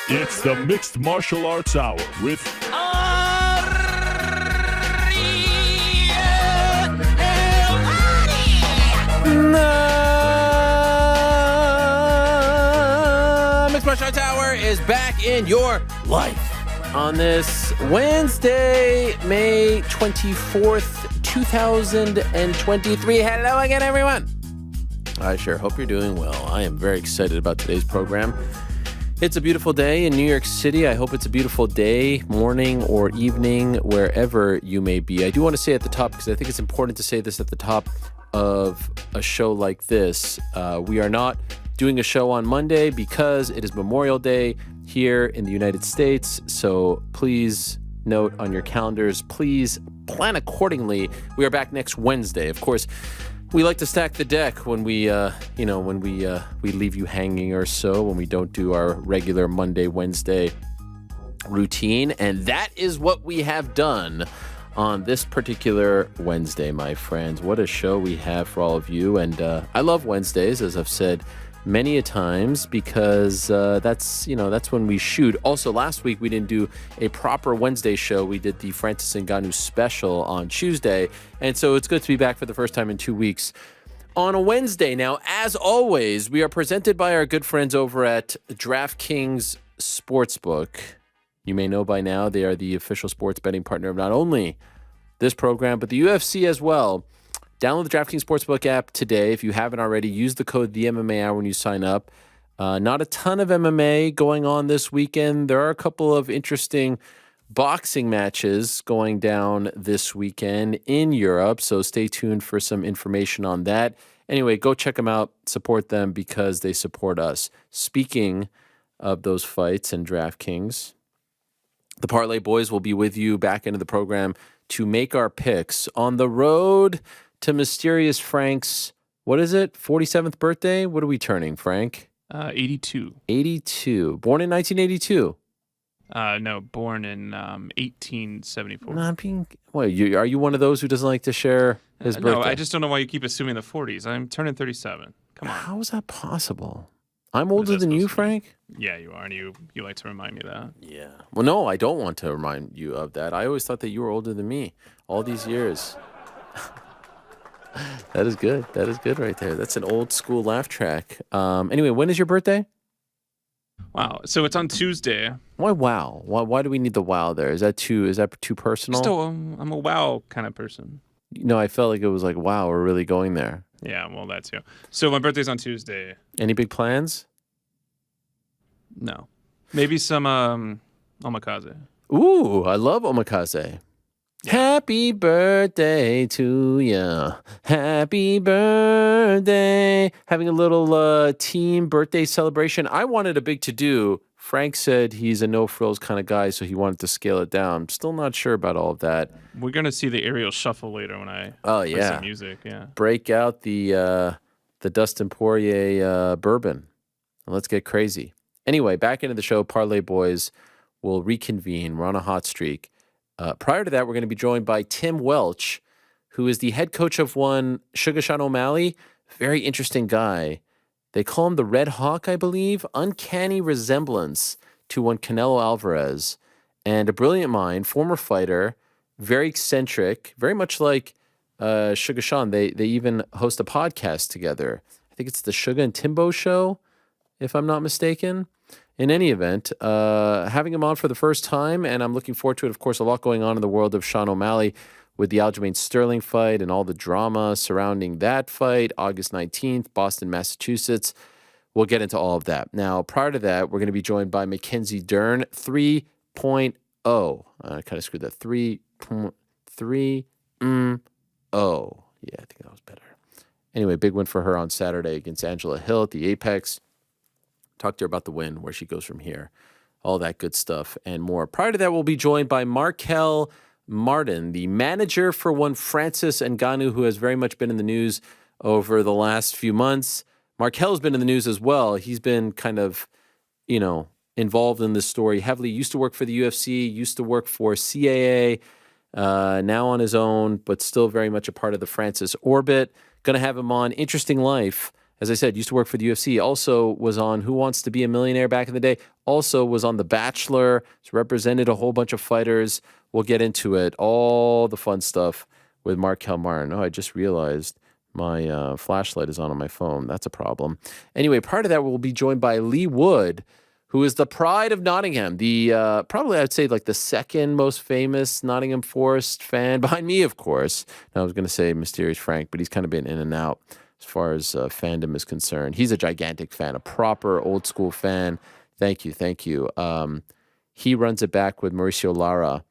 It's the Mixed Martial Arts Hour with Mixed Martial Arts Hour is back in your life on this Wednesday, May 24th, 2023. Hello again, everyone. I sure hope you're doing well. I am very excited about today's program. It's a beautiful day in New York City. I hope it's a beautiful day, morning, or evening, wherever you may be. I do want to say at the top, because I think it's important to say this at the top of a show like this. We are not doing a show on Monday because it is Memorial Day here in the United States. So please note on your calendars, please plan accordingly. We are back next Wednesday. Of course, we like to stack the deck when we leave you hanging or so, when we don't do our regular Monday, Wednesday routine. And that is what we have done on this particular Wednesday, my friends. What a show we have for all of you. And I love Wednesdays, as I've said many a times, because that's when we shoot. Also, last week we didn't do a proper Wednesday show. We did the Francis Ngannou special on Tuesday, and so it's good to be back for the first time in 2 weeks on a Wednesday. Now, as always, we are presented by our good friends over at DraftKings Sportsbook. You may know by now they are the official sports betting partner of not only this program, but the UFC as well. Download the DraftKings Sportsbook app today. If you haven't already, use the code THEMMA when you sign up. Not a ton of MMA going on this weekend. There are a couple of interesting boxing matches going down this weekend in Europe, so stay tuned for some information on that. Anyway, go check them out. Support them because they support us. Speaking of those fights and DraftKings, the Parlay Boys will be with you back into the program to make our picks on the road to Mysterious Frank's, what is it, 47th birthday? What are we turning, Frank? 82. 82. Born in 1982? No, born in 1874. Are you one of those who doesn't like to share his birthday? No, I just don't know why you keep assuming the 40s. I'm turning 37. Come on. How is that possible? I'm older than you, Frank? Yeah, you are, and you like to remind me of that. Yeah. Well, no, I don't want to remind you of that. I always thought that you were older than me all these years. That is good. That is good right there. That's an old school laugh track. Anyway, when is your birthday? Wow. So it's on Tuesday. Why wow? Why do we need the wow there? Is that too personal? Still, I'm a wow kind of person. No, I felt like it was like, wow, we're really going there. Yeah, well, that too. So my birthday's on Tuesday. Any big plans? No. Maybe some omakase. Ooh, I love omakase. Happy birthday to ya. Happy birthday. Having a little team birthday celebration. I wanted a big to-do. Frank said he's a no-frills kind of guy, so he wanted to scale it down. I'm still not sure about all of that. We're going to see the aerial shuffle later when I play some music. Yeah. Break out the Dustin Poirier bourbon. And let's get crazy. Anyway, back into the show. Parlay Boys will reconvene. We're on a hot streak. Prior to that, we're going to be joined by Tim Welch, who is the head coach of one Sugar Sean O'Malley. Very interesting guy. They call him the Red Hawk, I believe. Uncanny resemblance to one Canelo Alvarez. And a brilliant mind, former fighter, very eccentric, very much like Sugar Sean. They even host a podcast together. I think it's the Sugar and Timbo Show, if I'm not mistaken. In any event, having him on for the first time, and I'm looking forward to it. Of course, a lot going on in the world of Sean O'Malley with the Aljamain Sterling fight and all the drama surrounding that fight, August 19th, Boston, Massachusetts. We'll get into all of that. Now, prior to that, we're going to be joined by Mackenzie Dern, 3.0. I kind of screwed that. 3.0. Yeah, I think that was better. Anyway, big win for her on Saturday against Angela Hill at the Apex. Talk to her about the win, where she goes from here, all that good stuff and more. Prior to that, we'll be joined by Marquel Martin, the manager for one Francis Ngannou, who has very much been in the news over the last few months. Markel's been in the news as well. He's been kind of, involved in this story heavily. Used to work for the UFC, used to work for CAA, now on his own, but still very much a part of the Francis orbit. Going to have him on. Interesting life As I said, used to work for the UFC. Also was on Who Wants to Be a Millionaire back in the day. Also was on The Bachelor. He's represented a whole bunch of fighters. We'll get into it. All the fun stuff with Marquel Martin. Oh, I just realized my flashlight is on my phone. That's a problem. Anyway, part of that, we'll be joined by Leigh Wood, who is the pride of Nottingham. The probably, I'd say, like the second most famous Nottingham Forest fan, behind me, of course. Now, I was going to say Mysterious Frank, but he's kind of been in and out as far as fandom is concerned. He's a gigantic fan, a proper old school fan. Thank you. He runs it back with Mauricio Lara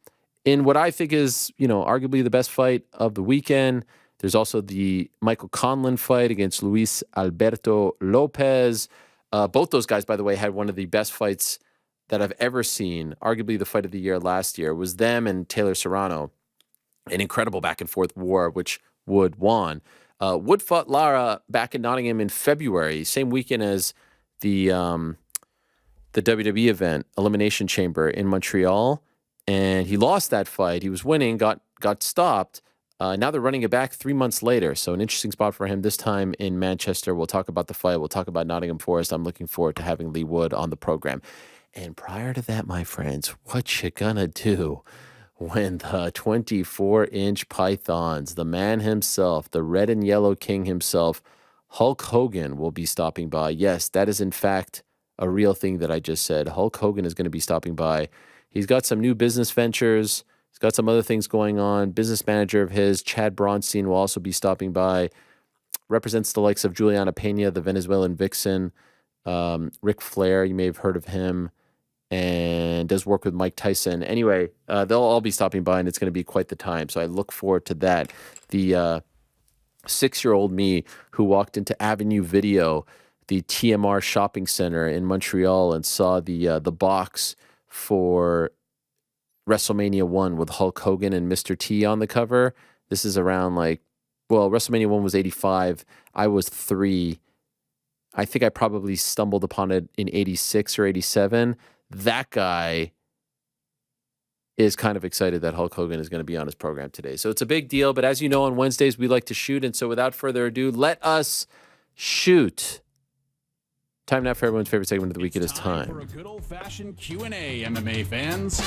in what I think is, arguably the best fight of the weekend. There's also the Michael Conlan fight against Luis Alberto Lopez. Both those guys, by the way, had one of the best fights that I've ever seen. Arguably the fight of the year last year was them and Taylor Serrano. An incredible back and forth war, which Wood won. Wood fought Lara back in Nottingham in February, same weekend as the WWE event, Elimination Chamber in Montreal, and he lost that fight. He was winning, got stopped. Now they're running it back 3 months later, so an interesting spot for him this time in Manchester. We'll talk about the fight. We'll talk about Nottingham Forest. I'm looking forward to having Leigh Wood on the program. And prior to that, my friends, what you gonna do when the 24-inch pythons, the man himself, the red and yellow king himself, Hulk Hogan, will be stopping by? Yes, that is in fact a real thing that I just said. Hulk Hogan is going to be stopping by. He's got some new business ventures. He's got some other things going on. Business manager of his, Chad Bronstein, will also be stopping by. Represents the likes of Juliana Pena, the Venezuelan vixen. Ric Flair, you may have heard of him. And does work with Mike Tyson. Anyway, they'll all be stopping by, and it's going to be quite the time. So I look forward to that. The 6-year-old me who walked into Avenue Video, the TMR shopping center in Montreal, and saw the box for WrestleMania 1 with Hulk Hogan and Mr. T on the cover. This is around WrestleMania 1 was 85. I was 3. I think I probably stumbled upon it in 86 or 87. That guy is kind of excited that Hulk Hogan is going to be on his program today. So it's a big deal. But as you know, on Wednesdays, we like to shoot. And so without further ado, let us shoot. Time now for everyone's favorite segment of the week. It is time for a good old-fashioned Q&A, MMA fans.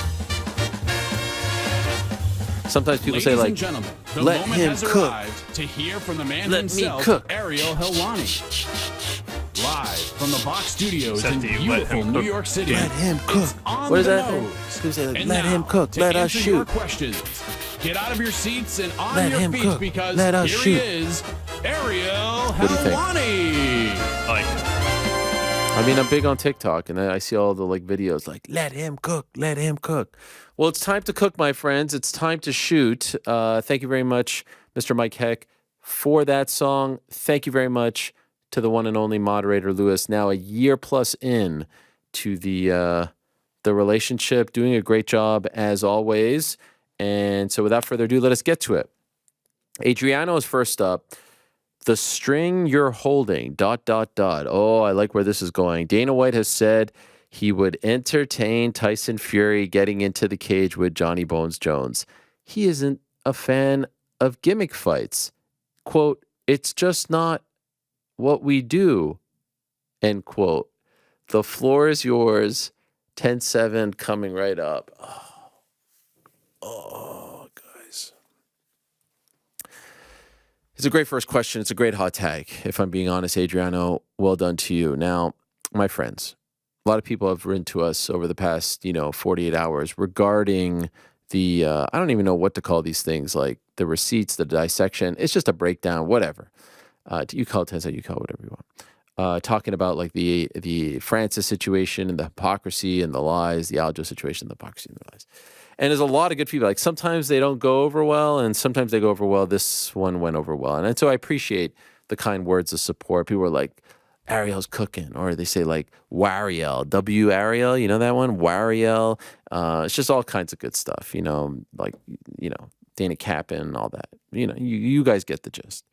Sometimes people say, Ladies and gentlemen, the let moment him has cook. arrived to hear from the man Let himself, me cook. Ariel Helwani. Live from the Box Studios Said in to you, let beautiful him New cook. York City. Let him cook. It's on What is the that thing? nose. People say, And let now, him cook. to Let us answer your shoot. questions, get out of your seats and on Let your him feet cook. because Let us here shoot. he is, Ariel What do you think? Helwani. Like, I mean, I'm big on TikTok, and I see all the videos like, let him cook, let him cook. Well, it's time to cook, my friends. It's time to shoot. Thank you very much, Mr. Mike Heck, for that song. Thank you very much to the one and only moderator, Lewis, now a year plus in to the relationship, doing a great job as always. And so without further ado, let us get to it. Adriano is first up. The string you're holding, ... Oh, I like where this is going. Dana White has said he would entertain Tyson Fury getting into the cage with Johnny Bones Jones. He isn't a fan of gimmick fights. Quote, it's just not what we do, end quote. The floor is yours. 10-7 coming right up. Oh, guys. It's a great first question. It's a great hot tag. If I'm being honest, Adriano, well done to you. Now, my friends, a lot of people have written to us over the past, 48 hours regarding the, I don't even know what to call these things, like the receipts, the dissection. It's just a breakdown, whatever. You call it 10-7, you call it whatever you want. Talking about like the Francis situation and the hypocrisy and the lies, the Aljo situation, the hypocrisy and the lies. And there's a lot of good people. Like sometimes they don't go over well, and sometimes they go over well. This one went over well, and so I appreciate the kind words of support. People are like, Ariel's cooking, or they say like Wariel, W Ariel, you know that one, Wariel. It's just all kinds of good stuff, Dana Kappen, all that. You guys get the gist.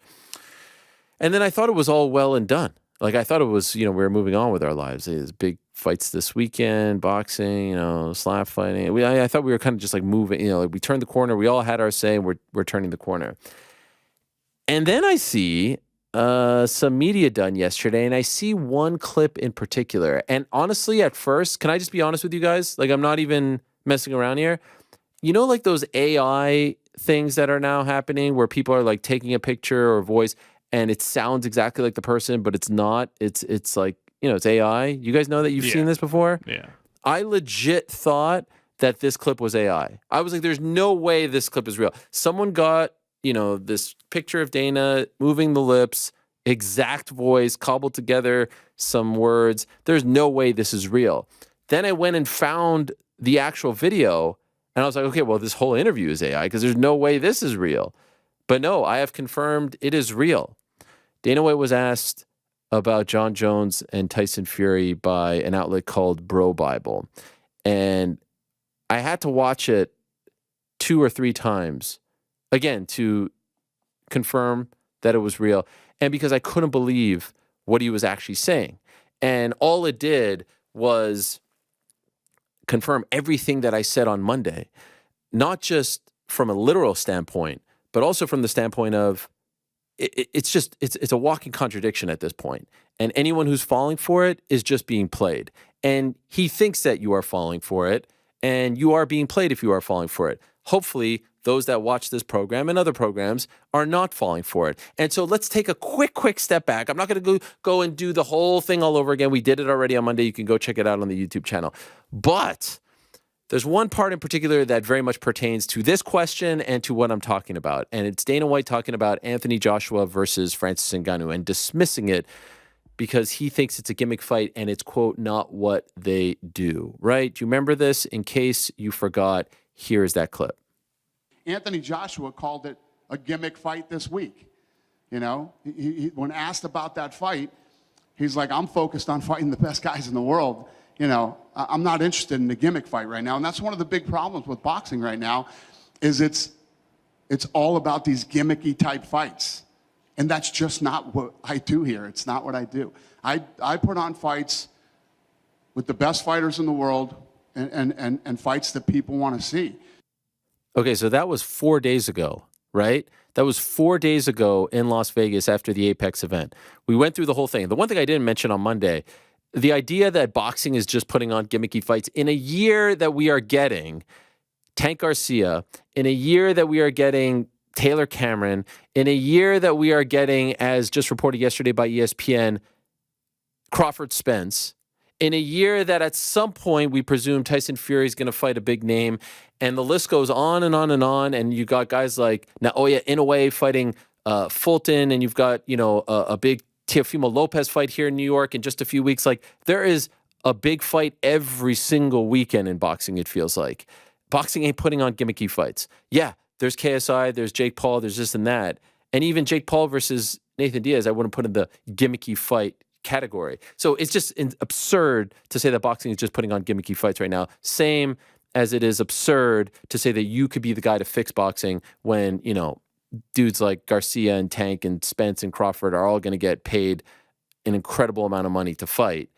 And then I thought it was all well and done. Like I thought it was, we were moving on with our lives. There's big fights this weekend, boxing, slap fighting. I thought we were kind of just like moving, like we turned the corner. We all had our say, and we're turning the corner. And then I see some media done yesterday, and I see one clip in particular. And honestly, at first, can I just be honest with you guys? Like, I'm not even messing around here. You know, like those AI things that are now happening where people are like taking a picture or voice and it sounds exactly like the person, but it's not. It's like, you know, it's AI. You guys know that you've seen this before? Yeah. I legit thought that this clip was AI. I was like, there's no way this clip is real. Someone got, you know, this picture of Dana moving the lips, exact voice, cobbled together some words. There's no way this is real. Then I went and found the actual video, and I was like, okay, well, this whole interview is AI because there's no way this is real. But no, I have confirmed it is real. Dana White was asked about John Jones and Tyson Fury by an outlet called Bro Bible. And I had to watch it 2 or 3 times, again, to confirm that it was real. And because I couldn't believe what he was actually saying. And all it did was confirm everything that I said on Monday, not just from a literal standpoint, but also from the standpoint of it's a walking contradiction at this point. And anyone who's falling for it is just being played. And he thinks that you are falling for it, and you are being played if you are falling for it. Hopefully, those that watch this program and other programs are not falling for it. And so let's take a quick step back. I'm not going to go and do the whole thing all over again. We did it already on Monday. You can go check it out on the YouTube channel. But there's one part in particular that very much pertains to this question and to what I'm talking about. And it's Dana White talking about Anthony Joshua versus Francis Ngannou and dismissing it because he thinks it's a gimmick fight and it's, quote, not what they do, right? Do you remember this? In case you forgot, here's that clip. Anthony Joshua called it a gimmick fight this week. You know, he when asked about that fight, he's like, I'm focused on fighting the best guys in the world. You know, I'm not interested in the gimmick fight right now. And that's one of the big problems with boxing right now is it's all about these gimmicky type fights. And that's just not what I do here. It's not what I do. I put on fights with the best fighters in the world and fights that people want to see. Okay, so that was 4 days ago, right? That was 4 days ago in Las Vegas after the Apex event. We went through the whole thing. The one thing I didn't mention on Monday, the idea that boxing is just putting on gimmicky fights in a year that we are getting Tank Garcia, in a year that we are getting Taylor Cameron, in a year that we are getting, as just reported yesterday by ESPN, Crawford Spence, in a year that at some point we presume Tyson Fury is going to fight a big name, and the list goes on and on and on, and you got guys like Naoya Inoue fighting Fulton, and you've got, you know, a big Teofimo Lopez fight here in New York in just a few weeks. Like, there is a big fight every single weekend in boxing, it feels like. Boxing ain't putting on gimmicky fights. Yeah, there's KSI, there's Jake Paul, there's this and that. And even Jake Paul versus Nathan Diaz, I wouldn't put in the gimmicky fight category. So it's just absurd to say that boxing is just putting on gimmicky fights right now. Same as it is absurd to say that you could be the guy to fix boxing when, you know, dudes like Garcia and Tank and Spence and Crawford are all going to get paid an incredible amount of money to fight.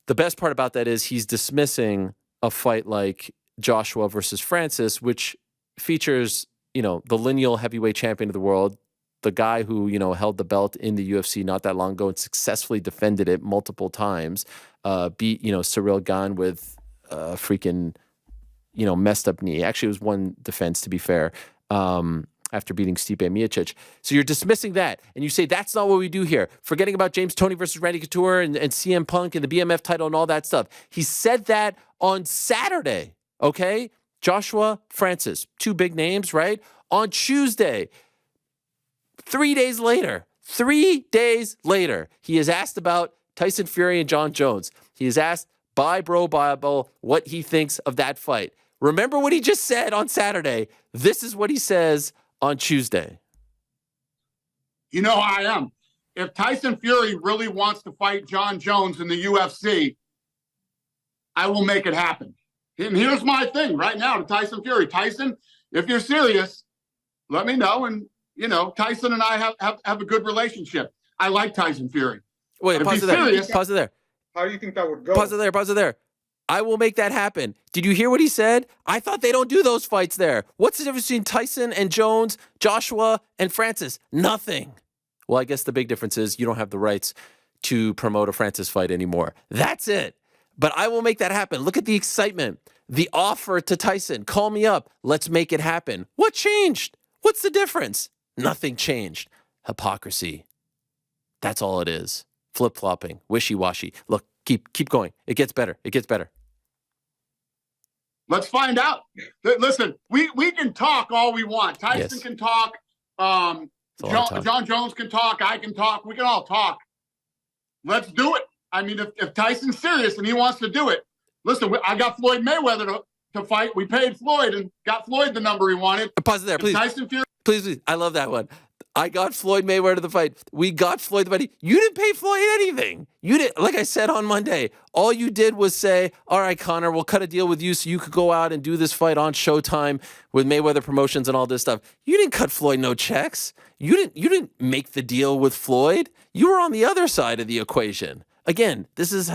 The best part about that is he's dismissing a fight like Joshua versus Francis, which features, you know, the lineal heavyweight champion of the world, the guy who, you know, held the belt in the UFC not that long ago and successfully defended it multiple times, beat, you know, Cyril Gane with a freaking, you know, messed up knee. Actually, it was one defense, to be fair, after beating Stipe Miocic. So you're dismissing that, and you say that's not what we do here. Forgetting about James Toney versus Randy Couture and CM Punk and the BMF title and all that stuff. He said that on Saturday, okay? Joshua, Francis, 2 big names, right? On Tuesday, 3 days later, he is asked about Tyson Fury and John Jones. He is asked by Bro Bible what he thinks of that fight. Remember what he just said on Saturday. This is what he says on Tuesday. You know how I am. If Tyson Fury really wants to fight John Jones in the UFC, I will make it happen. And here's my thing right now to Tyson Fury. Tyson, if you're serious, let me know. And, you know, Tyson and I have a good relationship. I like Tyson Fury. Wait, pause it there. How do you think that would go? Pause it there. I will make that happen. Did you hear what he said? I thought they don't do those fights there. What's the difference between Tyson and Jones, Joshua and Francis? Nothing. Well, I guess the big difference is you don't have the rights to promote a Francis fight anymore. That's it. But I will make that happen. Look at the excitement. The offer to Tyson. Call me up. Let's make it happen. What changed? What's the difference? Nothing changed. Hypocrisy. That's all it is. Flip-flopping. Wishy-washy. Look, keep going. It gets better. It gets better. Let's find out. Listen, we can talk all we want. Tyson can talk. John Jones can talk. I can talk. We can all talk. Let's do it. I mean, if Tyson's serious and he wants to do it, listen, I got Floyd Mayweather to fight. We paid Floyd and got Floyd the number he wanted. Pause it there, please. Tyson Fury. Please. I love that one. I got Floyd Mayweather to the fight. We got Floyd the fight. You didn't pay Floyd anything. You didn't. Like I said on Monday, all you did was say, all right, Connor, we'll cut a deal with you so you could go out and do this fight on Showtime with Mayweather Promotions and all this stuff. You didn't cut Floyd no checks. You didn't make the deal with Floyd. You were on the other side of the equation. Again, this is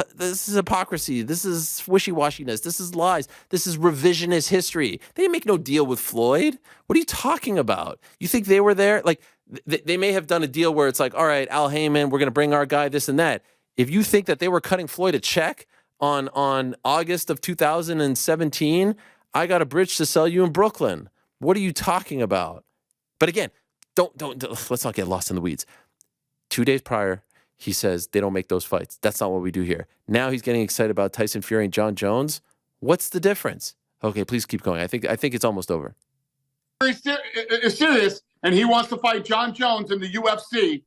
hypocrisy. This is wishy-washiness. This is lies. This is revisionist history. They didn't make no deal with Floyd. What are you talking about? You think they were there? Like, they may have done a deal where it's like, all right, Al Heyman, we're going to bring our guy, this and that. If you think that they were cutting Floyd a check on August of 2017, I got a bridge to sell you in Brooklyn. What are you talking about? But again, don't let's not get lost in the weeds. 2 days prior, he says they don't make those fights. That's not what we do here. Now he's getting excited about Tyson Fury and John Jones. What's the difference? Okay, please keep going. I think it's almost over. He's serious, and he wants to fight John Jones in the UFC.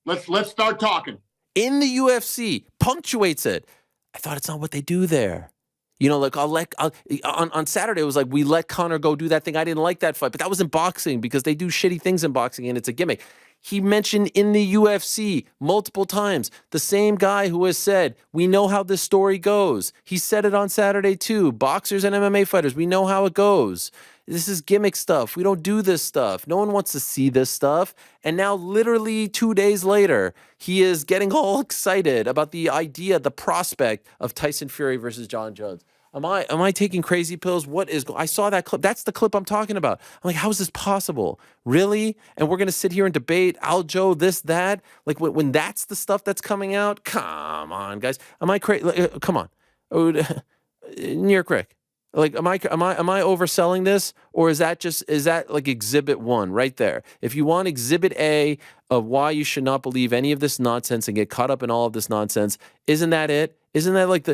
Let's start talking. In the UFC, punctuates it. I thought it's not what they do there. You know, like on Saturday, it was like we let Conor go do that thing. I didn't like that fight, but that was in boxing because they do shitty things in boxing and it's a gimmick. He mentioned in the UFC multiple times, the same guy who has said, we know how this story goes. He said it on Saturday too. Boxers and MMA fighters, we know how it goes. This is gimmick stuff. We don't do this stuff. No one wants to see this stuff. And now literally 2 days later, he is getting all excited about the idea, the prospect of Tyson Fury versus John Jones. Am I taking crazy pills? I saw that clip. That's the clip I'm talking about. I'm like, how is this possible? Really? And we're going to sit here and debate Aljo, this, that? Like when that's the stuff that's coming out? Come on, guys. Am I crazy? Come on. New York Rick. Like, am I overselling this? Or is that like exhibit 1 right there? If you want exhibit A of why you should not believe any of this nonsense and get caught up in all of this nonsense, isn't that it? Isn't that like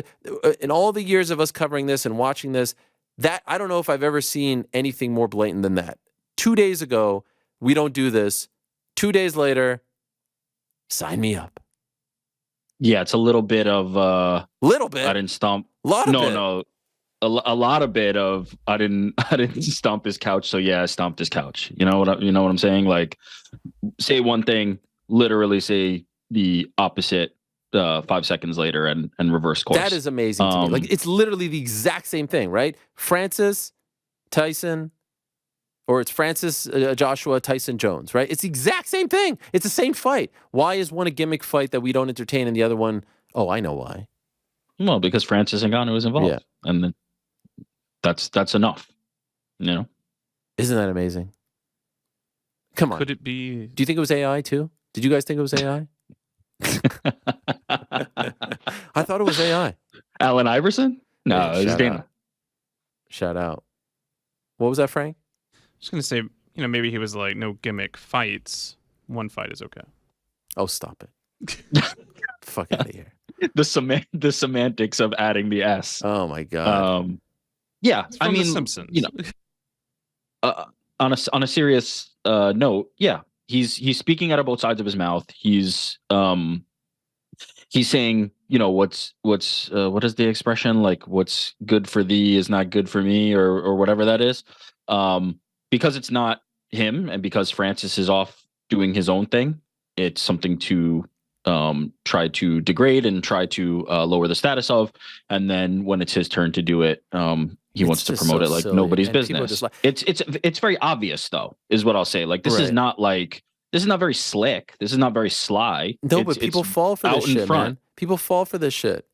in all the years of us covering this and watching this, that I don't know if I've ever seen anything more blatant than that. 2 days ago, we don't do this. 2 days later, sign me up. Yeah, it's a little bit of I didn't stomp. A lot of no. A lot of bit of I didn't stomp his couch, so yeah, I stomped his couch. You know what I'm saying? Like, say one thing, literally say the opposite 5 seconds later, and reverse course. That is amazing to me. Like, it's literally the exact same thing, right? Francis, Tyson, or it's Francis, Joshua, Tyson, Jones, right? It's the exact same thing. It's the same fight. Why is one a gimmick fight that we don't entertain, and the other one? Oh, I know why. Well, because Francis Ngannou was involved, and then that's enough, you know. Isn't that amazing? Come on. Could it be? Do you think it was AI too? Did you guys think it was AI? I thought it was AI. Allen Iverson? No, Yeah, it was Dana. Shout out. What was that, Frank? I was going to say, maybe he was like, no gimmick fights. One fight is okay. Oh, stop it. Fuck out of here. The semantics of adding the S. Oh my God. Yeah, It's from The Simpsons. On a serious note, yeah, he's speaking out of both sides of his mouth. He's saying, what is the expression, like, what's good for thee is not good for me, or whatever that is, because it's not him, and because Francis is off doing his own thing. It's something to try to degrade and try to lower the status of, and then when it's his turn to do it, he wants to promote it like silly. Nobody's business. It's very obvious, though, is what I'll say. Like, this is not very slick. This is not very sly. No, but people fall for this shit, man. People fall for this shit.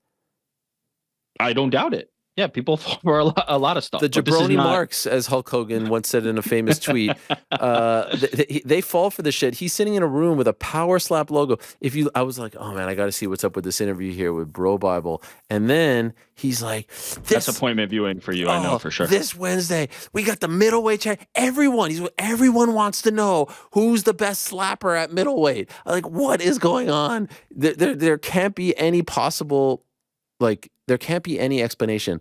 I don't doubt it. Yeah, people fall for a lot of stuff. The but this is jabroni not- marks, as Hulk Hogan once said in a famous tweet, they fall for the shit. He's sitting in a room with a Power Slap logo. I was like, oh man, I got to see what's up with this interview here with Bro Bible. And then he's like, that's appointment viewing for you. I know for sure. This Wednesday, we got the middleweight champ. Everyone wants to know who's the best slapper at middleweight. Like, what is going on? There can't be any possible, there can't be any explanation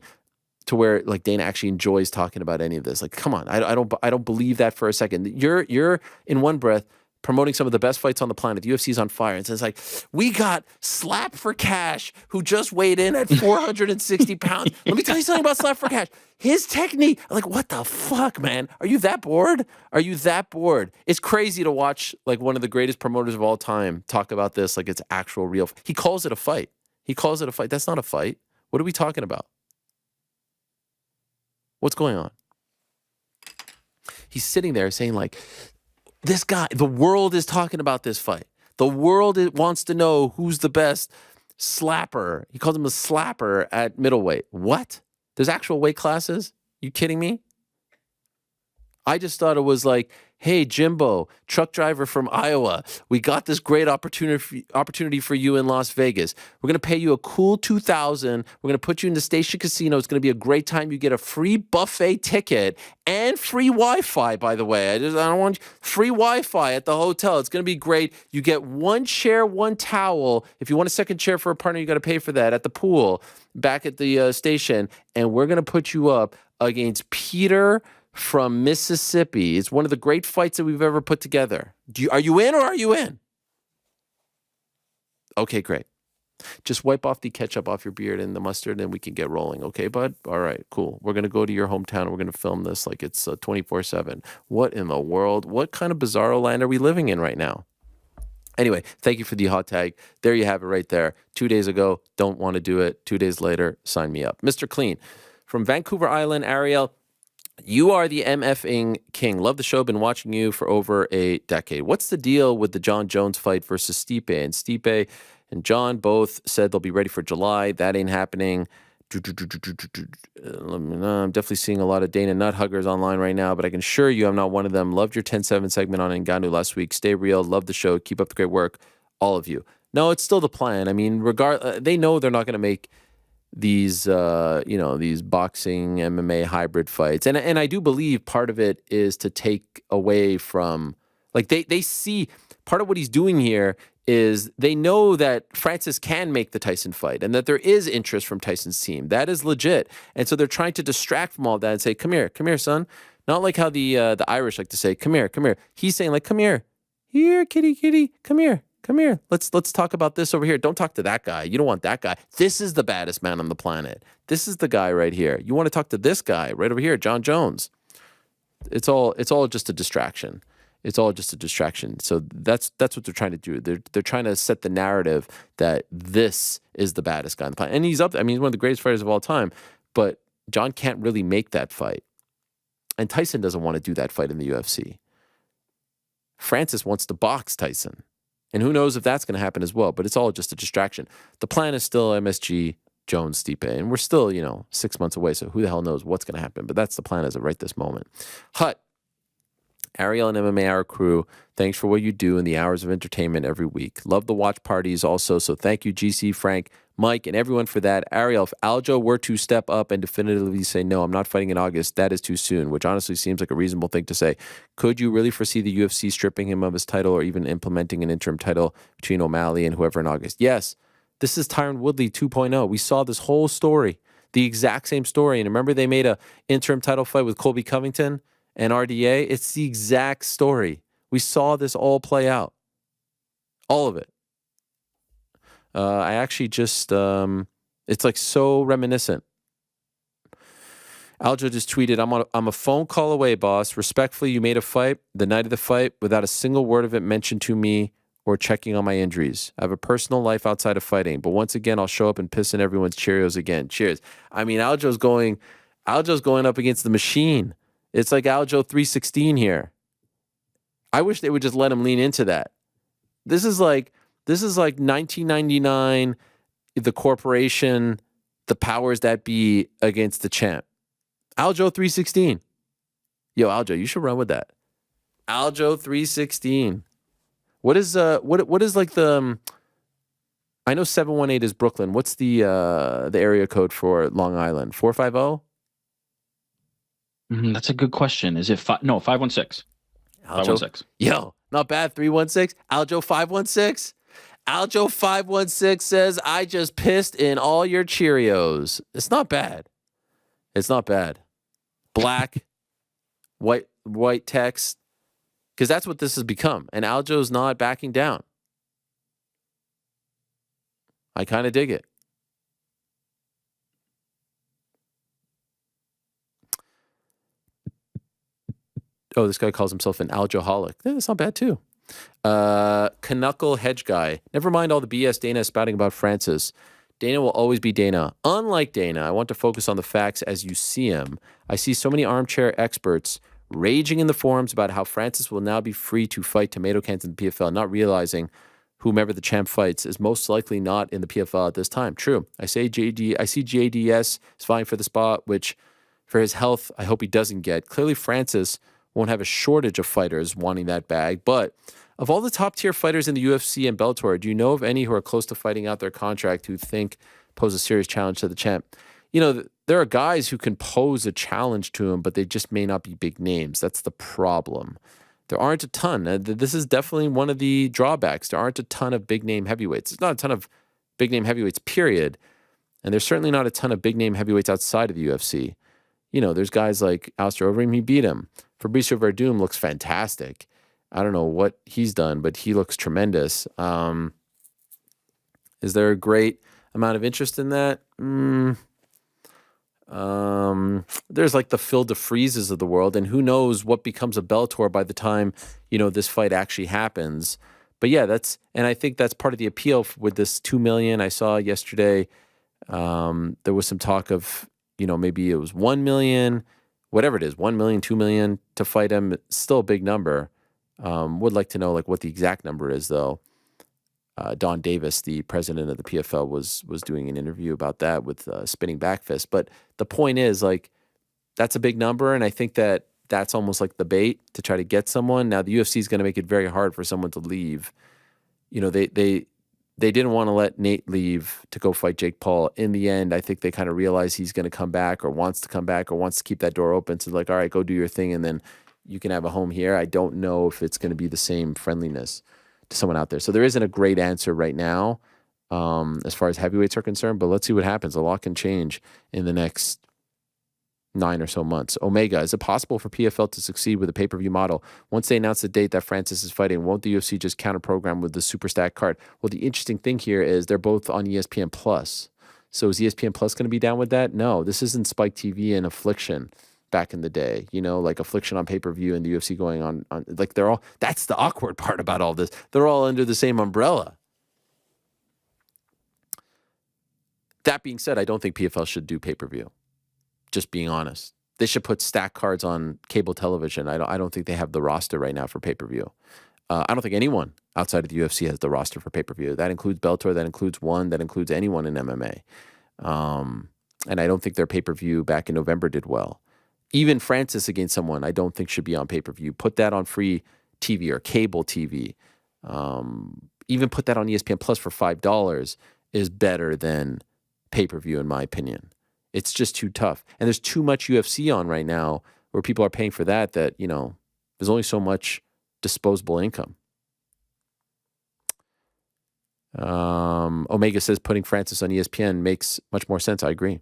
to where like Dana actually enjoys talking about any of this. Like, come on, I don't believe that for a second. You're in one breath promoting some of the best fights on the planet. The UFC's on fire, and so it's like, we got Slap for Cash, who just weighed in at 460 pounds. Let me tell you something about Slap for Cash. His technique, like, what the fuck, man? Are you that bored? Are you that bored? It's crazy to watch like one of the greatest promoters of all time talk about this like it's actual real. He calls it a fight. That's not a fight. What are we talking about? What's going on? He's sitting there saying like, this guy, the world is talking about this fight. The world wants to know who's the best slapper. He calls him a slapper at middleweight. What? There's actual weight classes? You kidding me? I just thought it was like, hey, Jimbo, truck driver from Iowa, we got this great opportunity for you in Las Vegas. We're going to pay you a cool $2,000. We're going to put you in the Station Casino. It's going to be a great time. You get a free buffet ticket and free Wi-Fi, by the way. I don't want free Wi-Fi at the hotel. It's going to be great. You get one chair, one towel. If you want a second chair for a partner, you got to pay for that at the pool back at the station. And we're going to put you up against Peter from Mississippi. It's one of the great fights that we've ever put together. Are you in or are you in? Okay, great. Just wipe off the ketchup off your beard and the mustard and we can get rolling. Okay, bud? All right, cool. We're going to go to your hometown and we're going to film this like it's 24/7. What in the world? What kind of bizarro land are we living in right now? Anyway, thank you for the hot tag. There you have it right there. 2 days ago, don't want to do it. 2 days later, sign me up. Mr. Clean. From Vancouver Island, Ariel, you are the MFing king. Love the show. Been watching you for over a decade. What's the deal with the John Jones fight versus Stipe? And Stipe and John both said they'll be ready for July. That ain't happening. I'm definitely seeing a lot of Dana nut huggers online right now, but I can assure you I'm not one of them. Loved your 10-7 segment on Ngannou last week. Stay real. Love the show. Keep up the great work. All of you. No, it's still the plan. I mean, they know they're not going to make these these boxing MMA hybrid fights, and I do believe part of it is to take away from, like, they see part of what he's doing here is they know that Francis can make the Tyson fight and that there is interest from Tyson's team. That is legit, and so they're trying to distract from all that and say, come here, son. Not like how the Irish like to say, come here. He's saying like, come here, kitty, come here. Come here. Let's talk about this over here. Don't talk to that guy. You don't want that guy. This is the baddest man on the planet. This is the guy right here. You want to talk to this guy right over here, John Jones. It's all just a distraction. It's all just a distraction. So that's what they're trying to do. They're trying to set the narrative that this is the baddest guy on the planet. And he's up there. I mean, he's one of the greatest fighters of all time. But John can't really make that fight. And Tyson doesn't want to do that fight in the UFC. Francis wants to box Tyson. And who knows if that's going to happen as well, but it's all just a distraction. The plan is still MSG, Jones, Stipe, and we're still, 6 months away, so who the hell knows what's going to happen, but that's the plan as of right this moment. Hut, Ariel and MMA Hour crew, thanks for what you do in the hours of entertainment every week. Love the watch parties also, so thank you, GC, Frank, Mike, and everyone for that. Ariel, if Aljo were to step up and definitively say, no, I'm not fighting in August, that is too soon, which honestly seems like a reasonable thing to say. Could you really foresee the UFC stripping him of his title or even implementing an interim title between O'Malley and whoever in August? Yes, this is Tyron Woodley 2.0. We saw this whole story, the exact same story. And remember they made a interim title fight with Colby Covington and RDA? It's the exact story. We saw this all play out. All of it. I actually just, it's like so reminiscent. Aljo just tweeted, I'm a phone call away, boss. Respectfully, you made a fight the night of the fight without a single word of it mentioned to me or checking on my injuries. I have a personal life outside of fighting, but once again, I'll show up and piss in everyone's Cheerios again. Cheers. I mean, Aljo's going up against the machine. It's like Aljo 316 here. I wish they would just let him lean into that. This is like 1999, the corporation, the powers that be against the champ. Aljo 316. Yo, Aljo, you should run with that. Aljo 316. What is like the I know 718 is Brooklyn. What's the area code for Long Island? 450? That's a good question. Is it 516? Aljo, 516. Yo, not bad. 316. Aljo 516. Aljo 516 says, I just pissed in all your Cheerios. It's not bad. It's not bad. Black, white text. Because that's what this has become. And Aljo's not backing down. I kind of dig it. Oh, this guy calls himself an aljoholic. That's not bad too. Knuckle Hedge Guy. Never mind all the BS Dana is spouting about Francis. Dana will always be Dana. Unlike Dana, I want to focus on the facts as you see him. I see so many armchair experts raging in the forums about how Francis will now be free to fight tomato cans in the PFL, not realizing whomever the champ fights is most likely not in the PFL at this time. True. I see JDS is vying for the spot, which for his health, I hope he doesn't get. Clearly, Francis won't have a shortage of fighters wanting that bag. But of all the top-tier fighters in the UFC and Bellator, do you know of any who are close to fighting out their contract who think pose a serious challenge to the champ? You know, there are guys who can pose a challenge to him, but they just may not be big names. That's the problem. There aren't a ton. This is definitely one of the drawbacks. There aren't a ton of big-name heavyweights. There's not a ton of big-name heavyweights, period. And there's certainly not a ton of big-name heavyweights outside of the UFC. You know, there's guys like Alistair Overeem, he beat him. Fabricio Verdum looks fantastic. I don't know what he's done, but he looks tremendous. Is there a great amount of interest in that? There's like the Phil DeFreezes of the world, and who knows what becomes of Bellator by the time, you know, this fight actually happens. But yeah, and I think that's part of the appeal with this 2 million. I saw yesterday, there was some talk of, you know, maybe it was 1 million, whatever it is, 1 million, 2 million to fight him. It's still a big number. Would like to know like what the exact number is though. Don Davis, the president of the PFL, was doing an interview about that with Spinning Backfist. But the point is, like, that's a big number, and I think that's almost like the bait to try to get someone. Now, the UFC is going to make it very hard for someone to leave. You know, they didn't want to let Nate leave to go fight Jake Paul. In the end, I think they kind of realize he's going to come back or wants to come back or wants to keep that door open. So, like, all right, go do your thing, and then you can have a home here. I don't know if it's going to be the same friendliness to someone out there. So there isn't a great answer right now as far as heavyweights are concerned, but let's see what happens. A lot can change in the next 9 or so months. Omega, is it possible for PFL to succeed with a pay-per-view model? Once they announce the date that Francis is fighting, won't the UFC just counter-program with the super stack card? Well, the interesting thing here is they're both on ESPN Plus. So is ESPN Plus going to be down with that? No, this isn't Spike TV and Affliction back in the day, you know, like Affliction on pay-per-view and the UFC going on like they're all, that's the awkward part about all this. They're all under the same umbrella. That being said, I don't think PFL should do pay-per-view. Just being honest. They should put stack cards on cable television. I don't think they have the roster right now for pay-per-view. I don't think anyone outside of the UFC has the roster for pay-per-view. That includes Bellator, that includes ONE, that includes anyone in MMA. And I don't think their pay-per-view back in November did well. Even Francis against someone I don't think should be on pay-per-view. Put that on free TV or cable TV. Even put that on ESPN Plus for $5 is better than pay-per-view in my opinion. It's just too tough. And there's too much UFC on right now where people are paying for that, you know, there's only so much disposable income. Omega says putting Francis on ESPN makes much more sense. I agree.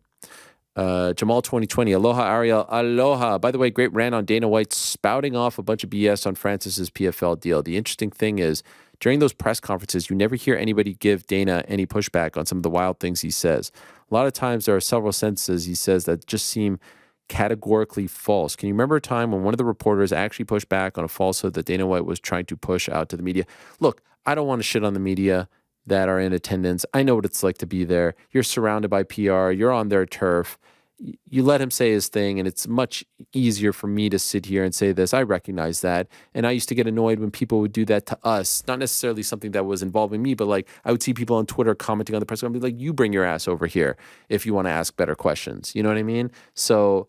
Jamal 2020, aloha Ariel, aloha. By the way, great rant on Dana White spouting off a bunch of BS on Francis's PFL deal. The interesting thing is, during those press conferences, you never hear anybody give Dana any pushback on some of the wild things he says. A lot of times there are several sentences he says that just seem categorically false. Can you remember a time when one of the reporters actually pushed back on a falsehood that Dana White was trying to push out to the media? Look, I don't want to shit on the media that are in attendance. I know what it's like to be there. You're surrounded by PR. You're on their turf. you let him say his thing, and it's much easier for me to sit here and say this. I recognize that. And I used to get annoyed when people would do that to us, not necessarily something that was involving me, but like I would see people on Twitter commenting on the press conference, like, you bring your ass over here if you want to ask better questions. You know what I mean? So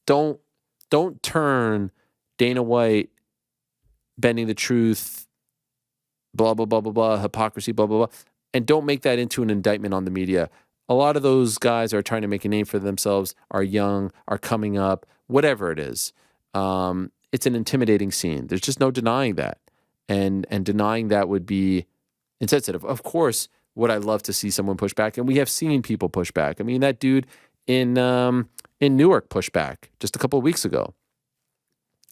don't turn Dana White bending the truth, blah, blah, blah, blah, blah, hypocrisy, blah, blah, blah, and don't make that into an indictment on the media. A lot of those guys are trying to make a name for themselves, are young, are coming up, whatever it is. It's an intimidating scene. There's just no denying that. And denying that would be insensitive. Of course, would I love to see someone push back? And we have seen people push back. I mean, that dude in Newark pushed back just a couple of weeks ago.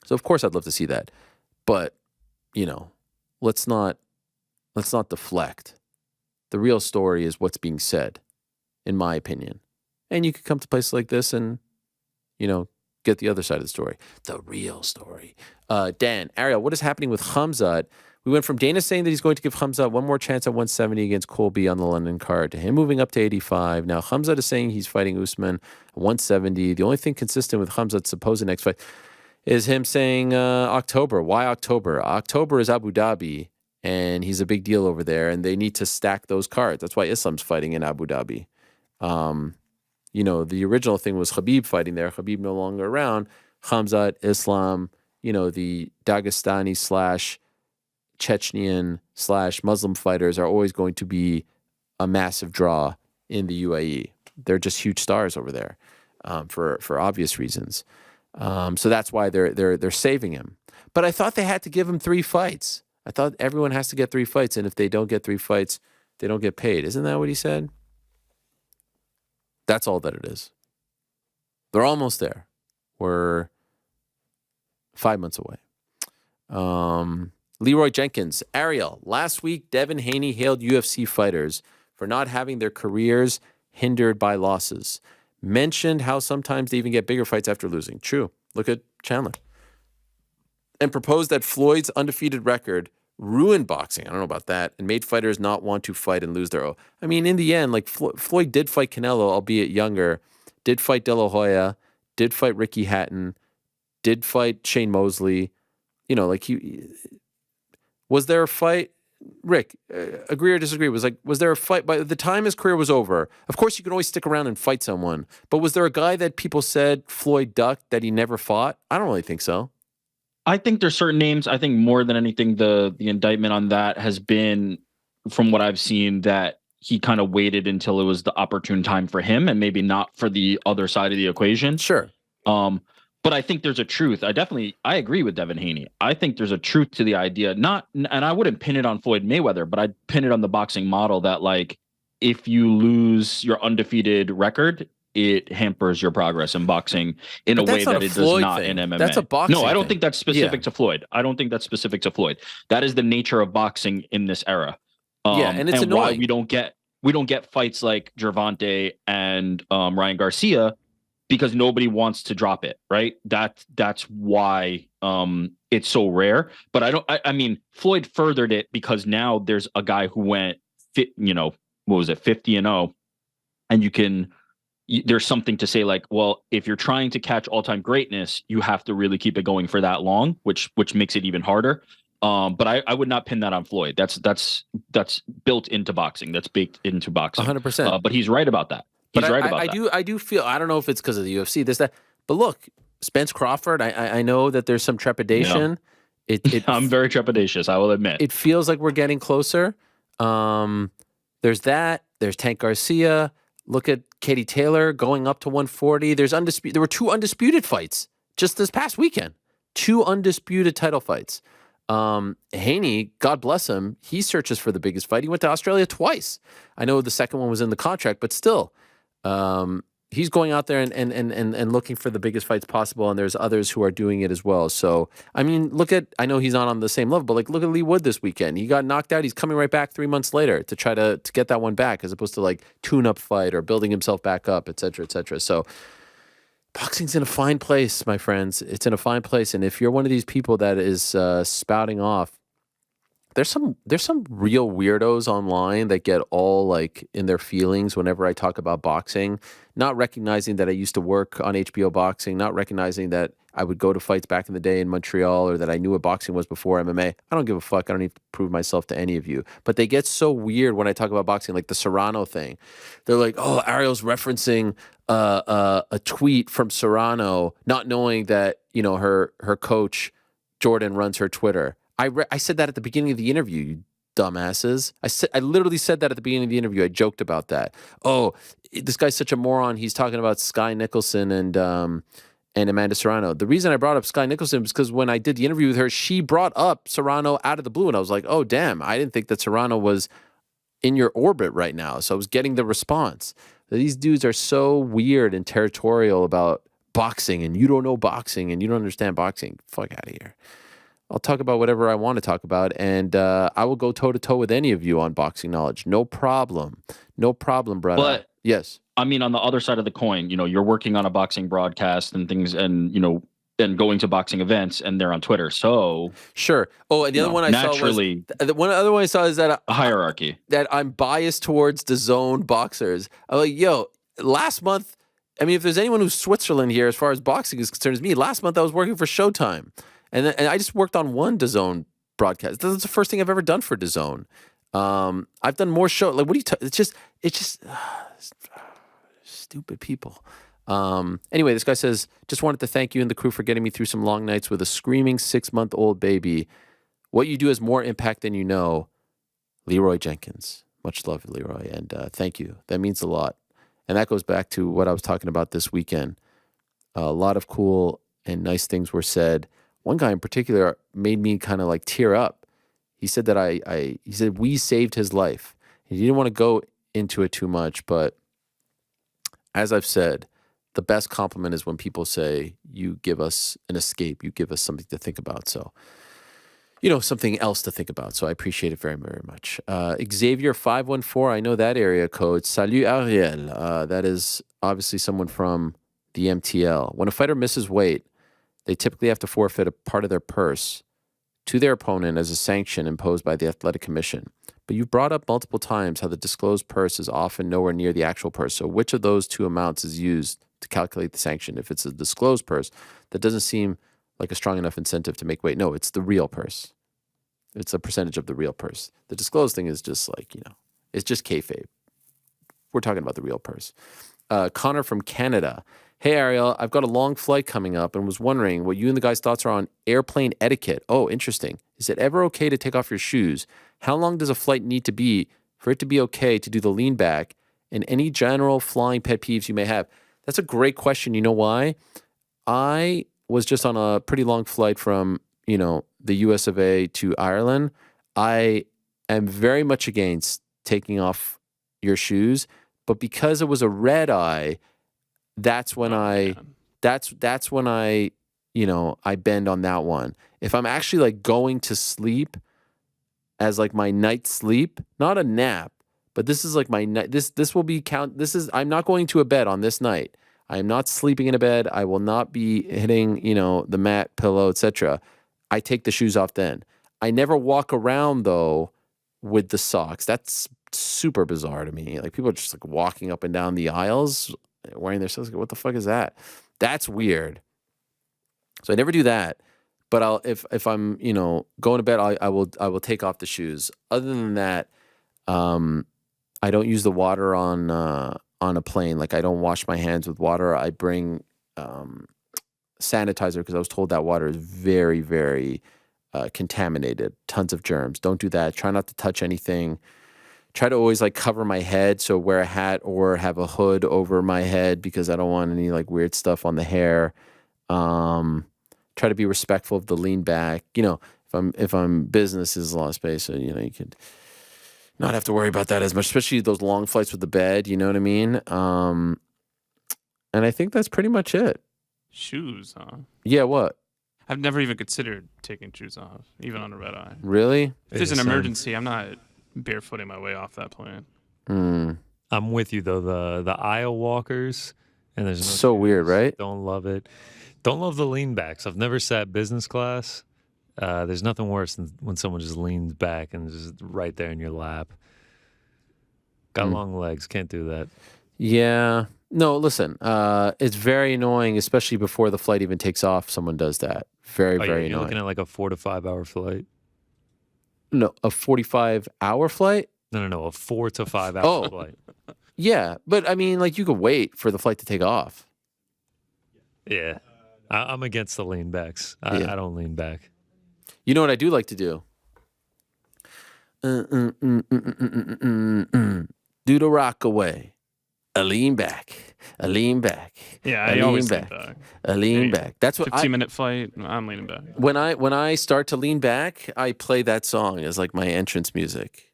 So of course I'd love to see that. But, let's not deflect. The real story is what's being said, in my opinion. And you could come to places like this and, get the other side of the story. The real story. Dan, Ariel, what is happening with Khamzat? We went from Dana saying that he's going to give Khamzat one more chance at 170 against Colby on the London card to him moving up to 85. Now Khamzat is saying he's fighting Usman at 170. The only thing consistent with Khamzat's supposed next fight is him saying October. Why October? October is Abu Dhabi, and he's a big deal over there, and they need to stack those cards. That's why Islam's fighting in Abu Dhabi. The original thing was Khabib fighting there. Khabib no longer around. Khamzat, Islam, the Dagestani / Chechenian / Muslim fighters are always going to be a massive draw in the UAE. They're just huge stars over there for obvious reasons. So that's why they're saving him. But I thought they had to give him 3 fights. I thought everyone has to get 3 fights, and if they don't get 3 fights, they don't get paid. Isn't that what he said? That's all that it is. They're almost there. We're 5 months away. Leroy Jenkins, Ariel, last week Devin Haney hailed UFC fighters for not having their careers hindered by losses. Mentioned how sometimes they even get bigger fights after losing. True. Look at Chandler. And proposed that Floyd's undefeated record ruined boxing. I don't know about that. And made fighters not want to fight and lose their own. I mean, in the end, like Floyd did fight Canelo, albeit younger, did fight De La Hoya, did fight Ricky Hatton, did fight Shane Mosley. Was there a fight? Rick, agree or disagree? Was there a fight by the time his career was over? Of course, you can always stick around and fight someone. But was there a guy that people said Floyd ducked that he never fought? I don't really think so. I think there's certain names. I think more than anything, the indictment on that has been, from what I've seen, that he kind of waited until it was the opportune time for him and maybe not for the other side of the equation. Sure. But I think there's a truth. I agree with Devin Haney. I think there's a truth to the idea, and I wouldn't pin it on Floyd Mayweather, but I'd pin it on the boxing model that, like, if you lose your undefeated record, it hampers your progress in boxing in a way that it does not in MMA. That's a boxing No, I don't thing. think that's specific to Floyd. I don't think that's specific to Floyd. That is the nature of boxing in this era. And it's annoying. Why we don't get fights like Gervonta and Ryan Garcia, because nobody wants to drop it, right? That's why it's so rare. But I mean, Floyd furthered it because now there's a guy who went 50-0, and there's something to say, like, well, if you're trying to catch all-time greatness, you have to really keep it going for that long, which makes it even harder. But I would not pin that on Floyd. That's built into boxing. That's baked into boxing. 100%. But he's right about that. He's right about that. I do feel, I don't know if it's because of the UFC, this, that, but look, Spence Crawford, I know that there's some trepidation. Yeah. I'm very trepidatious, I will admit. It feels like we're getting closer. There's that. There's Tank Garcia. Look at Katie Taylor going up to 140. There were 2 undisputed fights just this past weekend. 2 undisputed title fights. Haney, God bless him, he searches for the biggest fight. He went to Australia twice. I know the second one was in the contract, but still, he's going out there and looking for the biggest fights possible, and there's others who are doing it as well. So, I mean, I know he's not on the same level, but look at Leigh Wood this weekend. He got knocked out. He's coming right back 3 months later to try to get that one back, as opposed to tune-up fight or building himself back up, et cetera, et cetera. So boxing's in a fine place, my friends. It's in a fine place. And if you're one of these people that is spouting off there's some real weirdos online that get all like in their feelings whenever I talk about boxing, not recognizing that I used to work on HBO Boxing, not recognizing that I would go to fights back in the day in Montreal, or that I knew what boxing was before MMA. I don't give a fuck. I don't need to prove myself to any of you. But they get so weird when I talk about boxing, like the Serrano thing. They're like, "Oh, Ariel's referencing a tweet from Serrano, not knowing that her coach Jordan runs her Twitter." I said that at the beginning of the interview, you dumbasses. I literally said that at the beginning of the interview. I joked about that. Oh, this guy's such a moron. He's talking about Sky Nicholson and Amanda Serrano. The reason I brought up Sky Nicholson was because when I did the interview with her, she brought up Serrano out of the blue, and I was like, oh damn, I didn't think that Serrano was in your orbit right now. So I was getting the response. These dudes are so weird and territorial about boxing, and you don't know boxing, and you don't understand boxing. Fuck out of here. I'll talk about whatever I want to talk about, and I will go toe-to-toe with any of you on boxing knowledge. No problem. No problem, brother. But, yes. I mean, on the other side of the coin, you're working on a boxing broadcast and things, and, and going to boxing events, and they're on Twitter, so... Sure. Oh, and the other one I naturally, saw was... The other one I saw is that... a hierarchy. That I'm biased towards the zone boxers. I'm like, yo, last month... I mean, if there's anyone who's Switzerland here as far as boxing is concerned, it's me. Last month I was working for Showtime. And I just worked on one DAZN broadcast. That's the first thing I've ever done for DAZN. I've done more show. Like, what do you? It's just stupid people. Anyway, this guy says, just wanted to thank you and the crew for getting me through some long nights with a screaming 6-month-old baby. What you do has more impact than you know. Leroy Jenkins. Much love, Leroy, and thank you. That means a lot. And that goes back to what I was talking about this weekend. A lot of cool and nice things were said. One guy in particular made me kind of like tear up. He said that he said we saved his life. He didn't want to go into it too much, but as I've said, the best compliment is when people say you give us an escape, you give us something to think about. So, something else to think about. So I appreciate it very, very much. Xavier 514, I know that area code. Salut Ariel. That is obviously someone from the MTL. When a fighter misses weight, they typically have to forfeit a part of their purse to their opponent as a sanction imposed by the athletic commission. But you've brought up multiple times how the disclosed purse is often nowhere near the actual purse. So which of those two amounts is used to calculate the sanction? If it's a disclosed purse, that doesn't seem like a strong enough incentive to make weight. No, it's the real purse. It's a percentage of the real purse. The disclosed thing is just like, it's just kayfabe. We're talking about the real purse. Connor from Canada. Hey, Ariel, I've got a long flight coming up and was wondering what you and the guys' thoughts are on airplane etiquette. Oh, interesting. Is it ever okay to take off your shoes? How long does a flight need to be for it to be okay to do the lean back? And any general flying pet peeves you may have? That's a great question. You know why? I was just on a pretty long flight from, the US of A to Ireland. I am very much against taking off your shoes, but because it was a red eye, that's when I bend on that one. If I'm actually like going to sleep as like my night sleep, not a nap, but this is like my night. This will be count. I'm not going to a bed on this night. I am not sleeping in a bed. I will not be hitting, the mat, pillow, etc. I take the shoes off then. I never walk around though with the socks. That's super bizarre to me. Like people are just like walking up and down the aisles wearing their socks. What the fuck is that? That's weird. So I never do that. But if I'm going to bed, I will take off the shoes. Other than that, I don't use the water on a plane. Like I don't wash my hands with water. I bring sanitizer because I was told that water is very, very contaminated. Tons of germs. Don't do that. Try not to touch anything. Try to always like cover my head. So wear a hat or have a hood over my head because I don't want any like weird stuff on the hair. Try to be respectful of the lean back. If I'm business is a lot of space, so you could not have to worry about that as much, especially those long flights with the bed. You know what I mean? And I think that's pretty much it. Shoes, huh? Yeah, what? I've never even considered taking shoes off, even on a red eye. Really? If there's an emergency, I'm not barefooting my way off that plane. I'm with you though. The aisle walkers, and there's no so shoes. Weird, right? Don't love it. Don't love the lean backs. I've never sat business class, There's nothing worse than when someone just leans back and is just right there in your lap. Got long legs, can't do that. Yeah. No, listen, it's very annoying, especially before the flight even takes off. Someone does that. Very You're annoying. looking at like a 4 to 5 hour flight. No, a 45-hour flight? No, a 4 to 5 hour flight. Yeah, but I mean, like you could wait for the flight to take off. Yeah, I'm against the lean backs. I don't lean back. You know what I do like to do? Do the rock away. A lean back. A lean back. Yeah, a I always lean lean back. A lean back. That's what 15-minute flight, I'm leaning back. When I start to lean back, I play that song as like my entrance music.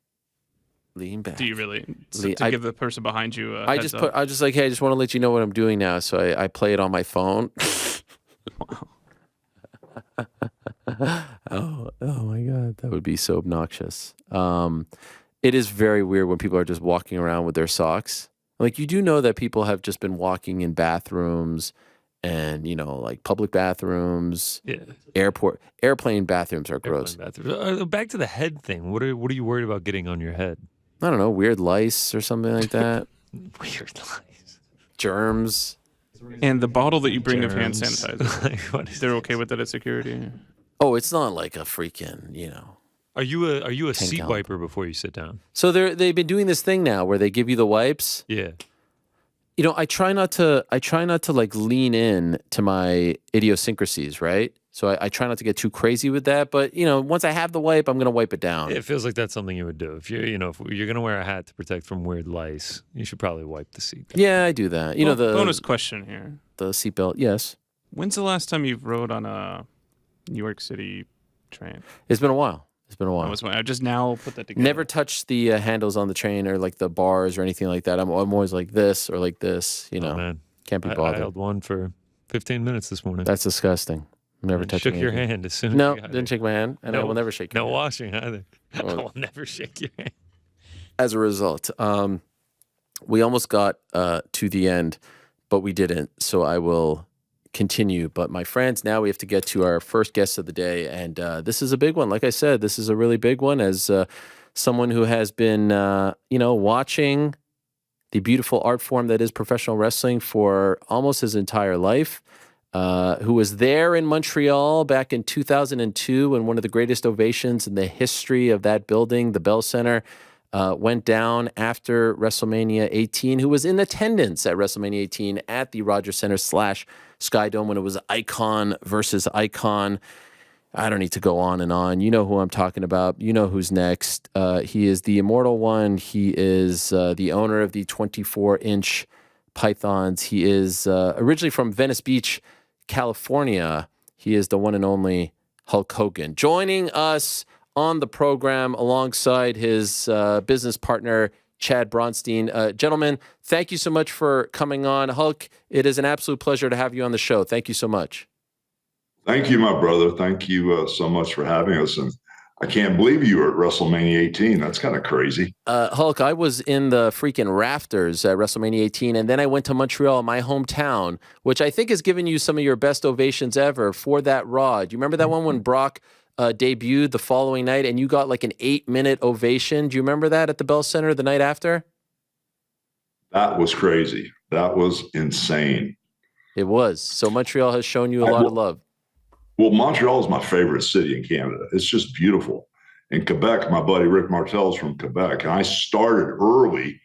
Lean back. Do you really? To give the person behind you a heads up? I just like, hey, I just want to let you know what I'm doing now. So I play it on my phone. Oh my God. That would be so obnoxious. It is very weird when people are just walking around with their socks. Like, you do know that people have just been walking in bathrooms and, like public bathrooms. Yeah. Airplane bathrooms are gross. Back to the head thing. What are you worried about getting on your head? I don't know, weird lice or something like that. Weird lice. Germs. And the bottle that you bring of hand sanitizer, they're okay with that at security? Oh, it's not like a freaking, Are you a seat gallon. wiper before you sit down? So they've been doing this thing now where they give you the wipes. Yeah. I try not to like lean in to my idiosyncrasies, right? So I try not to get too crazy with that. But once I have the wipe, I'm gonna wipe it down. It feels like that's something you would do. If you're gonna wear a hat to protect from weird lice, you should probably wipe the seat down. Yeah, I do that. The bonus question here. The seatbelt, yes. When's the last time you've rode on a New York City train? It's been a while. I just now put that together. Never touched the handles on the train or like the bars or anything like that. I'm always like this or like this. Oh, man. Can't be I bothered. held one for 15 minutes this morning. That's disgusting. Never touched. Shook your hand as soon as No, you got didn't it. shake my hand, and I will never shake your hand. No washing either. I will never shake your hand. As a result, we almost got to the end, but we didn't. So I will continue. But my friends, now we have to get to our first guest of the day, and this is a big one. Like I said, this is a really big one. As someone who has been, watching the beautiful art form that is professional wrestling for almost his entire life. Who was there in Montreal back in 2002 when one of the greatest ovations in the history of that building, the Bell Center, went down after WrestleMania 18, who was in attendance at WrestleMania 18 at the Rogers Center / Sky Dome when it was Icon versus Icon. I don't need to go on and on. You know who I'm talking about. You know who's next. He is the immortal one. He is the owner of the 24-inch pythons. He is originally from Venice Beach, California. He is the one and only Hulk Hogan. Joining us on the program alongside his business partner, Chad Bronstein. Gentlemen, thank you so much for coming on. Hulk, it is an absolute pleasure to have you on the show. Thank you so much. Thank you, my brother. Thank you so much for having us. And I can't believe you were at WrestleMania 18. That's kind of crazy. Hulk, I was in the freaking rafters at WrestleMania 18, and then I went to Montreal, my hometown, which I think has given you some of your best ovations ever for that Raw. Do you remember that one when Brock debuted the following night, and you got like an 8-minute ovation? Do you remember that at the Bell Center the night after? That was crazy. That was insane. It was. So Montreal has shown you a lot of love. Well, Montreal is my favorite city in Canada. It's just beautiful. In Quebec, my buddy Rick Martel's from Quebec, and I started early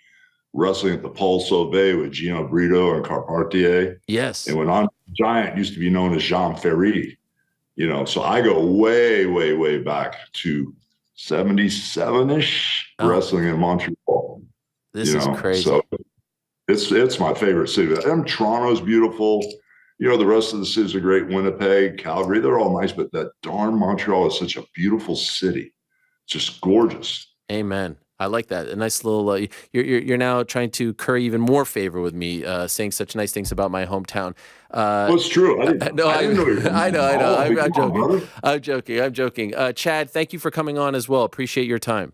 wrestling at the Paul Sauvé with Gino Brito and Carpentier. Yes. And when Andre Giant used to be known as Jean Ferry, so I go way, way, way back to 77-ish wrestling in Montreal. This is crazy. So it's my favorite city. And Toronto's beautiful. The rest of the cities are great. Winnipeg, Calgary, they're all nice, but that darn Montreal is such a beautiful city. Just gorgeous. Amen. I like that. A nice little. You're now trying to curry even more favor with me, saying such nice things about my hometown. Well, it's true. I didn't know. I know. I'm joking. Chad, thank you for coming on as well. Appreciate your time.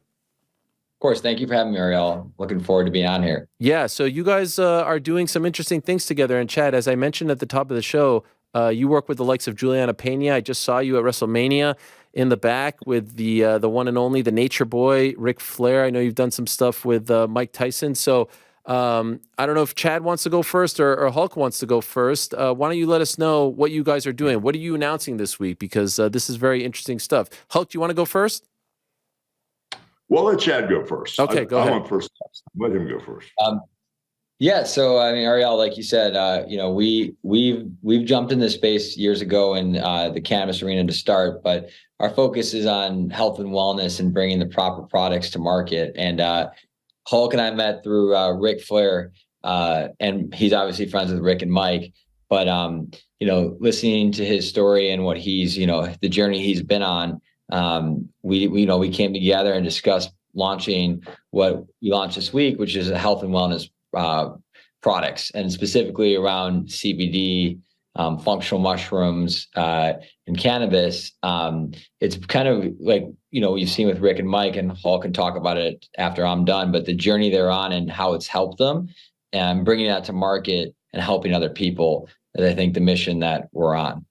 Of course. Thank you for having me, Ariel. Looking forward to being on here. Yeah. So you guys are doing some interesting things together. And Chad, as I mentioned at the top of the show, you work with the likes of Juliana Pena. I just saw you at WrestleMania. in the back with the one and only, the Nature Boy, Ric Flair. I know you've done some stuff with Mike Tyson. So I don't know if Chad wants to go first or Hulk wants to go first. Why don't you let us know what you guys are doing? What are you announcing this week? Because this is very interesting stuff. Hulk, do you want to go first? Well, let Chad go first. Okay, go ahead. I went first. Let him go first. Yeah. So, I mean, Ariel, like you said, we've jumped in this space years ago in the cannabis arena to start, but our focus is on health and wellness and bringing the proper products to market. And Hulk and I met through Ric Flair, and he's obviously friends with Rick and Mike. But listening to his story and what he's, the journey he's been on, we came together and discussed launching what we launched this week, which is a health and wellness products, and specifically around CBD, functional mushrooms, and cannabis. It's kind of like, you've seen with Rick and Mike, and Hulk can talk about it after I'm done, but the journey they're on and how it's helped them and bringing that to market and helping other people is, I think, the mission that we're on.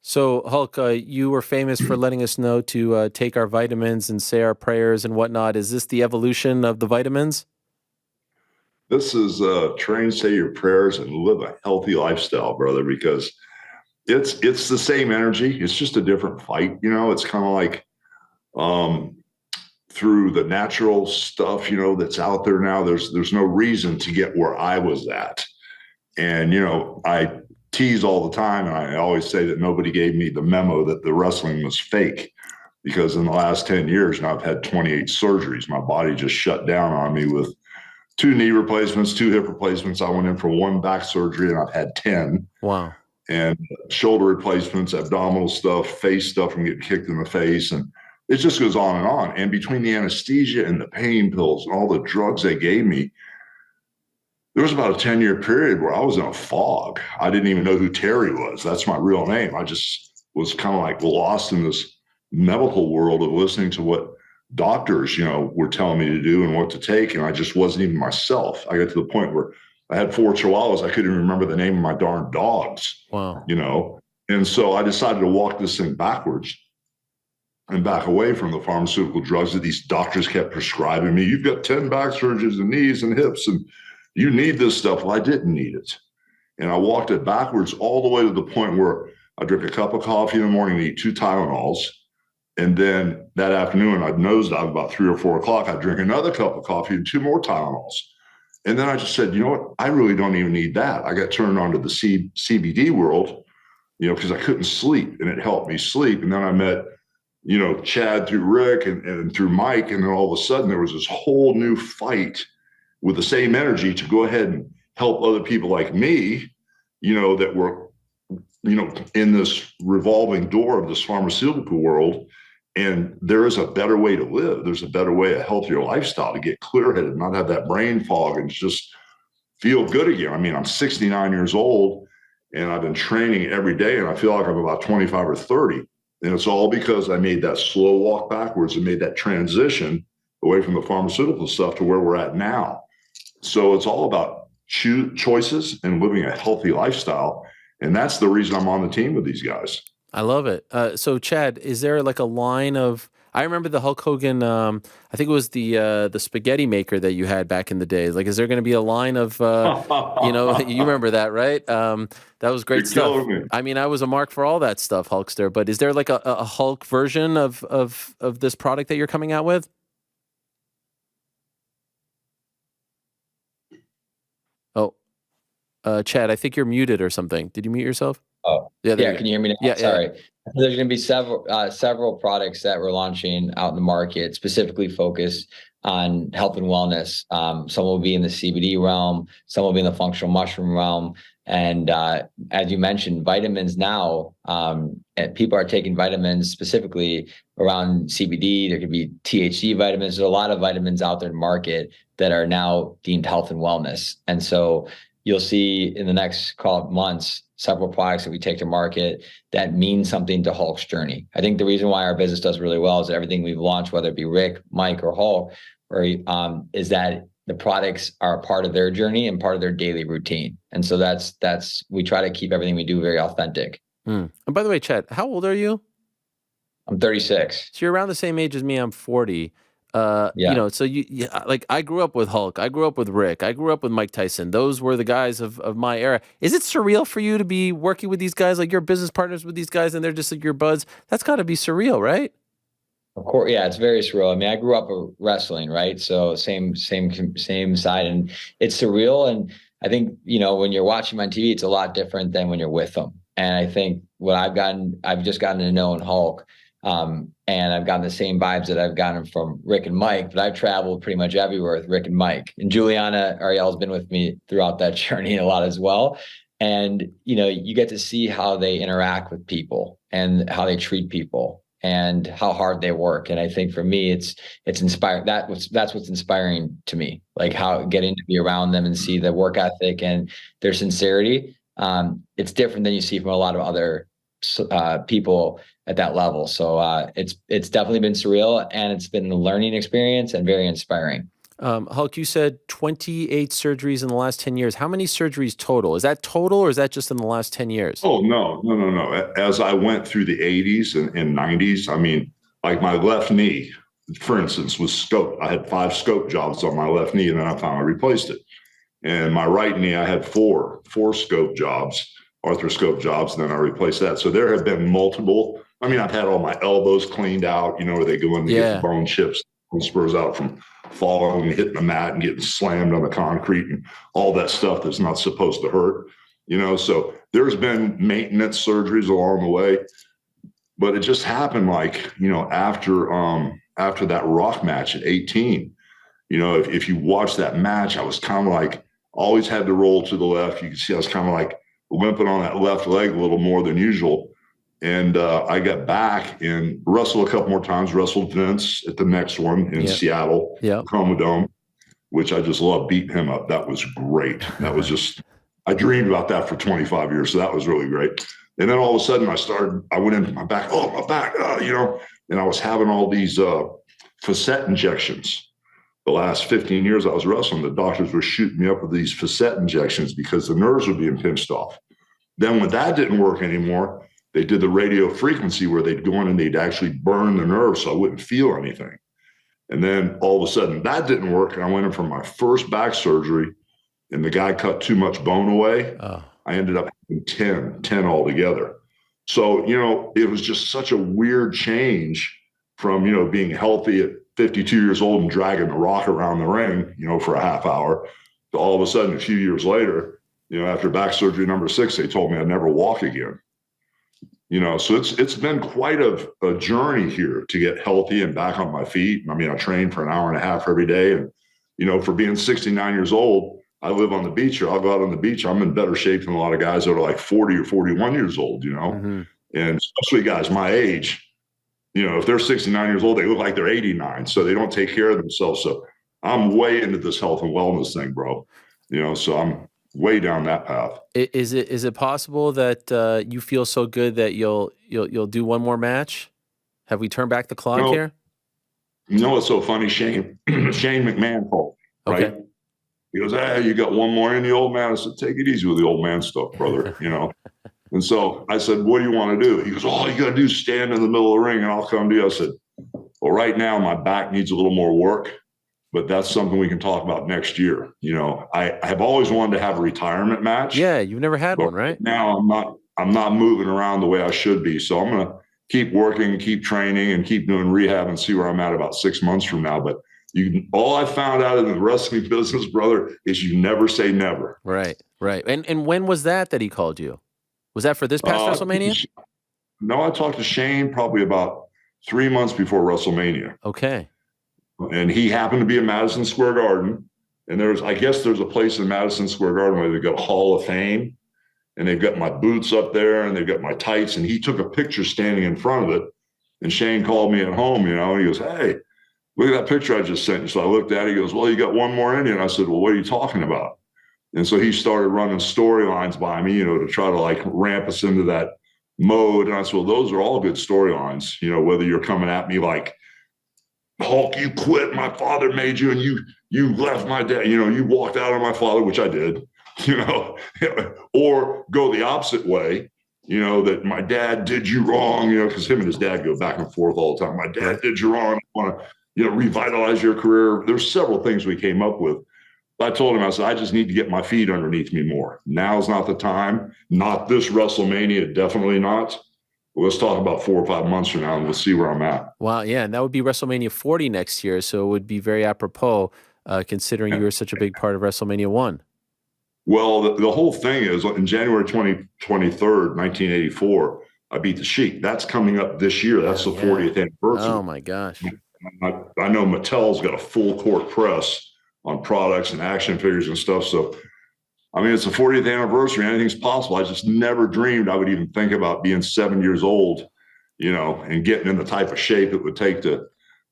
So, Hulk, you were famous for letting us know to take our vitamins and say our prayers and whatnot. Is this the evolution of the vitamins? This is train, say your prayers, and live a healthy lifestyle, brother, because it's the same energy. It's just a different fight. It's kind of like through the natural stuff, that's out there now. There's no reason to get where I was at. And, I tease all the time, and I always say that nobody gave me the memo that the wrestling was fake, because in the last 10 years, now I've had 28 surgeries. My body just shut down on me with 2 knee replacements, 2 hip replacements. I went in for 1 back surgery, and I've had 10. Wow. And shoulder replacements, abdominal stuff, face stuff from getting kicked in the face. And it just goes on and on. And between the anesthesia and the pain pills and all the drugs they gave me, there was about a 10-year period where I was in a fog. I didn't even know who Terry was. That's my real name. I just was kind of like lost in this medical world of listening to what doctors, were telling me to do and what to take. And I just wasn't even myself. I got to the point where I had 4 chihuahuas. I couldn't even remember the name of my darn dogs. Wow. And so I decided to walk this thing backwards and back away from the pharmaceutical drugs that these doctors kept prescribing me. You've got 10 back surgeries and knees and hips, and you need this stuff. Well, I didn't need it. And I walked it backwards all the way to the point where I drink a cup of coffee in the morning and eat 2 Tylenols. And then that afternoon, I'd nosedive about 3 or 4 o'clock. I'd drink another cup of coffee and 2 more Tylenols. And then I just said, you know what? I really don't even need that. I got turned on to the CBD world, because I couldn't sleep, and it helped me sleep. And then I met, Chad through Rick and through Mike. And then all of a sudden there was this whole new fight with the same energy to go ahead and help other people like me, that were, in this revolving door of this pharmaceutical world. And there is a better way to live. There's a better way, a healthier lifestyle, to get clear-headed, not have that brain fog, and just feel good again. I mean, I'm 69 years old, and I've been training every day, and I feel like I'm about 25 or 30. And it's all because I made that slow walk backwards and made that transition away from the pharmaceutical stuff to where we're at now. So it's all about choices and living a healthy lifestyle. And that's the reason I'm on the team with these guys. I love it. So, Chad, is there like a line of? I remember the Hulk Hogan. I think it was the spaghetti maker that you had back in the day. Like, is there going to be a line of? You remember that, right? That was great stuff. I mean, I was a mark for all that stuff, Hulkster. But is there like a Hulk version of this product that you're coming out with? Oh, Chad, I think you're muted or something. Did you mute yourself? Oh, yeah. Can you hear me now? Yeah, sorry. Yeah. There's going to be several products that we're launching out in the market, specifically focused on health and wellness. Some will be in the CBD realm, some will be in the functional mushroom realm. And as you mentioned, vitamins now, and people are taking vitamins specifically around CBD. There could be THC vitamins. There's a lot of vitamins out there in the market that are now deemed health and wellness. And so you'll see in the next months, several products that we take to market that mean something to Hulk's journey. I think the reason why our business does really well is that everything we've launched, whether it be Rick, Mike, or Hulk, is that the products are a part of their journey and part of their daily routine. And so that's we try to keep everything we do very authentic. And by the way, Chad, how old are you? I'm 36. So you're around the same age as me. I'm 40. So like I grew up with Hulk. I grew up with Rick. I grew up with Mike Tyson. Those were the guys of my era. Is it surreal for you to be working with these guys? Like you're business partners with these guys and they're just like your buds. That's got to be surreal, right? Of course, yeah, it's very surreal. I mean, I grew up wrestling, right? So same side, and it's surreal. And I think when you're watching on TV, it's a lot different than when you're with them. And I think I've just gotten to know Hulk, and I've gotten the same vibes that I've gotten from Rick and Mike. But I've traveled pretty much everywhere with Rick and Mike, and Juliana Ariel's been with me throughout that journey a lot as well. And you get to see how they interact with people and how they treat people, and how hard they work. And I think for me, it's inspiring. That's what's inspiring to me, like how getting to be around them and see the work ethic and their sincerity. It's different than you see from a lot of other people at that level. So it's definitely been surreal, and it's been a learning experience and very inspiring. Hulk, you said 28 surgeries in the last 10 years. How many surgeries total? Is that total, or is that just in the last 10 years? Oh, no. As I went through the 80s and 90s, I mean, like my left knee, for instance, was scoped. I had 5 scope jobs on my left knee, and then I finally replaced it. And my right knee, I had four scope jobs, arthroscope jobs, and then I replaced that. So there have been multiple. I mean, I've had all my elbows cleaned out, where they go in to get bone chips, bone spurs out from falling and hitting the mat and getting slammed on the concrete and all that stuff that's not supposed to hurt, so there's been maintenance surgeries along the way, but it just happened after that Rock match at 18, if you watch that match, I was kind of like, always had to roll to the left. You can see I was kind of like limping on that left leg a little more than usual. And I got back and wrestled a couple more times, wrestled Vince at the next one in Seattle, Chroma Dome, which I just loved beating him up. That was great. That was just, I dreamed about that for 25 years. So that was really great. And then all of a sudden I went into my back, and I was having all these facet injections. The last 15 years I was wrestling, the doctors were shooting me up with these facet injections because the nerves were being pinched off. Then when that didn't work anymore, they did the radio frequency where they'd go in and they'd actually burn the nerve so I wouldn't feel anything. And then all of a sudden that didn't work. And I went in for my first back surgery and the guy cut too much bone away. Oh. I ended up having 10 altogether. So, it was just such a weird change from, being healthy at 52 years old and dragging the Rock around the ring, for a half hour, to all of a sudden a few years later, after back surgery number 6, they told me I'd never walk again. So it's been quite a journey here to get healthy and back on my feet. I mean, I train for an hour and a half every day. And, for being 69 years old, I live on the beach here. I'll go out on the beach. I'm in better shape than a lot of guys that are like 40 or 41 years old, And especially guys my age, if they're 69 years old, they look like they're 89. So they don't take care of themselves. So I'm way into this health and wellness thing, bro. So I'm way down that path. Is it possible that you feel so good that you'll do one more match? Have we turned back the clock here? It's so funny. Shane McMahon called, right? Okay. He goes, "Hey, you got one more in the old man?" I said, "Take it easy with the old man stuff, brother." And so I said, "What do you want to do?" He goes, "All you got to do is stand in the middle of the ring and I'll come to you." I said, "Well, right now my back needs a little more work, but that's something we can talk about next year." I have always wanted to have a retirement match. Yeah, you've never had one, right? Now I'm not moving around the way I should be. So I'm going to keep working, keep training, and keep doing rehab and see where I'm at about 6 months from now. But all I found out in the wrestling business, brother, is you never say never. Right. And when was that he called you? Was that for this past WrestleMania? No, I talked to Shane probably about 3 months before WrestleMania. Okay. And he happened to be in Madison Square Garden. And there's a place in Madison Square Garden where they've got a Hall of Fame. And they've got my boots up there and they've got my tights. And he took a picture standing in front of it. And Shane called me at home, and he goes, "Hey, look at that picture I just sent you." So I looked at it. He goes, "Well, you got one more in you." And I said, "Well, what are you talking about?" And so he started running storylines by me, to try to ramp us into that mode. And I said, "Well, those are all good storylines, whether you're coming at me like, Hulk, you quit, my father made you, and you left my dad, you walked out on my father," which I did, or go the opposite way, you know, that my dad did you wrong, you know, because him and his dad go back and forth all the time. My dad did you wrong. I want to, you know, revitalize your career. There's several things we came up with. I told him, I said, I just need to get my feet underneath me more. Now's not the time. Not this WrestleMania, definitely not. Let's talk about 4 or 5 months from now, and we'll see where I'm at. Wow, yeah, and that would be WrestleMania 40 next year, so it would be very apropos, considering you were such a big part of WrestleMania 1. Well, the whole thing is, in January 23rd, 1984, I beat the Sheik. That's coming up this year. That's the 40th anniversary. Oh, my gosh. I know Mattel's got a full court press on products and action figures and stuff. So, I mean, it's the 40th anniversary. Anything's possible. I just never dreamed I would even think about being 7 years old, you know, and getting in the type of shape it would take to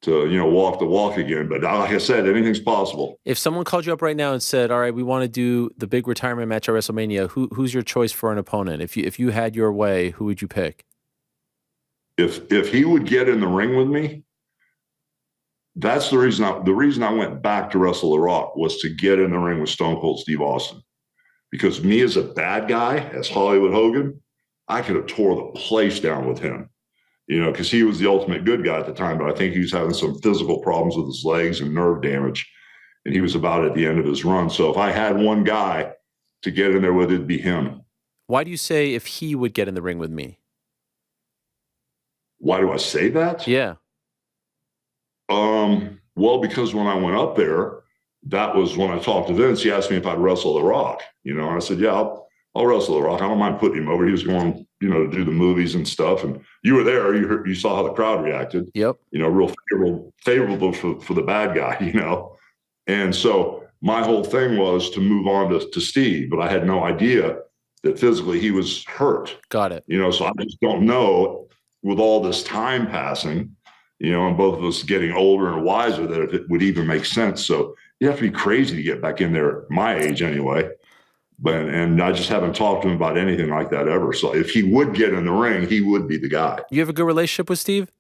you know, walk the walk again. But like I said, anything's possible. If someone called you up right now and said, all right, we want to do the big retirement match at WrestleMania, who's your choice for an opponent? If you had your way, who would you pick? If he would get in the ring with me, that's the reason I went back to Wrestle The Rock, was to get in the ring with Stone Cold Steve Austin. Because me as a bad guy, as Hollywood Hogan, I could have tore the place down with him. You know, because he was the ultimate good guy at the time, but I think he was having some physical problems with his legs and nerve damage, and he was about at the end of his run. So if I had one guy to get in there with, it'd be him. Why do you say if he would get in the ring with me? Why do I say that? Yeah. Well, because when I went up there, that was when I talked to Vince. He asked me if I'd wrestle The Rock, you know, and I said, yeah, I'll wrestle The Rock. I don't mind putting him over. He was going, you know, to do the movies and stuff. And you were there. You saw how the crowd reacted. Yep. You know, real favorable for the bad guy, you know. And so my whole thing was to move on to Steve, but I had no idea that physically he was hurt. Got it. You know, so I just don't know, with all this time passing, you know, and both of us getting older and wiser, that if it would even make sense. So you have to be crazy to get back in there at my age anyway. And I just haven't talked to him about anything like that ever. So if he would get in the ring, he would be the guy. You have a good relationship with Steve?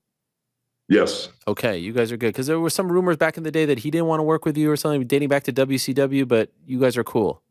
Yes. Okay, you guys are good. Because there were some rumors back in the day that he didn't want to work with you or something, dating back to WCW, but you guys are cool.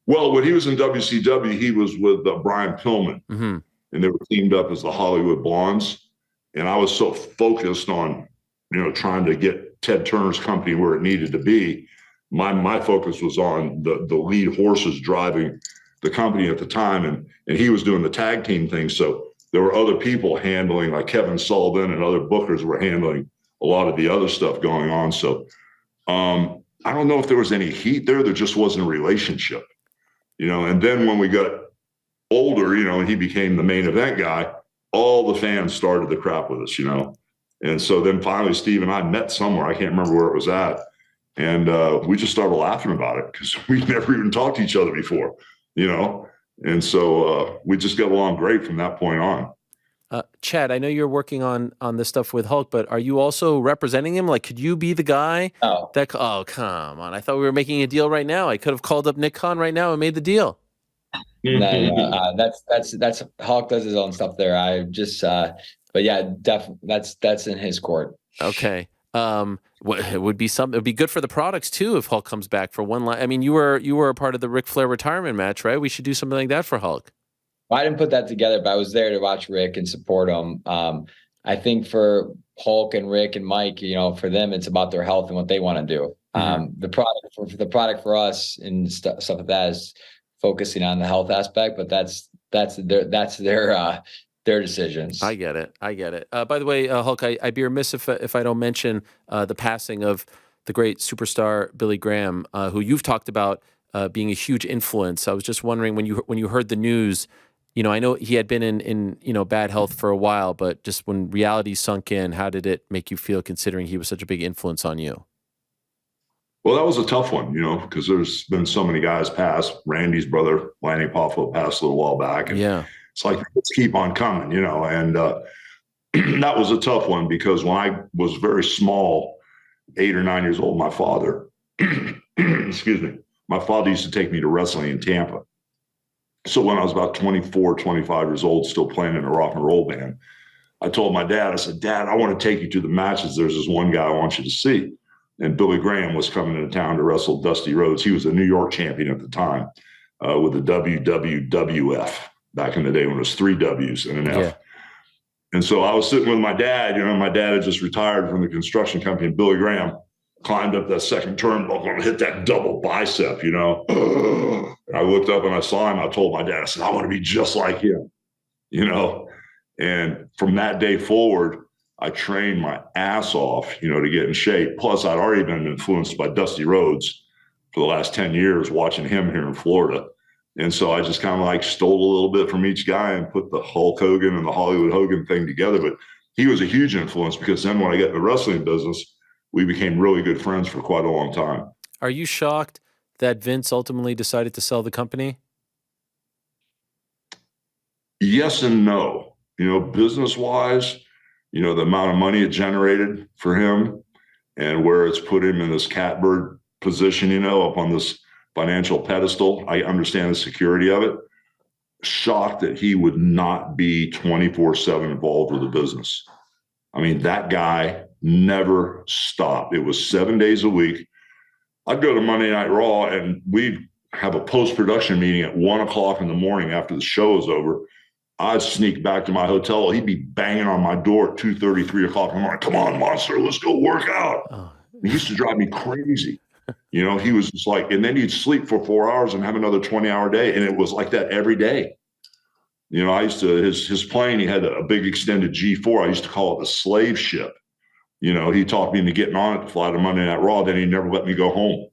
Well, when he was in WCW, he was with Brian Pillman, and they were teamed up as the Hollywood Blondes. And I was so focused on, you know, trying to get Ted Turner's company where it needed to be. My focus was on the lead horses driving the company at the time, and he was doing the tag team thing. So there were other people handling, like Kevin Sullivan and other bookers were handling a lot of the other stuff going on. So I don't know if there was any heat there. There just wasn't a relationship, you know. And then when we got older, you know, and he became the main event guy, all the fans started the crap with us, you know. And so then finally Steve and I met somewhere. I can't remember where it was at. And we just started laughing about it because we never even talked to each other before, you know. And so we just got along great from that point on. Chad, I know you're working on this stuff with Hulk, but are you also representing him? Like, could you be the guy? Oh, come on. I thought we were making a deal right now. I could have called up Nick Khan right now and made the deal. No, that's Hulk does his own stuff there. I just, but yeah, that's in his court. Okay. It would be good for the products too if Hulk comes back for one line. I mean, you were a part of the Ric Flair retirement match, right? We should do something like that for Hulk. Well, I didn't put that together, but I was there to watch Rick and support him. I think for Hulk and Rick and Mike, you know, for them, it's about their health and what they want to do. The product for us and stuff like that is focusing on the health aspect, but that's their decisions. I get it. By the way, Hulk, I'd be remiss if I don't mention the passing of the great superstar Billy Graham, who you've talked about being a huge influence. I was just wondering when you heard the news, you know, I know he had been in you know, bad health for a while, but just when reality sunk in, how did it make you feel considering he was such a big influence on you? Well, that was a tough one, you know, because there's been so many guys pass. Randy's brother, Lanny Poffo, passed a little while back. And yeah. It's like, let's keep on coming, you know. And that was a tough one because when I was very small, 8 or 9 years old, my father, excuse me, my father used to take me to wrestling in Tampa. So when I was about 24, 25 years old, still playing in a rock and roll band, I told my dad, I said, Dad, I want to take you to the matches. There's this one guy I want you to see. And Billy Graham was coming into town to wrestle Dusty Rhodes. He was a New York champion at the time with the WWF. back in the day when it was 3 W's and an F. Yeah. And so I was sitting with my dad. My dad had just retired from the construction company. Billy Graham climbed up that second turnbuckle and hit that double bicep, And I looked up and I saw him. I told my dad, I said, I want to be just like him, And from that day forward, I trained my ass off, to get in shape. Plus, I'd already been influenced by Dusty Rhodes for the last 10 years, watching him here in Florida. And so I just kind of like stole a little bit from each guy and put the Hulk Hogan and the Hollywood Hogan thing together. But he was a huge influence because then when I got in the wrestling business, we became really good friends for quite a long time. Are you shocked that Vince ultimately decided to sell the company? Yes and no. Business-wise, the amount of money it generated for him and where it's put him in this catbird position, up on this financial pedestal. I understand the security of it. Shocked that he would not be 24/7 involved with the business. I mean, that guy never stopped. It was 7 days a week. I'd go to Monday Night Raw and we'd have a post-production meeting at 1:00 in the morning after the show was over. I'd sneak back to my hotel. He'd be banging on my door at 2:30, 3:00 in the morning. Come on, monster, let's go work out. Oh. He used to drive me crazy. He was just like, and then he'd sleep for 4 hours and have another 20-hour day. And it was like that every day. I used to, his plane, he had a big extended G4. I used to call it the slave ship. He talked me into getting on it to fly to Monday Night Raw. Then he never let me go home.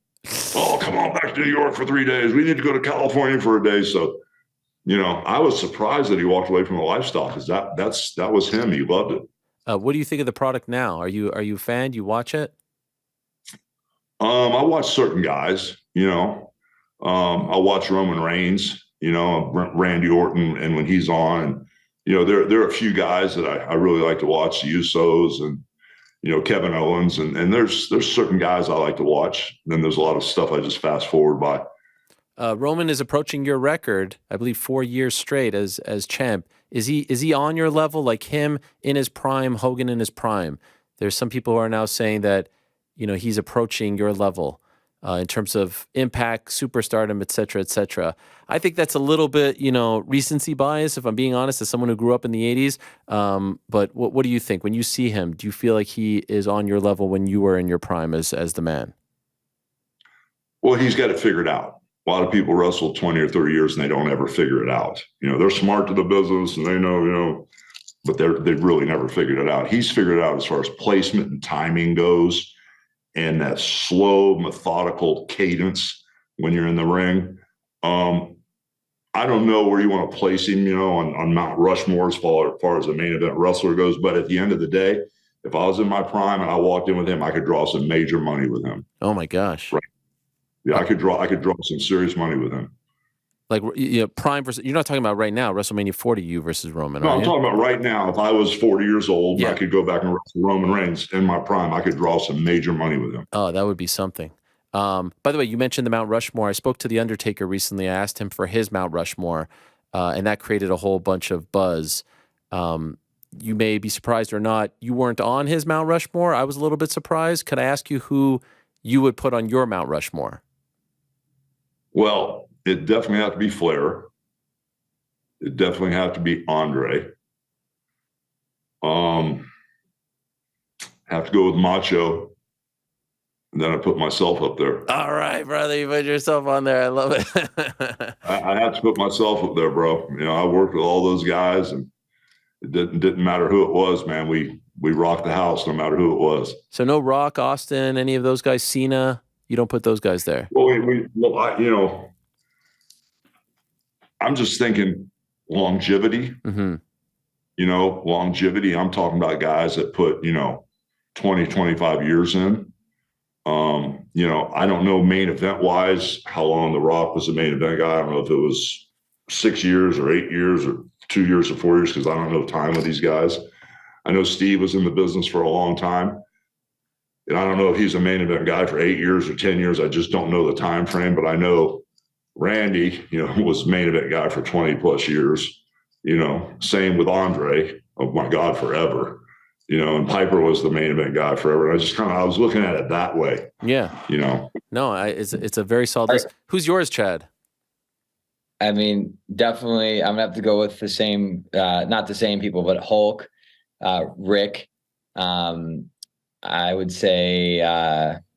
Oh, come on back to New York for 3 days. We need to go to California for a day. So, I was surprised that he walked away from the lifestyle because that was him. He loved it. What do you think of the product now? Are you a fan? You watch it? I watch certain guys, I watch Roman Reigns, Randy Orton, and when he's on, there are a few guys that I really like to watch, the Usos and, Kevin Owens, and there's certain guys I like to watch. Then there's a lot of stuff I just fast forward by. Roman is approaching your record, I believe 4 years straight as champ. Is he on your level, like him in his prime, Hogan in his prime? There's some people who are now saying that, he's approaching your level in terms of impact, superstardom, et cetera, et cetera. I think that's a little bit, recency bias, if I'm being honest, as someone who grew up in the 80s. But what do you think? When you see him, do you feel like he is on your level when you were in your prime as the man? Well, he's got it figured out. A lot of people wrestle 20 or 30 years and they don't ever figure it out. They're smart to the business and they know, but they've really never figured it out. He's figured it out as far as placement and timing goes. And that slow, methodical cadence when you're in the ring. I don't know where you want to place him, on Mount Rushmore as far as a main event wrestler goes. But at the end of the day, if I was in my prime and I walked in with him, I could draw some major money with him. Oh my gosh! Right. Yeah, I could draw some serious money with him. Like, prime versus, you're not talking about right now, WrestleMania 40, you versus Roman. No, I'm talking about right now. If I was 40 years old, yeah. I could go back and wrestle Roman Reigns in my prime. I could draw some major money with him. Oh, that would be something. By the way, you mentioned the Mount Rushmore. I spoke to The Undertaker recently. I asked him for his Mount Rushmore, and that created a whole bunch of buzz. You may be surprised or not, you weren't on his Mount Rushmore. I was a little bit surprised. Could I ask you who you would put on your Mount Rushmore? Well, it definitely have to be Flair. It definitely have to be Andre. Have to go with Macho. And then I put myself up there. All right, brother. You put yourself on there. I love it. I had to put myself up there, bro. I worked with all those guys, and it didn't matter who it was, man. We rocked the house no matter who it was. So no Rock, Austin, any of those guys, Cena? You don't put those guys there? Well, I'm just thinking longevity. Mm-hmm. Longevity. I'm talking about guys that put, 20, 25 years in. I don't know main event wise how long The Rock was the main event guy. I don't know if it was 6 years or 8 years or 2 years or 4 years, because I don't know time with these guys. I know Steve was in the business for a long time. And I don't know if he's a main event guy for 8 years or 10 years. I just don't know the time frame, but I know Randy, was main event guy for 20 plus years. Same with Andre. Oh my God, forever. And Piper was the main event guy forever. And I was looking at it that way. Yeah. No, it's a very solid list. Who's yours, Chad? I mean, definitely, I'm gonna have to go with the same, not the same people, but Hulk, Rick. I would say,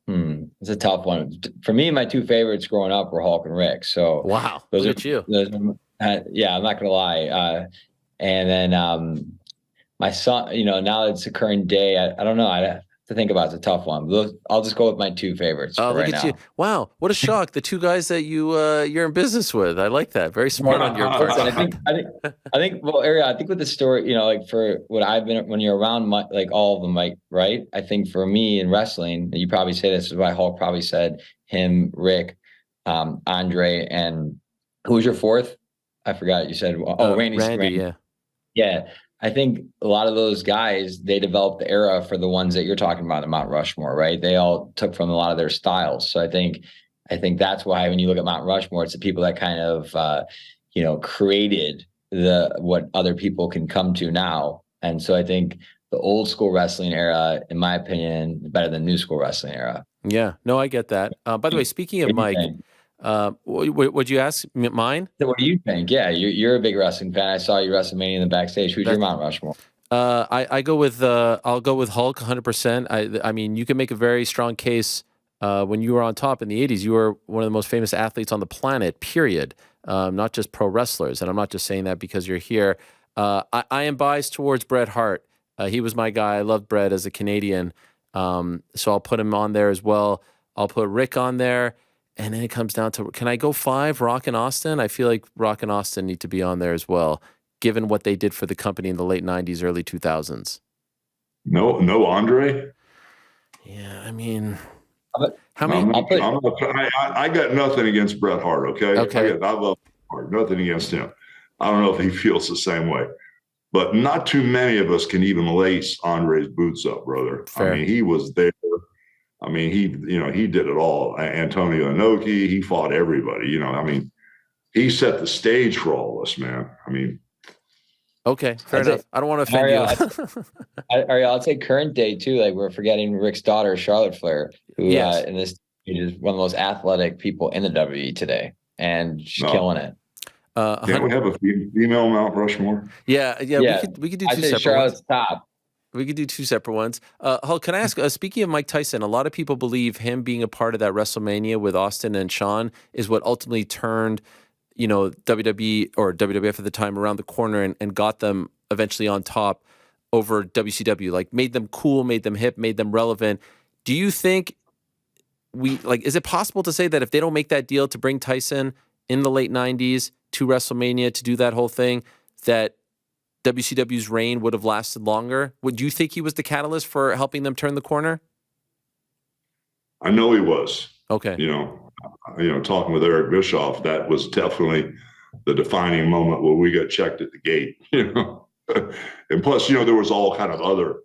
it's a tough one for me. My two favorites growing up were Hulk and Rick. So Wow, those look are, at you. yeah, I'm not gonna lie. And then my son, now it's the current day. I don't know. I have to think about it. It's a tough one. I'll just go with my two favorites for Look right at now. you. Wow, what a shock. The two guys that you're in business with. I like that. Very smart on your part. Listen, I think, well, Ariel, I think with the story, like for what I've been, when you're around, like all of them, like, right? I think for me in wrestling, and you probably say this is why Hulk probably said him, Rick, Andre, and who was your fourth? I forgot. You said, Randy. Yeah. Yeah. I think a lot of those guys, they developed the era for the ones that you're talking about in Mount Rushmore, right? They all took from a lot of their styles. So I think that's why when you look at Mount Rushmore, it's the people that kind of, created what other people can come to now. And so I think the old school wrestling era, in my opinion, is better than new school wrestling era. Yeah, no, I get that. By the way, speaking of Mike, would you ask mine? So what do you think? Yeah, you're a big wrestling fan. I saw you WrestleMania in the backstage. Who's your Mount Rushmore? I go with I'll go with Hulk 100%. I mean, you can make a very strong case. When you were on top in the 80s, you were one of the most famous athletes on the planet, period. Not just pro wrestlers. And I'm not just saying that because you're here. I am biased towards Bret Hart. He was my guy. I loved Bret as a Canadian. So I'll put him on there as well. I'll put Rick on there. And then it comes down to, can I go 5, Rock and Austin? I feel like Rock and Austin need to be on there as well, given what they did for the company in the late 90s, early 2000s. No Andre? Yeah, I mean, how many? I got nothing against Bret Hart, okay? Okay. I love Hart, nothing against him. I don't know if he feels the same way. But not too many of us can even lace Andre's boots up, brother. Fair. I mean, he was there. I mean, he did it all. Antonio Inoki, he fought everybody. I mean, he set the stage for all of us, man. I mean, okay, fair enough. I don't want to offend you. Ariel, I'll say current day too. Like we're forgetting Rick's daughter, Charlotte Flair, who in this is one of the most athletic people in the WWE today, and she's killing it. Can we have a female Mount Rushmore? Yeah. We could do two separate Charlotte's ones. top. We could do two separate ones. Hulk, can I ask, speaking of Mike Tyson, a lot of people believe him being a part of that WrestleMania with Austin and Shawn is what ultimately turned, WWE or WWF at the time around the corner and got them eventually on top over WCW, like made them cool, made them hip, made them relevant. Do you think is it possible to say that if they don't make that deal to bring Tyson in the late 90s to WrestleMania to do that whole thing, that WCW's reign would have lasted longer? Would you think he was the catalyst for helping them turn the corner? I know he was. Okay. Talking with Eric Bischoff, that was definitely the defining moment where we got checked at the gate, And plus, there was all kind of other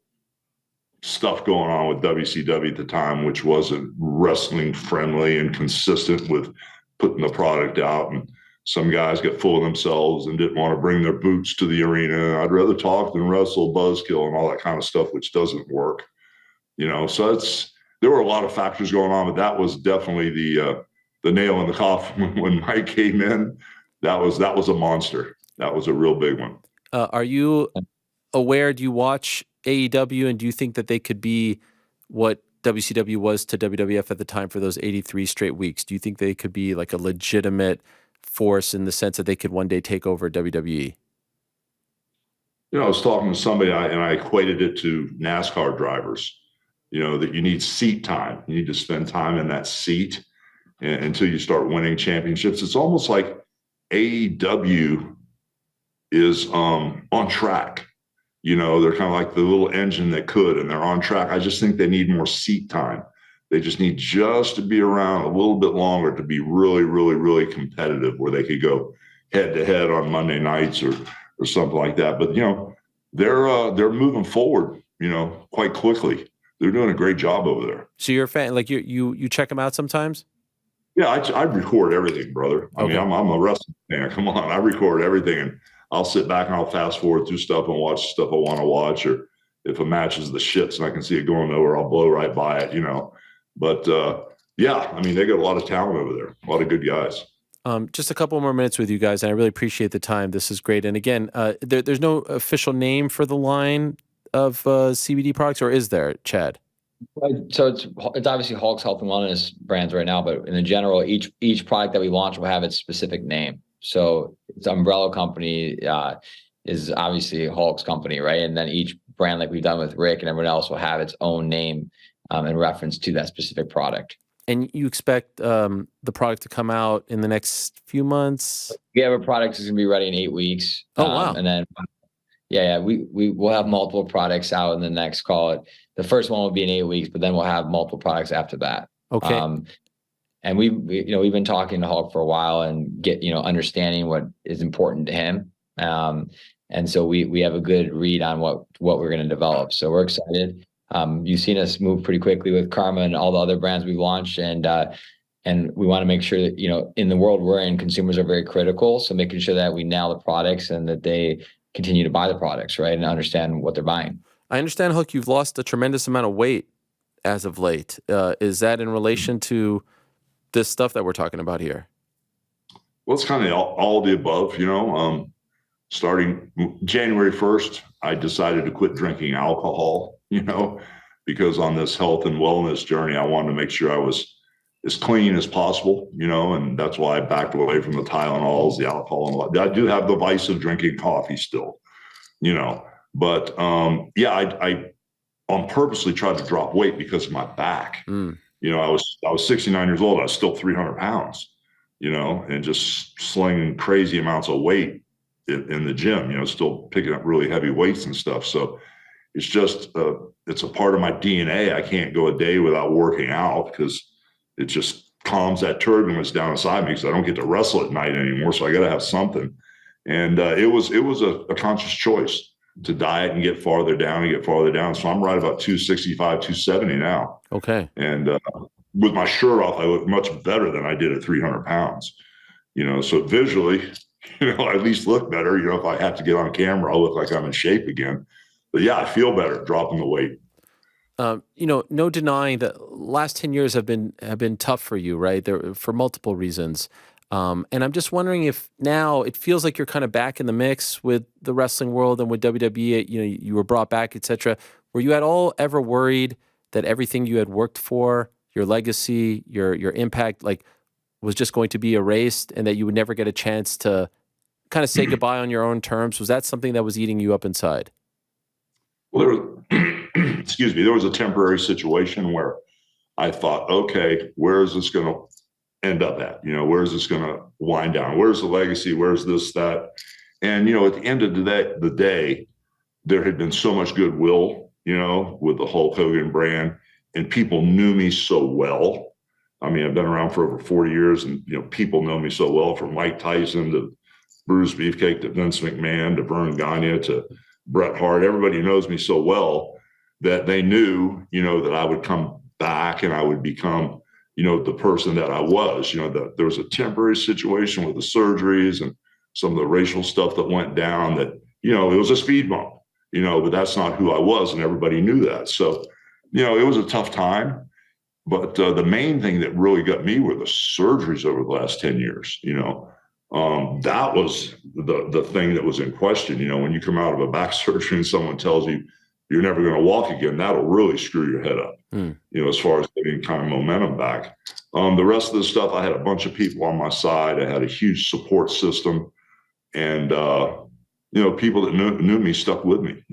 stuff going on with WCW at the time, which wasn't wrestling friendly and consistent with putting the product out. And some guys got full of themselves and didn't want to bring their boots to the arena. I'd rather talk than wrestle, buzzkill, and all that kind of stuff, which doesn't work. So there were a lot of factors going on, but that was definitely the nail in the coffin when Mike came in. That was a monster. That was a real big one. Are you aware? Do you watch AEW, and do you think that they could be what WCW was to WWF at the time for those 83 straight weeks? Do you think they could be like a legitimate force in the sense that they could one day take over WWE? I was talking to somebody and I equated it to NASCAR drivers, that you need seat time. You need to spend time in that seat until you start winning championships. It's almost like AEW is on track. They're kind of like the little engine that could, and they're on track. I just think they need more seat time. They just need to be around a little bit longer to be really, really, really competitive, where they could go head to head on Monday nights or something like that. But they're moving forward, quite quickly. They're doing a great job over there. So you're a fan, like you check them out sometimes? Yeah, I record everything, brother. I mean, I'm a wrestling fan. Come on, I record everything, and I'll sit back and I'll fast forward through stuff and watch stuff I want to watch. Or if a match is the shits and I can see it going nowhere, I'll blow right by it. But yeah, I mean, they got a lot of talent over there, a lot of good guys. Just a couple more minutes with you guys, and I really appreciate the time. This is great. And again, there's no official name for the line of CBD products, or is there, Chad? So it's obviously Hulk's Health and Wellness brands right now, but in the general, each product that we launch will have its specific name. So its umbrella company is obviously Hulk's company, right? And then each brand, like we've done with Rick and everyone else, will have its own name in reference to that specific product. And you expect the product to come out in the next few months? We have a product that's going to be ready in 8 weeks. Oh, wow. And then, we will have multiple products out in the next, call it, the first one will be in 8 weeks, but then we'll have multiple products after that. Okay. And we've been talking to Hulk for a while and understanding what is important to him. And so we have a good read on what we're going to develop. So we're excited. You've seen us move pretty quickly with Karma and all the other brands we've launched. And we want to make sure that, in the world we're in, consumers are very critical. So making sure that we nail the products and that they continue to buy the products, right? And understand what they're buying. I understand, Hulk, you've lost a tremendous amount of weight as of late. Is that in relation to this stuff that we're talking about here? Well, it's kind of all the above, starting January 1st, I decided to quit drinking alcohol, because on this health and wellness journey, I wanted to make sure I was as clean as possible, and that's why I backed away from the Tylenols, the alcohol. And I do have the vice of drinking coffee still, but I on purposely tried to drop weight because of my back. I was 69 years old. I was still 300 pounds, and just slinging crazy amounts of weight in the gym, still picking up really heavy weights and stuff. So it's just, it's a part of my DNA. I can't go a day without working out because it just calms that turbulence down inside me because I don't get to wrestle at night anymore. So I got to have something. And it was a conscious choice to diet and get farther down and get farther down. So I'm right about 265, 270 now. Okay. And with my shirt off, I look much better than I did at 300 pounds, so visually, I at least look better. If I have to get on camera, I'll look like I'm in shape again. But yeah, I feel better dropping the weight. No denying that last 10 years have been tough for you, right? For multiple reasons. And I'm just wondering if now it feels like you're kind of back in the mix with the wrestling world and with WWE, you were brought back, etc. Were you at all ever worried that everything you had worked for, your legacy, your impact, was just going to be erased and that you would never get a chance to kind of say goodbye on your own terms? Was that something that was eating you up inside? Well, there was a temporary situation where I thought, okay, where is this going to end up at? Where is this going to wind down? Where's the legacy? Where's this, that? And, at the end of the day, there had been so much goodwill, with the Hulk Hogan brand, and people knew me so well. I mean, I've been around for over 40 years and, people know me so well, from Mike Tyson to Bruce Beefcake to Vince McMahon to Vern Gagne to Bret Hart. Everybody knows me so well that they knew, that I would come back and I would become, the person that I was. That there was a temporary situation with the surgeries and some of the racial stuff that went down that, it was a speed bump, but that's not who I was. And everybody knew that. So, it was a tough time. But the main thing that really got me were the surgeries over the last 10 years, that was the thing that was in question. When you come out of a back surgery and someone tells you you're never going to walk again, that'll really screw your head up, as far as getting kind of momentum back. The rest of the stuff, I had a bunch of people on my side. I had a huge support system, and, people that knew me stuck with me,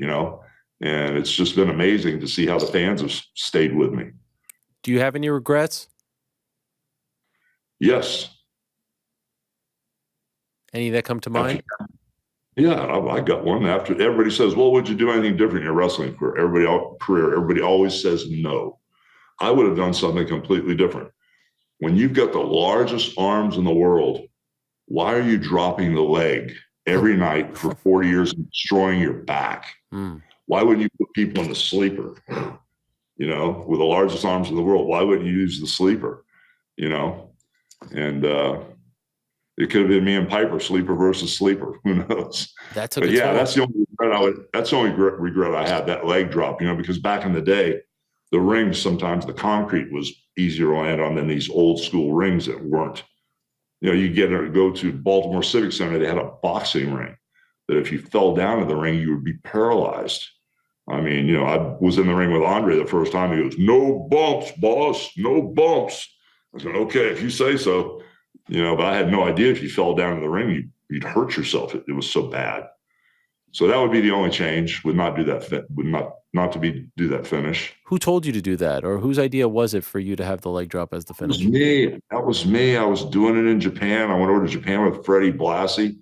and it's just been amazing to see how the fans have stayed with me. Do you have any regrets? Yes. Any that come to mind? Yeah, I got one. After everybody says, well, would you do anything different in your wrestling career? Everybody always says no. I would have done something completely different. When you've got the largest arms in the world, why are you dropping the leg every night for 40 years and destroying your back? Why wouldn't you put people in the sleeper? With the largest arms in the world, why wouldn't you use the sleeper? And it could have been me and Piper, sleeper versus sleeper. Who knows? That's a but good yeah, tool. that's the only regret I had, that leg drop. Because back in the day, the rings, sometimes the concrete was easier to land on than these old school rings that weren't, you go to Baltimore Civic Center, they had a boxing ring that if you fell down in the ring, you would be paralyzed. I mean, I was in the ring with Andre the first time. He goes, "No bumps, boss, no bumps." I said, "Okay, if you say so." But I had no idea if you fell down in the ring, you'd hurt yourself. It was so bad. So that would be the only change. Would not do that. Do that finish. Who told you to do that, or whose idea was it for you to have the leg drop as the finish? It was me. That was me. I was doing it in Japan. I went over to Japan with Freddie Blassie.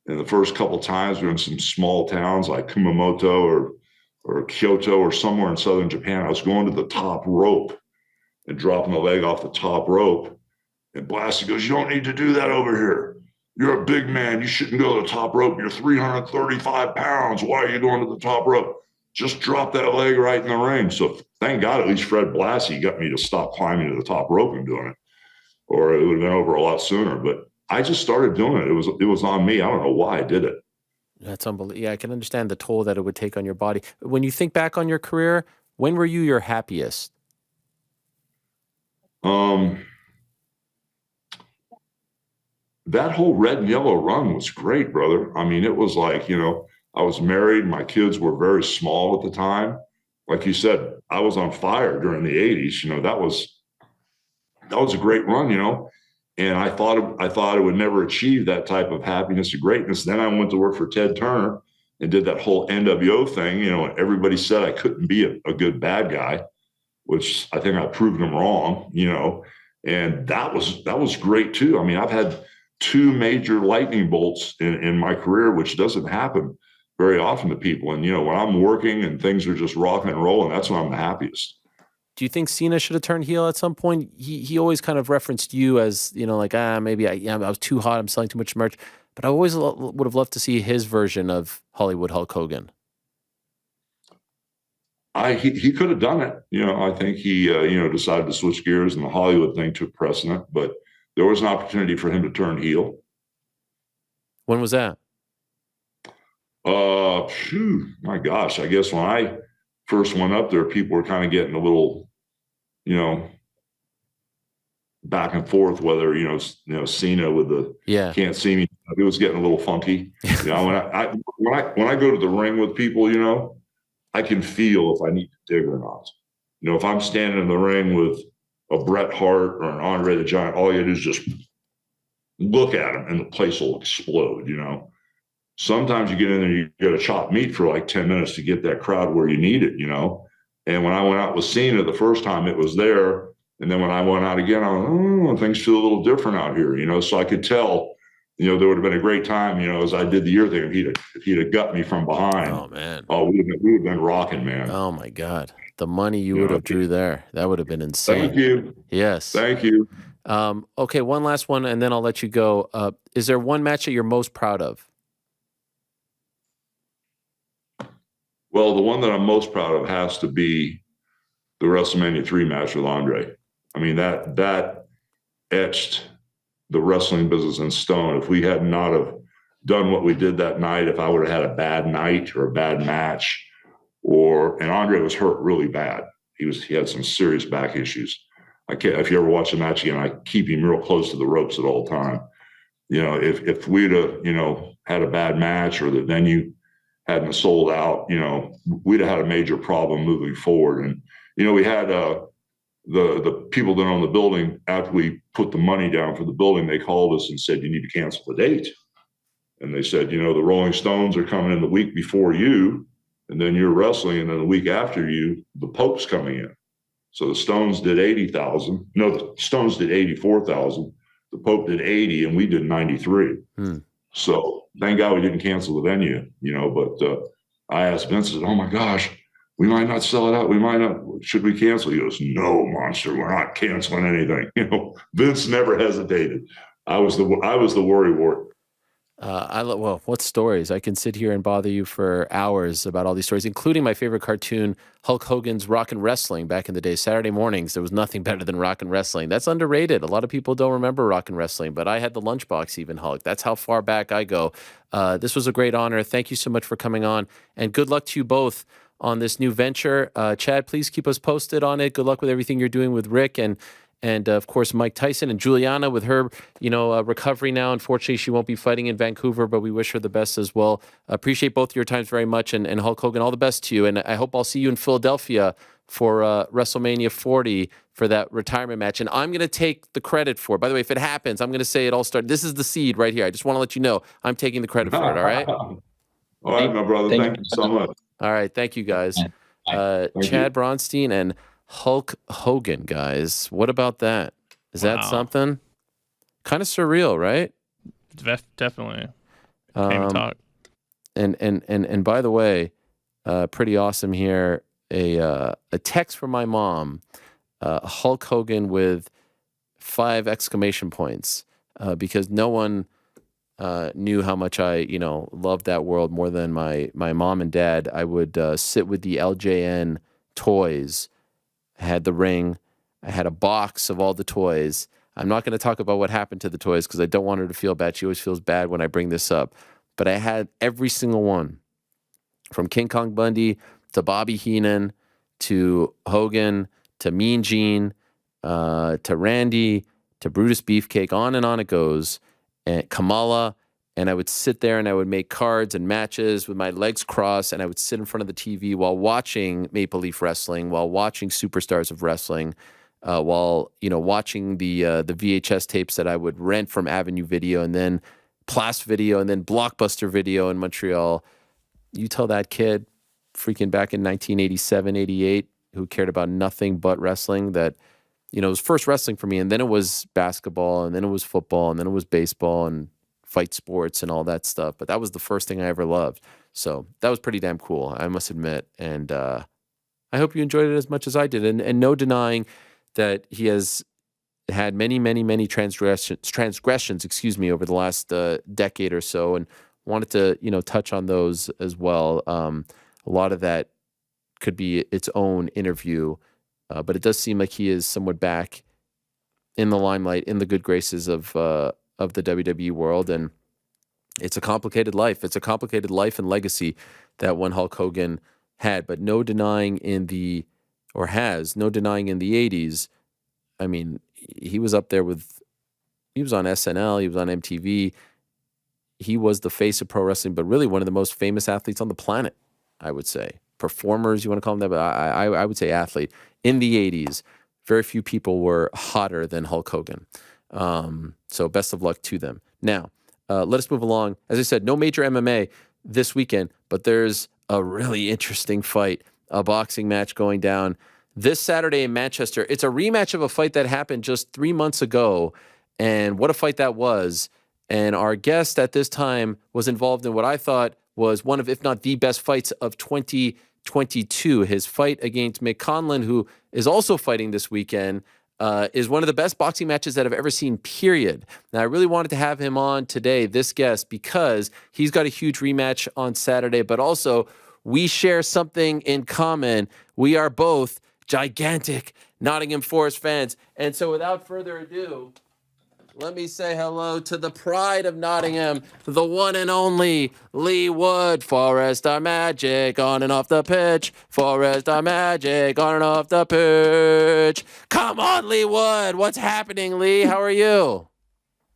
And the first couple of times we were in some small towns like Kumamoto or Kyoto or somewhere in southern Japan. I was going to the top rope and dropping the leg off the top rope. And Blassie goes, "You don't need to do that over here. You're a big man. You shouldn't go to the top rope. You're 335 pounds. Why are you going to the top rope? Just drop that leg right in the ring." So thank God, at least Fred Blassie got me to stop climbing to the top rope and doing it, or it would have been over a lot sooner. But I just started doing it. It was on me. I don't know why I did it. That's unbelievable. Yeah, I can understand the toll that it would take on your body. When you think back on your career, when were you your happiest? That whole red and yellow run was great, brother. I mean, it was like, I was married. My kids were very small at the time. Like you said, I was on fire during the 80s. That was a great run, and I thought it would never achieve that type of happiness or greatness. Then I went to work for Ted Turner and did that whole NWO thing. And everybody said I couldn't be a good bad guy, which I think I proved them wrong, and that was great too. I mean, I've had 2 major lightning bolts in my career, which doesn't happen very often to people. And, when I'm working and things are just rocking and rolling, that's when I'm the happiest. Do you think Cena should have turned heel at some point? He always kind of referenced you as, maybe I was too hot, I'm selling too much merch. But I always would have loved to see his version of Hollywood Hulk Hogan. He could have done it. I think he, decided to switch gears and the Hollywood thing took precedent. But there was an opportunity for him to turn heel. When was that? My gosh, I guess when I first went up there, people were kind of getting a little, back and forth, whether, Cena with the can't see me. It was getting a little funky. When I go to the ring with people, I can feel if I need to dig or not. If I'm standing in the ring with a Bret Hart or an Andre the Giant, all you do is just look at them and the place will explode, Sometimes you get in there, you got to chop meat for like 10 minutes to get that crowd where you need it, And when I went out with Cena the first time, it was there. And then when I went out again, I went, things feel a little different out here, So I could tell, there would have been a great time, as I did the year thing. If he'd have got me from behind. Oh, man. Oh, we would have been rocking, man. Oh, my God. The money you would have drew there. That would have been insane. Thank you. Yes. Thank you. Okay, one last one, and then I'll let you go. Is there one match that you're most proud of? Well, the one that I'm most proud of has to be the WrestleMania 3 match with Andre. I mean, that etched the wrestling business in stone. If we had not have done what we did that night, if I would have had a bad night or a bad match, and Andre was hurt really bad. He had some serious back issues. If you ever watch a match again, I keep him real close to the ropes at all time. If we'd have, had a bad match or the venue hadn't sold out, we'd have had a major problem moving forward. And, we had the people that own the building, after we put the money down for the building, they called us and said, "You need to cancel the date." And they said, the Rolling Stones are coming in the week before you, and then you're wrestling, and then the week after you, the Pope's coming in. So the Stones did 80,000. No, the Stones did 84,000. The Pope did 80, and we did 93. So thank God we didn't cancel the venue, but I asked Vince, "Oh my gosh, we might not sell it out. We might not, should we cancel?" He goes, "No, monster, we're not canceling anything." Vince never hesitated. I was the worrywart. Well, what stories? I can sit here and bother you for hours about all these stories, including my favorite cartoon, Hulk Hogan's Rockin' Wrestling back in the day. Saturday mornings, there was nothing better than Rockin' Wrestling. That's underrated. A lot of people don't remember Rockin' Wrestling, but I had the lunchbox even, Hulk. That's how far back I go. This was a great honor. Thank you so much for coming on, and good luck to you both on this new venture. Chad, please keep us posted on it. Good luck with everything you're doing with Rick, and And of course, Mike Tyson and Juliana with her, recovery now. Unfortunately, she won't be fighting in Vancouver, but we wish her the best as well. Appreciate both your times very much. And Hulk Hogan, all the best to you. And I hope I'll see you in Philadelphia for WrestleMania 40 for that retirement match. And I'm going to take the credit for it. By the way, if it happens, I'm going to say it all started. This is the seed right here. I just want to let you know I'm taking the credit for it. All right? All right, my brother. Thank you so much. All right. Thank you, guys. Chad Bronstein and Hulk Hogan, guys. What about that? Is that something? Kind of surreal, right? Definitely. Can't even talk. And by the way, pretty awesome here. A text from my mom, Hulk Hogan with 5 exclamation points, because no one knew how much I, loved that world more than my mom and dad. I would sit with the LJN toys. I had the ring. I had a box of all the toys. I'm not going to talk about what happened to the toys because I don't want her to feel bad. She always feels bad when I bring this up. But I had every single one, from King Kong Bundy to Bobby Heenan to Hogan to Mean Gene to Randy to Brutus Beefcake. On and on it goes. And Kamala. And I would sit there and I would make cards and matches with my legs crossed, and I would sit in front of the TV while watching Maple Leaf Wrestling, while watching Superstars of Wrestling, while watching the VHS tapes that I would rent from Avenue Video, and then Plas Video, and then Blockbuster Video in Montreal. You tell that kid, freaking back in 1987, 88, who cared about nothing but wrestling, that it was first wrestling for me, and then it was basketball, and then it was football, and then it was baseball, and fight sports and all that stuff. But that was the first thing I ever loved. So that was pretty damn cool, I must admit. And I hope you enjoyed it as much as I did. And no denying that he has had many, many, many transgressions, over the last decade or so, and wanted to, touch on those as well. A lot of that could be its own interview, but it does seem like he is somewhat back in the limelight, in the good graces of the WWE world, and it's a complicated life. It's a complicated life and legacy that one Hulk Hogan had, but no denying in the 80s. I mean, he was up there he was on SNL, he was on MTV. He was the face of pro wrestling, but really one of the most famous athletes on the planet, I would say. Performers, you want to call him that, but I would say athlete. In the 80s, very few people were hotter than Hulk Hogan. So best of luck to them. Now, let us move along. As I said, no major MMA this weekend, but there's a really interesting fight, a boxing match going down this Saturday in Manchester. It's a rematch of a fight that happened just 3 months ago, and what a fight that was. And our guest at this time was involved in what I thought was one of, if not the best fights of 2022. His fight against Mick Conlan, who is also fighting this weekend, is one of the best boxing matches that I've ever seen, period. Now, I really wanted to have him on today, this guest, because he's got a huge rematch on Saturday, but also we share something in common. We are both gigantic Nottingham Forest fans. And so without further ado, let me say hello to the pride of Nottingham, the one and only Leigh Wood. Forest are magic on and off the pitch. Forest are magic on and off the pitch. Come on, Leigh Wood. What's happening, Leigh? How are you?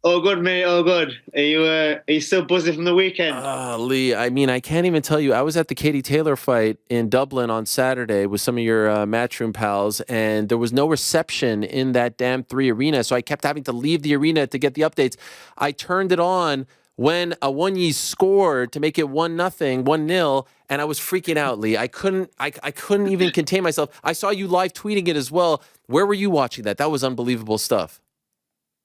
All good, mate. All good. Are you still buzzing from the weekend? Leigh, I mean, I can't even tell you. I was at the Katie Taylor fight in Dublin on Saturday with some of your Matchroom pals, and there was no reception in that damn 3 arena, so I kept having to leave the arena to get the updates. I turned it on when Awoniyi scored to make it 1-0, and I was freaking out, Leigh. I couldn't even contain myself. I saw you live tweeting it as well. Where were you watching that? That was unbelievable stuff.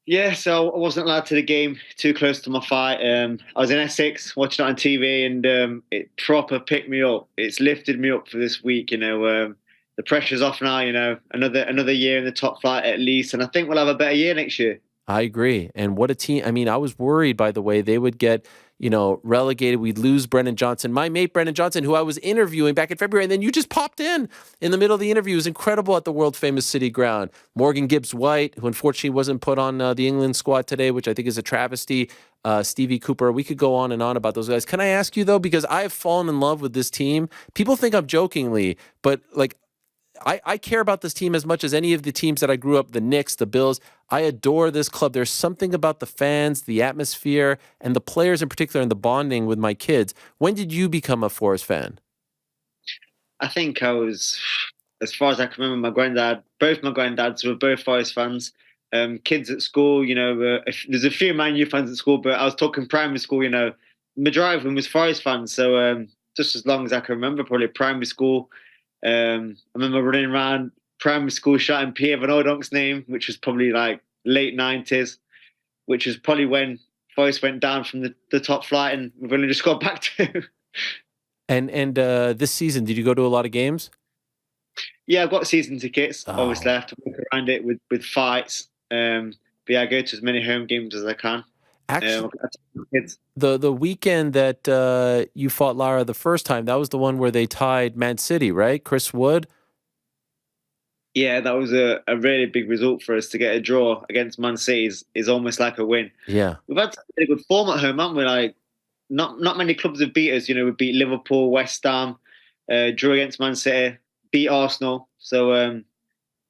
Yeah, so I wasn't allowed to the game, too close to my fight. I was in Essex, watching it on TV, and it proper picked me up. It's lifted me up for this week, The pressure's off now, Another year in the top flight at least, and I think we'll have a better year next year. I agree. And what a team. I mean, I was worried, by the way, they would get, relegated. We'd lose Brendan Johnson. My mate, Brendan Johnson, who I was interviewing back in February, and then you just popped in the middle of the interview. It was incredible at the world-famous City Ground. Morgan Gibbs-White, who unfortunately wasn't put on the England squad today, which I think is a travesty. Stevie Cooper. We could go on and on about those guys. Can I ask you, though, because I have fallen in love with this team. People think I'm jokingly, but, I care about this team as much as any of the teams that I grew up, the Knicks, the Bills. I adore this club. There's something about the fans, the atmosphere, and the players in particular, and the bonding with my kids. When did you become a Forest fan? I think I was, as far as I can remember, both my granddads were both Forest fans. Kids at school, there's a few Man U fans at school, but I was talking primary school, majority of them was Forest fans. So just as long as I can remember, probably primary school. I remember running around primary school shouting Pierre Van Odonk's name, which was probably like late 90s, which was probably when Forest went down from the top flight and we've only just got back to. And this season, did you go to a lot of games? Yeah, I've got season tickets. Obviously, I have to work around it with fights. But yeah, I go to as many home games as I can. Actually, the weekend that you fought Lara the first time, that was the one where they tied Man City, right? Chris Wood. Yeah, that was a really big result for us to get a draw against Man City is almost like a win. Yeah, we've had a really good form at home, haven't we? Like not many clubs have beat us. We beat Liverpool, West Ham, drew against Man City, beat Arsenal. So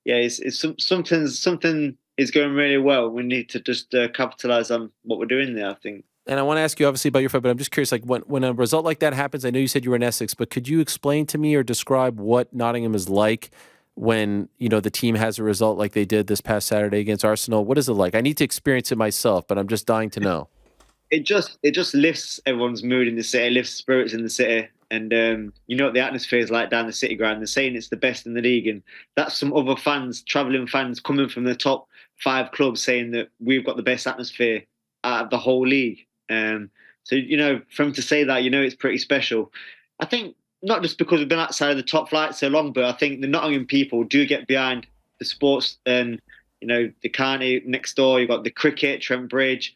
yeah, it's something is going really well. We need to just capitalize on what we're doing there, I think. And I want to ask you obviously about your fight, but I'm just curious, like when a result like that happens, I know you said you were in Essex, but could you explain to me or describe what Nottingham is like when, the team has a result like they did this past Saturday against Arsenal? What is it like? I need to experience it myself, but I'm just dying to know. It just lifts everyone's mood in the city, lifts spirits in the city. And what the atmosphere is like down the City Ground. They're saying it's the best in the league. And that's some other fans, travelling fans coming from the top 5 clubs saying that we've got the best atmosphere out of the whole league. So, for him to say that, it's pretty special. I think not just because we've been outside of the top flight so long, but I think the Nottingham people do get behind the sports. And, the county next door, you've got the cricket, Trent Bridge,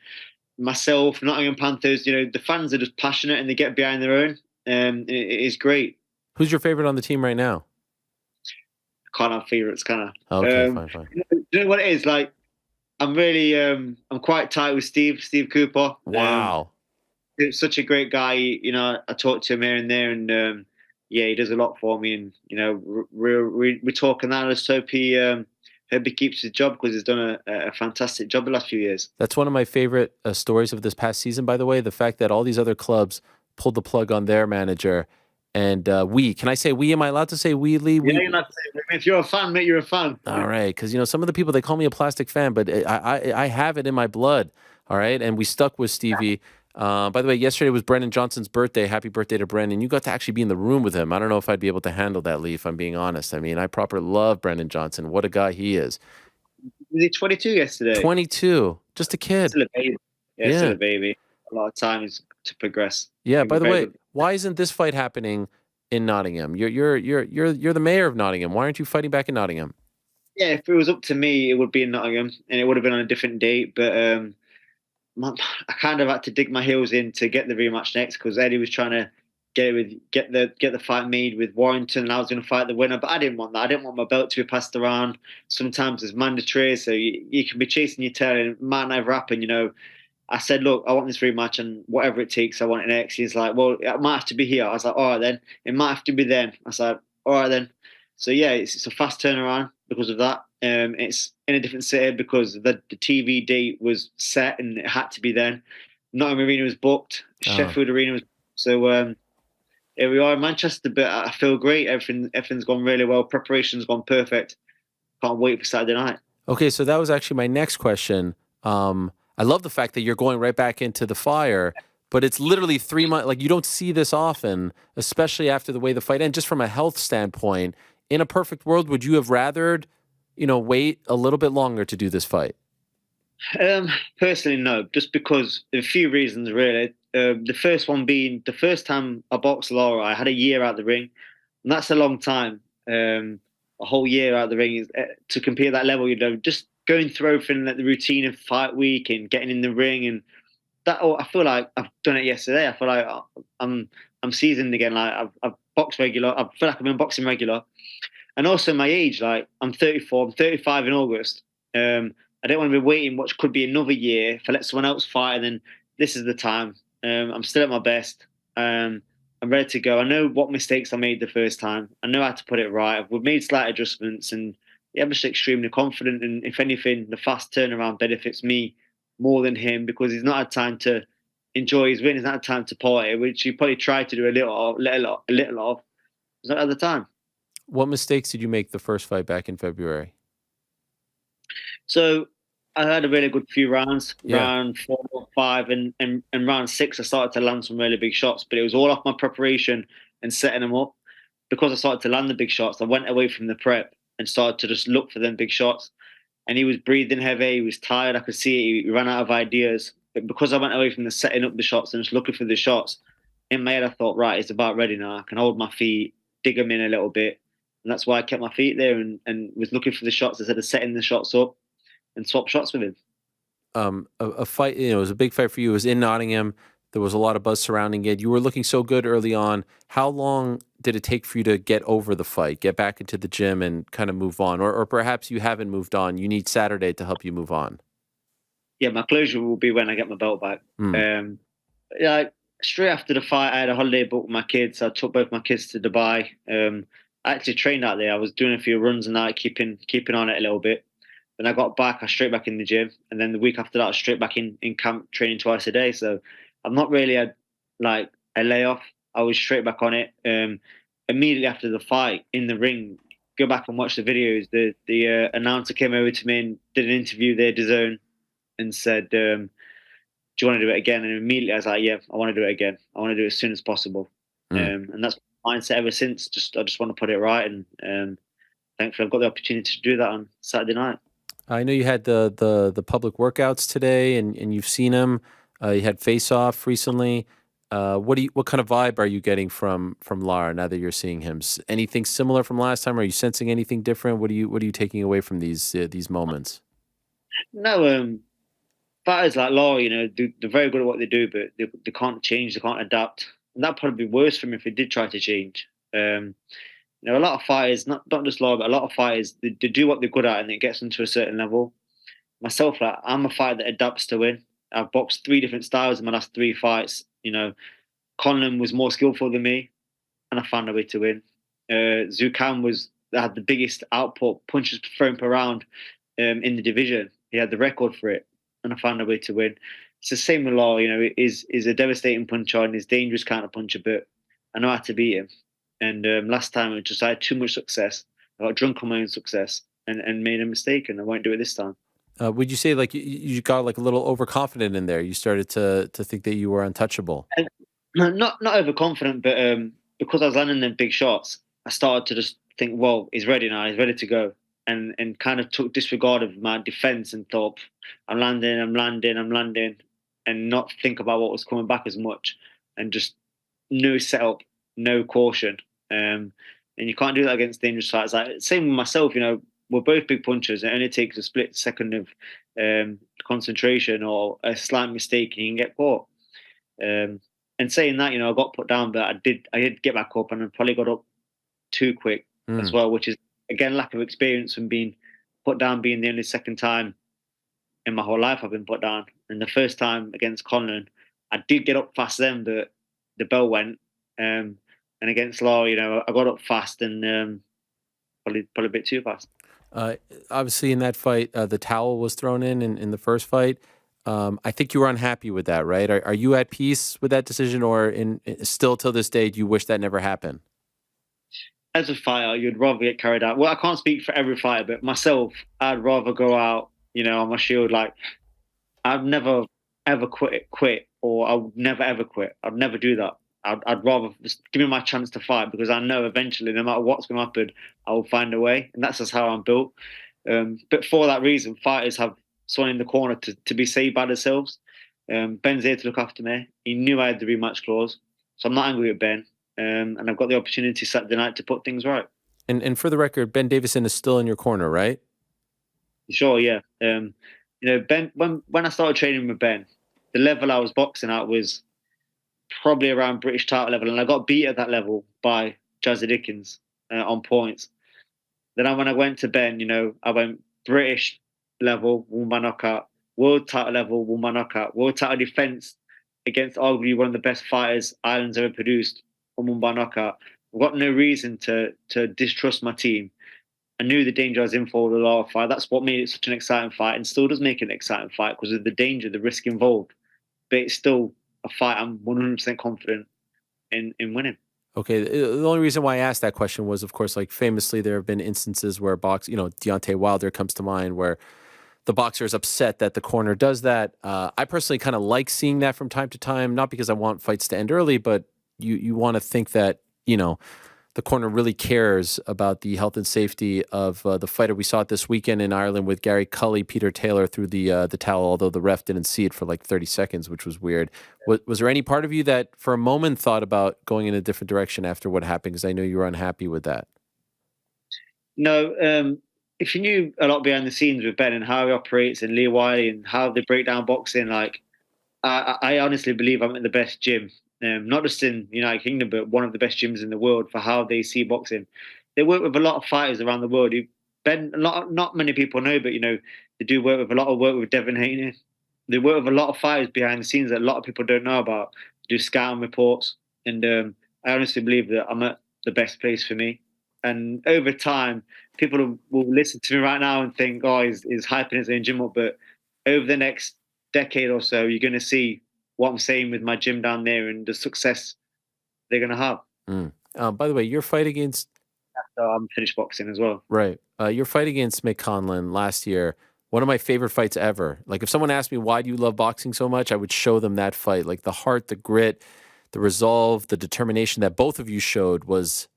myself, Nottingham Panthers. The fans are just passionate and they get behind their own. It is great. Who's your favorite on the team right now? I can't have favorites, can I? Okay, fine. You know what it is? Like, I'm really, I'm quite tight with Steve Cooper. Wow. He's such a great guy. I talk to him here and there, and yeah, he does a lot for me. And we're talking now. Let's hope he keeps his job because he's done a fantastic job the last few years. That's one of my favorite stories of this past season, by the way. The fact that all these other clubs pulled the plug on their manager. And can I say we? Am I allowed to say we, Leigh? Yeah, you're not saying, if you're a fan, mate, you're a fan. All right, because some of the people, they call me a plastic fan, but I have it in my blood. All right, and we stuck with Stevie. By the way, yesterday was Brendan Johnson's birthday. Happy birthday to Brendan. You got to actually be in the room with him. I don't know if I'd be able to handle that, Leigh, if I'm being honest. I mean, I proper love Brendan Johnson. What a guy he is. Was he 22 yesterday? 22, just a kid. Still a baby. Yeah, still a baby. A lot of time is to progress. Yeah. By the way, why isn't this fight happening in Nottingham? You're the mayor of Nottingham. Why aren't you fighting back in Nottingham? Yeah, if it was up to me, it would be in Nottingham, and it would have been on a different date. But I kind of had to dig my heels in to get the rematch next because Eddie was trying to get the fight made with Warrington, and I was going to fight the winner. But I didn't want that. I didn't want my belt to be passed around. Sometimes it's mandatory, so you can be chasing your tail, and it might never happen. I said, look, I want this rematch, and whatever it takes, I want it next. He's like, well, it might have to be here. I was like, all right then. It might have to be then. I said, all right then. So yeah, it's a fast turnaround because of that. It's in a different city because the TV date was set and it had to be then. Nottingham Arena was booked. Sheffield Arena was booked. So here we are in Manchester, but I feel great. Everything's gone really well. Preparation's gone perfect. Can't wait for Saturday night. Okay, so that was actually my next question. I love the fact that you're going right back into the fire, but it's literally 3 months. Like, you don't see this often, especially after the way the fight ended. Just from a health standpoint, in a perfect world, would you have rathered, wait a little bit longer to do this fight? Personally, no. Just because a few reasons, really. The first one being the first time I boxed Lara, I had a year out the ring, and that's a long time. A whole year out the ring is to compete at that level. Just going through everything, like the routine of fight week and getting in the ring, and that. I feel like I've done it yesterday. I feel like I'm seasoned again. Like I've boxed regular. I feel like I've been boxing regular, and also my age. Like I'm 34. I'm 35 in August. I don't want to be waiting what could be another year for let someone else fight, and then this is the time. I'm still at my best. I'm ready to go. I know what mistakes I made the first time. I know how to put it right. We've made slight adjustments, and yeah, I'm just extremely confident. And if anything, the fast turnaround benefits me more than him because he's not had time to enjoy his win. He's not had time to party, which he probably tried to do a little of. He's not at the time. What mistakes did you make the first fight back in February? So I had a really good few rounds, Yeah. round 4, 5, and round 6. I started to land some really big shots, but it was all off my preparation and setting them up. Because I started to land the big shots, I went away from the prep and started to just look for them big shots. And he was breathing heavy, he was tired, I could see it, he ran out of ideas. But because I went away from the setting up the shots and just looking for the shots, in my head I thought, right, it's about ready now. I can hold my feet, dig them in a little bit. And that's why I kept my feet there and was looking for the shots instead of setting the shots up and swap shots with him. A fight, it was a big fight for you. It was in Nottingham. There was a lot of buzz surrounding it. You were looking so good early on. How long did it take for you to get over the fight, get back into the gym and kind of move on? Or perhaps you haven't moved on. You need Saturday to help you move on. Yeah, my closure will be when I get my belt back. Straight after the fight, I had a holiday booked with my kids. I took both my kids to Dubai. I actually trained out there. I was doing a few runs and that, keeping on it a little bit. When I got back, I was straight back in the gym. And then the week after that, I was straight back in camp training twice a day. So I've not really had like a layoff. I was straight back on it. Immediately after the fight in the ring, go back and watch the videos. The announcer came over to me and did an interview there, DAZN, and said, do you want to do it again? And immediately I was like, yeah, I want to do it again. I want to do it as soon as possible. And that's my mindset ever since. I just want to put it right. And thankfully I've got the opportunity to do that on Saturday night. I know you had the public workouts today, and you've seen them. You had Face Off recently. What kind of vibe are you getting from Lara now that you're seeing him? Anything similar from last time? Are you sensing anything different? What are you taking away from these moments? No, fighters like Lara, they're very good at what they do, but they can't change, they can't adapt, and that'd probably be worse for me if they did try to change. A lot of fighters, not just Lara, but a lot of fighters, they do what they're good at and it gets them to a certain level. Myself, I'm a fighter that adapts to win. I've boxed 3 different styles in my last 3 fights. Conlan was more skillful than me, and I found a way to win. Zukan had the biggest output, punches thrown per round in the division. He had the record for it, and I found a way to win. It's the same with Lara. He's a devastating puncher and he's a dangerous counter puncher, but I know how to beat him. And last time I had too much success. I got drunk on my own success and made a mistake, and I won't do it this time. Would you say like you got like a little overconfident in there? You started to think that you were untouchable? Not overconfident, but because I was landing them big shots, I started to just think, well, he's ready now. He's ready to go. And kind of took disregard of my defense and thought, I'm landing, and not think about what was coming back as much. And just no setup, no caution. And you can't do that against dangerous fighters. Like, same with myself, we're both big punchers. It only takes a split second of concentration or a slight mistake and you can get caught. And saying that, I got put down, but I did get back up and I probably got up too quick as well, which is, again, lack of experience from being put down, being the only second time in my whole life I've been put down. And the first time against Conlan, I did get up fast then, but the bell went. And against Lara, I got up fast and probably a bit too fast. Obviously, in that fight, the towel was thrown in the first fight. I think you were unhappy with that, right? Are you at peace with that decision, or still till this day, do you wish that never happened? As a fighter, you'd rather get carried out. Well, I can't speak for every fighter, but myself, I'd rather go out, on my shield. Like, I'd never ever quit, or I would never ever quit. I'd never do that. I'd rather just give me my chance to fight because I know eventually, no matter what's going to happen, I will find a way, and that's just how I'm built. But for that reason, fighters have someone in the corner to be saved by themselves. Ben's here to look after me. He knew I had the rematch clause, so I'm not angry with Ben. And I've got the opportunity Saturday night to put things right. And for the record, Ben Davison is still in your corner, right? Sure, yeah. Ben, when I started training with Ben, the level I was boxing at was probably around British title level, and I got beat at that level by Jazzy Dickens on points. Then when I went to Ben, I went British level, won by knockout, world title level, won by knockout, world title defense against arguably one of the best fighters Ireland's ever produced, won by knockout. I've got no reason to distrust my team. I knew the danger I was in for the Lara fight. That's what made it such an exciting fight, and still does make it an exciting fight because of the danger, the risk involved. But it's still a fight I'm 100% confident in winning. Okay, the only reason why I asked that question was, of course, like famously, there have been instances where Deontay Wilder comes to mind, where the boxer is upset that the corner does that. I personally kind of like seeing that from time to time, not because I want fights to end early, but you want to think that, the corner really cares about the health and safety of the fighter. We saw it this weekend in Ireland with Gary Cully. Peter Taylor threw the towel, although the ref didn't see it for like 30 seconds, which was weird. Was there any part of you that for a moment thought about going in a different direction after what happened? Because I know you were unhappy with that. No, if you knew a lot behind the scenes with Ben and how he operates and Leigh Wood and how they break down boxing, like I honestly believe I'm in the best gym. Not just in the United Kingdom, but one of the best gyms in the world for how they see boxing. They work with a lot of fighters around the world. Not many people know, but they do work with Devin Haney. They work with a lot of fighters behind the scenes that a lot of people don't know about. They do scouting reports, and I honestly believe that I'm at the best place for me. And over time, people will listen to me right now and think, "Oh, he's hyping his own gym up." But over the next decade or so, you're going to see what I'm saying with my gym down there and the success they're going to have. By the way, your fight against... After I'm finished boxing as well. Right. Your fight against Mick Conlan last year, one of my favorite fights ever. Like, if someone asked me, why do you love boxing so much? I would show them that fight. Like, the heart, the grit, the resolve, the determination that both of you showed was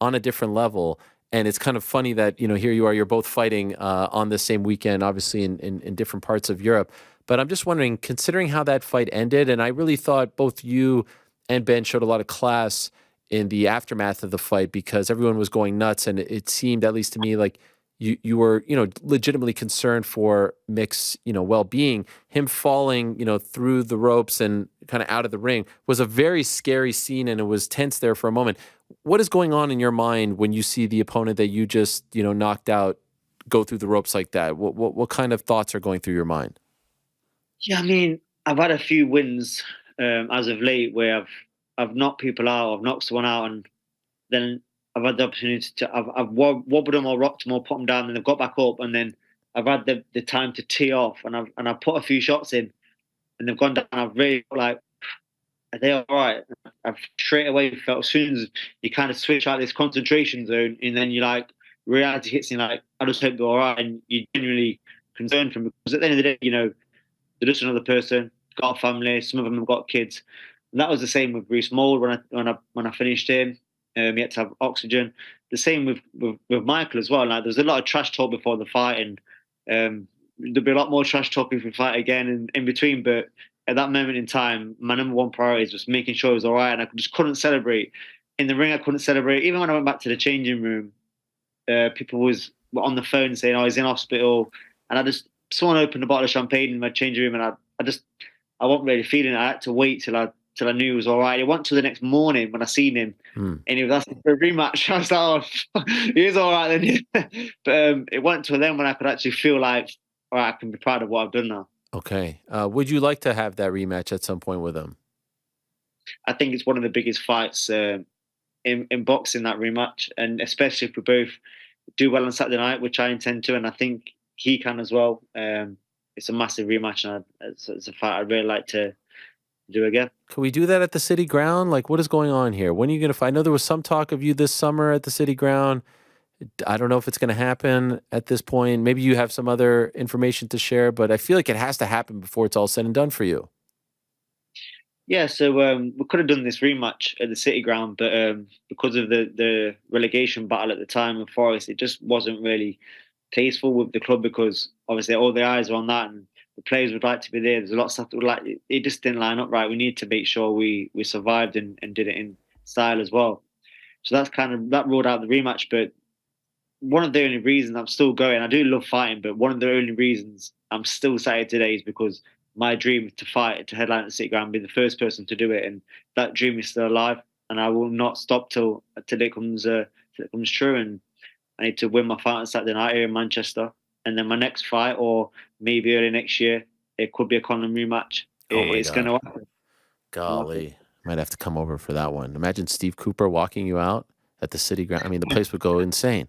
on a different level. And it's kind of funny that, here you are, you're both fighting on the same weekend, obviously in different parts of Europe. But I'm just wondering, considering how that fight ended, and I really thought both you and Ben showed a lot of class in the aftermath of the fight because everyone was going nuts, and it seemed, at least to me, like you were, legitimately concerned for Mick's, well-being. Him falling, through the ropes and kind of out of the ring was a very scary scene, and it was tense there for a moment. What is going on in your mind when you see the opponent that you just, knocked out go through the ropes like that? What kind of thoughts are going through your mind? Yeah, I mean, I've had a few wins as of late where I've knocked people out, I've knocked someone out, and then I've had the opportunity to I've wobbled them or rocked them or put them down, and they've got back up, and then I've had the time to tee off, and I've put a few shots in, and they've gone down. I've really like, are they all right? I've straight away felt, as soon as you kind of switch out this concentration zone, and then you like reality hits, and like, I just hope they're all right, and you're genuinely concerned for them, because at the end of the day, they're just another person, got a family. Some of them have got kids, and that was the same with Bruce Mould when I finished him. He had to have oxygen. The same with Michael as well. Like, there was a lot of trash talk before the fight, and there'll be a lot more trash talk if we fight again and in between. But at that moment in time, my number one priority is just making sure it was all right, and I just couldn't celebrate in the ring. I couldn't celebrate even when I went back to the changing room. People were on the phone saying, "Oh, he's in hospital," and someone opened a bottle of champagne in my changing room, and I wasn't really feeling it. I had to wait till I knew he was all right. It wasn't till the next morning when I seen him, and he was asking for a rematch. I was like, "Oh, he is all right then." But it wasn't till then when I could actually feel like, all right, I can be proud of what I've done now. Okay. Would you like to have that rematch at some point with him? I think it's one of the biggest fights in boxing, that rematch, and especially if we both do well on Saturday night, which I intend to, and I think he can as well. It's a massive rematch, and it's a fight I'd really like to do again. Can we do that at the City Ground? Like, what is going on here? When are you going to fight? I know there was some talk of you this summer at the City Ground. I don't know if it's going to happen at this point. Maybe you have some other information to share, but I feel like it has to happen before it's all said and done for you. Yeah, so we could have done this rematch at the City Ground, but because of the relegation battle at the time with Forest, it just wasn't really tasteful with the club, because obviously all the eyes are on that, and the players would like to be there. There's a lot of stuff that would like. It just didn't line up right. We need to make sure we survived and did it in style as well. So that ruled out the rematch. But one of the only reasons I'm still going, I do love fighting, but one of the only reasons I'm still sat here today is because my dream to fight, to headline at the City Ground, be the first person to do it, and that dream is still alive, and I will not stop till it comes true. And I need to win my fight on Saturday night here in Manchester, and then my next fight, or maybe early next year, it could be a Conlan rematch. It's going to happen. Golly. Might have to come over for that one. Imagine Steve Cooper walking you out at the city ground. I mean, the place would go insane.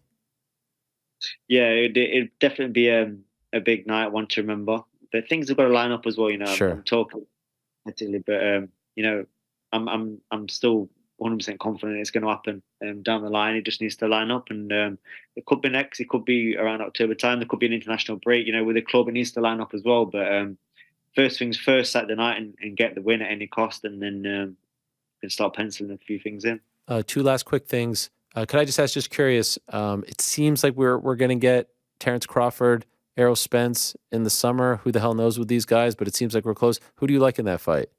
Yeah, it'd definitely be a big night, one to remember. But things have got to line up as well. Sure. I'm talking, but I'm still 100% confident it's going to happen down the line. It just needs to line up, and it could be next. It could be around October time. There could be an international break. With the club, it needs to line up as well. But first things first, Saturday night, and get the win at any cost, and then can start penciling a few things in. Two last quick things. Could I just ask, just curious, it seems like we're going to get Terrence Crawford, Errol Spence in the summer. Who the hell knows with these guys, but it seems like we're close. Who do you like in that fight?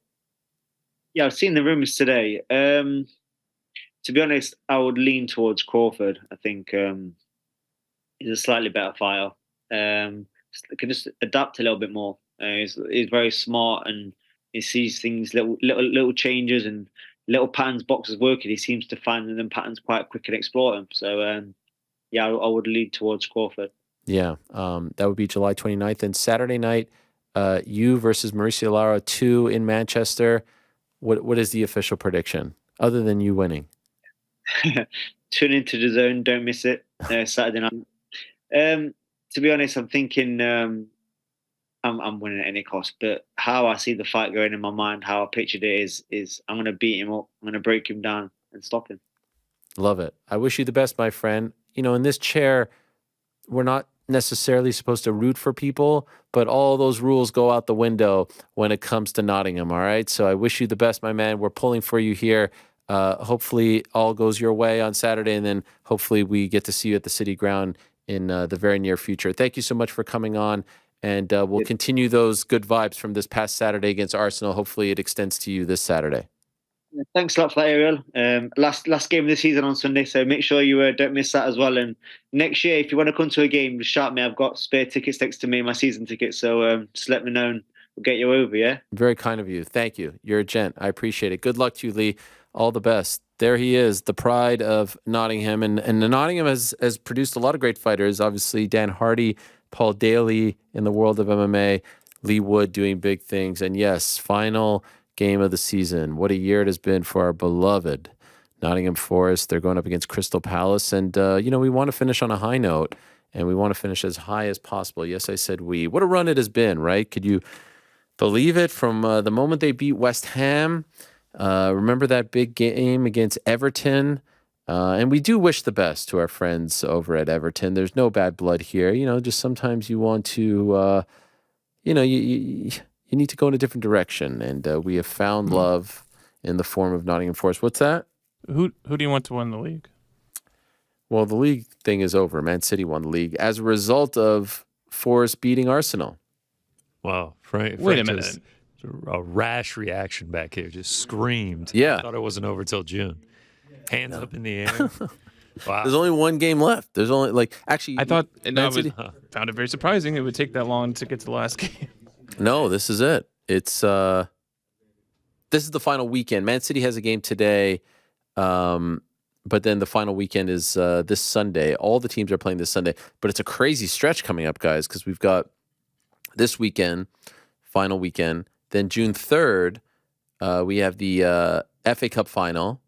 Yeah, I've seen the rumors today. To be honest, I would lean towards Crawford. I think he's a slightly better fighter. Can just adapt a little bit more. He's very smart, and he sees things, little changes and little patterns boxers working. He seems to find them patterns quite quick and explore them. So I would lead towards Crawford. Yeah, that would be July 29th. And Saturday night, you versus Mauricio Lara 2 in Manchester. What is the official prediction, other than you winning? Tune into the zone. Don't miss it. Saturday night. To be honest, I'm thinking I'm winning at any cost. But how I see the fight going in my mind, how I pictured it is I'm going to beat him up. I'm going to break him down and stop him. Love it. I wish you the best, my friend. In this chair, we're not necessarily supposed to root for people, but all those rules go out the window when it comes to Nottingham, all right? So I wish you the best, my man. We're pulling for you here. Hopefully all goes your way on Saturday, and then hopefully we get to see you at the City Ground in the very near future. Thank you so much for coming on, and we'll continue those good vibes from this past Saturday against Arsenal. Hopefully it extends to you this Saturday. Thanks a lot for that, Ariel. Last game of the season on Sunday, so make sure you don't miss that as well. And next year, if you want to come to a game, just shout me. I've got spare tickets next to me, my season tickets. So just let me know, and we'll get you over. Yeah. Very kind of you. Thank you. You're a gent. I appreciate it. Good luck to you, Leigh. All the best. There he is, the pride of Nottingham, and Nottingham has produced a lot of great fighters. Obviously, Dan Hardy, Paul Daly in the world of MMA, Leigh Wood doing big things, and yes, final game of the season. What a year it has been for our beloved Nottingham Forest. They're going up against Crystal Palace, and we want to finish on a high note, and we want to finish as high as possible. Yes, I said we. What a run it has been, right? Could you believe it? From the moment they beat West Ham, remember that big game against Everton? And we do wish the best to our friends over at Everton. There's no bad blood here. Just sometimes you want to, you need to go in a different direction, and we have found love in the form of Nottingham Forest. What's that? Who do you want to win the league? Well, the league thing is over. Man City won the league as a result of Forest beating Arsenal. Wow, Frank Wait a minute. A rash reaction back here. Just screamed. Yeah. I thought it wasn't over till June. Hands up in the air. Wow. There's only one game left. There's only actually. I thought found it very surprising it would take that long to get to the last game. No, this is it. It's this is the final weekend. Man City has a game today, but then the final weekend is this Sunday. All the teams are playing this Sunday, but it's a crazy stretch coming up, guys, because we've got this weekend, final weekend. Then June 3rd, we have the FA Cup final.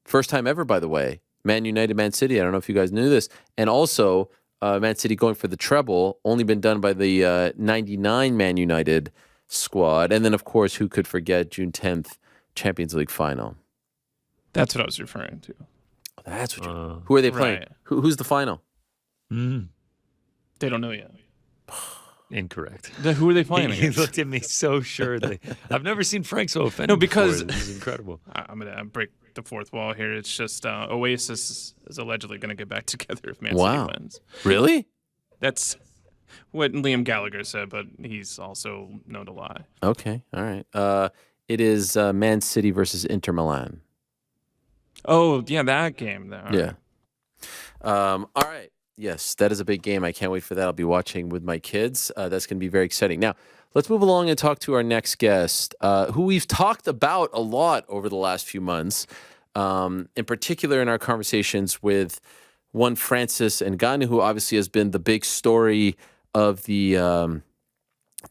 First time ever, by the way. Man United, Man City. I don't know if you guys knew this. And also, Man City going for the treble, only been done by the 99 Man United squad. And then, of course, who could forget June 10th, Champions League final? That's what I was referring to. That's what who are they playing? Right. Who's the final? They don't know yet. Incorrect. Who are they playing He against? looked at me so surely. I've never seen Frank so offended. No, because before. This is incredible. I'm gonna break the fourth wall here. It's just Oasis is allegedly gonna get back together if Man City wins. Really? That's what Liam Gallagher said, but he's also known to lie. Okay, all right. It is Man City versus Inter Milan. Oh, yeah, that game there. Yeah. All right. Yes, that is a big game. I can't wait for that. I'll be watching with my kids. That's going to be very exciting. Now, let's move along and talk to our next guest, who we've talked about a lot over the last few months, in particular in our conversations with one Francis Ngannou, who obviously has been the big story of the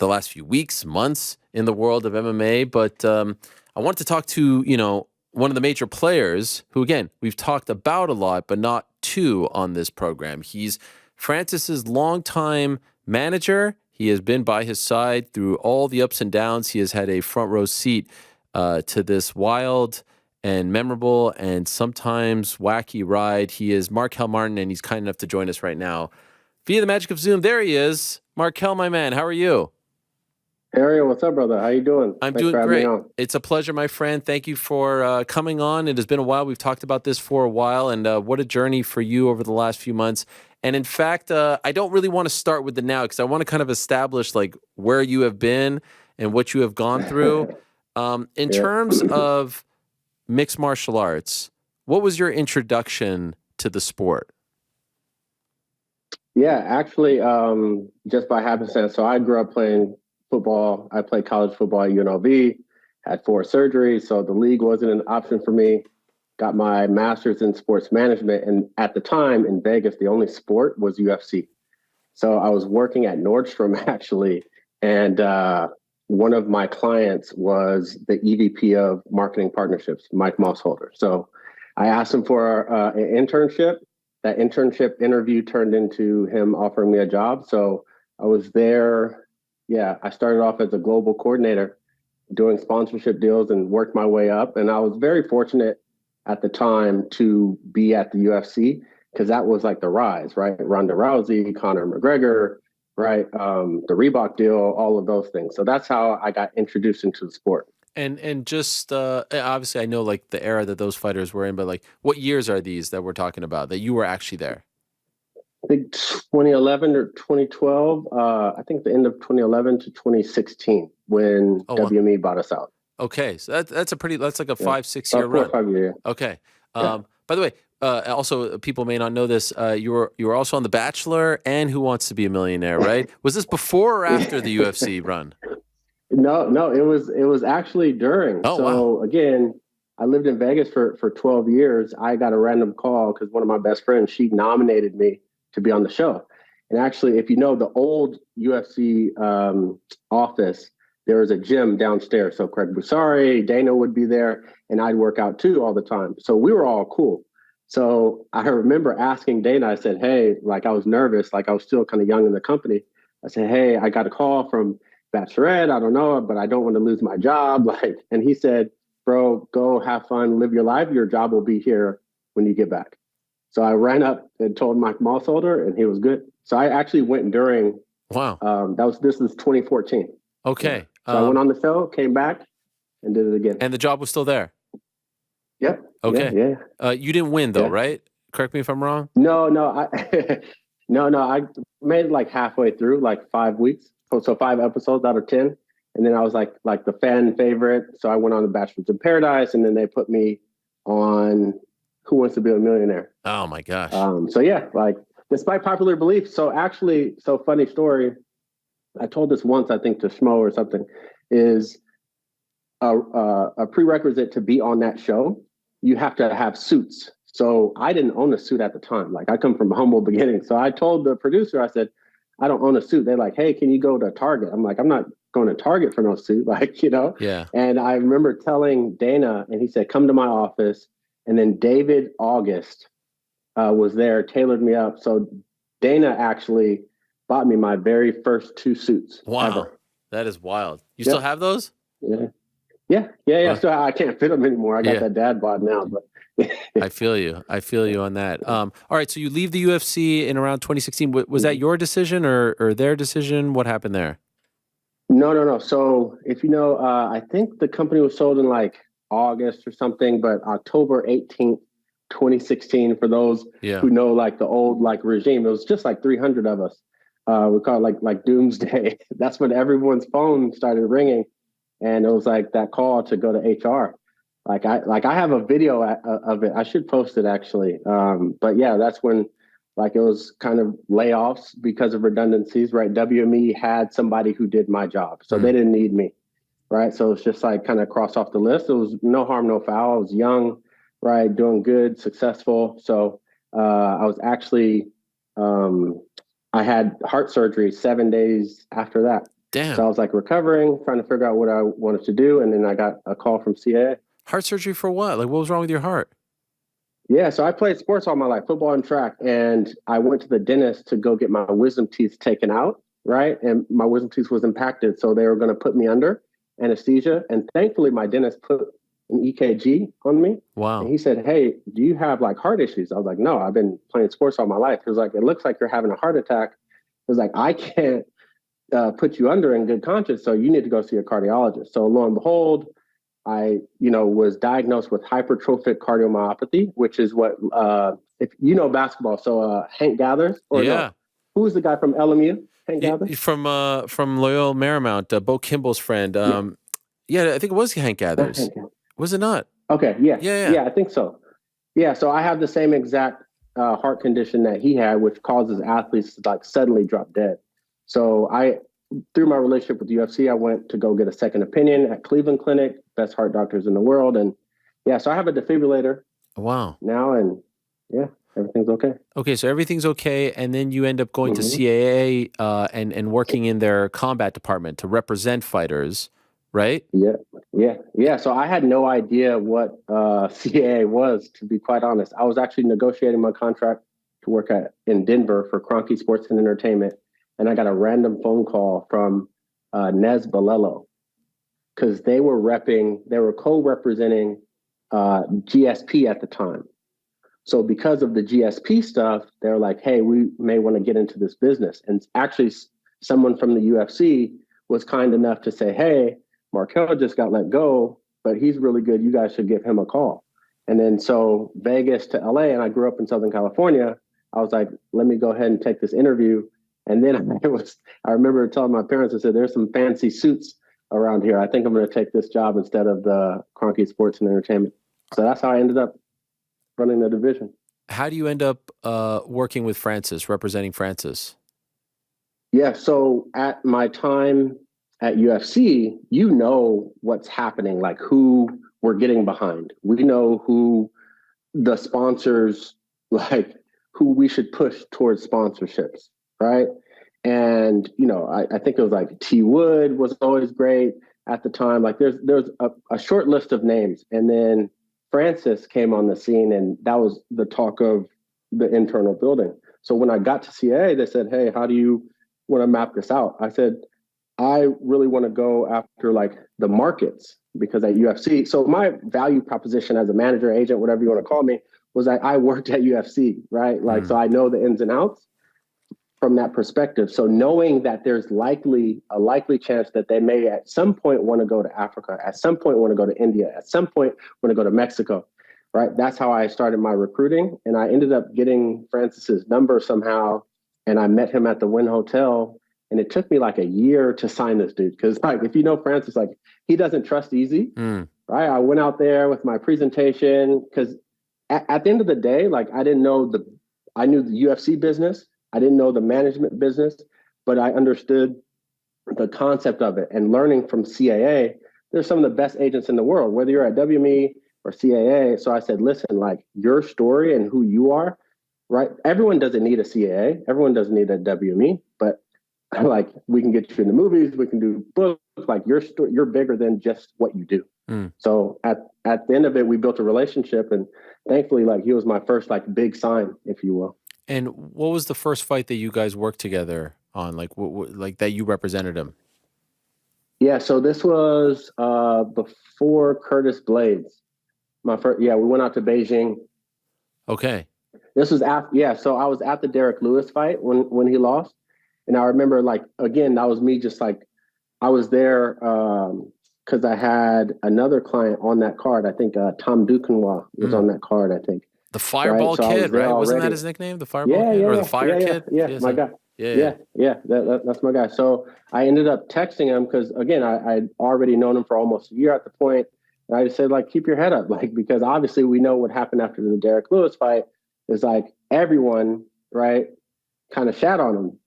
last few weeks, months in the world of MMA. But I I want to talk to, one of the major players who, again, we've talked about a lot, but not too on this program. He's Francis's longtime manager. He has been by his side through all the ups and downs. He has had a front row seat to this wild and memorable and sometimes wacky ride. He is Marquel Martin, and he's kind enough to join us right now via the magic of Zoom. There he is. Marquel, my man, how are you? Hey, Ariel, what's up, brother? How you doing? I'm Thanks doing for having great. me on. It's a pleasure, my friend. Thank you for coming on. It has been a while. We've talked about this for a while, and what a journey for you over the last few months. And in fact, I don't really want to start with the now because I want to kind of establish like where you have been and what you have gone through. In terms of mixed martial arts, what was your introduction to the sport? Yeah, actually, just by happenstance. So I grew up playing football. I played college football at UNLV, had 4 surgeries, so the league wasn't an option for me. Got my master's in sports management, and at the time in Vegas, the only sport was UFC. So I was working at Nordstrom actually, and one of my clients was the EVP of marketing partnerships, Mike Mossholder. So I asked him for an internship. That internship interview turned into him offering me a job. So I was there. Yeah, I started off as a global coordinator doing sponsorship deals and worked my way up. And I was very fortunate at the time to be at the UFC because that was like the rise, right? Ronda Rousey, Conor McGregor, right? The Reebok deal, all of those things. So that's how I got introduced into the sport. And just obviously I know like the era that those fighters were in, but like what years are these that we're talking about that you were actually there? I think 2011 or 2012. I think the end of 2011 to 2016 when WME bought us out. Okay, so that's like a 5-6 year run. 4 or 5 years. Okay. By the way, also people may not know this. You were also on The Bachelor and Who Wants to Be a Millionaire, right? Was this before or after the UFC run? No, it was actually during. So again, I lived in Vegas for 12 years. I got a random call because one of my best friends, she nominated me to be on the show. And actually, if you know the old UFC office, there was a gym downstairs. So Craig Busari, Dana would be there, and I'd work out too all the time. So we were all cool. So I remember asking Dana, I said, hey, like I was nervous, like I was still kind of young in the company. I said, hey, I got a call from Bachelorette, I don't know, but I don't want to lose my job. And he said, bro, go have fun, live your life. Your job will be here when you get back. So I ran up and told Mike Mossholder, and he was good. So I actually went during. Wow. This was 2014. Okay. Yeah. So I went on the show, came back, and did it again. And the job was still there. Yep. Okay. Yeah. You didn't win though, right? Correct me if I'm wrong. No. I made it like halfway through, like 5 weeks. So 5 episodes out of 10. And then I was like the fan favorite. So I went on The Bachelor in Paradise, and then they put me on Who Wants to Be a Millionaire. Oh my gosh. So yeah, like despite popular belief. So actually, funny story. I told this once, I think to Schmo or something, is a prerequisite to be on that show. You have to have suits. So I didn't own a suit at the time. Like I come from humble beginnings. So I told the producer, I said, I don't own a suit. They're like, hey, can you go to Target? I'm like, I'm not going to Target for no suit. Like, Yeah. And I remember telling Dana, and he said, come to my office. And then David August was there, tailored me up. So Dana actually bought me my very first 2 suits. Wow. Ever. That is wild. You still have those? Yeah. So I can't fit them anymore. I got that dad bod now, but I feel you on that. All right. So you leave the UFC in around 2016. Was that your decision or their decision? What happened there? No. So if you know, I think the company was sold in like August or something, but October 18th, 2016, for those who know like the old like regime, it was just like 300 of us. We call it like doomsday. That's when everyone's phone started ringing. And it was like that call to go to HR. Like I have a video of it. I should post it actually. But yeah, that's when like it was kind of layoffs because of redundancies, right? WME had somebody who did my job. So they didn't need me, right? So it's just like kind of cross off the list. It was no harm, no foul. I was young, right? Doing good, successful. So I was actually, I had heart surgery 7 days after that. Damn. So I was like recovering, trying to figure out what I wanted to do. And then I got a call from CAA. Heart surgery for what? Like, what was wrong with your heart? Yeah, so I played sports all my life, football and track. And I went to the dentist to go get my wisdom teeth taken out, right? And my wisdom teeth was impacted. So they were going to put me under anesthesia. And thankfully, my dentist put an EKG on me. Wow. And he said, hey, do you have like heart issues? I was like, no, I've been playing sports all my life. He was like, it looks like you're having a heart attack. He was like, I can't put you under in good conscience. So you need to go see a cardiologist. So lo and behold, I, was diagnosed with hypertrophic cardiomyopathy, which is what, if you know basketball. So Hank Gathers, or no, who's the guy from LMU? Hank Gathers? From Loyola Marymount, Bo Kimball's friend. Yeah, I think it was Hank Gathers. Was it not? Okay, yeah, I think so. Yeah, so I have the same exact heart condition that he had, which causes athletes to like suddenly drop dead. So through my relationship with the UFC, I went to go get a second opinion at Cleveland Clinic, best heart doctors in the world. And yeah, so I have a defibrillator. Wow. Now, and yeah, everything's okay. Okay, so everything's okay. And then you end up going to CAA and working in their combat department to represent fighters, right? Yeah. So I had no idea what CAA was, to be quite honest. I was actually negotiating my contract to work in Denver for Kroenke Sports and Entertainment. And I got a random phone call from Nez Balelo, because they were co-representing GSP at the time. So because of the GSP stuff, they're like, hey, we may want to get into this business. And actually someone from the UFC was kind enough to say, hey, Marquel just got let go, but he's really good. You guys should give him a call. And then so Vegas to LA, and I grew up in Southern California. I was like, let me go ahead and take this interview. And then I remember telling my parents, I said, there's some fancy suits around here. I think I'm going to take this job instead of the Kroenke Sports and Entertainment. So that's how I ended up running the division. How do you end up working with Francis, representing Francis? Yeah, so at my time at UFC, you know what's happening, like who we're getting behind. We know who the sponsors, like who we should push towards sponsorships. Right. And, I think it was like T Wood was always great at the time. Like there's a short list of names. And then Francis came on the scene, and that was the talk of the internal building. So when I got to CAA, they said, hey, how do you want to map this out? I said, I really want to go after like the markets, because at UFC, so my value proposition as a manager, agent, whatever you want to call me, was that I worked at UFC, right? Like, so I know the ins and outs from that perspective. So knowing that there's a likely chance that they may at some point want to go to Africa, at some point want to go to India, at some point want to go to Mexico, right? That's how I started my recruiting. And I ended up getting Francis's number somehow. And I met him at the Wynn Hotel. And it took me like a year to sign this dude. Because like, if you know Francis, like he doesn't trust easy, right? I went out there with my presentation, because at the end of the day, like I knew the UFC business. I didn't know the management business, but I understood the concept of it. And learning from CAA, they're some of the best agents in the world, whether you're at WME or CAA. So I said, listen, like your story and who you are, right? Everyone doesn't need a CAA. Everyone doesn't need a WME, but like we can get you in the movies, we can do books, like your story, you're bigger than just what you do. So at the end of it, we built a relationship, and thankfully, like he was my first like big sign, if you will. And what was the first fight that you guys worked together on? Like, like that you represented him? Yeah, so this was before Curtis Blades. We went out to Beijing. Okay. This was after, so I was at the Derek Lewis fight when he lost. And I remember, like, again, that was me just like, I was there because I had another client on that card. I think Tom Duquesnoy was on that card, I think. The Fireball Kid, right? Wasn't that his nickname? The Fireball Kid? Or the Fire Kid? Yeah, my guy. That's my guy. So I ended up texting him because, again, I'd already known him for almost a year at the point. And I just said, like, keep your head up, like, because obviously we know what happened after the Derek Lewis fight is like everyone, right, kind of shat on him,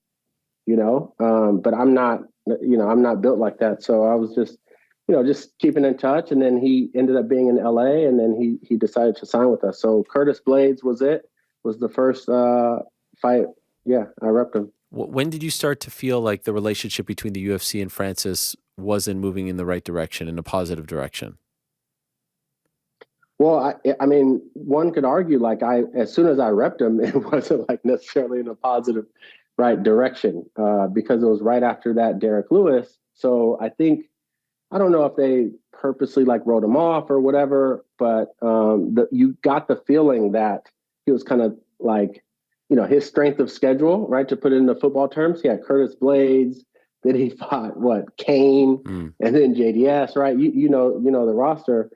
but I'm not built like that. So I was just, just keeping in touch. And then he ended up being in LA, and then he decided to sign with us. So Curtis Blades was the first fight. Yeah, I repped him. When did you start to feel like the relationship between the UFC and Francis wasn't moving in the right direction, in a positive direction? Well, I mean, one could argue like as soon as I repped him, it wasn't like necessarily in a positive right direction because it was right after that Derek Lewis. So I think, I don't know if they purposely like wrote him off or whatever, but you got the feeling that he was kind of like, you know, his strength of schedule, right? To put it into football terms, he had Curtis Blades, then he fought Kane, and then JDS, right? You know the roster.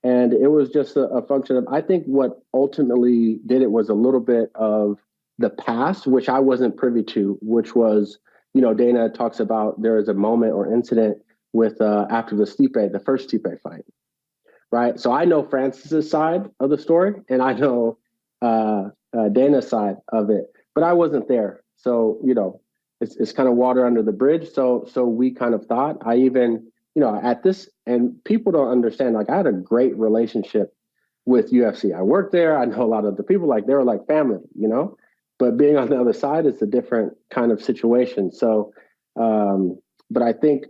And it was just a function of, I think what ultimately did it was a little bit of the past, which I wasn't privy to, which was, you know, Dana talks about there is a moment or incident with after the first Stipe fight, right? So I know Francis's side of the story, and I know Dana's side of it, but I wasn't there. So, you know, it's kind of water under the bridge. So we kind of thought, I even, you know, at this, and people don't understand, like I had a great relationship with UFC. I worked there. I know a lot of the people, like they were like family, you know, but being on the other side is a different kind of situation. So, but I think,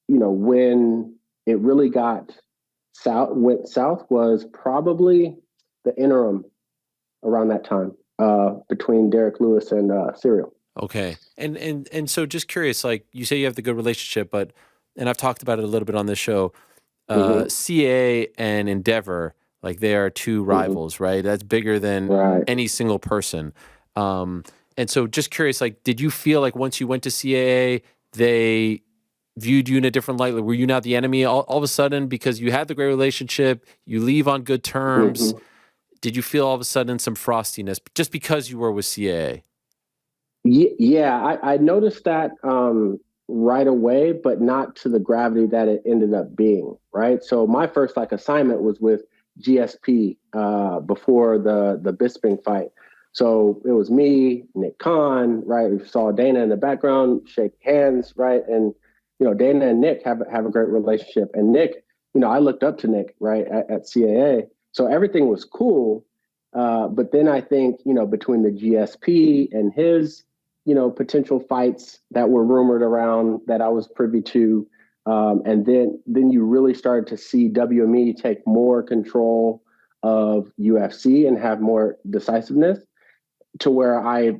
you know, when it really went south was probably the interim around that time between Derek Lewis and Serial. Okay. And so just curious, like you say you have the good relationship, but, and I've talked about it a little bit on this show, CAA and Endeavor, like they are two rivals, right? That's bigger than any single person. And so just curious, like, did you feel like once you went to CAA, they viewed you in a different light? Like, were you now the enemy all of a sudden because you had the great relationship, you leave on good terms? Did you feel all of a sudden some frostiness just because you were with CAA? Yeah, I noticed that right away, but not to the gravity that it ended up being, right? So my first like assignment was with GSP before the Bisping fight. So it was me, Nick Khan, right? We saw Dana in the background, shake hands, right? And, you know, Dana and Nick have a great relationship. And Nick, you know, I looked up to Nick, right, at CAA. So everything was cool. But then I think, you know, between the GSP and his, you know, potential fights that were rumored around that I was privy to, and then you really started to see WME take more control of UFC and have more decisiveness, to where I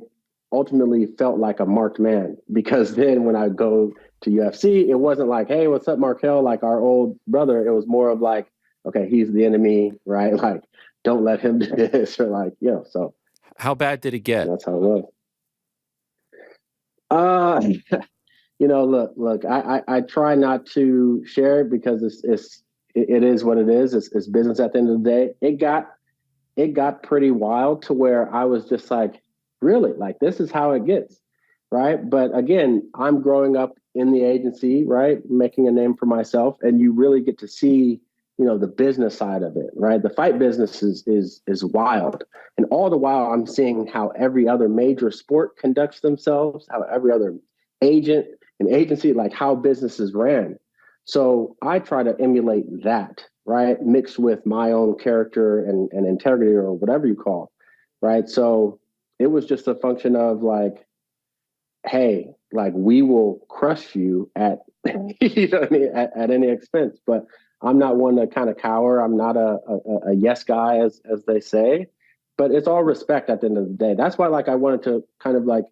ultimately felt like a marked man. Because then when I go to UFC, it wasn't like, hey, what's up, Marquel? Like our old brother. It was more of like, okay, he's the enemy, right? Like, don't let him do this, or like, you know. So how bad did it get? That's how it was. You know, look, I try not to share it because it is what it is. It's business at the end of the day. It got pretty wild to where I was just like, really, like this is how it gets, right? But again, I'm growing up in the agency, right, making a name for myself, and you really get to see, you know, the business side of it, right? The fight business is wild, and all the while I'm seeing how every other major sport conducts themselves, how every other agent and agency, like how businesses ran. So I try to emulate that, right? Mixed with my own character and integrity, or whatever you call, right? So it was just a function of like, hey, like we will crush you at, you know what I mean, at any expense. But I'm not one to kind of cower. I'm not a yes guy, as they say. But it's all respect at the end of the day. That's why, like, I wanted to kind of like,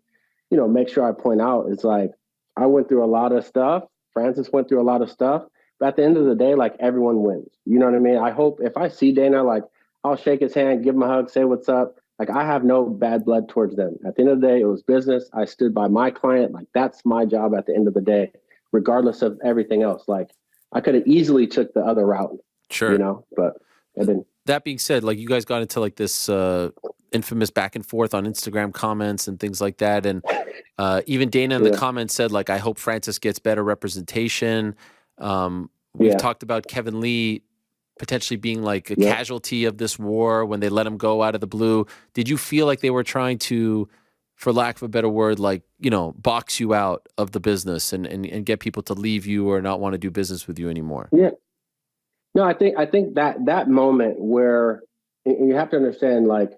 you know, make sure I point out, it's like I went through a lot of stuff. Francis went through a lot of stuff. But at the end of the day, like everyone wins. You know what I mean? I hope if I see Dana, like I'll shake his hand, give him a hug, say what's up. Like I have no bad blood towards them. At the end of the day, it was business. I stood by my client. Like that's my job at the end of the day, regardless of everything else. Like I could have easily took the other route. Sure. You know, but I didn't. That being said, like you guys got into like this infamous back and forth on Instagram comments and things like that. And even Dana in the comments said, like, I hope Francis gets better representation. We've talked about Kevin Lee potentially being like a casualty of this war when they let him go out of the blue. Did you feel like they were trying to, for lack of a better word, like, you know, box you out of the business and get people to leave you or not want to do business with you anymore? Yeah. No, I think that moment where, and you have to understand, like,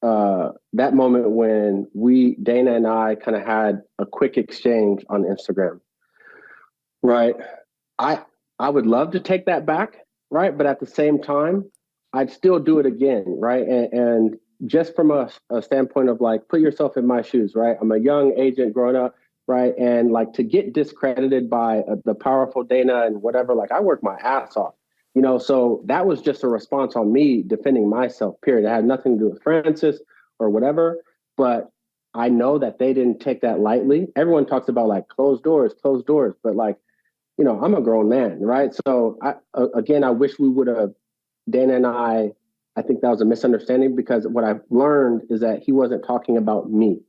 that moment when Dana and I kind of had a quick exchange on Instagram, right? I would love to take that back, right? But at the same time, I'd still do it again, right? And just from a standpoint of like, put yourself in my shoes, right? I'm a young agent growing up, right? And like to get discredited by the powerful Dana and whatever, like I worked my ass off, you know? So that was just a response on me defending myself, period. It had nothing to do with Francis or whatever, but I know that they didn't take that lightly. Everyone talks about like closed doors, but like, you know, I'm a grown man, right? So I wish we would have, Dana and I think that was a misunderstanding because what I've learned is that he wasn't talking about me.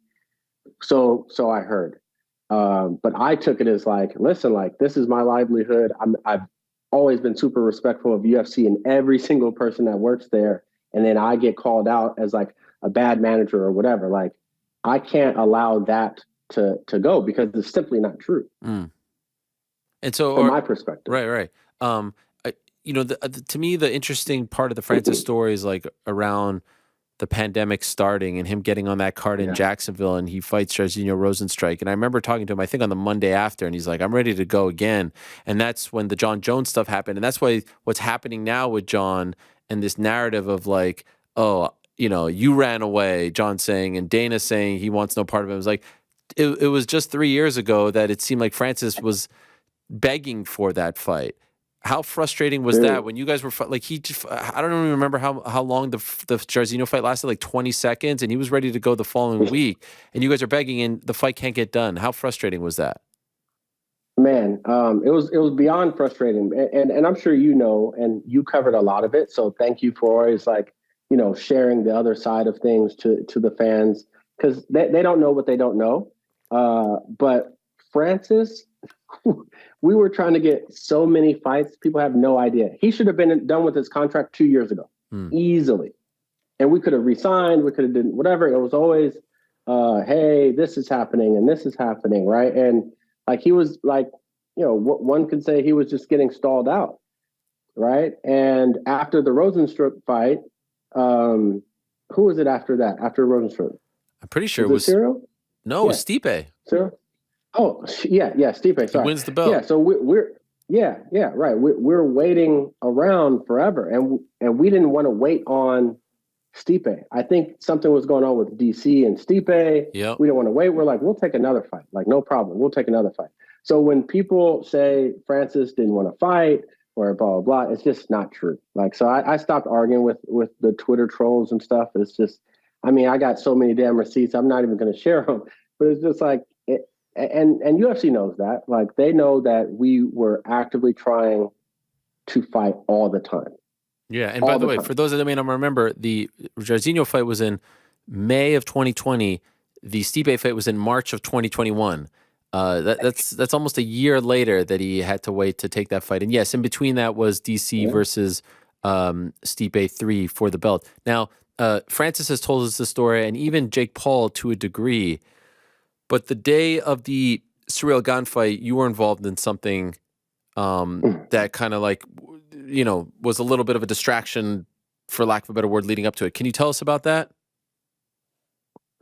So I heard, but I took it as like, listen, like this is my livelihood. I've always been super respectful of UFC and every single person that works there. And then I get called out as like a bad manager or whatever. Like I can't allow that to go because it's simply not true. Mm. And so, from my perspective, right. You know, to me, the interesting part of the Francis story is like around the pandemic starting and him getting on that card in Jacksonville, and he fights Jairzinho Rosenstrike. And I remember talking to him, I think on the Monday after, and he's like, "I'm ready to go again." And that's when the John Jones stuff happened, and that's why what's happening now with John and this narrative of like, oh, you know, you ran away, John saying, and Dana saying he wants no part of it. It was like, it was just 3 years ago that it seemed like Francis was begging for that fight. How frustrating was that when you guys were like I don't even remember how long the Jairzinho fight lasted, like 20 seconds, and he was ready to go the following week, and you guys are begging, and the fight can't get done. How frustrating was that? Man, it was beyond frustrating, and I'm sure you know, and you covered a lot of it. So thank you for always like, you know, sharing the other side of things to the fans because they don't know what they don't know. But Francis, we were trying to get so many fights. People have no idea. He should have been done with his contract 2 years ago, easily. And we could have resigned. We could have done whatever. It was always, hey, this is happening and this is happening, right? And like he was like, you know, one could say he was just getting stalled out, right? And after the Rosenstruck fight, who was it after that? After Rosenstruck? I'm pretty sure it was Cyril? No, it was Stipe. Cyril? Oh, yeah, Stipe. Sorry. He wins the belt. Yeah, so we're right. We're waiting around forever, and we didn't want to wait on Stipe. I think something was going on with DC and Stipe. Yep. We didn't want to wait. We're like, we'll take another fight. Like, no problem. We'll take another fight. So when people say Francis didn't want to fight or blah, blah, blah, it's just not true. Like, so I stopped arguing with the Twitter trolls and stuff. It's just, I mean, I got so many damn receipts. I'm not even going to share them, but it's just like, and UFC knows that. Like, they know that we were actively trying to fight all the time. Yeah, and by the way, for those that may not remember, the Jairzinho fight was in May of 2020. The Stipe fight was in March of 2021. That's almost a year later that he had to wait to take that fight. And yes, in between that was DC versus Stipe 3 for the belt. Now, Francis has told us the story, and even Jake Paul to a degree. But the day of the Ciryl Gane fight, you were involved in something that kind of like, you know, was a little bit of a distraction, for lack of a better word, leading up to it. Can you tell us about that?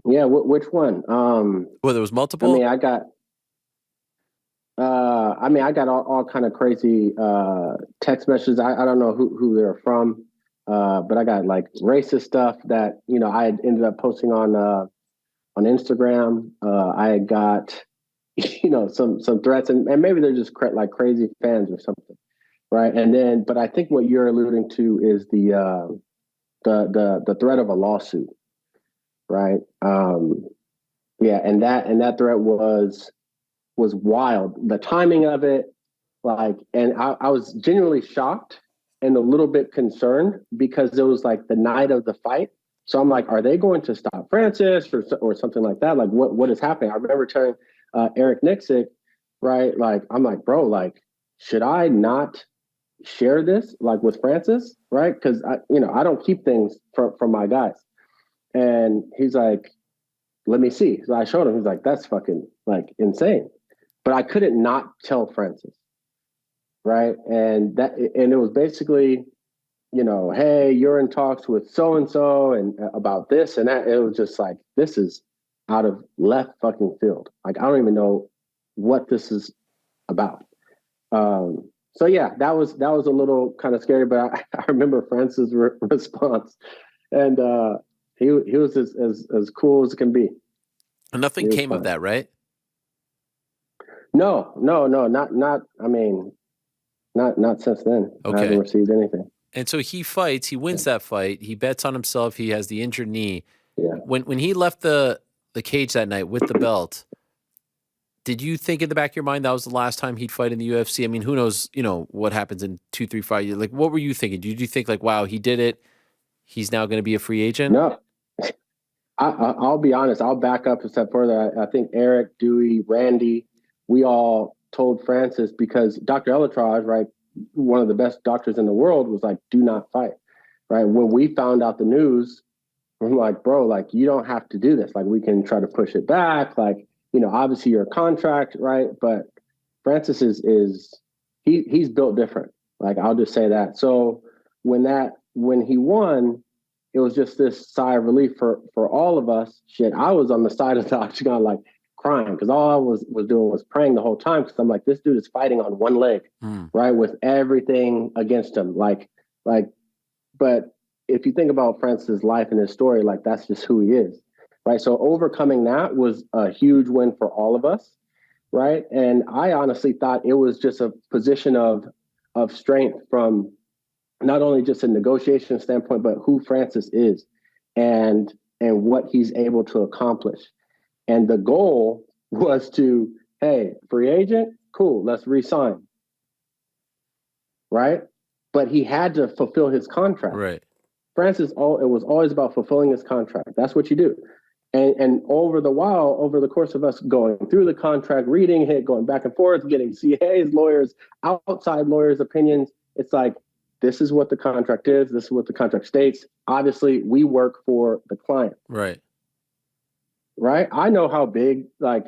Yeah, which one? Well, there was multiple. I got all kind of crazy text messages. I don't know who they're from, but I got like racist stuff that, you know, I had ended up posting on Instagram. I had got, you know, some threats, and maybe they're just like crazy fans or something, right? And then, but I think what you're alluding to is the threat of a lawsuit, right? Yeah, and that threat was wild. The timing of it, like, and I was genuinely shocked and a little bit concerned because it was like the night of the fight. So I'm like, are they going to stop Francis or something like that? Like, what is happening? I remember telling Eric Nixick, right? Like, I'm like, bro, like, should I not share this like with Francis, right? Because I don't keep things from my guys. And he's like, let me see. So I showed him. He's like, that's fucking like insane. But I couldn't not tell Francis, right? And it was basically, hey, you're in talks with so-and-so and about this and that. It was just like, this is out of left fucking field. Like, I don't even know what this is about. So yeah, that was a little kind of scary, but I remember Francis' response, and he was as cool as it can be. And nothing came of that, right? No, not. I mean, not since then. Okay. I haven't received anything. And so he fights. He wins that fight. He bets on himself. He has the injured knee. Yeah. When he left the cage that night with the belt, did you think in the back of your mind that was the last time he'd fight in the UFC? I mean, who knows, what happens in 2, 3 fights? Like, what were you thinking? Did you think like, wow, he did it. He's now going to be a free agent? No. I'll be honest. I'll back up a step further. I think Eric, Dewey, Randy, we all told Francis, because Dr. Elatrage, right, one of the best doctors in the world, was like, do not fight, right? When we found out the news, we're like, bro, like, you don't have to do this. Like, we can try to push it back. Like, obviously you're a contract, right? But Francis he's built different. Like, I'll just say that. So when he won, it was just this sigh of relief for all of us. Shit, I was on the side of the octagon, like, crying, because all I was doing was praying the whole time, because I'm like, this dude is fighting on one leg, right, with everything against him. Like, but if you think about Francis' life and his story, like, that's just who he is, right? So overcoming that was a huge win for all of us, right? And I honestly thought it was just a position of strength from not only just a negotiation standpoint, but who Francis is and what he's able to accomplish. And the goal was to, hey, free agent, cool, let's re-sign, right? But he had to fulfill his contract. Right. Francis, it was always about fulfilling his contract. That's what you do. And over the course of us going through the contract, reading it, going back and forth, getting CA's lawyers, outside lawyers' opinions, it's like, this is what the contract is. This is what the contract states. Obviously, we work for the client. Right. Right? I know how big like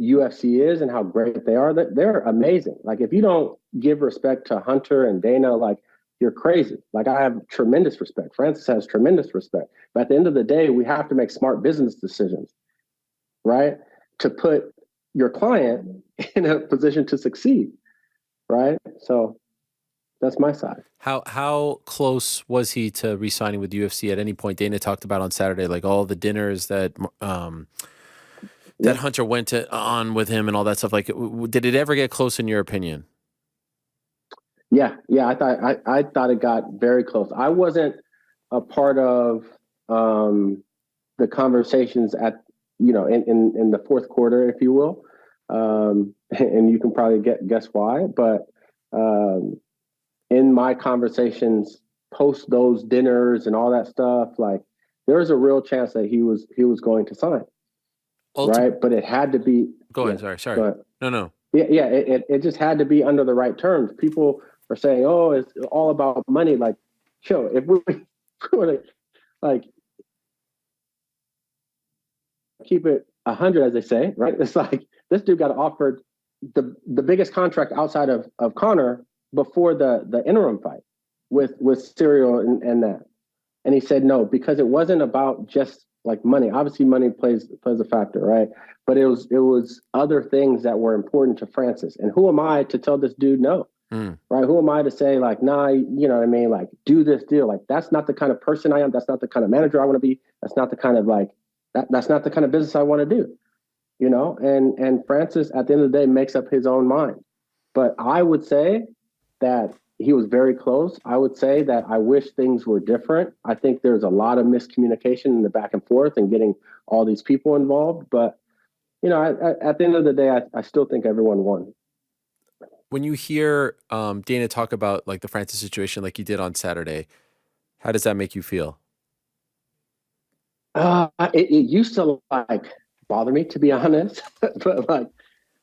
UFC is and how great they are. They're amazing. Like, if you don't give respect to Hunter and Dana, like, you're crazy. Like, I have tremendous respect. Francis has tremendous respect. But at the end of the day, we have to make smart business decisions, right? To put your client in a position to succeed, right? So that's my side. How close was he to re-signing with UFC at any point? Dana talked about on Saturday, like all the dinners that Hunter went on with him and all that stuff. Like, did it ever get close in your opinion? Yeah. I thought it got very close. I wasn't a part of the conversations at in the fourth quarter, if you will, and you can probably guess why. But in my conversations post those dinners and all that stuff, like, there was a real chance that he was going to sign, right? But it had to be. Go ahead. Sorry. No. Yeah. It just had to be under the right terms. People are saying, "Oh, it's all about money." Like, chill. If we were to, like, keep it 100, as they say, right? It's like, this dude got offered the biggest contract outside of Conor before the interim fight with Cyril and that. And he said no, because it wasn't about just like money. Obviously money plays a factor, right? But it was other things that were important to Francis. And who am I to tell this dude no? Right? Who am I to say, like, nah, you know what I mean? Like, do this deal. Like, that's not the kind of person I am. That's not the kind of manager I want to be. That's not the kind of that's not the kind of business I want to do. And Francis at the end of the day makes up his own mind. But I would say that he was very close. I would say that I wish things were different. I think there's a lot of miscommunication in the back and forth and getting all these people involved. But, at the end of the day, I still think everyone won. When you hear Dana talk about like the Francis situation, like you did on Saturday, how does that make you feel? It used to like bother me, to be honest. But like,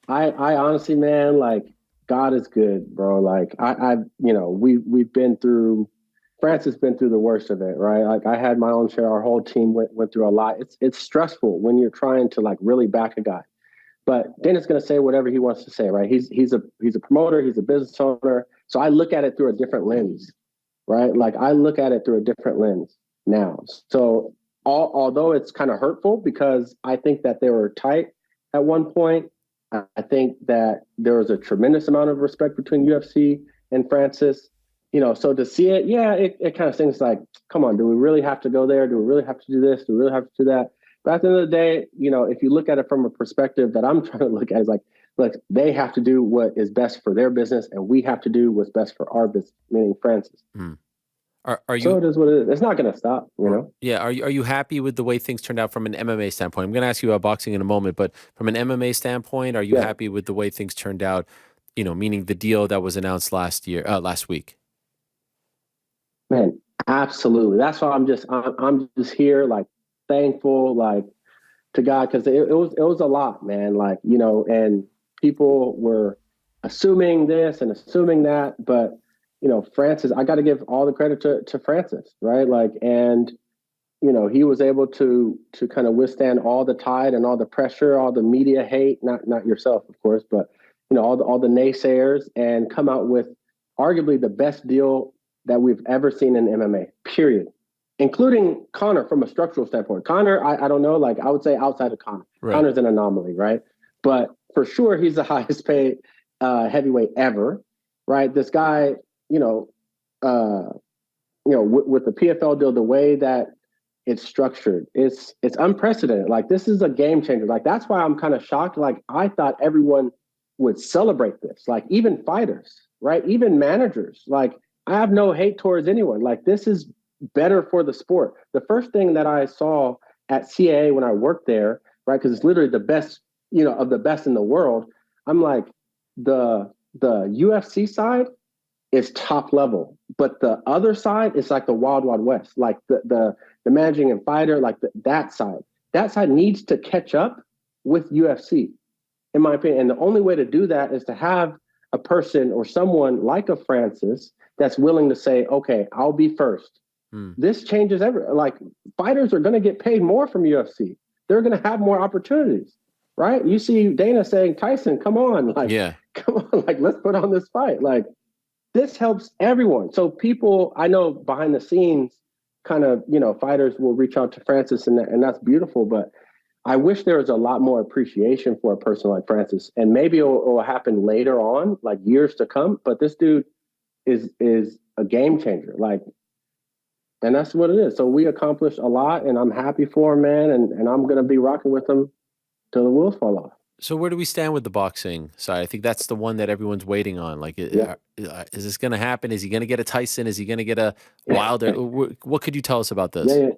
I honestly, man, like, God is good, bro. Like, we've been through, Francis been through the worst of it, right? Like, I had my own share. Our whole team went through a lot. It's stressful when you're trying to like really back a guy. But Dana's going to say whatever he wants to say, right? He's a promoter. He's a business owner. So I look at it through a different lens, right? Like I look at it through a different lens now. So although it's kind of hurtful because I think that they were tight at one point, I think that there was a tremendous amount of respect between UFC and Francis. So to see it, yeah, it kind of seems like, come on, do we really have to go there? Do we really have to do this? Do we really have to do that? But at the end of the day, if you look at it from a perspective that I'm trying to look at, is like, look, they have to do what is best for their business, and we have to do what's best for our business, meaning Francis. Are you? So it is what it is. It's not going to stop, Yeah. Are you happy with the way things turned out from an MMA standpoint? I'm going to ask you about boxing in a moment, but from an MMA standpoint, are you happy with the way things turned out? Meaning the deal that was announced last week. Man, absolutely. That's why I'm just here, like thankful, like to God, because it was a lot, man. Like and people were assuming this and assuming that, but Francis, I got to give all the credit to Francis, right? Like, and he was able to kind of withstand all the tide and all the pressure, all the media hate, not yourself, of course, but all the naysayers, and come out with arguably the best deal that we've ever seen in MMA, period. Including Conor from a structural standpoint. Conor, I don't know, like I would say outside of Conor. Right. Conor's an anomaly, right? But for sure, he's the highest paid heavyweight ever, right? This guy, with the PFL deal, the way that it's structured, it's unprecedented. Like this is a game changer. Like that's why I'm kind of shocked. Like I thought everyone would celebrate this, like even fighters, right? Even managers. Like I have no hate towards anyone. Like this is better for the sport. The first thing that I saw at CAA when I worked there, right, because it's literally the best, of the best in the world. I'm like, the UFC side is top level, but the other side is like the wild, wild west. Like the managing and fighter, like that side needs to catch up with UFC, in my opinion. And the only way to do that is to have a person or someone like a Francis that's willing to say, okay, I'll be first. This changes like fighters are going to get paid more from UFC. They're going to have more opportunities, right? You see Dana saying, Tyson, come on, like, come on, like, let's put on this fight. Like this helps everyone. So people, I know behind the scenes kind of, fighters will reach out to Francis and that's beautiful, but I wish there was a lot more appreciation for a person like Francis, and maybe it will happen later on, like years to come. But this dude is a game changer. Like, and that's what it is. So we accomplished a lot, and I'm happy for him, man. And I'm going to be rocking with him till the wheels fall off. So where do we stand with the boxing side? I think that's the one that everyone's waiting on. Like, is this going to happen? Is he going to get a Tyson? Is he going to get a Wilder? What could you tell us about this? Yeah.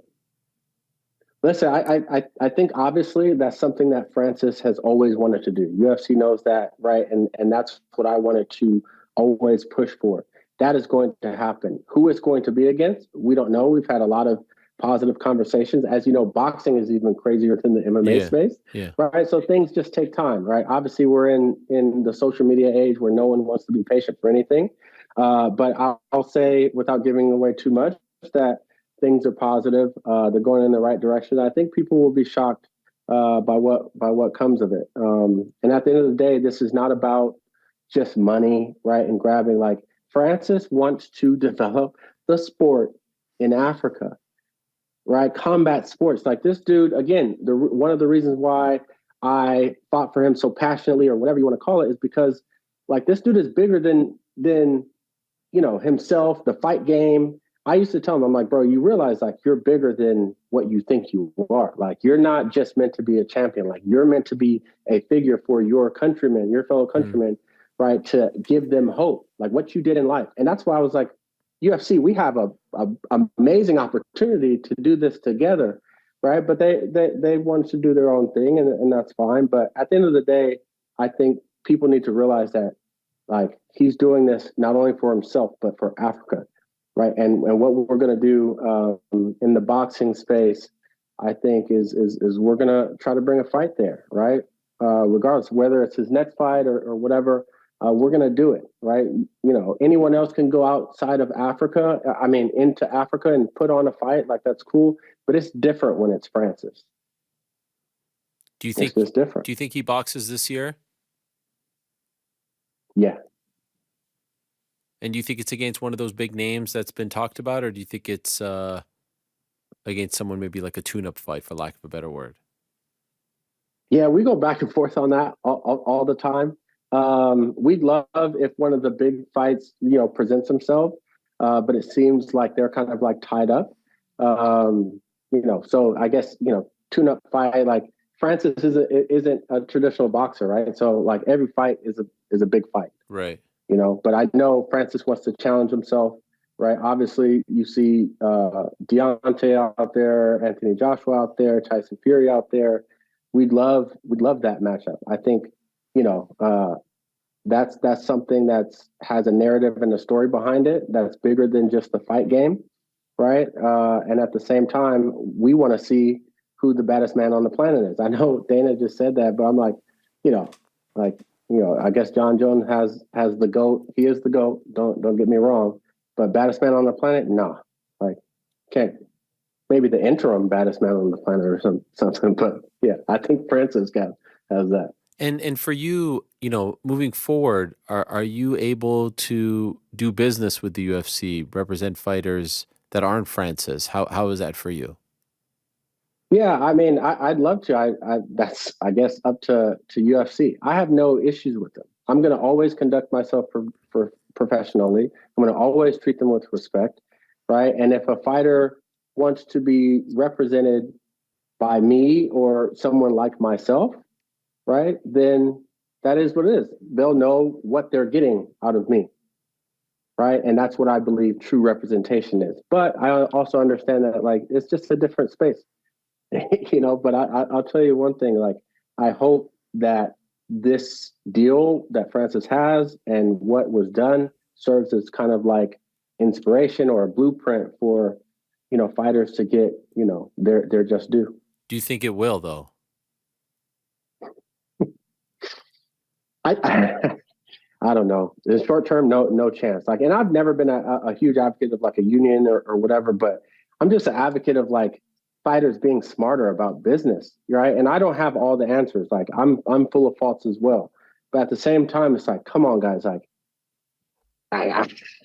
Listen, I think obviously that's something that Francis has always wanted to do. UFC knows that, right? And that's what I wanted to always push for. That is going to happen. Who it's going to be against, we don't know. We've had a lot of positive conversations. As you know, boxing is even crazier than the MMA space, right? So things just take time, right? Obviously, we're in the social media age where no one wants to be patient for anything. But I'll say, without giving away too much, that things are positive. They're going in the right direction. I think people will be shocked by what comes of it. And at the end of the day, this is not about just money, right? And grabbing. Like, Francis wants to develop the sport in Africa, right? Combat sports. Like this dude, again, one of the reasons why I fought for him so passionately, or whatever you want to call it, is because like this dude is bigger than himself, the fight game. I used to tell him, I'm like, bro, you realize like you're bigger than what you think you are. Like you're not just meant to be a champion. Like you're meant to be a figure for your countrymen, your fellow countrymen, right? To give them hope, like what you did in life. And that's why I was like, UFC, we have a amazing opportunity to do this together, right? But they wanted to do their own thing, and that's fine. But at the end of the day, I think people need to realize that like he's doing this not only for himself, but for Africa. Right. And what we're going to do in the boxing space, I think, is we're going to try to bring a fight there. Right. Regardless, whether it's his next fight or whatever, we're going to do it. Right. Anyone else can go outside of Africa. I mean, into Africa and put on a fight. Like, that's cool. But it's different when it's Francis. Do you think it's different? Do you think he boxes this year? Yeah. And do you think it's against one of those big names that's been talked about, or do you think it's against someone maybe like a tune-up fight, for lack of a better word? Yeah, we go back and forth on that all the time. We'd love if one of the big fights, presents themselves, but it seems like they're kind of like tied up. So I guess, tune-up fight, like Francis isn't a traditional boxer, right? So like every fight is a big fight. Right. But I know Francis wants to challenge himself, right? Obviously, you see Deontay out there, Anthony Joshua out there, Tyson Fury out there. We'd love that matchup. I think, that's something has a narrative and a story behind it that's bigger than just the fight game, right? And at the same time, we want to see who the baddest man on the planet is. I know Dana just said that, but I'm like, I guess John Jones has the GOAT. He is the GOAT. Don't get me wrong. But baddest man on the planet? No. Like, can't. Maybe the interim baddest man on the planet or something. But yeah, I think Francis has that. And for you, moving forward, are you able to do business with the UFC, represent fighters that aren't Francis? How is that for you? Yeah, I mean, I'd love to. That's, I guess, up to UFC. I have no issues with them. I'm going to always conduct myself for professionally. I'm going to always treat them with respect, right? And if a fighter wants to be represented by me or someone like myself, right, then that is what it is. They'll know what they're getting out of me, right? And that's what I believe true representation is. But I also understand that, like, it's just a different space. But I'll tell you one thing, like, I hope that this deal that Francis has and what was done serves as kind of inspiration or a blueprint for, fighters to get, their just due. Do you think it will, though? I don't know. In the short term, no chance. And I've never been a huge advocate of a union or whatever, but I'm just an advocate of fighters being smarter about business, right? And I don't have all the answers. I'm full of faults as well. But at the same time, it's come on, guys. I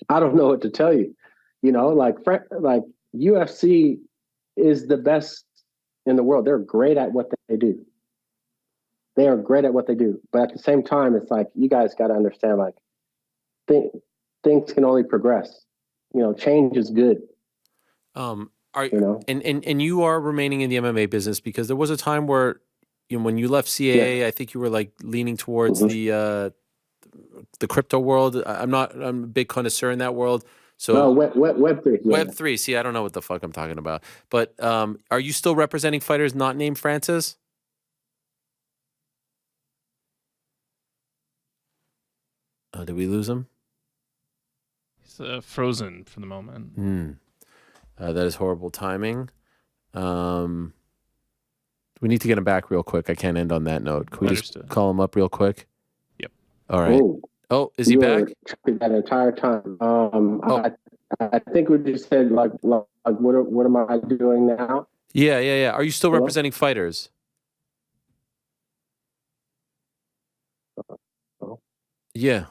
don't know what to tell you. UFC is the best in the world. They're great at what they do. They are great at what they do. But at the same time, it's you guys got to understand, things can only progress. Change is good. And you are remaining in the MMA business, because there was a time where, when you left CAA, I think you were leaning towards the crypto world. I'm a big connoisseur in that world. So no, Web3. Yeah. Web3. See, I don't know what the fuck I'm talking about. But are you still representing fighters not named Francis? Did we lose him? He's frozen for the moment. That is horrible timing. We need to get him back real quick. I can't end on that note. Can we just call him up real quick? Yep. All right. Oh, is he back? That entire time. I think we just said what am I doing now? Yeah. Are you still representing fighters? Yeah.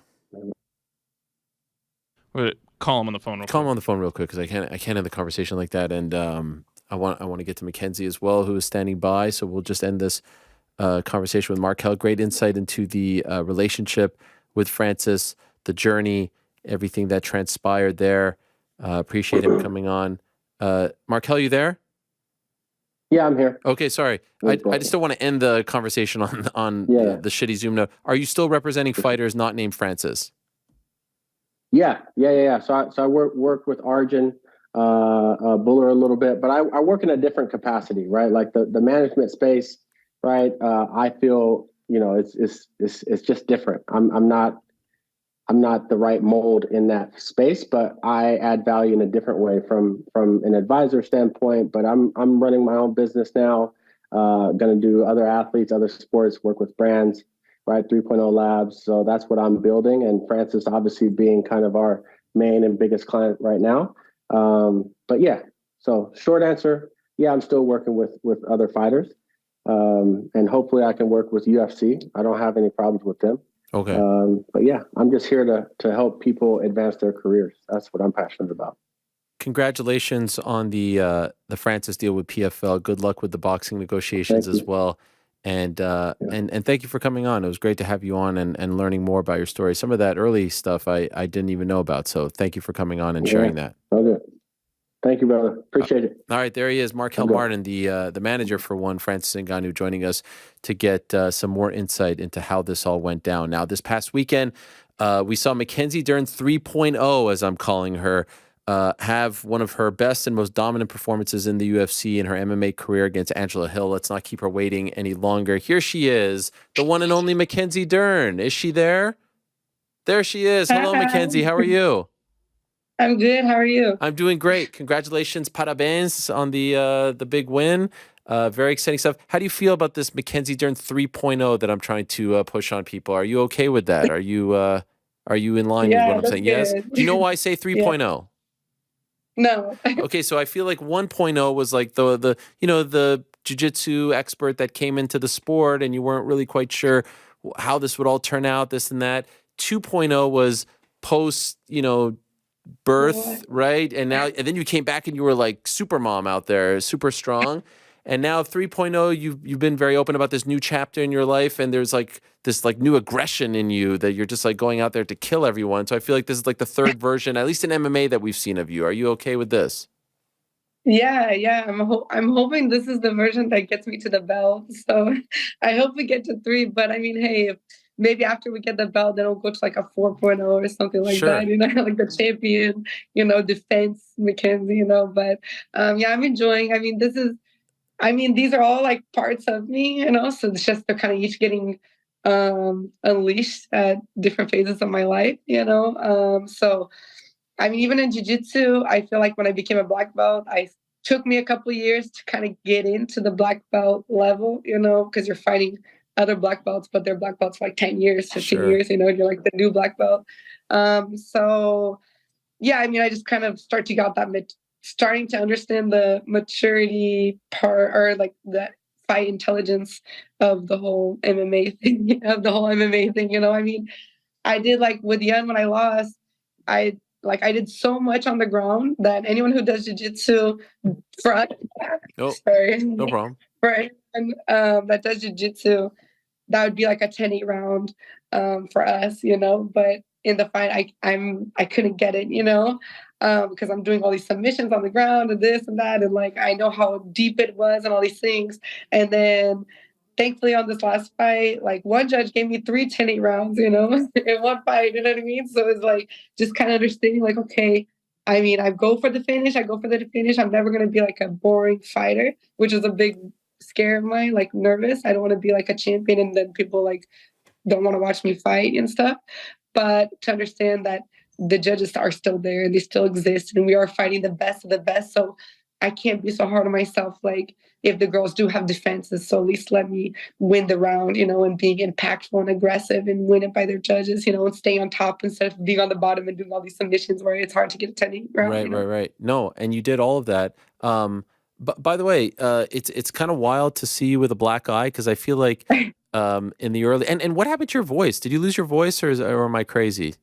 Call him on the phone. Call him on the phone real quick, because I can't end the conversation like that, and I want to get to Mackenzie as well, who is standing by. So we'll just end this conversation with Marquel. Great insight into the relationship with Francis, the journey, everything that transpired there. Appreciate him coming on. Marquel, you there? Yeah, I'm here. Okay, sorry. I just don't want to end the conversation on the shitty Zoom note. Are you still representing fighters not named Francis? Yeah. So I work with Arjun Buller a little bit, but I work in a different capacity, right? The management space, right? I feel it's just different. I'm not the right mold in that space, but I add value in a different way from an advisor standpoint. But I'm running my own business now. Going to do other athletes, other sports, work with brands. Right, 3.0 Labs. So that's what I'm building, and Francis obviously being kind of our main and biggest client right now. But yeah, so short answer, yeah, I'm still working with other fighters, and hopefully I can work with UFC. I don't have any problems with them. Okay. But yeah, I'm just here to help people advance their careers. That's what I'm passionate about. Congratulations on the Francis deal with PFL. Good luck with the boxing negotiations as well. And and thank you for coming on. It was great to have you on and learning more about your story. Some of that early stuff I didn't even know about. So thank you for coming on and sharing that. Okay. Thank you, brother. Appreciate it. All right, there he is, Marquel Martin, the manager for one, Francis Ngannou, joining us to get some more insight into how this all went down. Now, this past weekend, we saw Mackenzie Dern 3.0, as I'm calling her, have one of her best and most dominant performances in the UFC in her MMA career against Angela Hill. Let's not keep her waiting any longer. Here she is, the one and only Mackenzie Dern. Is she there? There she is. Hello, Mackenzie. How are you? I'm good. How are you? I'm doing great. Congratulations, parabéns on the big win. Very exciting stuff. How do you feel about this Mackenzie Dern 3.0 that I'm trying to push on people? Are you okay with that? Are you in line with what I'm saying? Good. Yes. Do you know why I say 3.0? No. Okay, so I feel like 1.0 was like the jiu-jitsu expert that came into the sport and you weren't really quite sure how this would all turn out, this and that. 2.0 was post, birth, right? And then you came back and you were like super mom out there, super strong. And now 3.0, you've been very open about this new chapter in your life, and there's like this like new aggression in you that you're just like going out there to kill everyone. So I feel like this is like the third version, at least in MMA, that we've seen of you. Are you okay with this? Yeah. I'm hoping this is the version that gets me to the belt. So I hope we get to 3. But I mean, hey, if maybe after we get the belt, then we'll go to like a 4.0 or something like that, like the champion, defense Mackenzie, But I'm enjoying. I mean, these are all like parts of me, so it's just they're kind of each getting unleashed at different phases of my life, So, I mean, even in jiu-jitsu, I feel like when I became a black belt, took me a couple of years to kind of get into the black belt level, because you're fighting other black belts, but they're black belts for like 10 years, 15 years, you're like the new black belt. So yeah, I mean, I just kind of starting to understand the maturity part, or like the fight intelligence of the whole MMA thing, I mean, I did like with Yan when I lost, I did so much on the ground that anyone who does jiu-jitsu sorry, no problem. For anyone that does jiu-jitsu, that would be like a 10-8 round for us, but in the fight, I couldn't get it, because I'm doing all these submissions on the ground and this and that. And like, I know how deep it was and all these things. And then thankfully on this last fight, like one judge gave me 3 10-8 rounds, in one fight, you know what I mean? So it's like, just kind of understanding like, okay, I mean, I go for the finish. I'm never going to be like a boring fighter, which is a big scare of mine, like nervous. I don't want to be like a champion and then people like don't want to watch me fight and stuff. But to understand that the judges are still there and they still exist and we are fighting the best of the best. So I can't be so hard on myself. Like if the girls do have defenses, so at least let me win the round, and being impactful and aggressive and win it by their judges, and stay on top instead of being on the bottom and doing all these submissions where it's hard to get a 10-8 round. Right. No, and you did all of that. But by the way, it's kind of wild to see you with a black eye, because I feel like in the early and what happened to your voice? Did you lose your voice, or am I crazy?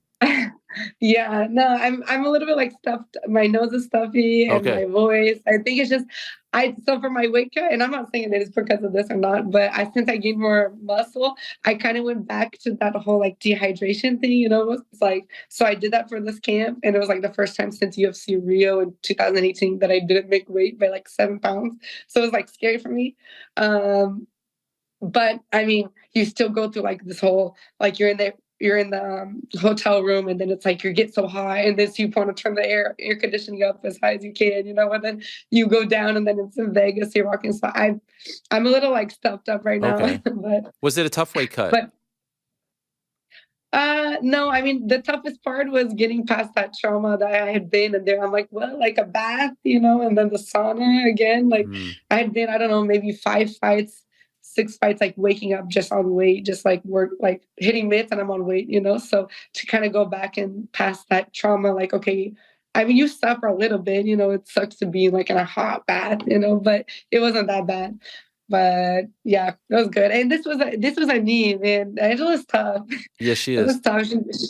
Yeah, no, I'm a little bit like stuffed. My nose is stuffy and my voice. I think it's just so for my weight cut, and I'm not saying that it's because of this or not, but since I gained more muscle, I kind of went back to that whole like dehydration thing, It's like, so I did that for this camp, and it was like the first time since UFC Rio in 2018 that I didn't make weight by like 7 pounds. So it was like scary for me. But I mean, you still go through like this whole, like you're in the hotel room, and then it's like you get so high, and then you want to turn the air conditioning up as high as you can, and then you go down, and then it's in Vegas, you're rocking. So I'm a little like stuffed up right now. But was it a tough weight cut? But no, I mean, the toughest part was getting past that trauma that I had been, and there I'm like, well, like a bath, and then the sauna again. Like I had been, I don't know, maybe 5 fights, 6 fights, like waking up just on weight, just like work, like hitting mitts and I'm on weight, so to kind of go back and past that trauma, like, okay, I mean, you suffer a little bit, it sucks to be like in a hot bath, but it wasn't that bad. But yeah, it was good. And this was a knee, man. Angela's tough. Yeah, she It is. was tough.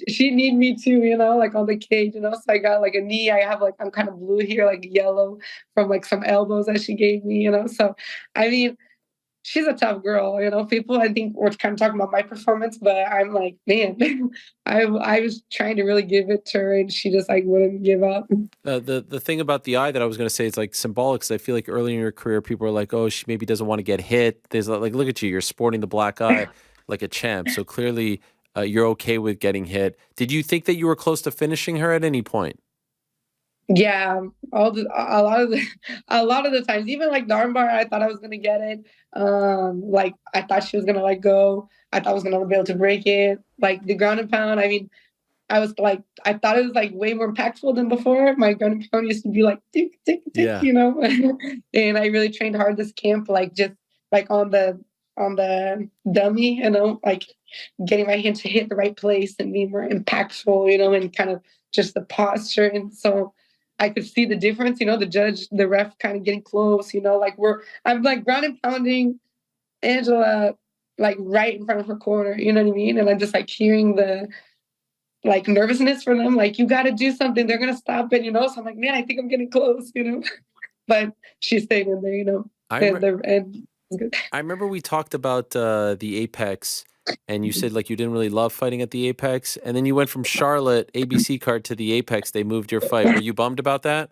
She need me too, like on the cage, So I got like a knee. I have I'm kind of blue here, like yellow from like some elbows that she gave me, So I mean, she's a tough girl, People I think were kind of talking about my performance, but I'm like, man, I was trying to really give it to her, and she just like wouldn't give up. The thing about the eye that I was going to say is like symbolic, because I feel like early in your career, people are like, oh, she maybe doesn't want to get hit. There's like, look at you, you're sporting the black eye like a champ. So clearly, you're okay with getting hit. Did you think that you were close to finishing her at any point? Yeah, a lot of the times, even like the armbar, I thought I was gonna get it. Like I thought she was gonna let go. I thought I was gonna be able to break it. Like the ground and pound. I mean, I thought it was like way more impactful than before. My ground and pound used to be like tick tick tick, And I really trained hard this camp, like just like on the dummy, like getting my hand to hit the right place and be more impactful, and kind of just the posture. And so I could see the difference, the judge, the ref kind of getting close, like I'm like ground and pounding Angela like right in front of her corner, you know what I mean? And I'm just like hearing the like nervousness for them, like, you got to do something, they're going to stop it, So I'm like, man, I think I'm getting close, But she stayed in there, I remember we talked about the Apex, and you said like you didn't really love fighting at the Apex, and then you went from Charlotte ABC card to the Apex. They moved your fight. Were you bummed about that?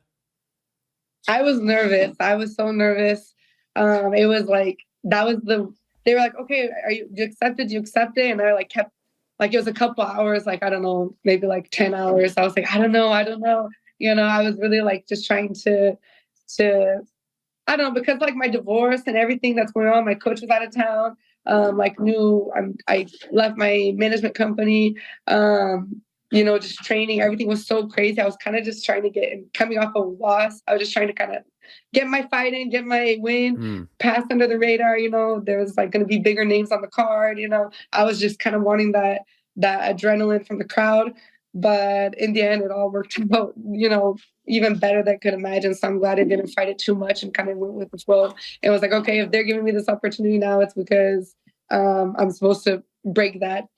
I was nervous. I was so nervous. It was like they were like, okay, do you accept it? Do you accept it? And I like kept like, it was a couple hours, like I don't know, maybe like 10 hours. I was like, I don't know. I was really like just trying to I don't know, because like my divorce and everything that's going on, my coach was out of town. I left my management company, just training. Everything was so crazy. I was kind of just trying to coming off a loss. I was just trying to kind of get my fight in, get my win, pass under the radar. There was like going to be bigger names on the card. I was just kind of wanting that adrenaline from the crowd. But in the end, it all worked out, even better than I could imagine. So I'm glad I didn't fight it too much and kind of went with the flow. It was like, okay, if they're giving me this opportunity now, it's because I'm supposed to break that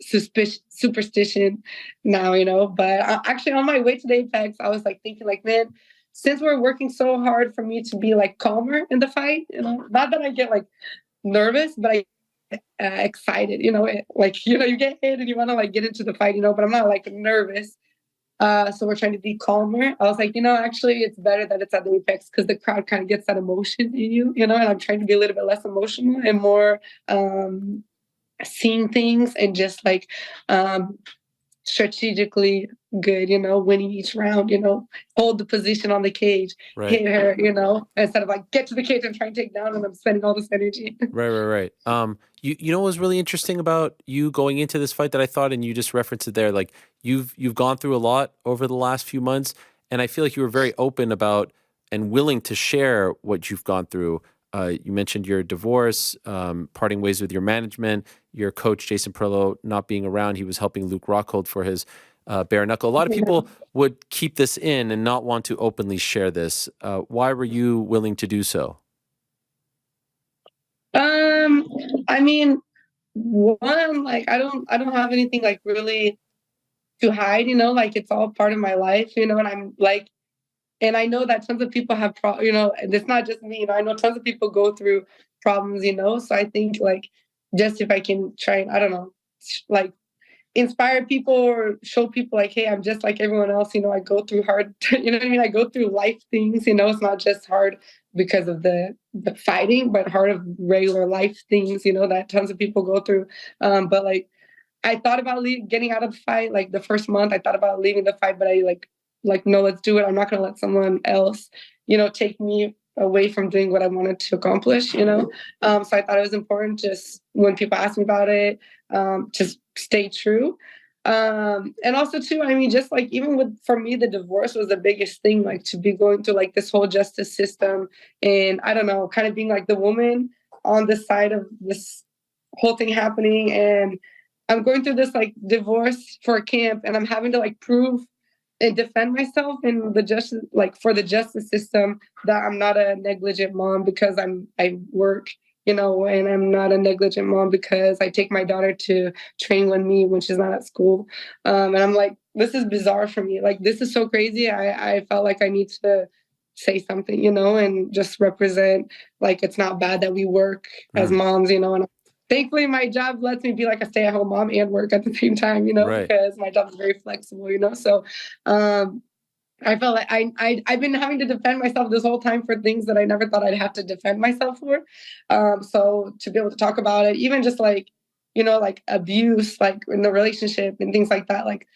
superstition now, But actually, on my way to the Apex, I was like thinking, like, man, since we're working so hard for me to be like calmer in the fight, not that I get like nervous, but I excited, like, you get hit and you want to like get into the fight, but I'm not like nervous. So we're trying to be calmer. I was like, actually it's better that it's at the Apex because the crowd kind of gets that emotion in you, and I'm trying to be a little bit less emotional and more seeing things and just like strategically good, winning each round, hold the position on the cage, hit her, instead of like get to the cage and try and take down, and I'm spending all this energy. Right. You know what was really interesting about you going into this fight that I thought, and you just referenced it there, like you've gone through a lot over the last few months, and I feel like you were very open about and willing to share what you've gone through. You mentioned your divorce, parting ways with your management, your coach, Jason Perillo, not being around. He was helping Luke Rockhold for his bare knuckle. A lot of people would keep this in and not want to openly share this. Why were you willing to do so? I mean, one, like, I don't have anything like really to hide, like it's all part of my life, and I'm like, and I know that tons of people have, and it's not just me, I know tons of people go through problems, so I think like, just if I can try and, I don't know, like inspire people or show people like, hey, I'm just like everyone else, I go through hard, what I mean? I go through life things, it's not just hard because of the fighting, but hard of regular life things, that tons of people go through. But like, I thought about getting out of the fight, like the first month, I thought about leaving the fight, but I like, no, let's do it. I'm not going to let someone else, take me away from doing what I wanted to accomplish, So I thought it was important just when people ask me about it, just stay true. And also too, I mean, just like, even for me, the divorce was the biggest thing, like to be going through like this whole justice system and I don't know, kind of being like the woman on the side of this whole thing happening. And I'm going through this like divorce for a camp and I'm having to like prove and defend myself in the justice, like for the justice system, that I'm not a negligent mom because I work, and I'm not a negligent mom because I take my daughter to train with me when she's not at school. And I'm like, this is bizarre for me. Like, this is so crazy. I felt like I need to say something, and just represent, like, it's not bad that we work as moms, and thankfully my job lets me be like a stay-at-home mom and work at the same time, because my job is very flexible, so I felt like I've been having to defend myself this whole time for things that I never thought I'd have to defend myself for. So to be able to talk about it, even just like, like abuse, like in the relationship and things like that, like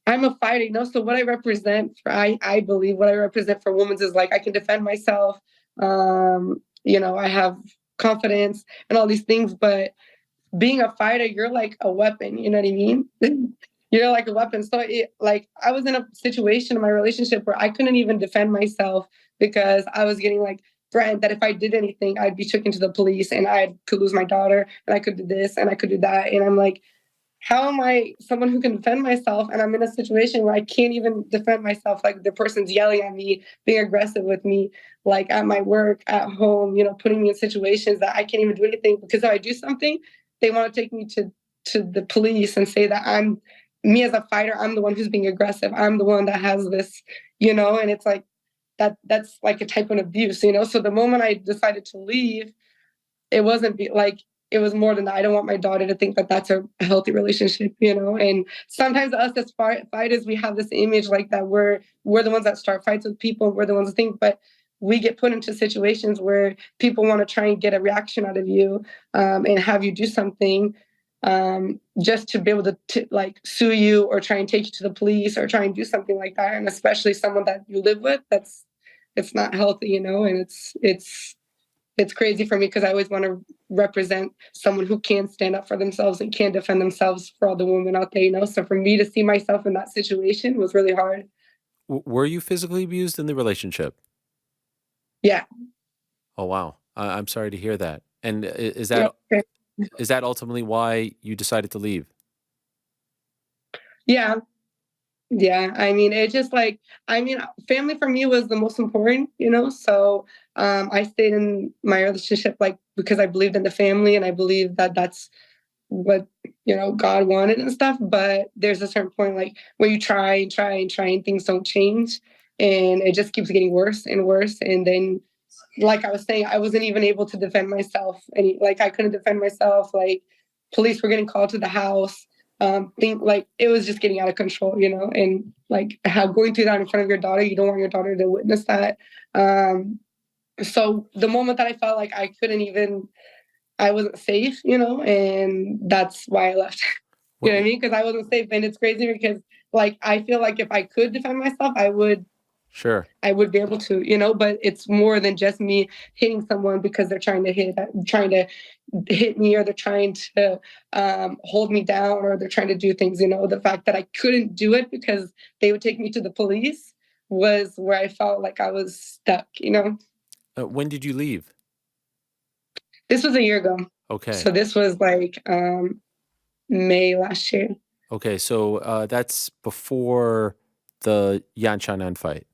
I'm a fighter, so what I represent for, I believe what I represent for women is like, I can defend myself. I have confidence and all these things, but being a fighter, you're like a weapon, you know what I mean? You're like a weapon. So I was in a situation in my relationship where I couldn't even defend myself because I was getting like threatened that if I did anything, I'd be taken to the police and I could lose my daughter and I could do this and I could do that. And I'm like, how am I someone who can defend myself? And I'm in a situation where I can't even defend myself. Like the person's yelling at me, being aggressive with me, like at my work, at home, putting me in situations that I can't even do anything because if I do something, they want to take me to the police and say that me as a fighter, I'm the one who's being aggressive. I'm the one that has this, and it's like that's like a type of abuse, So the moment I decided to leave, it wasn't it was more than that. I don't want my daughter to think that that's a healthy relationship, And sometimes us as fighters, we have this image like that we're the ones that start fights with people. We're the ones that think, but we get put into situations where people want to try and get a reaction out of you and have you do something just to be able to like sue you or try and take you to the police or try and do something like that. And especially someone that you live with, it's not healthy, and it's crazy for me because I always want to represent someone who can stand up for themselves and can defend themselves for all the women out there, So for me to see myself in that situation was really hard. Were you physically abused in the relationship? Yeah. Oh, wow. I'm sorry to hear that. And is that ultimately why you decided to leave? Yeah. Yeah. I mean, it just family for me was the most important, So I stayed in my relationship because I believed in the family and I believe that that's what, God wanted and stuff. But there's a certain point where you try and try and try and things don't change and it just keeps getting worse and worse. And then, like I was saying, I wasn't even able to defend myself. I couldn't defend myself. Police were getting called to the house. It was just getting out of control, and how going through that in front of your daughter, you don't want your daughter to witness that. So the moment that I felt like I wasn't safe, and that's why I left. You know what I mean? Because I wasn't safe. And it's crazy because I feel like if I could defend myself, I would. Sure. I would be able to, but it's more than just me hitting someone because they're trying to hit me or they're trying to hold me down or they're trying to do things, the fact that I couldn't do it because they would take me to the police was where I felt like I was stuck, When did you leave? This was a year ago. Okay. So this was May last year. Okay. So that's before the Yan Chanan fight.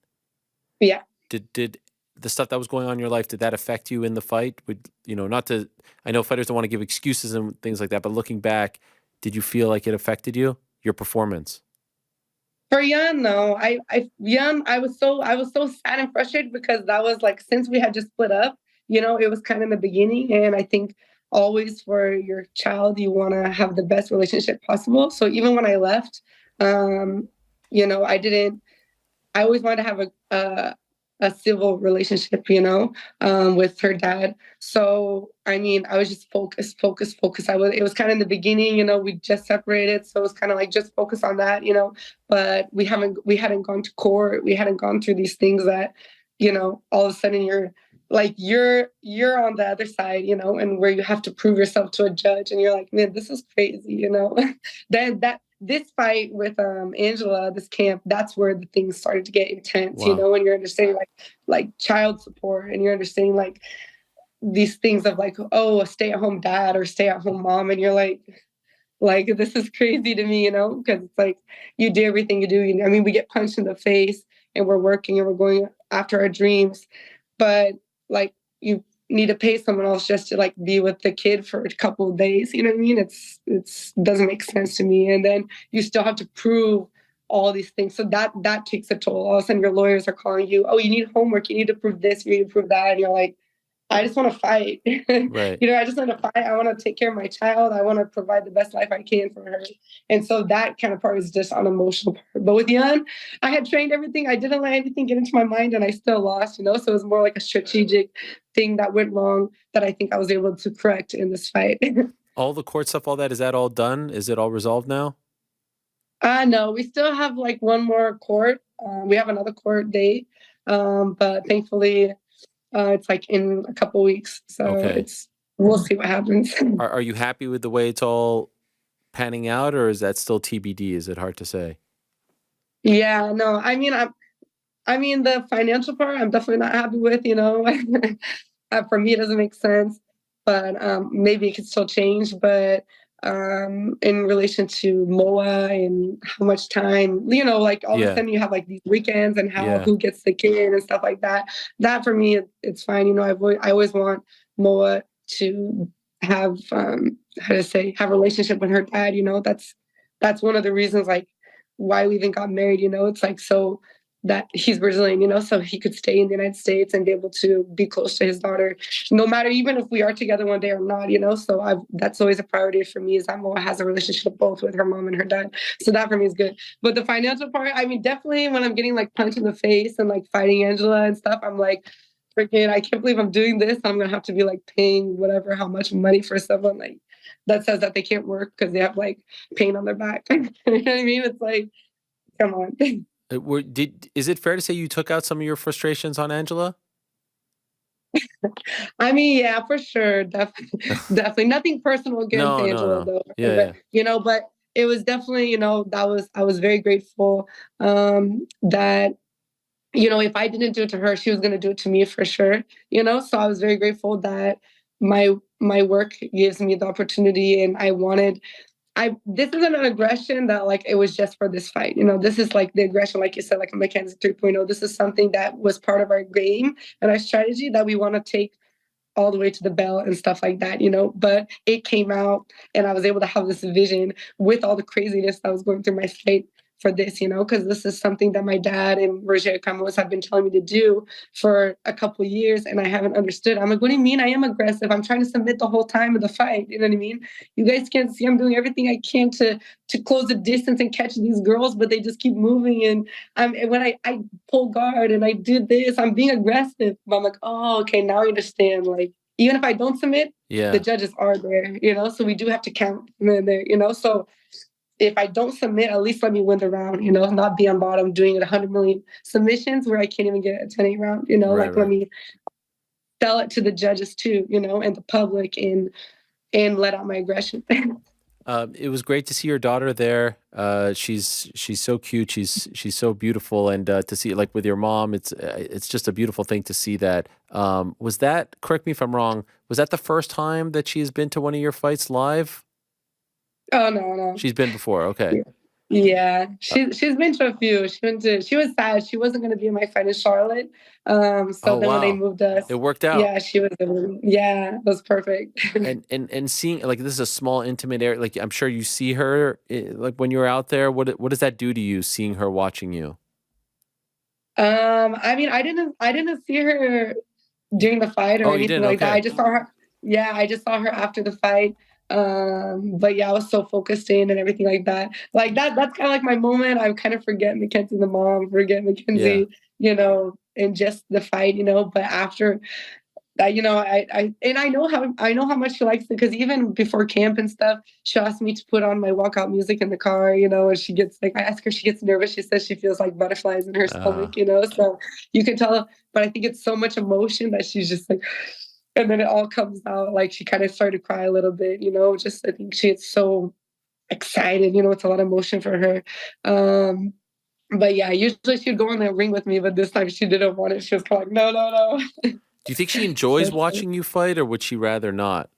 Yeah. Did the stuff that was going on in your life, did that affect you in the fight? I know fighters don't want to give excuses and things like that, but looking back, did you feel like it affected you, your performance? For Yan, no. Yan, I was so sad and frustrated because that was since we had just split up, it was kind of in the beginning. And I think always for your child, you want to have the best relationship possible. So even when I left, I always wanted to have a civil relationship, with her dad. So, I mean, I was just focused. It was kind of in the beginning, we just separated. So it was kind of just focus on that, but we hadn't gone to court. We hadn't gone through these things that, all of a sudden you're on the other side, and where you have to prove yourself to a judge and you're like, man, this is crazy, then this fight with Angela, this camp, that's where the things started to get intense, Wow. and you're understanding like child support and you're understanding these things of a stay-at-home dad or stay-at-home mom, and you're like this is crazy to me, because it's you do everything you do. I mean, we get punched in the face and we're working and we're going after our dreams, but need to pay someone else just to like be with the kid for a couple of days. You know what I mean? It's doesn't make sense to me. And then you still have to prove all these things. So that takes a toll. All of a sudden your lawyers are calling you, oh, you need homework, you need to prove this, you need to prove that. And you're like, I just want to fight. Right. You know, I just want to fight. I want to take care of my child. I want to provide the best life I can for her. And so that kind of part is just an emotional part. But with Jan, I had trained everything. I didn't let anything get into my mind and I still lost, you know? So it was more like a strategic thing that went wrong that I think I was able to correct in this fight. All the court stuff, all that, is that all done? Is it all resolved now? No, we still have like one more court. We have another court date. But thankfully, it's like in a couple weeks, so we'll see what happens. Are you happy with the way it's all panning out, or is that still TBD? Is it hard to say? Yeah, no, I mean, the financial part, I'm definitely not happy with. You know, for me, it doesn't make sense, but maybe it could still change. But in relation to MOA and how much time, you know, like all of a sudden you have like these weekends and who gets the kid and stuff like that. That for me, it's fine. You know, I always want MOA to have have a relationship with her dad. You know, that's one of the reasons like why we even got married. You know, it's like so that he's Brazilian, you know, so he could stay in the United States and be able to be close to his daughter, no matter even if we are together one day or not, you know. So that's always a priority for me is that Moa has a relationship both with her mom and her dad. So that for me is good. But the financial part, I mean, definitely when I'm getting like punched in the face and like fighting Angela and stuff, I'm like, freaking, I can't believe I'm doing this. I'm going to have to be like paying how much money for someone like that says that they can't work because they have like pain on their back. You know what I mean? It's like, come on. Is it fair to say you took out some of your frustrations on Angela? I mean, yeah, for sure. Definitely. Nothing personal against Angela, though. Yeah. You know, but it was definitely, you know, I was very grateful that, you know, if I didn't do it to her, she was going to do it to me for sure. You know, so I was very grateful that my work gives me the opportunity, and this isn't an aggression that like it was just for this fight. You know, this is like the aggression, like you said, like a Mackenzie 3.0. This is something that was part of our game and our strategy that we want to take all the way to the belt and stuff like that, you know. But it came out and I was able to have this vision with all the craziness that was going through my fight for this, you know, because this is something that my dad and Roger Camus have been telling me to do for a couple of years, and I haven't understood. I'm like, what do you mean? I am aggressive. I'm trying to submit the whole time of the fight. You know what I mean? You guys can't see I'm doing everything I can to close the distance and catch these girls, but they just keep moving. And when I pull guard and I do this, I'm being aggressive. But I'm like, oh, okay, now I understand. Like, even if I don't submit, the judges are there, you know? So we do have to count them there, you know? So if I don't submit, at least let me win the round, you know, not be on bottom doing 100 million submissions where I can't even get a 10-8 round, you know, let me sell it to the judges too, you know, and the public and let out my aggression. It was great to see your daughter there. She's so cute. She's so beautiful, and to see it like with your mom, it's just a beautiful thing to see that. Was that, correct me if I'm wrong, was that the first time that she has been to one of your fights live? Oh no. She's been before, okay. Yeah. She's been to a few. She was sad. She wasn't gonna be in my fight in Charlotte. When they moved us, it worked out. Yeah, she was it was perfect. and seeing, like, this is a small intimate area, like I'm sure you see her like when you're out there. What does that do to you, seeing her watching you? I mean, I didn't see her during the fight or anything like that. I just saw her. Yeah, I just saw her after the fight. But yeah, I was so focused in and everything like that. Like that's kind of like my moment. I kind of forget Mackenzie the mom, forget Mackenzie, you know, and just the fight, you know. But after that, you know, I know how much she likes it, because even before camp and stuff, she asked me to put on my walkout music in the car, you know, and she gets like, I ask her, she gets nervous. She says she feels like butterflies in her stomach, you know. So you can tell, but I think it's so much emotion that she's just like. And then it all comes out, like she kind of started to cry a little bit, you know, just I think she gets so excited, you know, it's a lot of emotion for her. But yeah, usually she'd go in the ring with me, but this time she didn't want it. She was kind of like, no. Do you think she enjoys watching you fight, or would she rather not?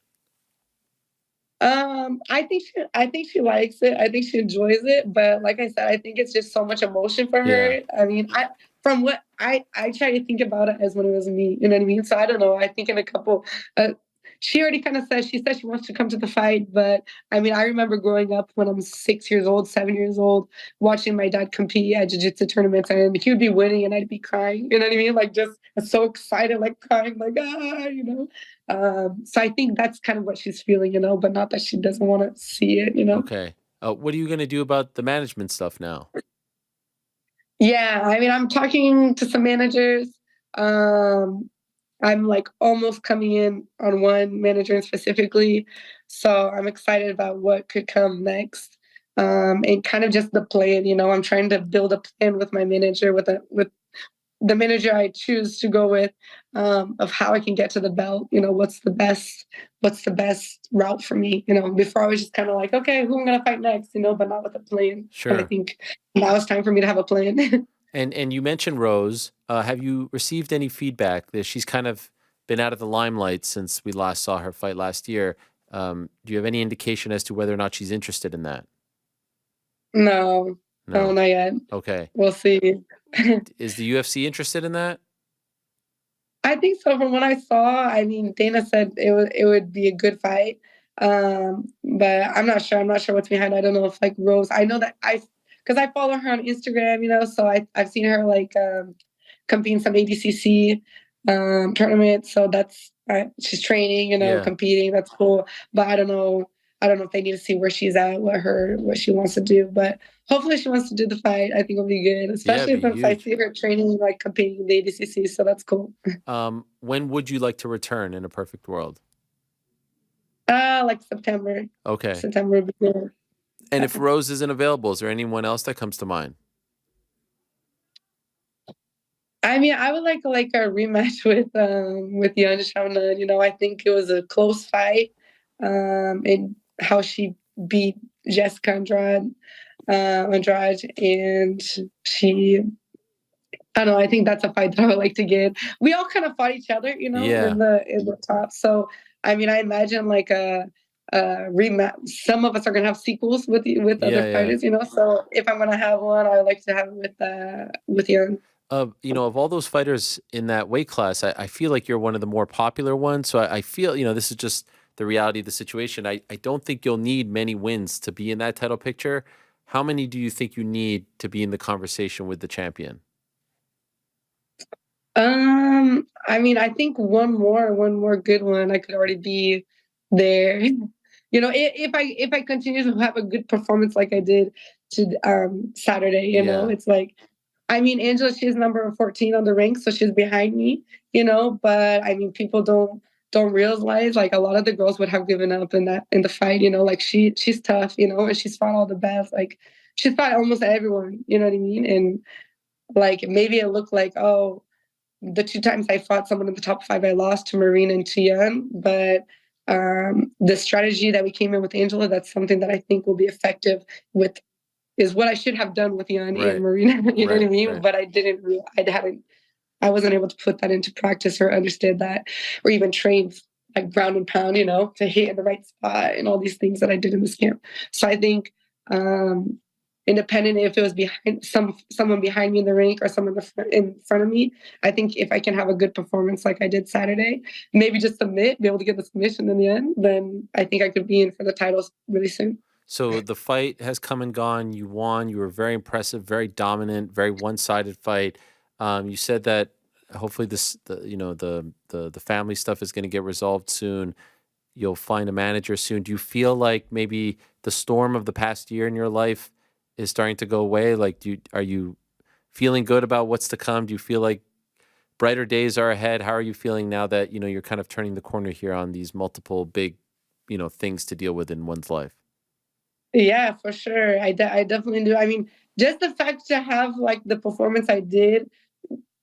I think she likes it. I think she enjoys it. But like I said, I think it's just so much emotion for her. I mean, from what I try to think about it as when it was me, you know what I mean? So I don't know. I think in a couple, she already kind of said, she wants to come to the fight. But I mean, I remember growing up when I'm 6 years old, 7 years old, watching my dad compete at jiu-jitsu tournaments, and he would be winning and I'd be crying, you know what I mean? Like just so excited, like crying, like, you know? So I think that's kind of what she's feeling, you know, but not that she doesn't want to see it, you know? Okay. What are you going to do about the management stuff now? Yeah, I mean, I'm talking to some managers. I'm like almost coming in on one manager specifically. So I'm excited about what could come next. And kind of just the plan, you know, I'm trying to build a plan with my manager, with the manager I choose to go with, of how I can get to the belt. You know, what's the best route for me? You know, before I was just kind of like, okay, who am I gonna fight next? You know, but not with a plan. Sure. But I think now it's time for me to have a plan. And you mentioned Rose. Have you received any feedback that she's kind of been out of the limelight since we last saw her fight last year? Do you have any indication as to whether or not she's interested in that? No, not yet. Okay. We'll see. Is the UFC interested in that? I think so. From what I saw, I mean, Dana said it would be a good fight, but I'm not sure. I'm not sure what's behind. I don't know if like Rose. I know that because I follow her on Instagram, you know, so I've seen her like compete in some ADCC tournaments. So that's she's training, you know, competing. That's cool. But I don't know. I don't know if they need to see where she's at, what she wants to do. But hopefully she wants to do the fight. I think it'll be good, especially since I see her training, like competing in the ADCC. So that's cool. When would you like to return in a perfect world? Like September. Okay. September would be good. And if Rose isn't available, is there anyone else that comes to mind? I mean, I would like a rematch with Yan Xiaonan. You know, I think it was a close fight. And how she beat Jessica Andrade, and she, I don't know. I think that's a fight that I would like to get. We all kind of fought each other, you know, in the top. So I mean, I imagine like a rematch. Some of us are gonna have sequels with other fighters, you know. So if I'm gonna have one, I would like to have it with Yan. You know, of all those fighters in that weight class, I feel like you're one of the more popular ones. So I feel, you know, this is just the reality of the situation. I don't think you'll need many wins to be in that title picture. How many do you think you need to be in the conversation with the champion? I mean, I think one more good one, I could already be there. You know, if I continue to have a good performance like I did to Saturday, you know, it's like, I mean, Angela, she's number 14 on the rank, so she's behind me, you know, but I mean, people don't realize like a lot of the girls would have given up in the fight, you know, like she's tough, you know, and she's fought all the best, like she's fought almost everyone, you know what I mean? And like maybe it looked like, oh, the 2 times I fought someone in the top 5, I lost to Marina and to Yan, but the strategy that we came in with Angela, that's something that I think will be effective with, is what I should have done with Yan and Marina, you know what I mean? But I wasn't able to put that into practice or understand that, or even train like ground and pound, you know, to hit in the right spot and all these things that I did in this camp. So I think independent if it was behind someone behind me in the rank or someone in front of me, I think if I can have a good performance like I did Saturday, maybe just be able to get the submission in the end, then I think I could be in for the titles really soon. So the fight has come and gone. You won. You were very impressive, very dominant, very one-sided fight. You said that hopefully the family stuff is going to get resolved soon. You'll find a manager soon. Do you feel like maybe the storm of the past year in your life is starting to go away? Like, are you feeling good about what's to come? Do you feel like brighter days are ahead? How are you feeling now that, you know, you're kind of turning the corner here on these multiple big, you know, things to deal with in one's life? Yeah, for sure. I definitely do. I mean, just the fact to have like the performance I did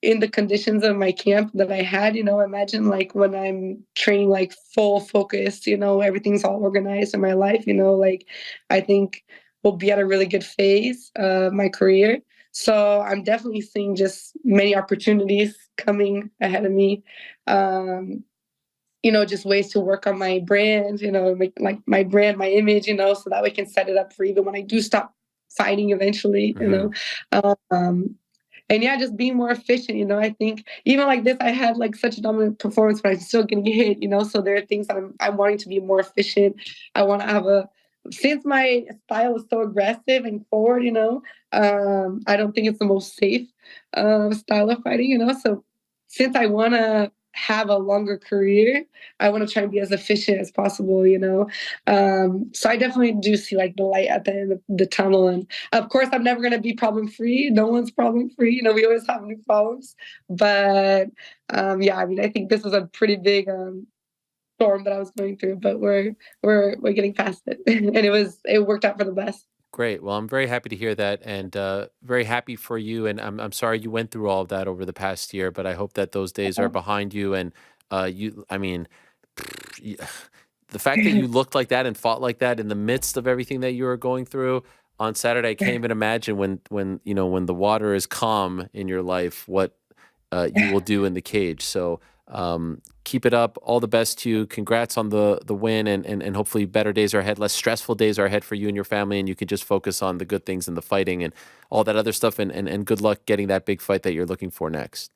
in the conditions of my camp that I had, you know, imagine like when I'm training like full focus, you know, everything's all organized in my life, you know, like I think we'll be at a really good phase of my career. So I'm definitely seeing just many opportunities coming ahead of me. You know, just ways to work on my brand, you know, make like my brand, my image, you know, so that we can set it up for even when I do stop fighting eventually, you know. yeah, just being more efficient, you know. I think even like this, I had like such a dominant performance, but I'm still getting hit, you know. So there are things that I'm wanting to be more efficient. I want to have since my style is so aggressive and forward, you know, I don't think it's the most safe style of fighting, you know. So since I want to have a longer career, I want to try and be as efficient as possible, you know. So I definitely do see like the light at the end of the tunnel. And of course, I'm never going to be problem free. No one's problem free. You know, we always have new problems. But yeah, I mean, I think this was a pretty big storm that I was going through, but we're getting past it, and it worked out for the best. Great. Well, I'm very happy to hear that, and very happy for you. And I'm sorry you went through all of that over the past year, but I hope that those days are behind you. And I mean, the fact that you looked like that and fought like that in the midst of everything that you were going through on Saturday, I can't even imagine when the water is calm in your life, what you will do in the cage. So keep it up. All the best to you. Congrats on the win, and hopefully better days are ahead, less stressful days are ahead for you and your family, and you can just focus on the good things and the fighting and all that other stuff, and good luck getting that big fight that you're looking for next.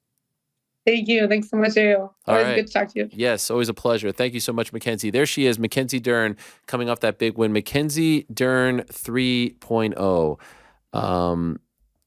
Thank you. Thanks so much, Ariel. Always right. good to talk to you. Yes, always a pleasure. Thank you so much, Mackenzie. There she is, Mackenzie Dern, coming off that big win. Mackenzie Dern 3.0.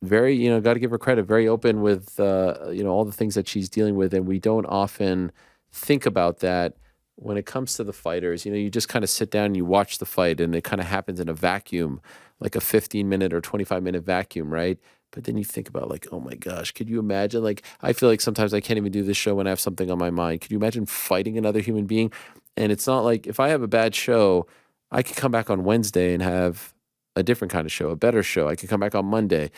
Very, got to give her credit, very open with, all the things that she's dealing with. And we don't often think about that when it comes to the fighters. You just kind of sit down and you watch the fight, and it kind of happens in a vacuum, like a 15-minute or 25-minute vacuum, right? But then you think about like, oh my gosh, could you imagine? Like, I feel like sometimes I can't even do this show when I have something on my mind. Could you imagine fighting another human being? And it's not like if I have a bad show, I could come back on Wednesday and have a different kind of show, a better show. I could come back on Monday.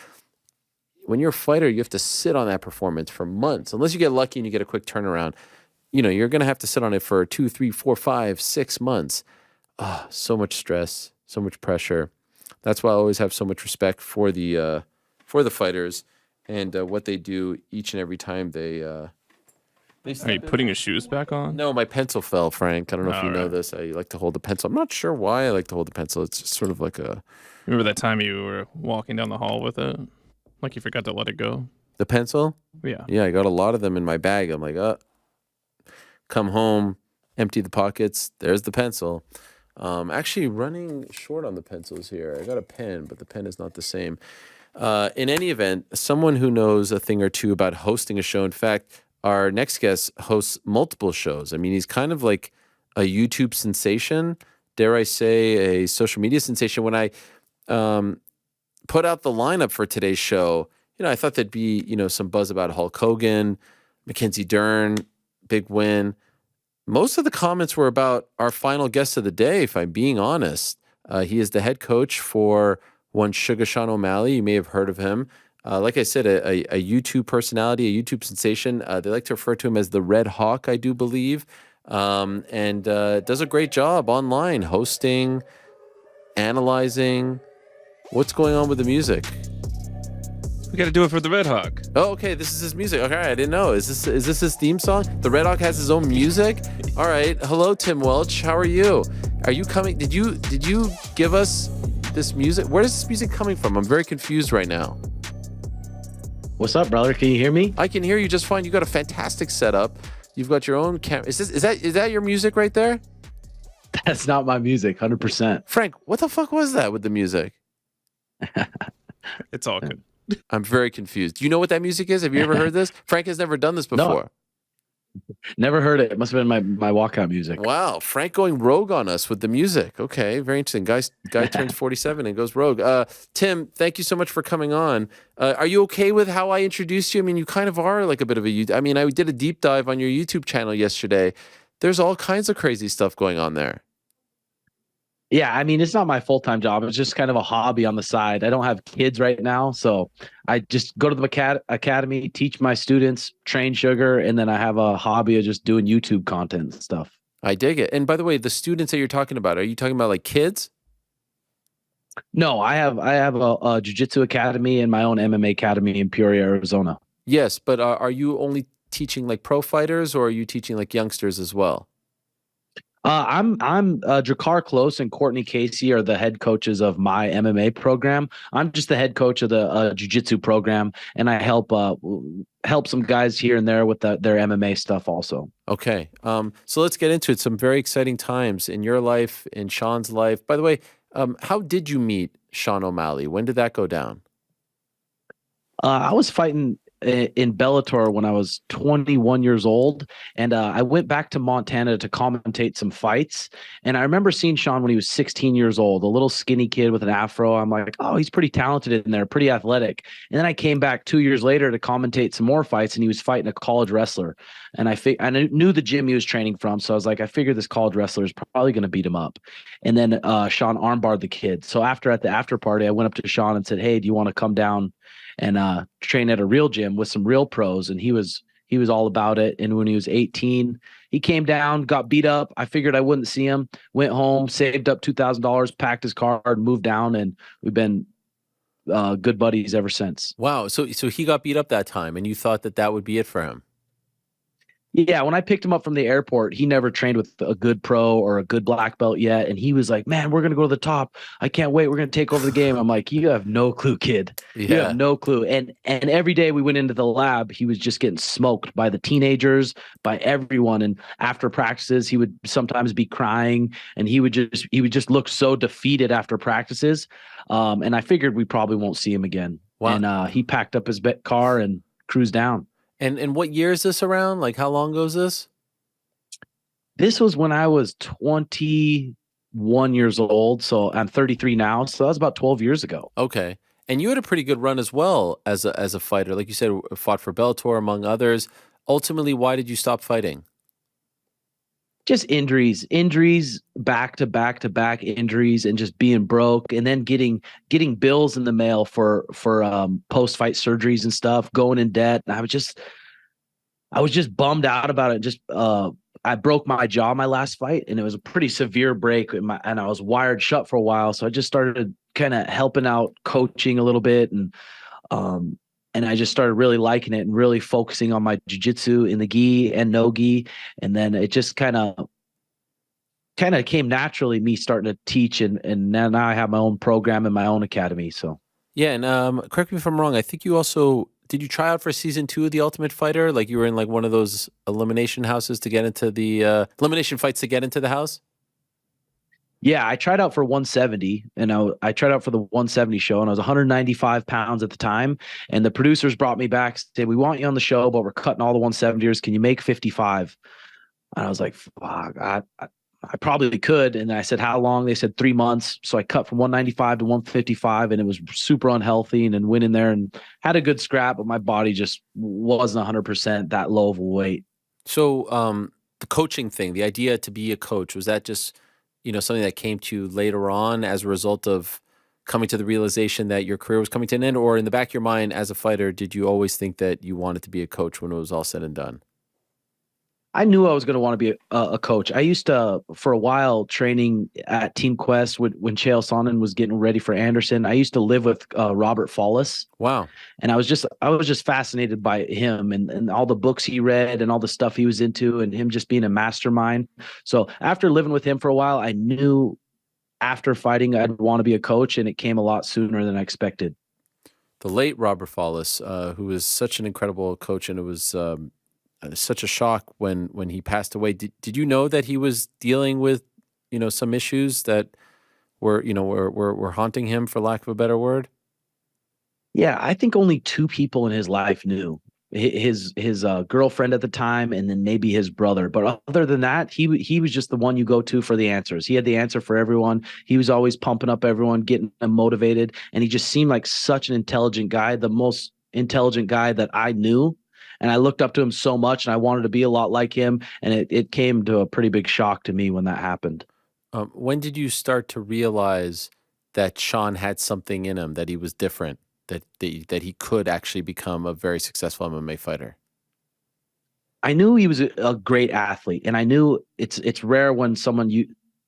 When you're a fighter, you have to sit on that performance for months. Unless you get lucky and you get a quick turnaround, you're going to have to sit on it for 2, 3, 4, 5, 6 months. So much stress, so much pressure. That's why I always have so much respect for the fighters and what they do each and every time they Are you putting your shoes back on? No, my pencil fell, Frank. I don't know if you know this. I like to hold the pencil. I'm not sure why I like to hold the pencil. It's just sort of like a... Remember that time you were walking down the hall with it? Like you forgot to let it go? The pencil? Yeah. Yeah, I got a lot of them in my bag. I'm like, come home, empty the pockets. There's the pencil. Actually running short on the pencils here. I got a pen, but the pen is not the same. In any event, someone who knows a thing or two about hosting a show. In fact, our next guest hosts multiple shows. I mean, he's kind of like a YouTube sensation, dare I say, a social media sensation. When I put out the lineup for today's show, I thought there'd be, some buzz about Hulk Hogan, Mackenzie Dern, big win. Most of the comments were about our final guest of the day, if I'm being honest. He is the head coach for one Sugar Sean O'Malley. You may have heard of him. Like I said, a YouTube personality, a YouTube sensation. They like to refer to him as the Red Hawk, I do believe. And does a great job online, hosting, analyzing. What's going on with the music? We got to do it for the Red Hawk. Oh, okay. This is his music. Okay, I didn't know. Is this his theme song? The Red Hawk has his own music? All right. Hello, Tim Welch. How are you? Are you coming? Did you give us this music? Where is this music coming from? I'm very confused right now. What's up, brother? Can you hear me? I can hear you just fine. You got a fantastic setup. You've got your own camera. Is that your music right there? That's not my music, 100%. Frank, what the fuck was that with the music? It's all good. I'm very confused. Do you know what that music is? Have you ever heard this? Frank has never done this before. No. Never heard it. It must have been my walkout music. Wow, Frank going rogue on us with the music. Okay, very interesting. Guy turns 47 and goes rogue. Tim, thank you so much for coming on. Are you okay with how I introduced you? I mean, you kind of are like a bit of a... I mean, I did a deep dive on your YouTube channel yesterday. There's all kinds of crazy stuff going on there. Yeah, I mean, it's not my full-time job. It's just kind of a hobby on the side. I don't have kids right now, so I just go to the academy, teach my students, train Sugar, and then I have a hobby of just doing YouTube content and stuff. I dig it. And by the way, the students that you're talking about, are you talking about like kids? No, I have a jiu-jitsu academy and my own MMA academy in Peoria, Arizona. Yes, but are you only teaching like pro fighters, or are you teaching like youngsters as well? I'm Drakkar Close and Courtney Casey are the head coaches of my MMA program. I'm just the head coach of the jiu-jitsu program, and I help some guys here and there with their MMA stuff also. Okay. So let's get into it. Some very exciting times in your life, in Sean's life. By the way, how did you meet Sean O'Malley? When did that go down? I was fighting in Bellator when I was 21 years old, and I went back to Montana to commentate some fights. And I remember seeing Sean when he was 16 years old, a little skinny kid with an afro. I'm like, oh, he's pretty talented in there, pretty athletic. And then I came back 2 years later to commentate some more fights, and he was fighting a college wrestler. And I knew the gym he was training from, so I was like, I figured this college wrestler is probably going to beat him up. And then Sean armbarred the kid. So at the after party, I went up to Sean and said, hey, do you want to come down and train at a real gym with some real pros? And he was all about it. And when he was 18, he came down, got beat up. I figured I wouldn't see him, went home, saved up $2,000, packed his car, and moved down. And we've been good buddies ever since. Wow. So he got beat up that time, and you thought that would be it for him? Yeah, when I picked him up from the airport, he never trained with a good pro or a good black belt yet. And he was like, man, we're going to go to the top. I can't wait. We're going to take over the game. I'm like, you have no clue, kid. Yeah. You have no clue. And every day we went into the lab, he was just getting smoked by the teenagers, by everyone. And after practices, he would sometimes be crying, and he would just look so defeated after practices. And I figured we probably won't see him again. Wow. And he packed up his car and cruised down. And what year is this around? Like, how long ago is this? This was when I was 21 years old. So I'm 33 now. So that was about 12 years ago. Okay. And you had a pretty good run as well as a fighter. Like you said, fought for Bellator, among others. Ultimately, why did you stop fighting? Just injuries, back to back injuries, and just being broke, and then getting bills in the mail for post-fight surgeries and stuff, going in debt. And I was just bummed out about it. Just I broke my jaw my last fight, and it was a pretty severe break, and I was wired shut for a while. So I just started kind of helping out, coaching a little bit, and I just started really liking it and really focusing on my jiu-jitsu in the gi and no gi. And then it just kind of came naturally, me starting to teach. And now I have my own program and my own academy. So, yeah. And correct me if I'm wrong. I think did you try out for season 2 of The Ultimate Fighter? Like you were in like one of those elimination houses to get into the elimination fights to get into the house? Yeah, I tried out for 170, and I tried out for the 170 show, and I was 195 pounds at the time. And the producers brought me back, said, we want you on the show, but we're cutting all the 170ers. Can you make 55? And I was like, fuck, I probably could. And I said, how long? They said 3 months. So I cut from 195 to 155, and it was super unhealthy, and then went in there and had a good scrap, but my body just wasn't 100% that low of a weight. So the coaching thing, the idea to be a coach, was that just something that came to you later on as a result of coming to the realization that your career was coming to an end? Or in the back of your mind as a fighter, did you always think that you wanted to be a coach when it was all said and done? I knew I was going to want to be a coach. I used to, for a while, training at Team Quest when Chael Sonnen was getting ready for Anderson. I used to live with Robert Follis. Wow. And I was just fascinated by him and all the books he read and all the stuff he was into, and him just being a mastermind. So after living with him for a while, I knew after fighting I'd want to be a coach, and it came a lot sooner than I expected. The late Robert Follis, who was such an incredible coach, and it was such a shock when he passed away. Did you know that he was dealing with some issues that were haunting him, for lack of a better word? Yeah, I think only 2 people in his life knew. His girlfriend at the time, and then maybe his brother. But other than that, he was just the one you go to for the answers. He had the answer for everyone. He was always pumping up everyone, getting them motivated, and he just seemed like such an intelligent guy, the most intelligent guy that I knew. And I looked up to him so much, and I wanted to be a lot like him. And it came to a pretty big shock to me when that happened. When did you start to realize that Sean had something in him, that he was different, that he could actually become a very successful MMA fighter? I knew he was a great athlete, and I knew it's rare when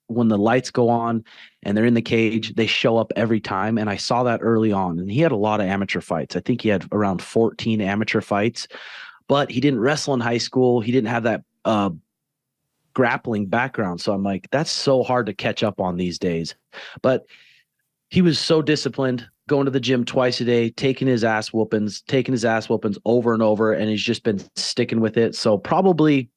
when the lights go on and they're in the cage, they show up every time. And I saw that early on. And he had a lot of amateur fights. I think he had around 14 amateur fights, but he didn't wrestle in high school. He didn't have that grappling background. So I'm like, that's so hard to catch up on these days. But he was so disciplined, going to the gym twice a day, taking his ass whoopings over and over. And he's just been sticking with it. So probably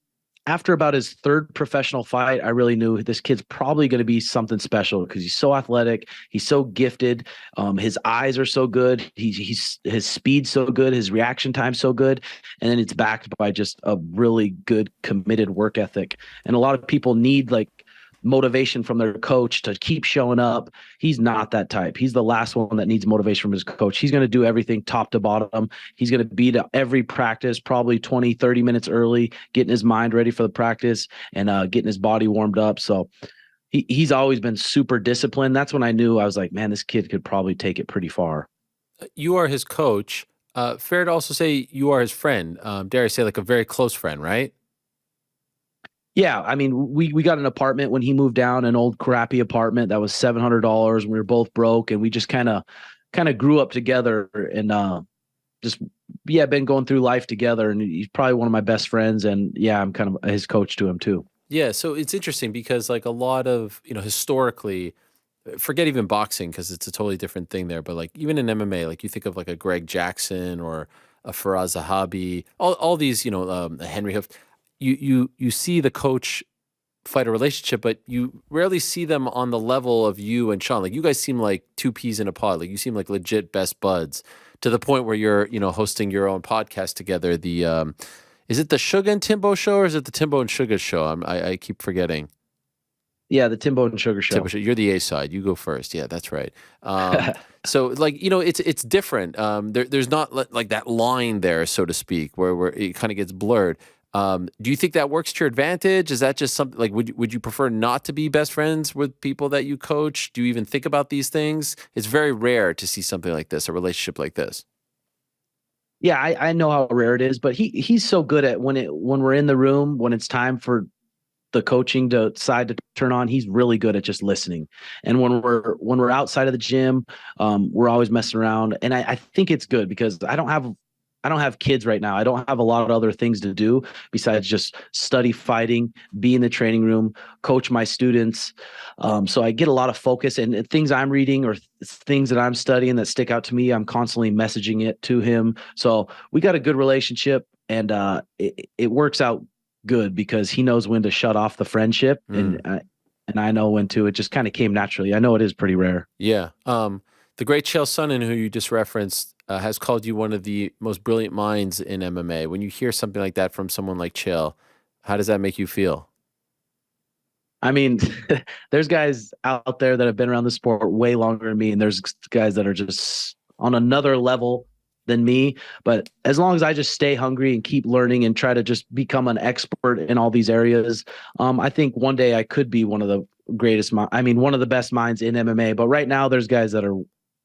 after about his third professional fight, I really knew this kid's probably going to be something special because he's so athletic. He's so gifted. His eyes are so good. His speed's so good. His reaction time's so good. And then it's backed by just a really good, committed work ethic. And a lot of people need like motivation from their coach to keep showing up. He's not that type. He's the last one that needs motivation from his coach. He's going to do everything top to bottom. He's going to be to every practice, probably 20, 30 minutes early, getting his mind ready for the practice and getting his body warmed up. So he's always been super disciplined. That's when I knew I was like, man, this kid could probably take it pretty far. You are his coach. Fair to also say you are his friend. Dare I say like a very close friend, right? Yeah, I mean, we got an apartment when he moved down, an old crappy apartment that was $700. We were both broke, and we just kind of grew up together, and been going through life together. And he's probably one of my best friends, and yeah, I'm kind of his coach to him too. Yeah, so it's interesting because like a lot of historically, forget even boxing because it's a totally different thing there. But like even in MMA, like you think of like a Greg Jackson or a Faraz Zahabi, all these Henry Hoof. You see the coach fighter relationship, but you rarely see them on the level of you and Sean. Like you guys seem like two peas in a pod. Like you seem like legit best buds to the point where you're hosting your own podcast together. The is it the Suga and Timbo show or is it the Timbo and Suga show? I keep forgetting. Yeah, the Timbo and Suga show. You're the A side. You go first. Yeah, that's right. So like it's different. There's not like that line there, so to speak, where it kind of gets blurred. Do you think that works to your advantage? Is that just something like, would you prefer not to be best friends with people that you coach? Do you even think about these things? It's very rare to see something like this, a relationship like this. Yeah, I know how rare it is, but he's so good at when we're in the room, when it's time for the coaching side to turn on, he's really good at just listening. And when we're outside of the gym, we're always messing around. And I think it's good because I don't have kids right now. I don't have a lot of other things to do besides just study fighting, be in the training room, coach my students. So I get a lot of focus and things I'm reading or things that I'm studying that stick out to me. I'm constantly messaging it to him. So we got a good relationship and it works out good because he knows when to shut off the friendship and I know when to. It just kind of came naturally. I know it is pretty rare. Yeah. The great Chael Sonnen, who you just referenced, has called you one of the most brilliant minds in MMA. When you hear something like that from someone like Chael, how does that make you feel? I mean, there's guys out there that have been around the sport way longer than me, and there's guys that are just on another level than me. But as long as I just stay hungry and keep learning and try to just become an expert in all these areas, I think one day I could be one of the greatest, one of the best minds in MMA. But right now, there's guys that are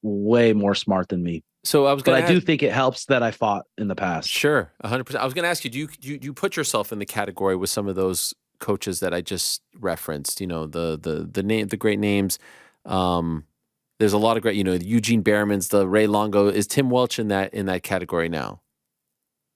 way more smart than me. So I do think it helps that I fought in the past. Sure, 100%. I was going to ask you, do you put yourself in the category with some of those coaches that I just referenced? The great names. There's a lot of great, Eugene Behrman's, the Ray Longo. Is Tim Welch in that category now?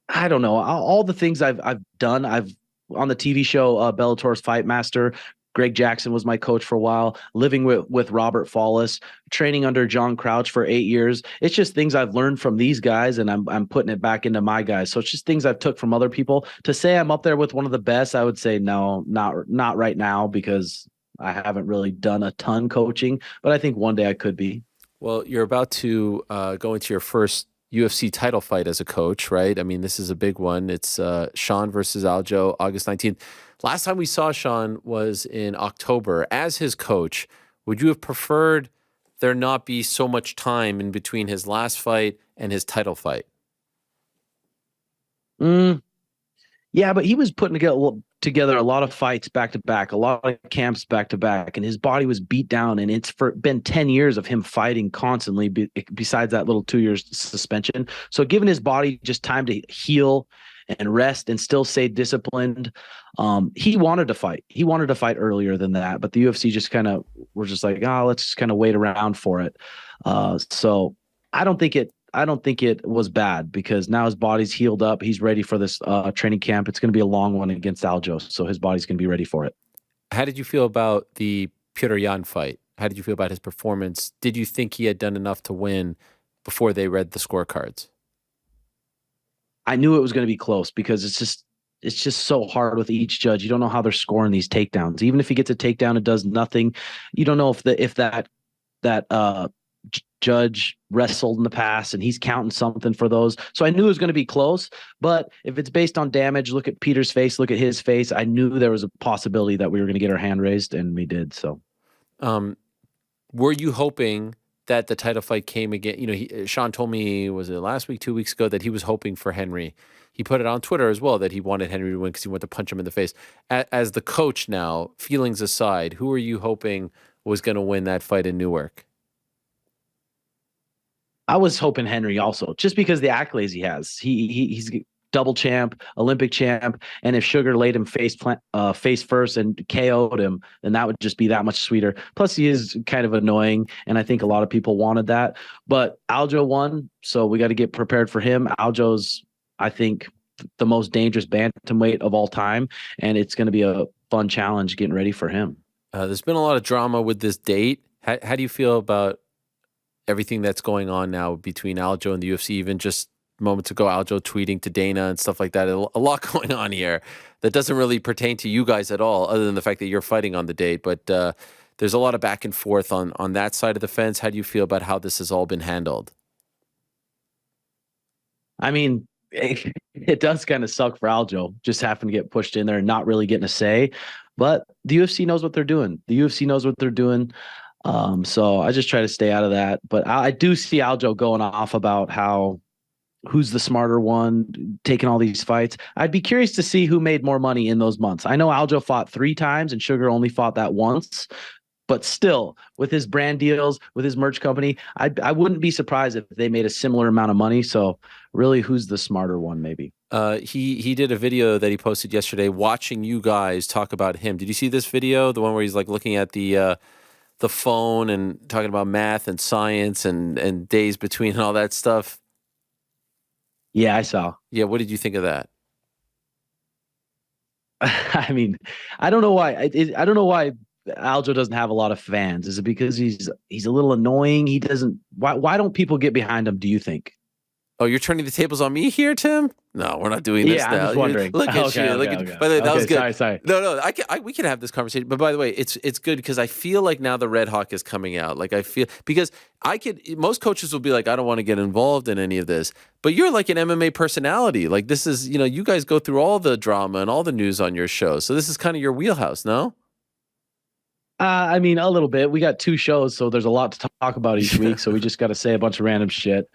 I don't know. All the things I've done. I've on the TV show Bellator's Fight Master. Greg Jackson was my coach for a while, living with Robert Follis, training under John Crouch for 8 years. It's just things I've learned from these guys and I'm putting it back into my guys. So it's just things I've took from other people. To say I'm up there with one of the best, I would say no, not right now because I haven't really done a ton coaching, but I think one day I could be. Well, you're about to go into your first UFC title fight as a coach, right? I mean, this is a big one. It's Sean versus Aljo, August 19th. Last time we saw Sean was in October. As his coach, would you have preferred there not be so much time in between his last fight and his title fight? Yeah, but he was putting together a lot of fights back to back, a lot of camps back to back, and his body was beat down. And it's been 10 years of him fighting constantly, besides that little 2 years suspension. So giving his body just time to heal and rest and still stay disciplined. He wanted to fight. He wanted to fight earlier than that, but the UFC just were just like, let's just kind of wait around for it. So I don't think don't think it was bad because now his body's healed up. He's ready for this training camp. It's going to be a long one against Aljo, so his body's going to be ready for it. How did you feel about the Petr Yan fight? How did you feel about his performance? Did you think he had done enough to win before they read the scorecards? I knew it was going to be close because it's just so hard with each judge. You don't know how they're scoring these takedowns. Even if he gets a takedown, it does nothing. You don't know if that judge wrestled in the past and he's counting something for those. So I knew it was going to be close, but if it's based on damage, look at Peter's face, look at his face. I knew there was a possibility that we were going to get our hand raised, and we did. So, were you hoping that the title fight came again? You know, Sean told me, was it last week, 2 weeks ago, that he was hoping for Henry. He put it on Twitter as well that he wanted Henry to win because he wanted to punch him in the face. As the coach now, feelings aside, who are you hoping was going to win that fight in Newark? I was hoping Henry also, just because the accolades he has. He's double champ, Olympic champ, and if Sugar laid him face first and KO'd him, then that would just be that much sweeter. Plus, he is kind of annoying, and I think a lot of people wanted that. But Aljo won, so we got to get prepared for him. Aljo's, I think, the most dangerous bantamweight of all time, and it's going to be a fun challenge getting ready for him. There's been a lot of drama with this date. How do you feel about everything that's going on now between Aljo and the UFC? Even just moments ago, Aljo tweeting to Dana and stuff like that. A lot going on here that doesn't really pertain to you guys at all, other than the fact that you're fighting on the date. But there's a lot of back and forth on that side of the fence. How do you feel about how this has all been handled? I mean, it does kind of suck for Aljo, just having to get pushed in there and not really getting a say. But the UFC knows what they're doing. The UFC knows what they're doing. So I just try to stay out of that. But I do see Aljo going off about who's the smarter one taking all these fights. I'd be curious to see who made more money in those months. I know Aljo fought 3 times and Sugar only fought that once. But still, with his brand deals, with his merch company, I wouldn't be surprised if they made a similar amount of money. So really, who's the smarter one, maybe? He did a video that he posted yesterday watching you guys talk about him. Did you see this video? The one where he's like looking at the phone and talking about math and science and days between and all that stuff? Yeah, I saw. Yeah, what did you think of that? I mean, I don't know why. I don't know why Aljo doesn't have a lot of fans. Is it because he's a little annoying? He doesn't. Why don't people get behind him, do you think? Oh, you're turning the tables on me here, Tim? No, we're not doing this now. I'm just wondering. Look at you. Look at you. By the way, that was good. Sorry. No, we can have this conversation. But by the way, it's good because I feel like now the Red Hawk is coming out. Like I feel because most coaches will be like, I don't want to get involved in any of this. But you're like an MMA personality. Like this is, you guys go through all the drama and all the news on your show. So this is kind of your wheelhouse, no? I mean, a little bit. We got 2 shows, so there's a lot to talk about each week. So we just got to say a bunch of random shit.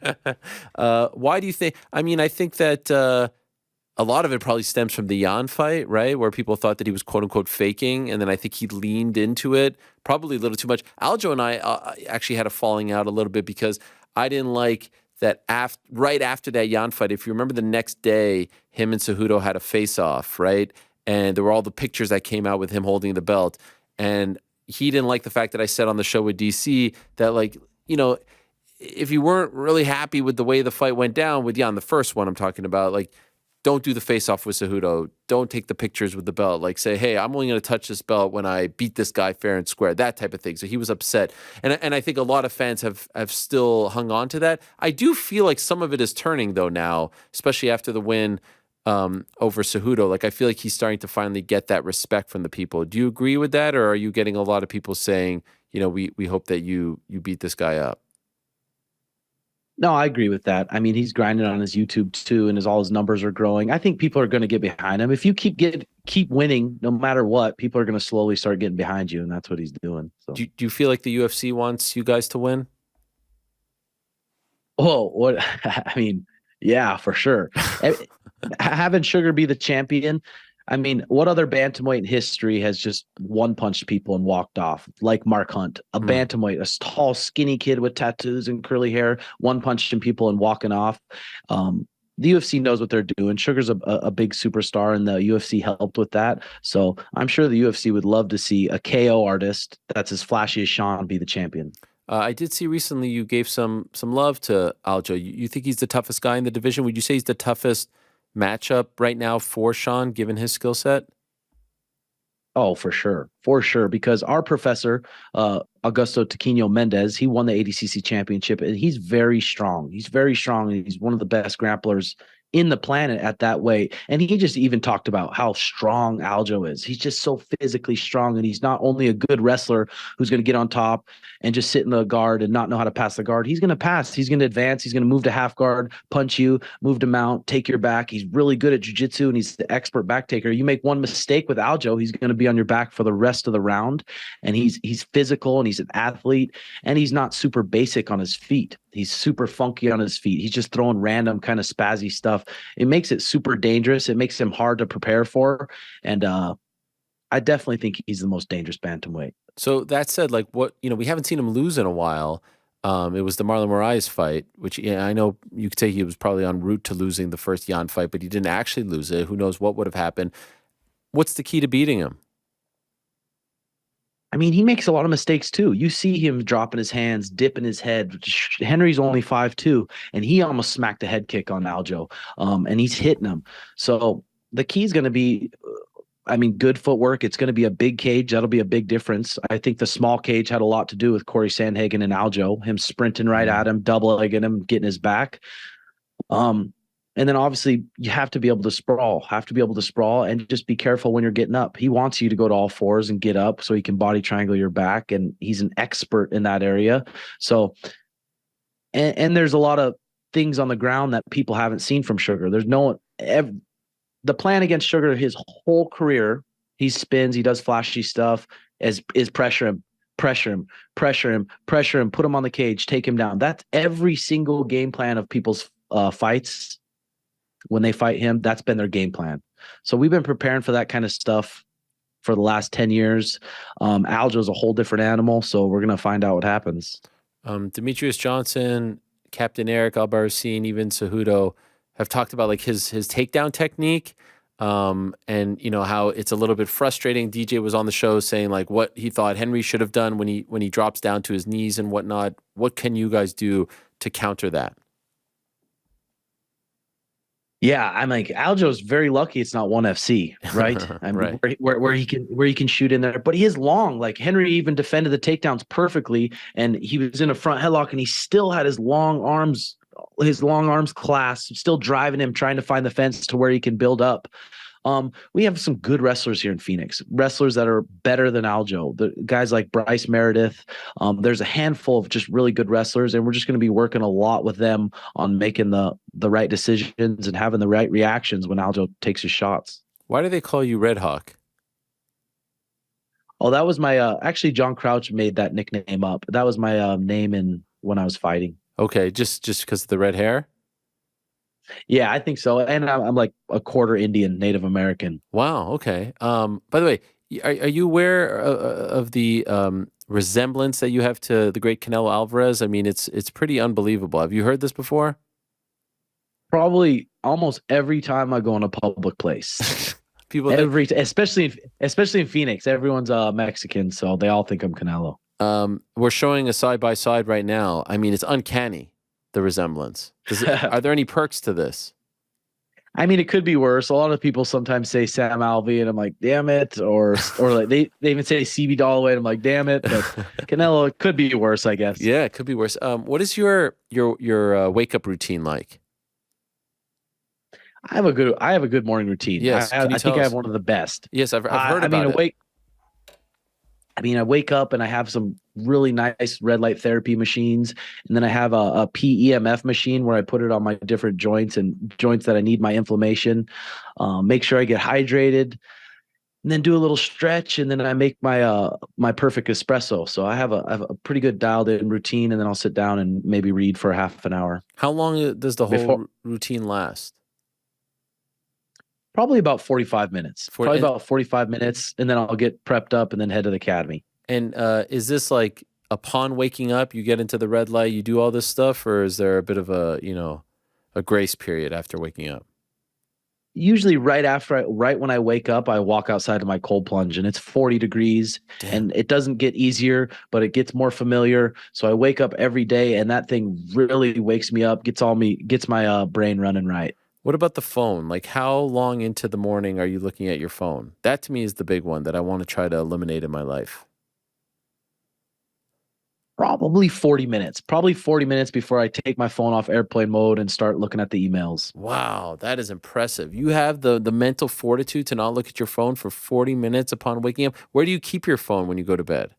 Why do you think? I mean, I think that a lot of it probably stems from the Yan fight, right? Where people thought that he was quote unquote faking, and then I think he leaned into it probably a little too much. Aljo and I actually had a falling out a little bit because I didn't like that right after that Yan fight. If you remember, the next day, him and Cejudo had a face-off, right? And there were all the pictures that came out with him holding the belt, and he didn't like the fact that I said on the show with DC that, like, if you weren't really happy with the way the fight went down with Yan, the first one I'm talking about, like, don't do the face-off with Cejudo. Don't take the pictures with the belt. Like, say, hey, I'm only going to touch this belt when I beat this guy fair and square, that type of thing. So he was upset. And I think a lot of fans have still hung on to that. I do feel like some of it is turning, though, now, especially after the win over Cejudo. Like, I feel like he's starting to finally get that respect from the people. Do you agree with that, or are you getting a lot of people saying, we hope that you beat this guy up? No, I agree with that. I mean, he's grinding on his YouTube too, and all his numbers are growing. I think people are going to get behind him. If you keep winning, no matter what, people are going to slowly start getting behind you, and that's what he's doing. So, do you feel like the UFC wants you guys to win? Oh, what? I mean, yeah, for sure. Having Sugar be the champion, I mean, what other bantamweight in history has just one-punched people and walked off? Like Mark Hunt, a bantamweight, a tall, skinny kid with tattoos and curly hair, one-punching people and walking off. The UFC knows what they're doing. Sugar's a big superstar, and the UFC helped with that. So I'm sure the UFC would love to see a KO artist that's as flashy as Sean be the champion. I did see recently you gave some love to Aljo. You think he's the toughest guy in the division? Would you say he's the toughest matchup right now for Sean, given his skill set? Oh, for sure. For sure. Because our professor, Augusto Taquino Mendez, he won the ADCC championship, and he's very strong. He's very strong, and he's one of the best grapplers in the planet at that weight. And he just even talked about how strong Aljo is. He's just so physically strong, and he's not only a good wrestler who's going to get on top and just sit in the guard and not know how to pass the guard. He's going to pass. He's going to advance. He's going to move to half guard, punch you, move to mount, take your back. He's really good at jiu-jitsu, and he's the expert back taker. You make one mistake with Aljo, he's going to be on your back for the rest of the round. And he's physical, and he's an athlete, and he's not super basic on his feet. He's super funky on his feet. He's just throwing random kind of spazzy stuff. It makes it super dangerous. It makes him hard to prepare for. And I definitely think he's the most dangerous bantamweight. So that said, like we haven't seen him lose in a while. It was the Marlon Moraes fight, which I know you could say he was probably en route to losing the first Jan fight, but he didn't actually lose it. Who knows what would have happened? What's the key to beating him? I mean, he makes a lot of mistakes too. You see him dropping his hands, dipping his head. Henry's only 5'2", and he almost smacked a head kick on Aljo, and he's hitting him. So the key is going to be, good footwork. It's going to be a big cage. That'll be a big difference. I think the small cage had a lot to do with Corey Sandhagen and Aljo, him sprinting right at him, double-legging him, getting his back. And then obviously you have to be able to sprawl, and just be careful when you're getting up. He wants you to go to all fours and get up so he can body triangle your back. And he's an expert in that area. So, and there's a lot of things on the ground that people haven't seen from Sugar. There's the plan against Sugar, his whole career, he spins, he does flashy stuff, is pressure him, put him on the cage, take him down. That's every single game plan of people's fights. When they fight him, that's been their game plan. So we've been preparing for that kind of stuff for the last 10 years. Aljo's a whole different animal, so we're going to find out what happens. Demetrius Johnson, Captain Eric Albarracin, even Cejudo have talked about like his takedown technique, and how it's a little bit frustrating. DJ was on the show saying like what he thought Henry should have done when he drops down to his knees and whatnot. What can you guys do to counter that? Yeah, I'm like Aljo's very lucky it's not ONE FC, right? Right. Where he can shoot in there, but he is long. Like Henry even defended the takedowns perfectly, and he was in a front headlock, and he still had his long arms clasped, still driving him, trying to find the fence to where he can build up. We have some good wrestlers here in Phoenix, wrestlers that are better than Aljo. The guys like Bryce Meredith. There's a handful of just really good wrestlers, and we're just going to be working a lot with them on making the right decisions and having the right reactions when Aljo takes his shots. Why do they call you Red Hawk? Oh, that was my actually John Crouch made that nickname up. That was my name when I was fighting. Okay, just because of the red hair? Yeah, I think so. And I'm like a quarter Indian, Native American. Wow. Okay. By the way, are you aware of the resemblance that you have to the great Canelo Alvarez? I mean, it's pretty unbelievable. Have you heard this before? Probably almost every time I go in a public place. People, especially in Phoenix, everyone's Mexican, so they all think I'm Canelo. We're showing a side by side right now. I mean, it's uncanny. The resemblance. Are there any perks to this? I mean, it could be worse. A lot of people sometimes say Sam Alvey, and I'm like, damn it. Or like they even say CB Dalloway, and I'm like, damn it. But Canelo, it could be worse, I guess. Yeah, it could be worse. What is your wake up routine like? I have a good morning routine. Yes, I think I have one of the best. Yes, I've heard about it. I wake up and I have some really nice red light therapy machines. And then I have a PEMF machine where I put it on my different joints and joints that I need my inflammation. Make sure I get hydrated, and then do a little stretch. And then I make my perfect espresso. So I have a pretty good dialed in routine, and then I'll sit down and maybe read for half an hour. How long does the whole routine last? Probably about 45 minutes. About 45 minutes, and then I'll get prepped up and then head to the academy. And is this like upon waking up, you get into the red light, you do all this stuff, or is there a bit of a grace period after waking up? usually right when I wake up, I walk outside to my cold plunge, and it's 40 degrees. Damn. And it doesn't get easier, but it gets more familiar. So I wake up every day, and that thing really wakes me up, gets my brain running right. What about the phone? Like, how long into the morning are you looking at your phone? That to me is the big one that I want to try to eliminate in my life. Probably 40 minutes. Probably 40 minutes before I take my phone off airplane mode and start looking at the emails. Wow, that is impressive. You have the mental fortitude to not look at your phone for 40 minutes upon waking up. Where do you keep your phone when you go to bed?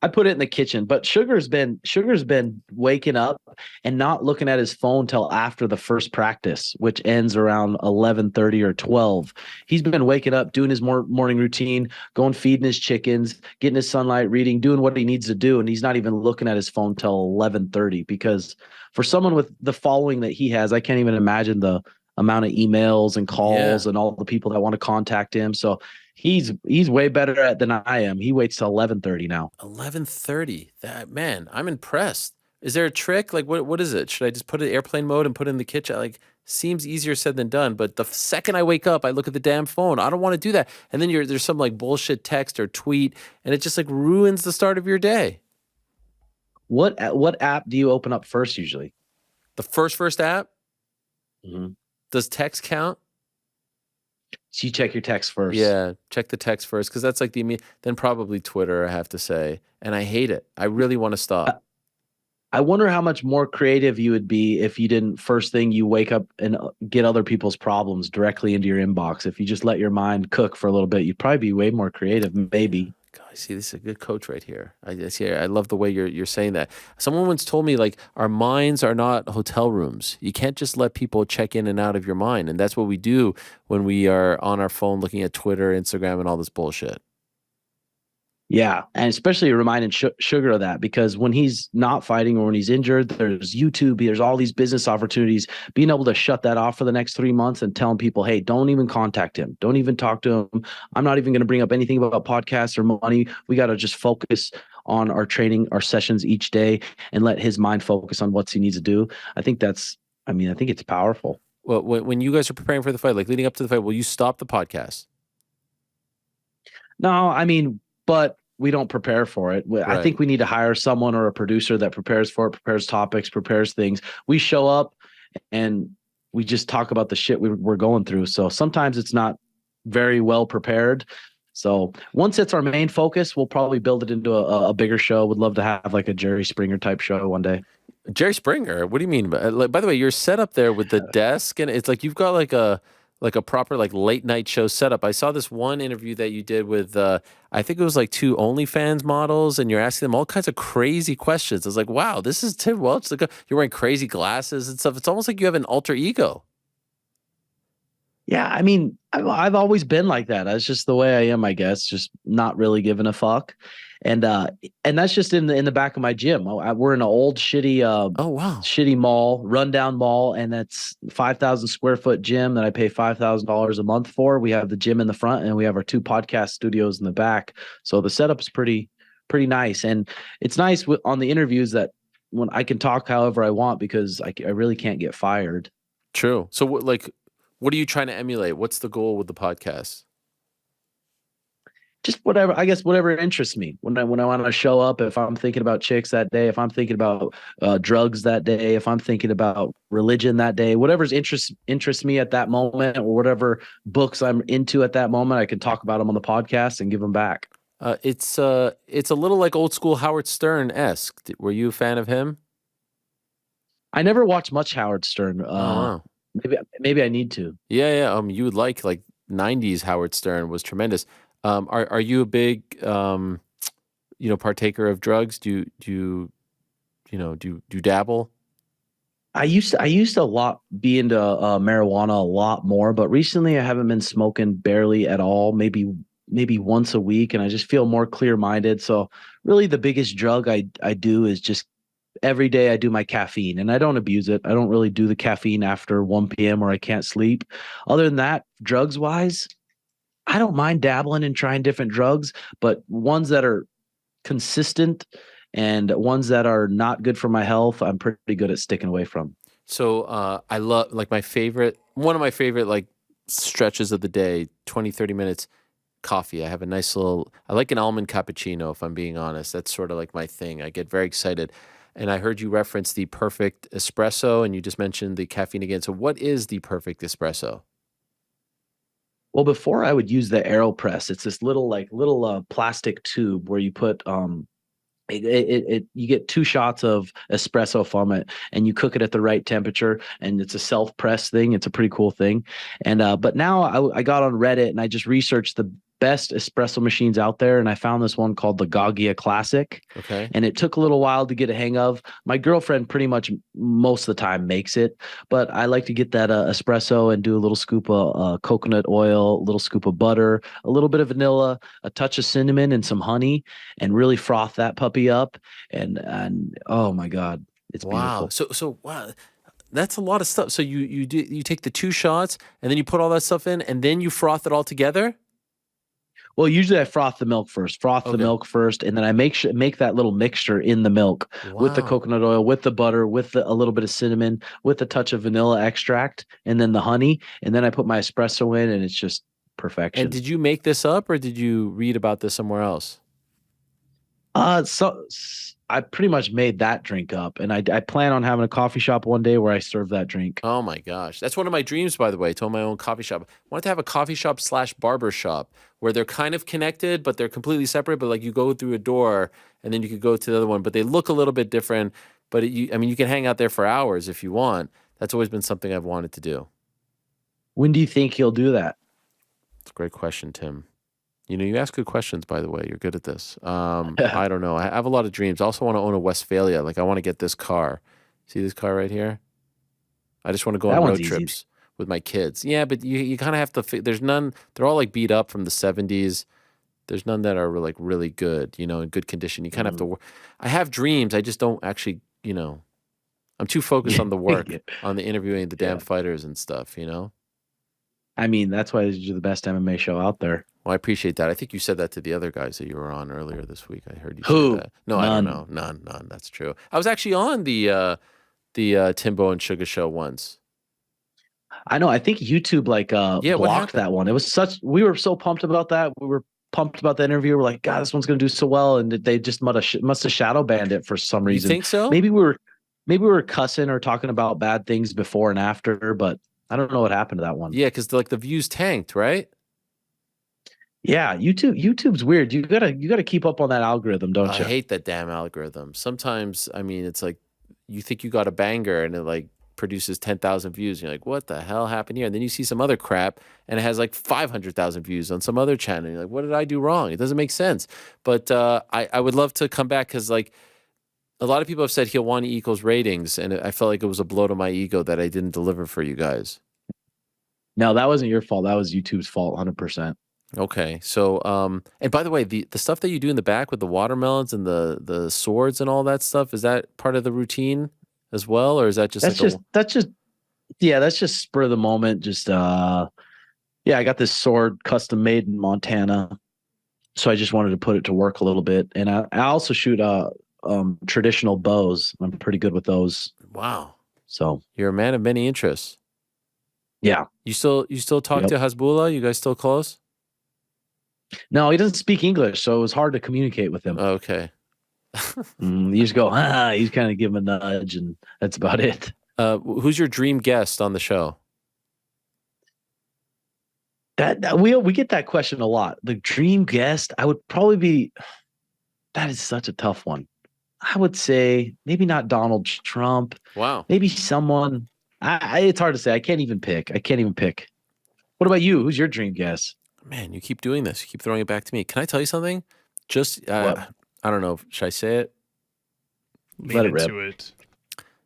I put it in the kitchen, but Sugar's been waking up and not looking at his phone till after the first practice, which ends around 11:30 or 12. He's been waking up, doing his morning routine, going feeding his chickens, getting his sunlight, reading, doing what he needs to do, and he's not even looking at his phone till 11:30. Because for someone with the following that he has, I can't even imagine the amount of emails and calls and all the people that want to contact him. So he's way better at than I am. He waits till 11:30 now. 11:30. That, man, I'm impressed. Is there a trick? Like, what is it? Should I just put it in airplane mode and put it in the kitchen? Like, seems easier said than done. But the second I wake up, I look at the damn phone. I don't want to do that. And then there's some like bullshit text or tweet, and it just like ruins the start of your day. What app do you open up first usually? The first app? Mm-hmm. Does text count? So you check your text first. Yeah, check the text first, because that's like then probably Twitter, I have to say. And I hate it. I really want to stop. I wonder how much more creative you would be if you didn't first thing you wake up and get other people's problems directly into your inbox. If you just let your mind cook for a little bit, you'd probably be way more creative, maybe. God, see, this is a good coach right here. I love the way you're saying that. Someone once told me, like, our minds are not hotel rooms. You can't just let people check in and out of your mind. And that's what we do when we are on our phone looking at Twitter, Instagram, and all this bullshit. Yeah, and especially reminding Sugar of that, because when he's not fighting or when he's injured, there's YouTube, there's all these business opportunities. Being able to shut that off for the next 3 months and telling people, hey, don't even contact him. Don't even talk to him. I'm not even going to bring up anything about podcasts or money. We got to just focus on our training, our sessions each day, and let his mind focus on what he needs to do. I think it's powerful. Well, when you guys are preparing for the fight, like leading up to the fight, will you stop the podcast? No, but we don't prepare for it. Right. I think we need to hire someone or a producer that prepares for it, prepares topics, prepares things. We show up and we just talk about the shit we're going through. So sometimes it's not very well prepared. So once it's our main focus, we'll probably build it into a bigger show. Would love to have like a Jerry Springer type show one day. Jerry Springer? What do you mean? By the way, you're set up there with the desk, and it's like you've got like a proper like late night show setup. I saw this one interview that you did with I think it was like 2 OnlyFans models, and you're asking them all kinds of crazy questions. I was like, wow, this is Tim Welch. Like, you're wearing crazy glasses and stuff. It's almost like you have an alter ego. Yeah, I've always been like that. That's just the way I am, I guess. Just not really giving a fuck. And that's just in the back of my gym. We're in an old shitty mall, rundown mall, and that's 5,000 square foot gym that I pay $5,000 a month for. We have the gym in the front, and we have our 2 podcast studios in the back. So the setup is pretty nice, and it's nice on the interviews that when I can talk however I want, because I really can't get fired. True. So what are you trying to emulate? What's the goal with the podcast? Just whatever interests me. When I want to show up, if I'm thinking about chicks that day, if I'm thinking about drugs that day, if I'm thinking about religion that day, whatever's interests me at that moment, or whatever books I'm into at that moment, I can talk about them on the podcast and give them back. It's a little like old school Howard Stern-esque. Were you a fan of him? I never watched much Howard Stern. Wow. Maybe I need to. Yeah. You would like 90s Howard Stern was tremendous. Are you a big partaker of drugs? Do you dabble? I used to be into marijuana a lot more, but recently I haven't been smoking barely at all. Maybe once a week, and I just feel more clear-minded. So really the biggest drug I do is just every day I do my caffeine, and I don't abuse it. I don't really do the caffeine after 1 p.m. or I can't sleep. Other than that, drugs wise, I don't mind dabbling and trying different drugs, but ones that are consistent and ones that are not good for my health, I'm pretty good at sticking away from. So I love, like, my favorite one of my favorite like stretches of the day, 20, 30 minutes, coffee. I have a nice little, I like an almond cappuccino, if I'm being honest. That's sort of like my thing. I get very excited. And I heard you reference the perfect espresso, and you just mentioned the caffeine again. So what is the perfect espresso? Well, before I would use the AeroPress. It's this little plastic tube where you put you get 2 shots of espresso from it, and you cook it at the right temperature, and it's a self-press thing. It's a pretty cool thing. And but now I got on Reddit and I just researched the best espresso machines out there, and I found this one called the Gaggia Classic. Okay. And it took a little while to get a hang of. My girlfriend pretty much most of the time makes it, but I like to get that espresso and do a little scoop of coconut oil, a little scoop of butter, a little bit of vanilla, a touch of cinnamon, and some honey, and really froth that puppy up. And oh my God, it's beautiful. So wow. That's a lot of stuff. So you take the 2 shots and then you put all that stuff in and then you froth it all together? Well, usually I froth the milk first, and then I make that little mixture in the milk with the coconut oil, with the butter, with a little bit of cinnamon, with a touch of vanilla extract, and then the honey. And then I put my espresso in, and it's just perfection. And did you make this up or did you read about this somewhere else? So I pretty much made that drink up, and I plan on having a coffee shop one day where I serve that drink. Oh my gosh. That's one of my dreams, by the way, to own my own coffee shop. I wanted to have a coffee shop / barber shop where they're kind of connected, but they're completely separate. But like you go through a door and then you could go to the other one, but they look a little bit different. But you can hang out there for hours if you want. That's always been something I've wanted to do. When do you think he'll do that? It's a great question, Tim. You ask good questions, by the way. You're good at this. I don't know. I have a lot of dreams. I also want to own a Westphalia. Like, I want to get this car. See this car right here? I just want to go on road trips with my kids. Yeah, but you kind of have to, there's none, they're all like beat up from the 70s. There's none that are like really good, in good condition. You kind of have to, I have dreams. I just don't actually, I'm too focused on the work, on the interviewing the damn fighters and stuff, I mean, that's why you're the best MMA show out there. Well, I appreciate that. I think you said that to the other guys that you were on earlier this week. I heard you say that. No, none. I don't know. None. That's true. I was actually on the Timbo and Sugar show once. I know. I think YouTube blocked that one. It was we were so pumped about that. We were pumped about the interview. We're like, God, this one's going to do so well. And they just must have shadow banned it for some reason. You think so? Maybe we were cussing or talking about bad things before and after, but I don't know what happened to that one. Yeah, because the views tanked, right? Yeah, YouTube's weird. You gotta keep up on that algorithm, don't you? I hate that damn algorithm. Sometimes, it's like you think you got a banger and it like produces 10,000 views. And you're like, what the hell happened here? And then you see some other crap and it has like 500,000 views on some other channel. And you're like, what did I do wrong? It doesn't make sense. But I would love to come back because like a lot of people have said Helwani equals ratings, and I felt like it was a blow to my ego that I didn't deliver for you guys. No, that wasn't your fault. That was YouTube's fault, 100%. Okay, so and by the way, the stuff that you do in the back with the watermelons and the swords and all that stuff, is that part of the routine as well, or is that just that's just spur of the moment? Just I got this sword custom made in Montana, so I just wanted to put it to work a little bit, and I also shoot traditional bows. I'm pretty good with those. Wow, so you're a man of many interests. Yeah, you still talk to Hasbullah? You guys still close? No, he doesn't speak English, so it was hard to communicate with him. Okay. You just go, he's kind of give him a nudge, and that's about it. Who's your dream guest on the show? That we get that question a lot. The dream guest, I would probably be. That is such a tough one. I would say maybe not Donald Trump. Wow. Maybe someone. It's hard to say. I can't even pick. What about you? Who's your dream guest? Man, you keep doing this. You keep throwing it back to me. Can I tell you something? Just, I don't know. Should I say it? Lean into it.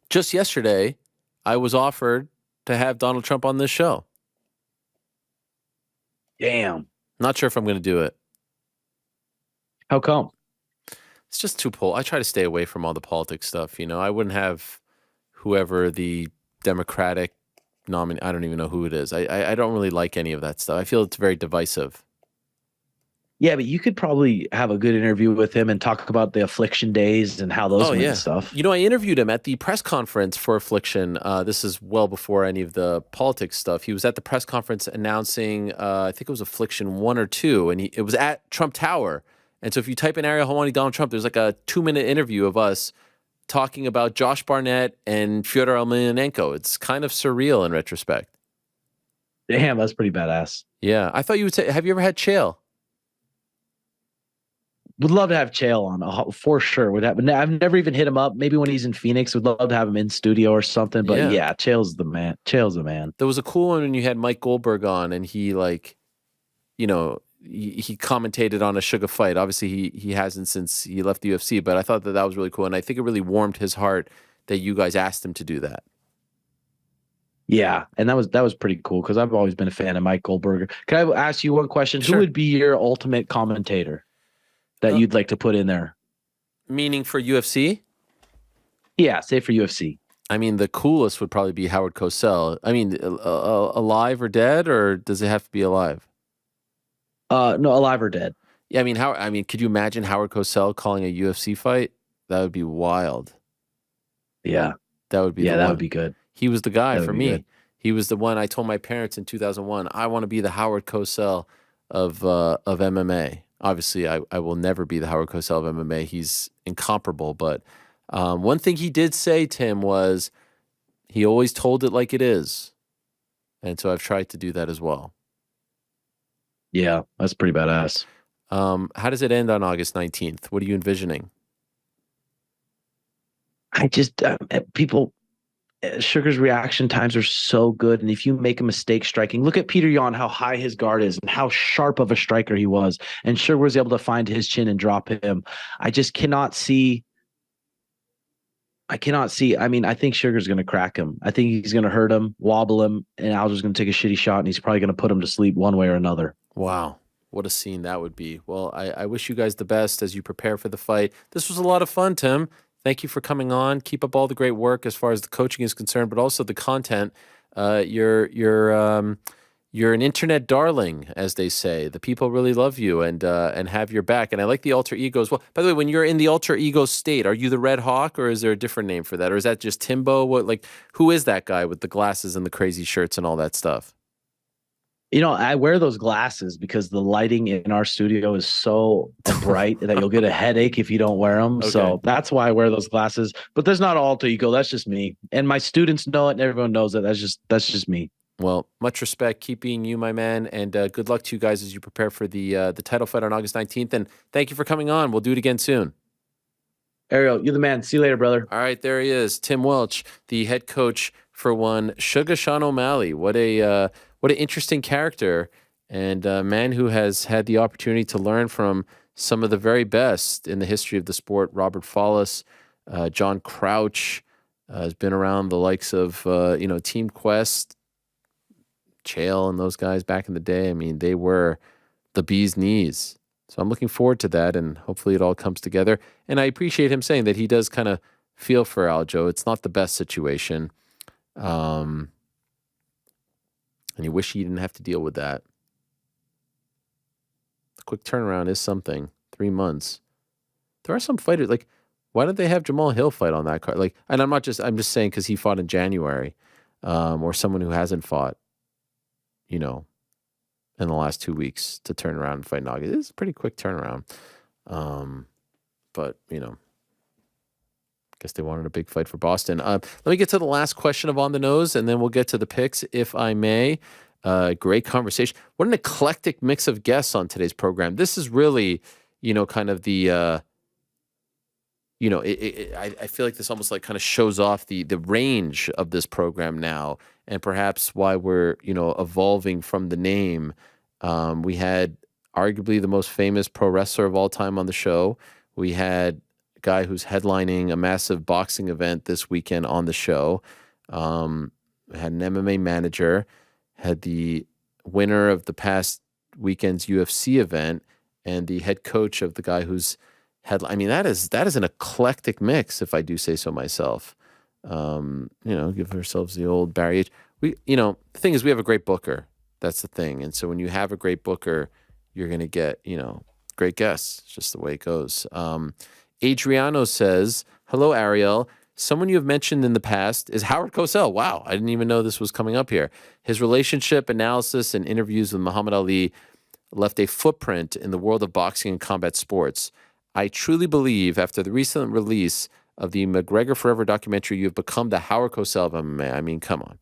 Just yesterday, I was offered to have Donald Trump on this show. Damn. Not sure if I'm going to do it. How come? It's just too I try to stay away from all the politics stuff. I wouldn't have whoever the Democratic nominee. I don't even know who it is. I don't really like any of that stuff. I feel it's very divisive. Yeah, but you could probably have a good interview with him and talk about the Affliction days and how those went and stuff. You know, I interviewed him at the press conference for Affliction. This is well before any of the politics stuff. He was at the press conference announcing, I think it was Affliction 1 or 2, and it was at Trump Tower. And so if you type in Ariel Helwani, Donald Trump, there's like a 2-minute interview of us talking about Josh Barnett and Fyodor Emelianenko. It's kind of surreal in retrospect. Damn, that's pretty badass. Yeah, I thought you would say, have you ever had Chael? Would love to have Chael on for sure. Would have, I've never even hit him up. Maybe when he's in Phoenix, would love to have him in studio or something. But yeah, Chael's the man. Chael's the man. There was a cool one when you had Mike Goldberg on, and he he commentated on a Sugar fight. Obviously, he hasn't since he left the UFC, but I thought that was really cool, and I think it really warmed his heart that you guys asked him to do that. Yeah, and that was pretty cool because I've always been a fan of Mike Goldberg. Can I ask you one question? Sure. Who would be your ultimate commentator that you'd like to put in there? Meaning for UFC? Yeah, say for UFC. I mean, the coolest would probably be Howard Cosell. I mean, alive or dead, or does it have to be alive? No, alive or dead. Yeah, I mean, could you imagine Howard Cosell calling a UFC fight? That would be wild. Yeah, that would be. Yeah, that would be good. He was the guy for me. Good. He was the one. I told my parents in 2001, I want to be the Howard Cosell of MMA. Obviously, I will never be the Howard Cosell of MMA. He's incomparable. But one thing he did say, Tim, was he always told it like it is. And so I've tried to do that as well. Yeah, that's pretty badass. How does it end on August 19th? What are you envisioning? I just, Sugar's reaction times are so good. And if you make a mistake striking, look at Peter Yan, how high his guard is and how sharp of a striker he was. And Sugar was able to find his chin and drop him. I just cannot see. I mean, I think Sugar's going to crack him. I think he's going to hurt him, wobble him, and Alger's going to take a shitty shot, and he's probably going to put him to sleep one way or another. Wow. What a scene that would be. Well, I wish you guys the best as you prepare for the fight. This was a lot of fun, Tim. Thank you for coming on. Keep up all the great work as far as the coaching is concerned, but also the content. You're an internet darling, as they say. The people really love you and have your back. And I like the alter ego as well. By the way, when you're in the alter ego state, are you the Red Hawk, or is there a different name for that, or is that just Timbo? Who is that guy with the glasses and the crazy shirts and all that stuff? You know, I wear those glasses because the lighting in our studio is so bright that you'll get a headache if you don't wear them. Okay. So that's why I wear those glasses. But there's not alter ego. That's just me. And my students know it, and everyone knows it. That's just me. Well, much respect. Keep being you, my man. And good luck to you guys as you prepare for the title fight on August 19th. And thank you for coming on. We'll do it again soon. Ariel, you're the man. See you later, brother. All right, there he is. Tim Welch, the head coach for one Sugar Sean O'Malley. What an interesting character, and a man who has had the opportunity to learn from some of the very best in the history of the sport. Robert Follis, John Crouch, has been around the likes of Team Quest, Chael, and those guys back in the day. I mean, they were the bee's knees. So I'm looking forward to that, and hopefully it all comes together. And I appreciate him saying that he does kind of feel for Aljo. It's not the best situation. And you wish he didn't have to deal with that. The quick turnaround is something. 3 months. There are some fighters, why don't they have Jamal Hill fight on that card? And I'm just saying because he fought in January, or someone who hasn't fought, in the last 2 weeks to turn around and fight in August. It's a pretty quick turnaround. But, guess they wanted a big fight for Boston. Let me get to the last question of On the Nose, and then we'll get to the picks, if I may. Great conversation. What an eclectic mix of guests on today's program. This is really, kind of the, I feel like this almost kind of shows off the range of this program now, and perhaps why we're, evolving from the name. We had arguably the most famous pro wrestler of all time on the show. We had guy who's headlining a massive boxing event this weekend on the show. Had an MMA manager, had the winner of the past weekend's UFC event, and the head coach of the guy who's that is an eclectic mix, if I do say so myself. Give ourselves the old Barry H. The thing is, we have a great booker. That's the thing. And so when you have a great booker, you're going to get, great guests. It's just the way it goes. Adriano says, hello, Ariel. Someone you have mentioned in the past is Howard Cosell. Wow, I didn't even know this was coming up here. His relationship analysis and interviews with Muhammad Ali left a footprint in the world of boxing and combat sports. I truly believe after the recent release of the McGregor Forever documentary, you've become the Howard Cosell of MMA. I mean, come on.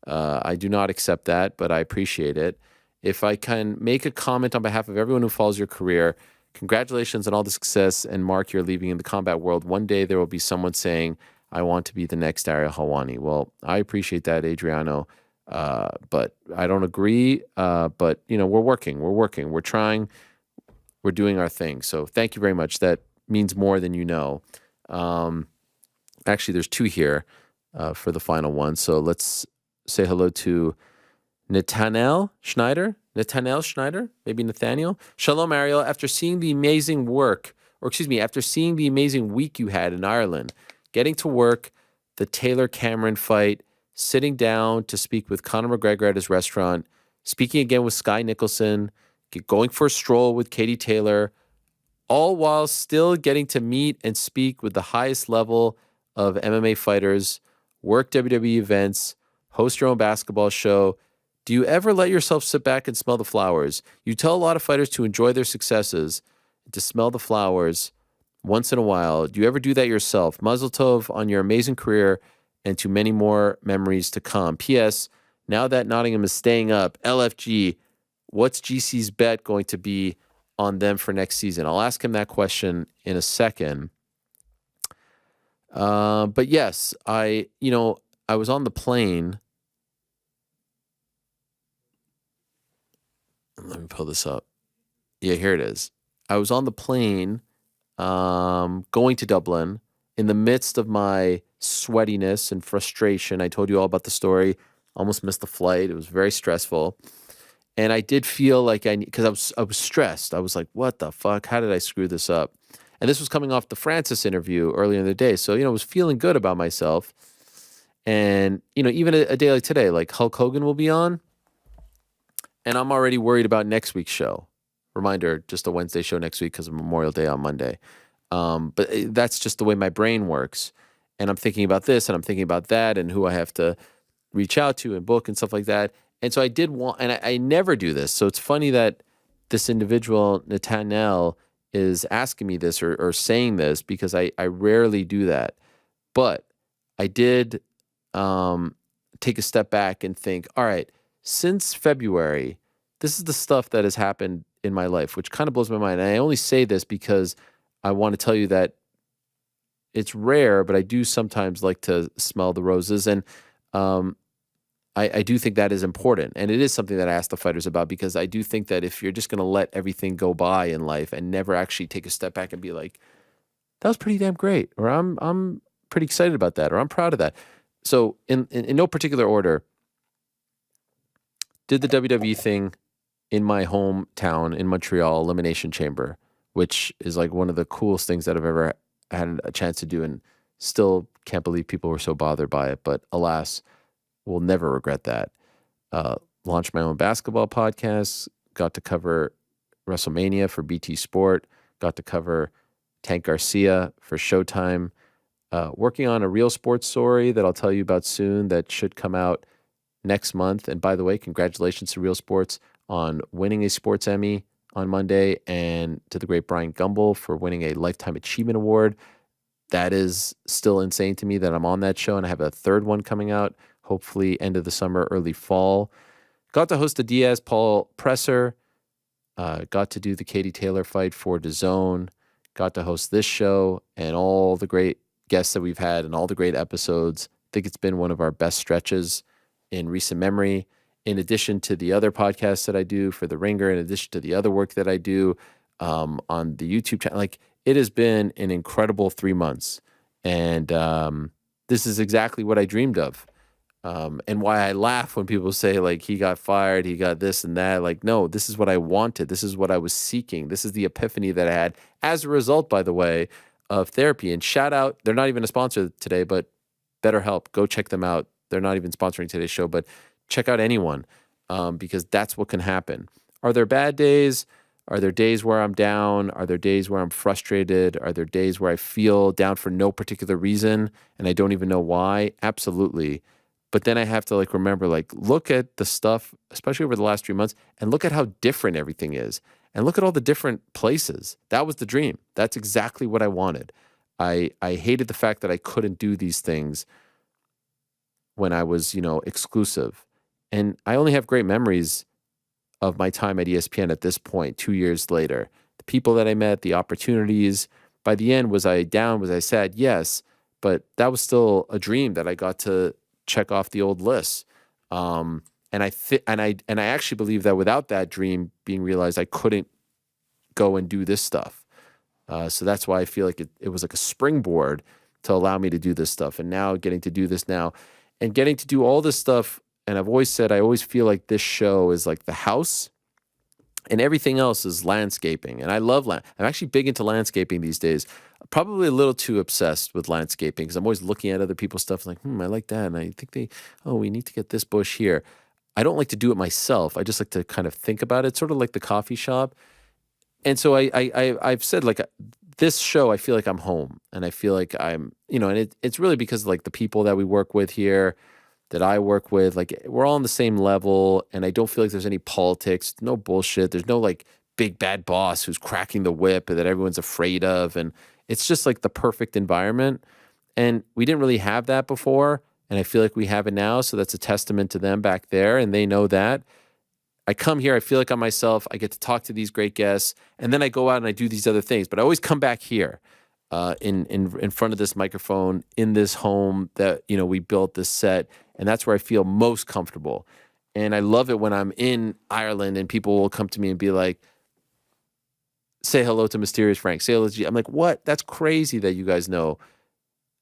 I do not accept that, but I appreciate it. If I can make a comment on behalf of everyone who follows your career, congratulations on all the success and mark you're leaving in the combat world. One day there will be someone saying, I want to be the next Ariel Helwani. Well, I appreciate that, Adriano, but I don't agree. But, we're working. We're trying. We're doing our thing. So thank you very much. That means more than you know. Actually, there's two here for the final one. So let's say hello to Nathaniel Schneider. Maybe Nathaniel. Shalom, Ariel. After seeing the amazing week you had in Ireland, getting to work, the Taylor Cameron fight, sitting down to speak with Conor McGregor at his restaurant, speaking again with Sky Nicholson, going for a stroll with Katie Taylor, all while still getting to meet and speak with the highest level of MMA fighters, work WWE events, host your own basketball show. Do you ever let yourself sit back and smell the flowers? You tell a lot of fighters to enjoy their successes, to smell the flowers once in a while. Do you ever do that yourself? Mazel tov on your amazing career and to many more memories to come. P.S. Now that Nottingham is staying up, LFG, what's GC's bet going to be on them for next season? I'll ask him that question in a second. But yes, I was on the plane. Let me pull this up. Yeah, here it is. I was on the plane going to Dublin in the midst of my sweatiness and frustration. I told you all about the story. Almost missed the flight. It was very stressful. And I did feel like because I was stressed. I was like, what the fuck? How did I screw this up? And this was coming off the Francis interview earlier in the day. So, I was feeling good about myself. And, even a day like today, like Hulk Hogan will be on. And I'm already worried about next week's show. Reminder, just a Wednesday show next week because of Memorial Day on Monday. But that's just the way my brain works. And I'm thinking about this and I'm thinking about that and who I have to reach out to and book and stuff like that. And so I did want, and I never do this. So it's funny that this individual, Nathaniel, is asking me this or saying this because I rarely do that. But I did take a step back and think, all right, since February, this is the stuff that has happened in my life, which kind of blows my mind. And I only say this because I want to tell you that it's rare, but I do sometimes like to smell the roses. And I do think that is important. And it is something that I ask the fighters about because I do think that if you're just going to let everything go by in life and never actually take a step back and be like, that was pretty damn great, or I'm pretty excited about that, or I'm proud of that. So in no particular order, did the WWE thing in my hometown in Montreal, Elimination Chamber, which is like one of the coolest things that I've ever had a chance to do, and still can't believe people were so bothered by it. But alas, will never regret that. Launched my own basketball podcast, got to cover WrestleMania for BT Sport, got to cover Tank Garcia for Showtime, working on a real sports story that I'll tell you about soon that should come out next month. And by the way, congratulations to Real Sports on winning a Sports Emmy on Monday, and to the great Brian Gumbel for winning a Lifetime Achievement Award. That is still insane to me that I'm on that show, and I have a third one coming out, hopefully end of the summer, early fall. Got to host the Diaz-Paul presser. Got to do the Katie Taylor fight for DAZN. Got to host this show and all the great guests that we've had and all the great episodes. I think it's been one of our best stretches in recent memory. In addition to the other podcasts that I do for The Ringer, in addition to the other work that I do on the YouTube channel, like it has been an incredible 3 months. And this is exactly what I dreamed of. And why I laugh when people say like, he got fired, he got this and that. Like, no, this is what I wanted. This is what I was seeking. This is the epiphany that I had as a result, by the way, of therapy. And shout out, they're not even a sponsor today, but BetterHelp, go check them out. They're not even sponsoring today's show, but check out anyone because that's what can happen. Are there bad days? Are there days where I'm down? Are there days where I'm frustrated? Are there days where I feel down for no particular reason and I don't even know why? Absolutely. But then I have to like remember, like, look at the stuff, especially over the last 3 months, and look at how different everything is. And look at all the different places. That was the dream. That's exactly what I wanted. I hated the fact that I couldn't do these things when I was, exclusive. And I only have great memories of my time at ESPN at this point, 2 years later. The people that I met, the opportunities. By the end, was I down? Was I sad? Yes. But that was still a dream that I got to check off the old list. And I actually believe that without that dream being realized, I couldn't go and do this stuff. So that's why I feel like it was like a springboard to allow me to do this stuff. And now getting to do this now and getting to do all this stuff. And I've always said, I always feel like this show is like the house and everything else is landscaping. And I love I'm actually big into landscaping these days. Probably a little too obsessed with landscaping because I'm always looking at other people's stuff like, I like that. And I think we need to get this bush here. I don't like to do it myself. I just like to kind of think about it, sort of like the coffee shop. And so I've said, like, this show, I feel like I'm home. And I feel like I'm, and it's really because, like, the people that we work with here, that I work with, like, we're all on the same level. And I don't feel like there's any politics, no bullshit. There's no, like, big bad boss who's cracking the whip that everyone's afraid of. And it's just, like, the perfect environment. And we didn't really have that before. And I feel like we have it now. So that's a testament to them back there. And they know that. I come here, I feel like I'm myself. I get to talk to these great guests, and then I go out and I do these other things. But I always come back here, in front of this microphone, in this home that we built, this set, and that's where I feel most comfortable. And I love it when I'm in Ireland and people will come to me and be like, "Say hello to Mysterious Frank. Say hello to G." I'm like, "What? That's crazy that you guys know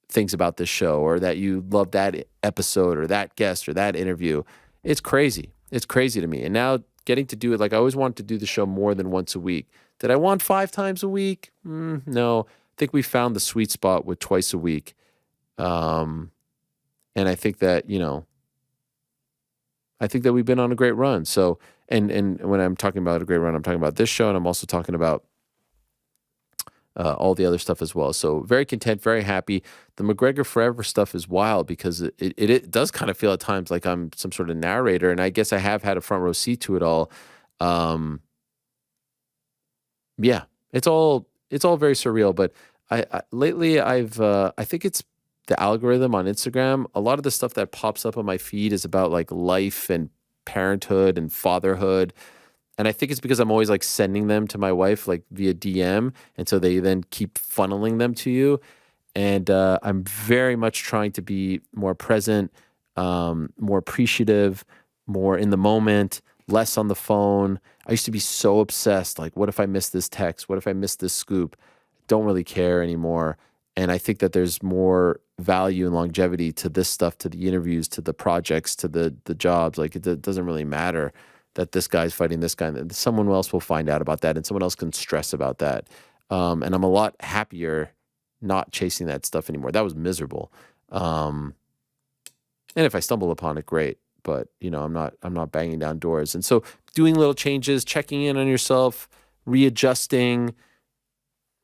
things about this show, or that you love that episode, or that guest, or that interview." It's crazy. It's crazy to me. And now getting to do it, like, I always wanted to do the show more than once a week. Did I want 5 times a week? No. I think we found the sweet spot with twice a week. And I think that, we've been on a great run. So, and when I'm talking about a great run, I'm talking about this show, and I'm also talking about all the other stuff as well. So very content, very happy. The McGregor Forever stuff is wild because it does kind of feel at times like I'm some sort of narrator, and I guess I have had a front row seat to it all. Yeah, it's all very surreal. But lately I think it's the algorithm on Instagram. A lot of the stuff that pops up on my feed is about like life and parenthood and fatherhood. And I think it's because I'm always like sending them to my wife like via DM. And so they then keep funneling them to you. And I'm very much trying to be more present, more appreciative, more in the moment, less on the phone. I used to be so obsessed. Like, what if I miss this text? What if I miss this scoop? Don't really care anymore. And I think that there's more value and longevity to this stuff, to the interviews, to the projects, to the jobs. Like, it doesn't really matter that this guy's fighting this guy, and someone else will find out about that, and someone else can stress about that. And I'm a lot happier not chasing that stuff anymore. That was miserable. And if I stumble upon it, great. But I'm not banging down doors. And so doing little changes, checking in on yourself, readjusting,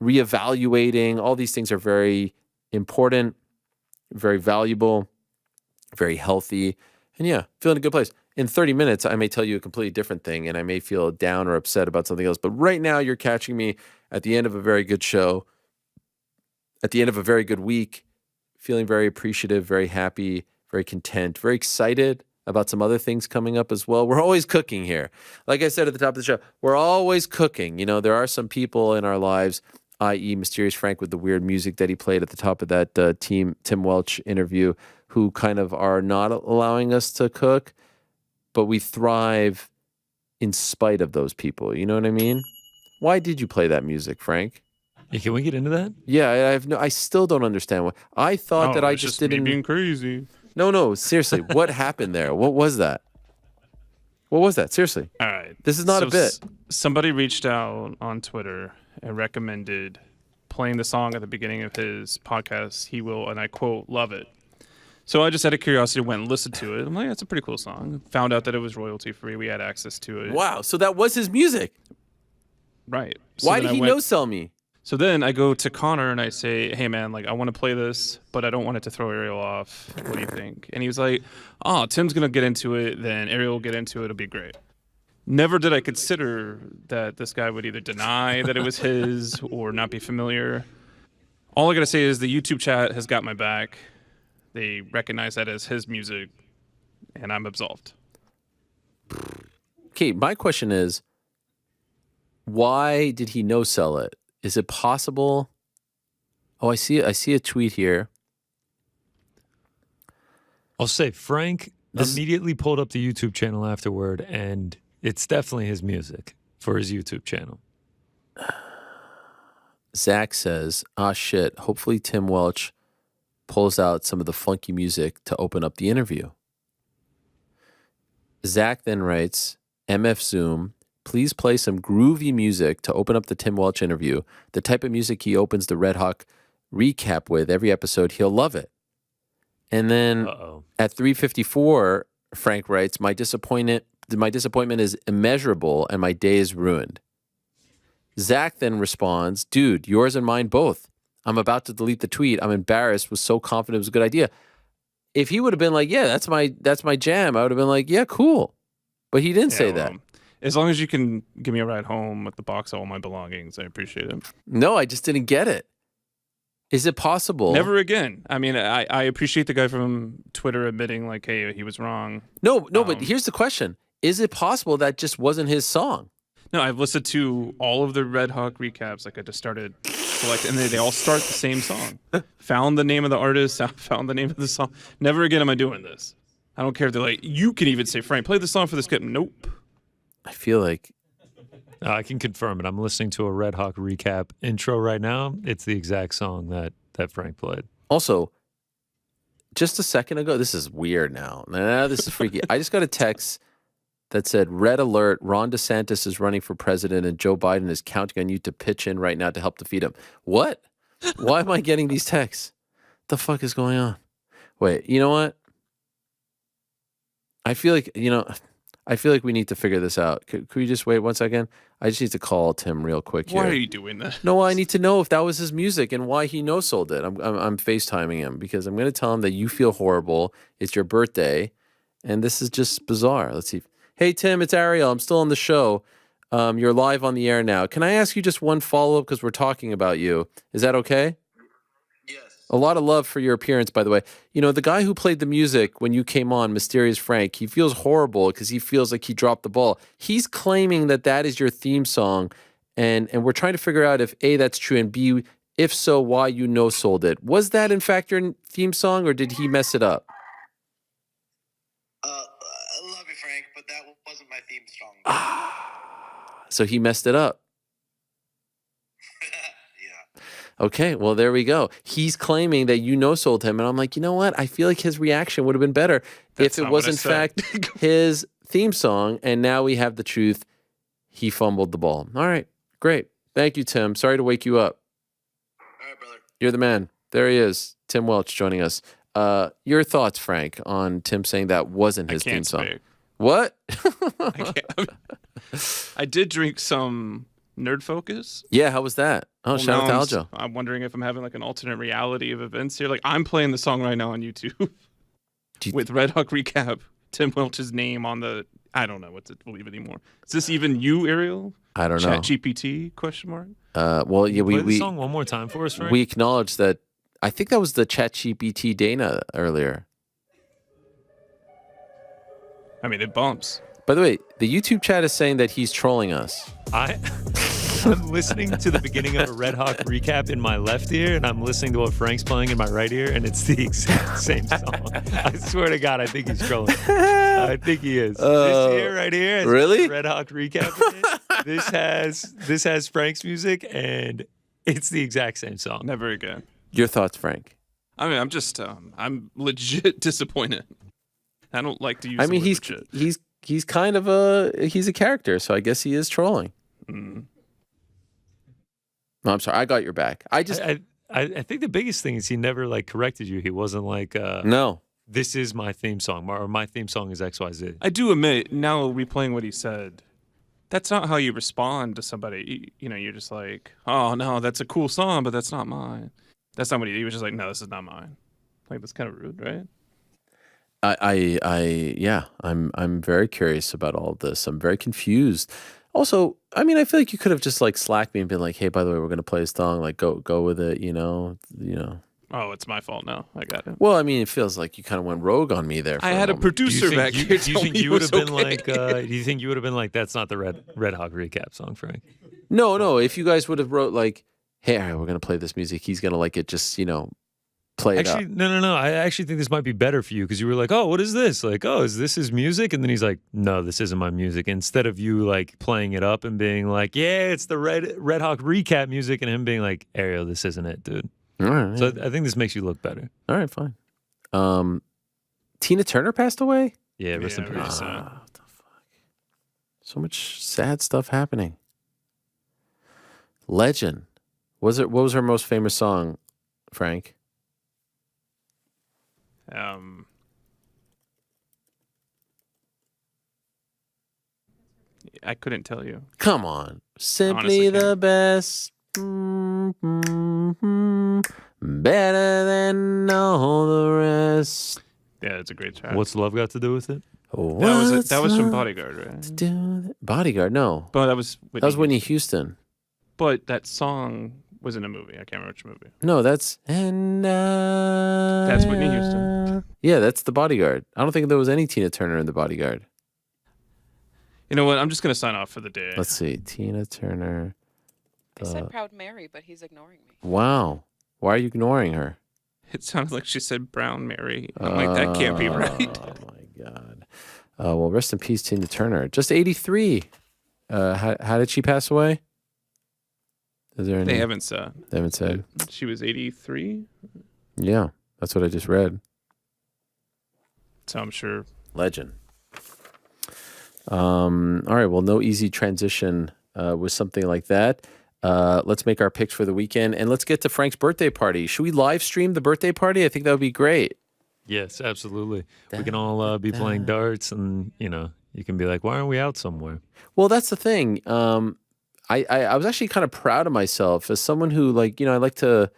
reevaluating, all these things are very important, very valuable, very healthy. And yeah, feeling in a good place. In 30 minutes, I may tell you a completely different thing, and I may feel down or upset about something else. But right now, you're catching me at the end of a very good show, at the end of a very good week, feeling very appreciative, very happy, very content, very excited about some other things coming up as well. We're always cooking here. Like I said at the top of the show, we're always cooking. There are some people in our lives, i.e. Mysterious Frank with the weird music that he played at the top of that Tim Welch interview, who kind of are not allowing us to cook. But we thrive in spite of those people. You know what I mean? Why did you play that music, Frank? Yeah, can we get into that? Yeah, I still don't understand why. I thought that I just didn't. Me being crazy. No, seriously. What happened there? What was that? What was that? Seriously. All right. This is not a bit. Somebody reached out on Twitter and recommended playing the song at the beginning of his podcast. He will, and I quote, love it. So I just out of curiosity went and listened to it. I'm like, that's a pretty cool song. Found out that it was royalty free. We had access to it. Wow. So that was his music. Right. Why then did he no-sell me? So then I go to Connor and I say, hey, man, like, I want to play this, but I don't want it to throw Ariel off. What do you think? And he was like, oh, Tim's going to get into it, then Ariel will get into it. It'll be great. Never did I consider that this guy would either deny that it was his or not be familiar. All I got to say is the YouTube chat has got my back. They recognize that as his music, and I'm absolved. Okay, my question is, why did he no-sell it? Is it possible? Oh, I see a tweet here. I'll say Frank immediately pulled up the YouTube channel afterward, and it's definitely his music for his YouTube channel. Zach says, shit, hopefully Tim Welch pulls out some of the funky music to open up the interview. Zach then writes, MF Zoom, please play some groovy music to open up the Tim Welch interview. The type of music he opens the Red Hawk recap with every episode, he'll love it. And then at 3:54, Frank writes, my disappointment is immeasurable and my day is ruined. Zach then responds, dude, yours and mine both. I'm about to delete the tweet. I'm embarrassed, was so confident it was a good idea. If he would have been like, yeah, that's my jam, I would have been like, yeah, cool. But he didn't say that. As long as you can give me a ride home with the box of all my belongings, I appreciate it. No, I just didn't get it. Is it possible? Never again. I mean, I appreciate the guy from Twitter admitting, like, hey, he was wrong. No, but here's the question. Is it possible that just wasn't his song? No, I've listened to all of the Red Hawk recaps. Like, I just started selecting, and they all start the same song. Found the name of the artist, found the name of the song. Never again am I doing this. I don't care if they're like, you can even say, Frank, play the song for this kid. Nope. I feel like... I can confirm it. I'm listening to a Red Hawk recap intro right now. It's the exact song that Frank played. Also, just a second ago, this is weird now. This is freaky. I just got a text that said, red alert, Ron DeSantis is running for president and Joe Biden is counting on you to pitch in right now to help defeat him. What? Why am I getting these texts? The fuck is going on? Wait, you know what? I feel like we need to figure this out. Could we just wait 1 second? I just need to call Tim real quick here. Why are you doing that? No, I need to know if that was his music and why he no-sold it. I'm FaceTiming him because I'm going to tell him that you feel horrible. It's your birthday, and this is just bizarre. Let's see. Hey, Tim, it's Ariel. I'm still on the show. You're live on the air now. Can I ask you just one follow-up because we're talking about you? Is that okay? A lot of love for your appearance, by the way. You know, the guy who played the music when you came on, Mysterious Frank, he feels horrible because he feels like he dropped the ball. He's claiming that is your theme song, and we're trying to figure out if A, that's true, and B, if so, why you no-sold it. Was that, in fact, your theme song, or did he mess it up? I love you, Frank, but that wasn't my theme song. So he messed it up. Okay, well, there we go. He's claiming that you no-sold him, and I'm like, you know what? I feel like his reaction would have been better if it was, in fact, his theme song, and now we have the truth. He fumbled the ball. All right, great. Thank you, Tim. Sorry to wake you up. All right, brother. You're the man. There he is, Tim Welch joining us. Your thoughts, Frank, on Tim saying that wasn't his theme song? Speak. What? I did drink some Nerd Focus. Yeah, how was that? Oh, shout out to Aljo. I'm wondering if I'm having like an alternate reality of events here. Like, I'm playing the song right now on YouTube with Red Hawk recap. Tim Welch's name on the, I don't know what to believe anymore. Is this even you, Ariel? I don't know. Chat GPT, question mark? Well, yeah, Play the song one more time for us, Frank. We acknowledge that. I think that was the Chat GPT Dana earlier. I mean, it bumps. By the way, the YouTube chat is saying that he's trolling us. I'm listening to the beginning of a Red Hawk recap in my left ear, and I'm listening to what Frank's playing in my right ear, and it's the exact same song. I swear to God, I think he's trolling. I think he is. This ear right here has really? Red Hawk recap in it. This has Frank's music, and it's the exact same song. Never again. Your thoughts, Frank? I mean, I'm just, I'm legit disappointed. I don't like to use. I mean, he's kind of he's a character, so I guess he is trolling. Mm. No, I'm sorry. I got your back. I think the biggest thing is he never like corrected you. He wasn't like, no, this is my theme song, or my theme song is XYZ. I do admit, now replaying what he said, That's not how you respond to somebody. You're just like, oh no, that's a cool song, but that's not mine. That's not what he was just like. No, this is not mine. Like that's kind of rude, right? Yeah, I'm very curious about all of this. I'm very confused. Also, I mean, I feel like you could have just like slacked me and been like, "Hey, by the way, we're gonna play a song. Like, go with it." Oh, it's my fault now. I got it. Well, I mean, it feels like you kind of went rogue on me there. I had a producer back here. Do you think you would have been like? Do you think you would have been like? That's not the Red Hawk recap song, Frank. No. If you guys would have wrote like, "Hey, all right, we're gonna play this music. He's gonna like it." Just play it Actually, up. no. I actually think this might be better for you because you were like, "Oh, what is this?" Like, "Oh, is this his music?" And then he's like, "No, this isn't my music." Instead of you like playing it up and being like, "Yeah, it's the Red Hawk recap music," and him being like, "Ariel, this isn't it, dude." All right. So I think this makes you look better. All right, fine. Tina Turner passed away? Yeah, rest in peace. What the fuck? So much sad stuff happening. Legend. What was her most famous song, Frank? I couldn't tell you. Come on. Simply the best. Better than all the rest. Yeah, it's a great track. What's love got to do with it? That was from Bodyguard, right? Bodyguard, no. But that was Whitney Houston. But that song was in a movie. I can't remember which movie. No, that's Whitney Houston. Yeah, that's The Bodyguard. I don't think there was any Tina Turner in The Bodyguard. You know what? I'm just gonna sign off for the day. Let's see, Tina Turner. I said Proud Mary, but he's ignoring me. Wow, why are you ignoring her? It sounds like she said Brown Mary. I'm like, that can't be right. Oh my god. Well, rest in peace, Tina Turner. Just 83. How did she pass away? Is there any? They haven't said. They haven't said. She was 83. Yeah, that's what I just read. So I'm sure. Legend. All right. Well, no easy transition with something like that. Let's make our picks for the weekend, and let's get to Frank's birthday party. Should we live stream the birthday party? I think that would be great. Yes, absolutely. We can all be playing darts, and you can be like, "Why aren't we out somewhere?" Well, that's the thing. I was actually kind of proud of myself as someone who I like to.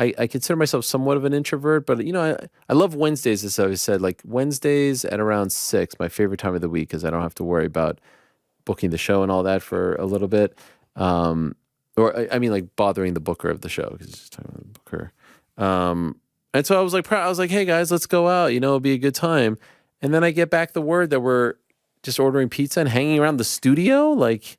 I consider myself somewhat of an introvert, but I love Wednesdays, as I always said. Like Wednesdays at around 6, my favorite time of the week, because I don't have to worry about booking the show and all that for a little bit. Or I mean, like bothering the booker of the show, because it's just talking about the booker. And so I was like, proud. I was like, hey guys, let's go out. It'll be a good time. And then I get back the word that we're just ordering pizza and hanging around the studio, like.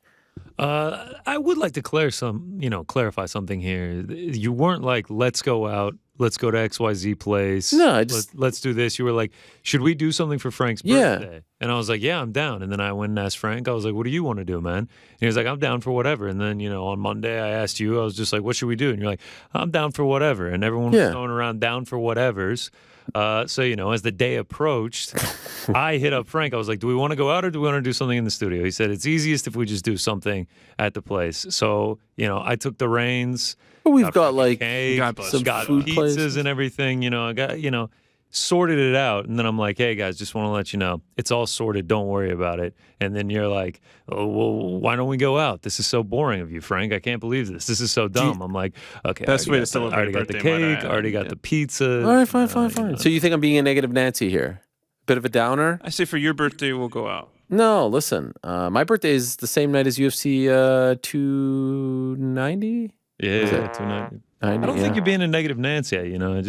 I would like to clarify something here. You weren't like, let's go out, let's go to XYZ place. No, let's do this. You were like, should we do something for Frank's birthday? And I was like, yeah, I'm down. And then I went and asked Frank. I was like, what do you want to do, man? And he was like, I'm down for whatever. And then, on Monday I asked you, I was just like, what should we do? And you're like, I'm down for whatever. And everyone was throwing around down for whatevers. So, as the day approached, I hit up Frank. I was like, do we want to go out or do we want to do something in the studio? He said, it's easiest if we just do something at the place. So, I took the reins. We've got like some pizzas places and everything. I got, sorted it out. And then I'm like, hey guys, just want to let you know, it's all sorted. Don't worry about it. And then you're like, oh, well, why don't we go out? This is so boring of you, Frank. I can't believe this. This is so dumb. I'm like, okay. Best way to celebrate. I already got the cake. Already got the pizza. All right, fine. So you think I'm being a negative Nancy here? Bit of a downer? I say for your birthday, we'll go out. No, listen. My birthday is the same night as UFC 290. Yeah, 290. I don't think you're being a negative Nancy.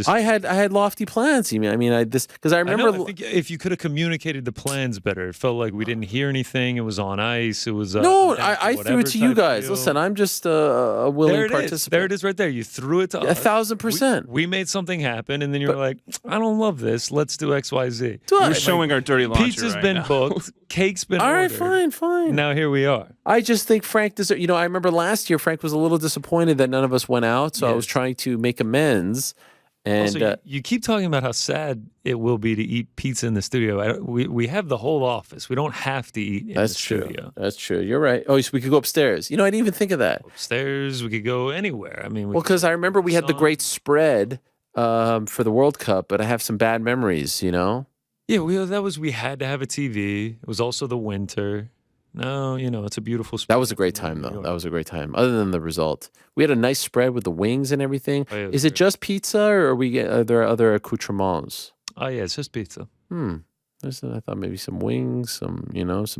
I had lofty plans. Because I remember. I think if you could have communicated the plans better, it felt like we didn't hear anything. It was on ice. It was no. I threw it to you guys. Listen, I'm just a willing participant. There it is, right there. You threw it to us. 1,000%. We made something happen, and then you were like, "I don't love this. Let's do XYZ." We're showing our dirty laundry. Pizza's been booked. Cake's been all ordered. right, fine. Now here we are. I just think Frank deserves. I remember last year Frank was a little disappointed that none of us went out, so I was trying to make amends. And also, you keep talking about how sad it will be to eat pizza in the studio. We have the whole office. We don't have to eat in the studio. That's true. You're right. Oh, so we could go upstairs. I didn't even think of that. Upstairs, we could go anywhere. I mean, because I remember we had the great spread for the World Cup, but I have some bad memories. Yeah, we had to have a TV. It was also the winter. No, it's a beautiful sport. That was a great time, though. That was a great time. Other than the result, we had a nice spread with the wings and everything. Oh, yeah, Is it just pizza, or are there other accoutrements? Oh yeah, it's just pizza. I thought maybe some wings, some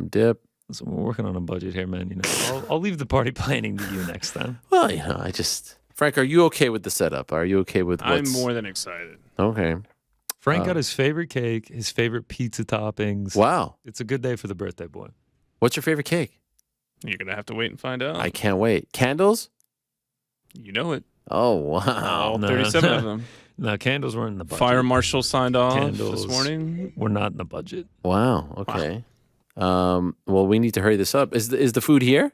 dip. So we're working on a budget here, man. I'll leave the party planning to you next time. Well, Frank, are you okay with the setup? Are you okay with I'm more than excited. Okay. Frank got his favorite cake, his favorite pizza toppings. Wow. It's a good day for the birthday boy. What's your favorite cake? You're going to have to wait and find out. I can't wait. Candles? You know it. Oh, wow. All 37 of them. No, candles weren't in the budget. Fire marshal signed off Candles this morning. We're not in the budget. Wow. Okay. Well, we need to hurry this up. Is the food here?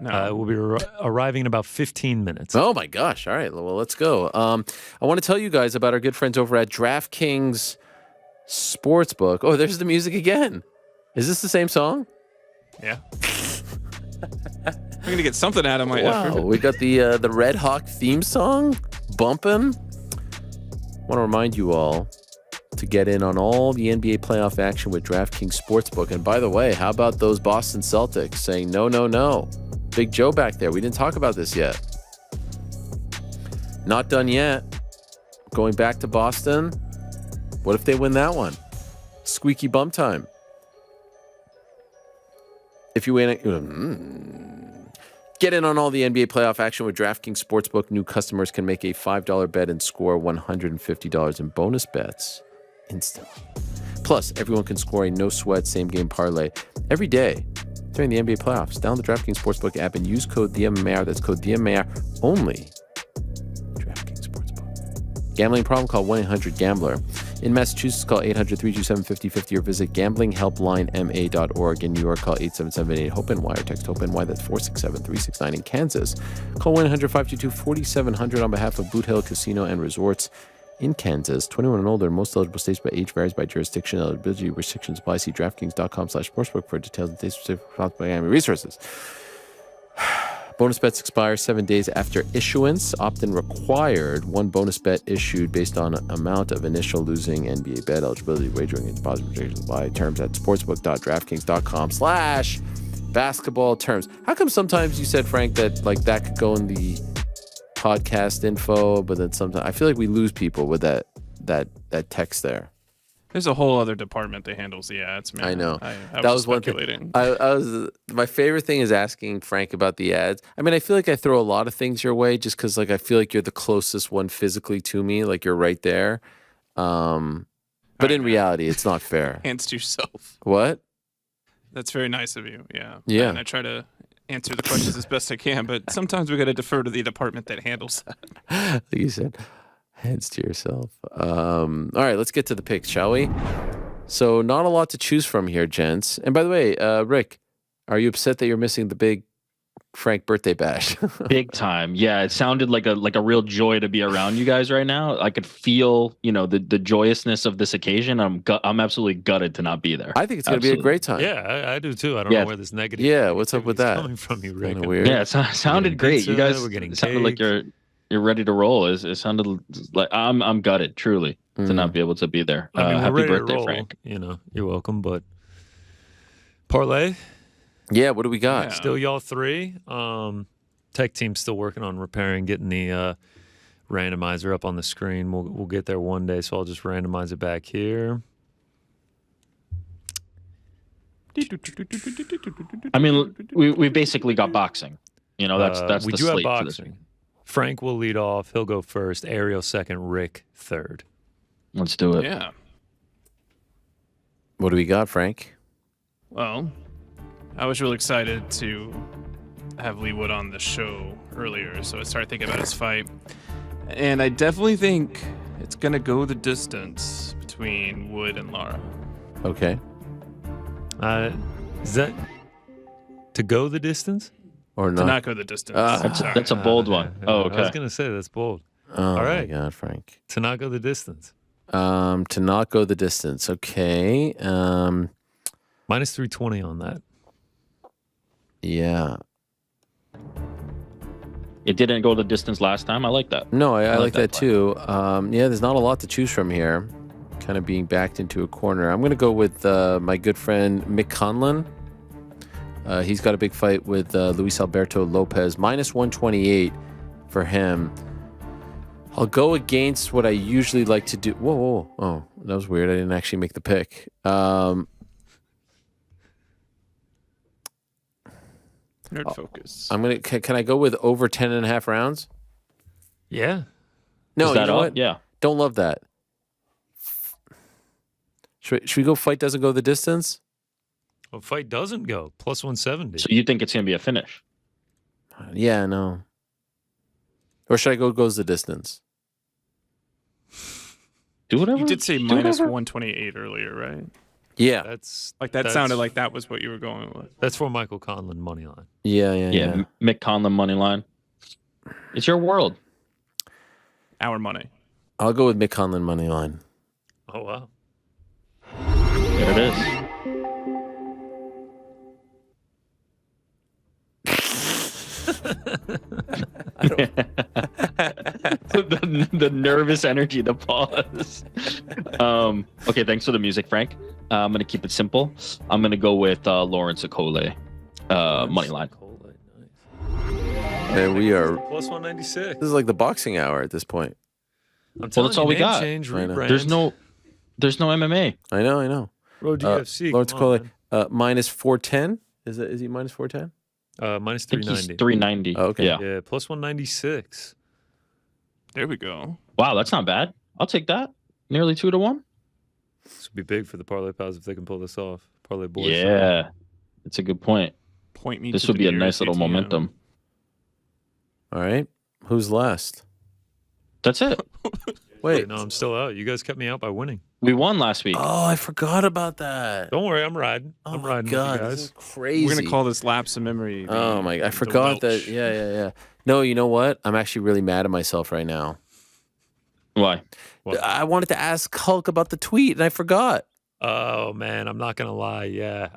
No. We'll be arriving in about 15 minutes. Oh, my gosh. All right. Well, let's go. I want to tell you guys about our good friends over at DraftKings Sportsbook. Oh, there's the music again. Is this the same song? Yeah. I'm going to get something out of my effort. We got the Red Hawk theme song bumping. I want to remind you all to get in on all the NBA playoff action with DraftKings Sportsbook. And by the way, how about those Boston Celtics saying no, no, no? Big Joe back there. We didn't talk about this yet. Not done yet. Going back to Boston. What if they win that one? Squeaky bum time. If you win it, get in on all the NBA playoff action with DraftKings Sportsbook. New customers can make a $5 bet and score $150 in bonus bets instantly. Plus, everyone can score a no-sweat same-game parlay every day during the NBA playoffs. Download the DraftKings Sportsbook app and use code DMAR. That's code DMAR only. DraftKings Sportsbook. Gambling problem? Call 1-800-GAMBLER. In Massachusetts, call 800-327-5050 or visit gamblinghelplinema.org. In New York, call 877-8-HOPE-NY or text HOPE-NY. That's 467-369. In Kansas, call 1-800-522-4700 on behalf of Boot Hill Casino and Resorts in Kansas. 21 and older. Most eligible states by age varies by jurisdiction. Eligibility restrictions apply. See DraftKings.com/sportsbook for details and state-specific resources. Bonus bets expire 7 days after issuance. Opt-in required. One bonus bet issued based on amount of initial losing NBA bet. Eligibility, wagering, and deposit restrictions apply. Terms at sportsbook.draftkings.com/basketball terms. How come sometimes you said, Frank, that that could go in the podcast info, but then sometimes I feel like we lose people with that text there. There's a whole other department that handles the ads, man. I know. I was speculating. I was my favorite thing is asking Frank about the ads. I mean, I feel like I throw a lot of things your way just because, I feel like you're the closest one physically to me. Like you're right there. But in reality, it's not fair. Hands to yourself. What? That's very nice of you. Yeah. Yeah. And I try to answer the questions as best I can, but sometimes we got to defer to the department that handles that. Like you said. Hands to yourself. All right, let's get to the picks, shall we? So not a lot to choose from here, gents. And by the way, Rick, are you upset that you're missing the big Frank birthday bash? Big time. Yeah, it sounded like a real joy to be around you guys right now. I could feel, the joyousness of this occasion. I'm absolutely gutted to not be there. I think it's going to be a great time. Yeah, I do too. I don't know where this negative. Yeah, what's up with that? Coming from you, Rick. Weird. Yeah, it sounded great. Pizza, You guys it sounded like you're ready to roll. It sounded like I'm gutted, truly, to not be able to be there. I mean, we're happy ready to birthday, roll. Frank. You're welcome. But parlay. Yeah, what do we got? Still y'all three. Tech team's still working on repairing, getting the randomizer up on the screen. We'll get there one day, so I'll just randomize it back here. I mean, we basically got boxing. That's we the do have slate for this boxing. week. Frank will lead off. He'll go first. Ariel second. Rick third. Let's do it. Yeah. What do we got, Frank? Well, I was really excited to have Leigh Wood on the show earlier, so I started thinking about his fight. And I definitely think it's going to go the distance between Wood and Lara. Okay. Is that to go the distance? Or not? To not go the distance. That's a bold one. Oh, okay. I was going to say that's bold. Oh, all right. my God, Frank. To not go the distance. To not go the distance. Okay. Minus 320 on that. Yeah. It didn't go the distance last time. I like that. No, I like that too. Yeah, there's not a lot to choose from here. Kind of being backed into a corner. I'm going to go with my good friend Mick Conlon. He's got a big fight with Luis Alberto Lopez, minus 128 for him. I'll go against what I usually like to do. Whoa. Oh, that was weird. I didn't actually make the pick. Nerd focus. I'm gonna. Can I go with over 10.5 rounds? Yeah. No, Is that you know up? what? Yeah. Don't love that. Should we go fight doesn't go the distance? Well, fight doesn't go plus 170. So you think it's going to be a finish? Yeah, no. Or should I go goes the distance? Do whatever. You did say do minus whatever. 128 earlier, right? Yeah. That's Like that sounded like that was what you were going with. That's for Michael Conlon money line. Yeah. Mick Conlon money line. It's your world. Our money. I'll go with Mick Conlon money line. Oh wow. There it is. the nervous energy, the pause. Okay, thanks for the music, Frank. I'm gonna keep it simple. I'm gonna go with Lawrence Okole, money line. And we are Plus 196. This is like the boxing hour at this point. I'm Well, that's all we got. Change, I know. rebrand. There's no MMA. I know. Road to UFC. Lawrence come on, Okole, minus 410. Is he minus 410? Minus I think he's 390. 390. Oh, okay. Yeah. Yeah, plus 196. There we go. Wow, that's not bad. I'll take that. Nearly 2-1. This would be big for the Parlay Pals if they can pull this off. Parlay Boys. Yeah, that's a good point. Point me. This to would the be a nearest nice little ATM. momentum. All right. Who's last? That's it. Wait. No, I'm still out. You guys kept me out by winning. We won last week. Oh, I forgot about that. Don't worry, I'm riding. Oh I'm my riding God, with you this guys. is crazy. We're gonna call this lapse of memory. Oh my! I forgot that. Yeah. No, you know what? I'm actually really mad at myself right now. Why? I wanted to ask Hulk about the tweet, and I forgot. Oh man, I'm not gonna lie. Yeah,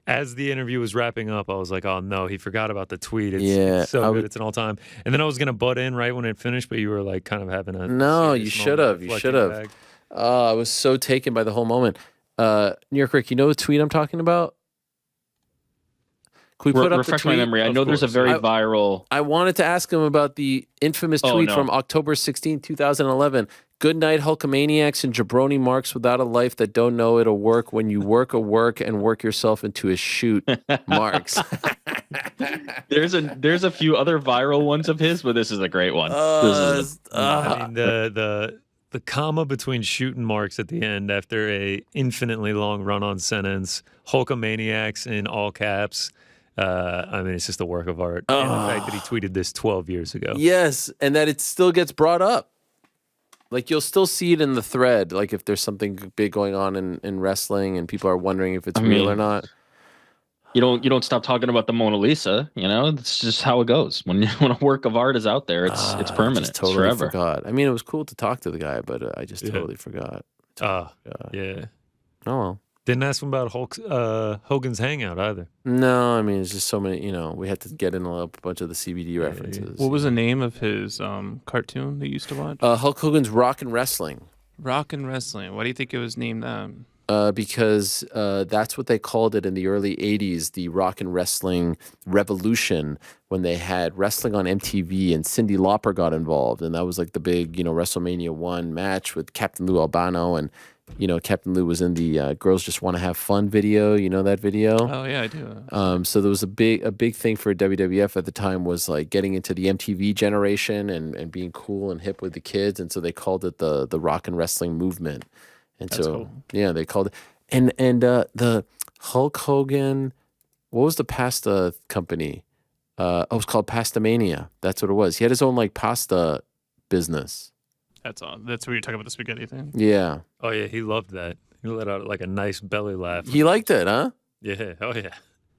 as the interview was wrapping up, I was like, "Oh no, he forgot about the tweet." It's so good. It's an all time. And then I was gonna butt in right when it finished, but you were like, kind of having a No, serious you should moment have. You reflecting should have. back. I was so taken by the whole moment. New York Rick, you know the tweet I'm talking about? Can we put up the Refresh my tweet? memory. I know there's a very viral. I wanted to ask him about the infamous tweet from October 16, 2011. Good night, Hulkamaniacs and jabroni marks without a life that don't know it'll work when you work a work and work yourself into a shoot. Marks. There's a few other viral ones of his, but this is a great one. I mean, the comma between shooting marks at the end after a infinitely long run-on sentence, Hulkamaniacs in all caps. I mean, it's just a work of art. And the fact that he tweeted this 12 years ago. Yes, and that it still gets brought up. Like, you'll still see it in the thread, like if there's something big going on in wrestling and people are wondering if it's real or not. You don't stop talking about the Mona Lisa. You know, it's just how it goes. When a work of art is out there, it's permanent. I just totally it's forever. forgot. I mean, it was cool to talk to the guy, but I just totally forgot. Yeah. Oh well. Didn't ask him about Hogan's Hangout either. No, I mean, it's just so many, we had to get in a bunch of the CBD references. What was the name of his cartoon that you used to watch? Hulk Hogan's Rock and Wrestling. Rock and Wrestling. Why do you think it was named that? Because that's what they called it in the early 80s, the rock and wrestling revolution, when they had wrestling on MTV and Cyndi Lauper got involved. And that was like the big, WrestleMania 1 match with Captain Lou Albano. And, Captain Lou was in the Girls Just Want to Have Fun video. You know that video? Oh, yeah, I do. So there was a big thing for WWF at the time was like getting into the MTV generation and being cool and hip with the kids. And so they called it the rock and wrestling movement. And That's so, cool. yeah, they called it. And the Hulk Hogan, what was the pasta company? It was called Pastamania. That's what it was. He had his own like pasta business. That's all. That's where you're talking about the spaghetti thing. Yeah. Oh yeah, he loved that. He let out like a nice belly laugh. He liked it, huh? Yeah. Oh yeah.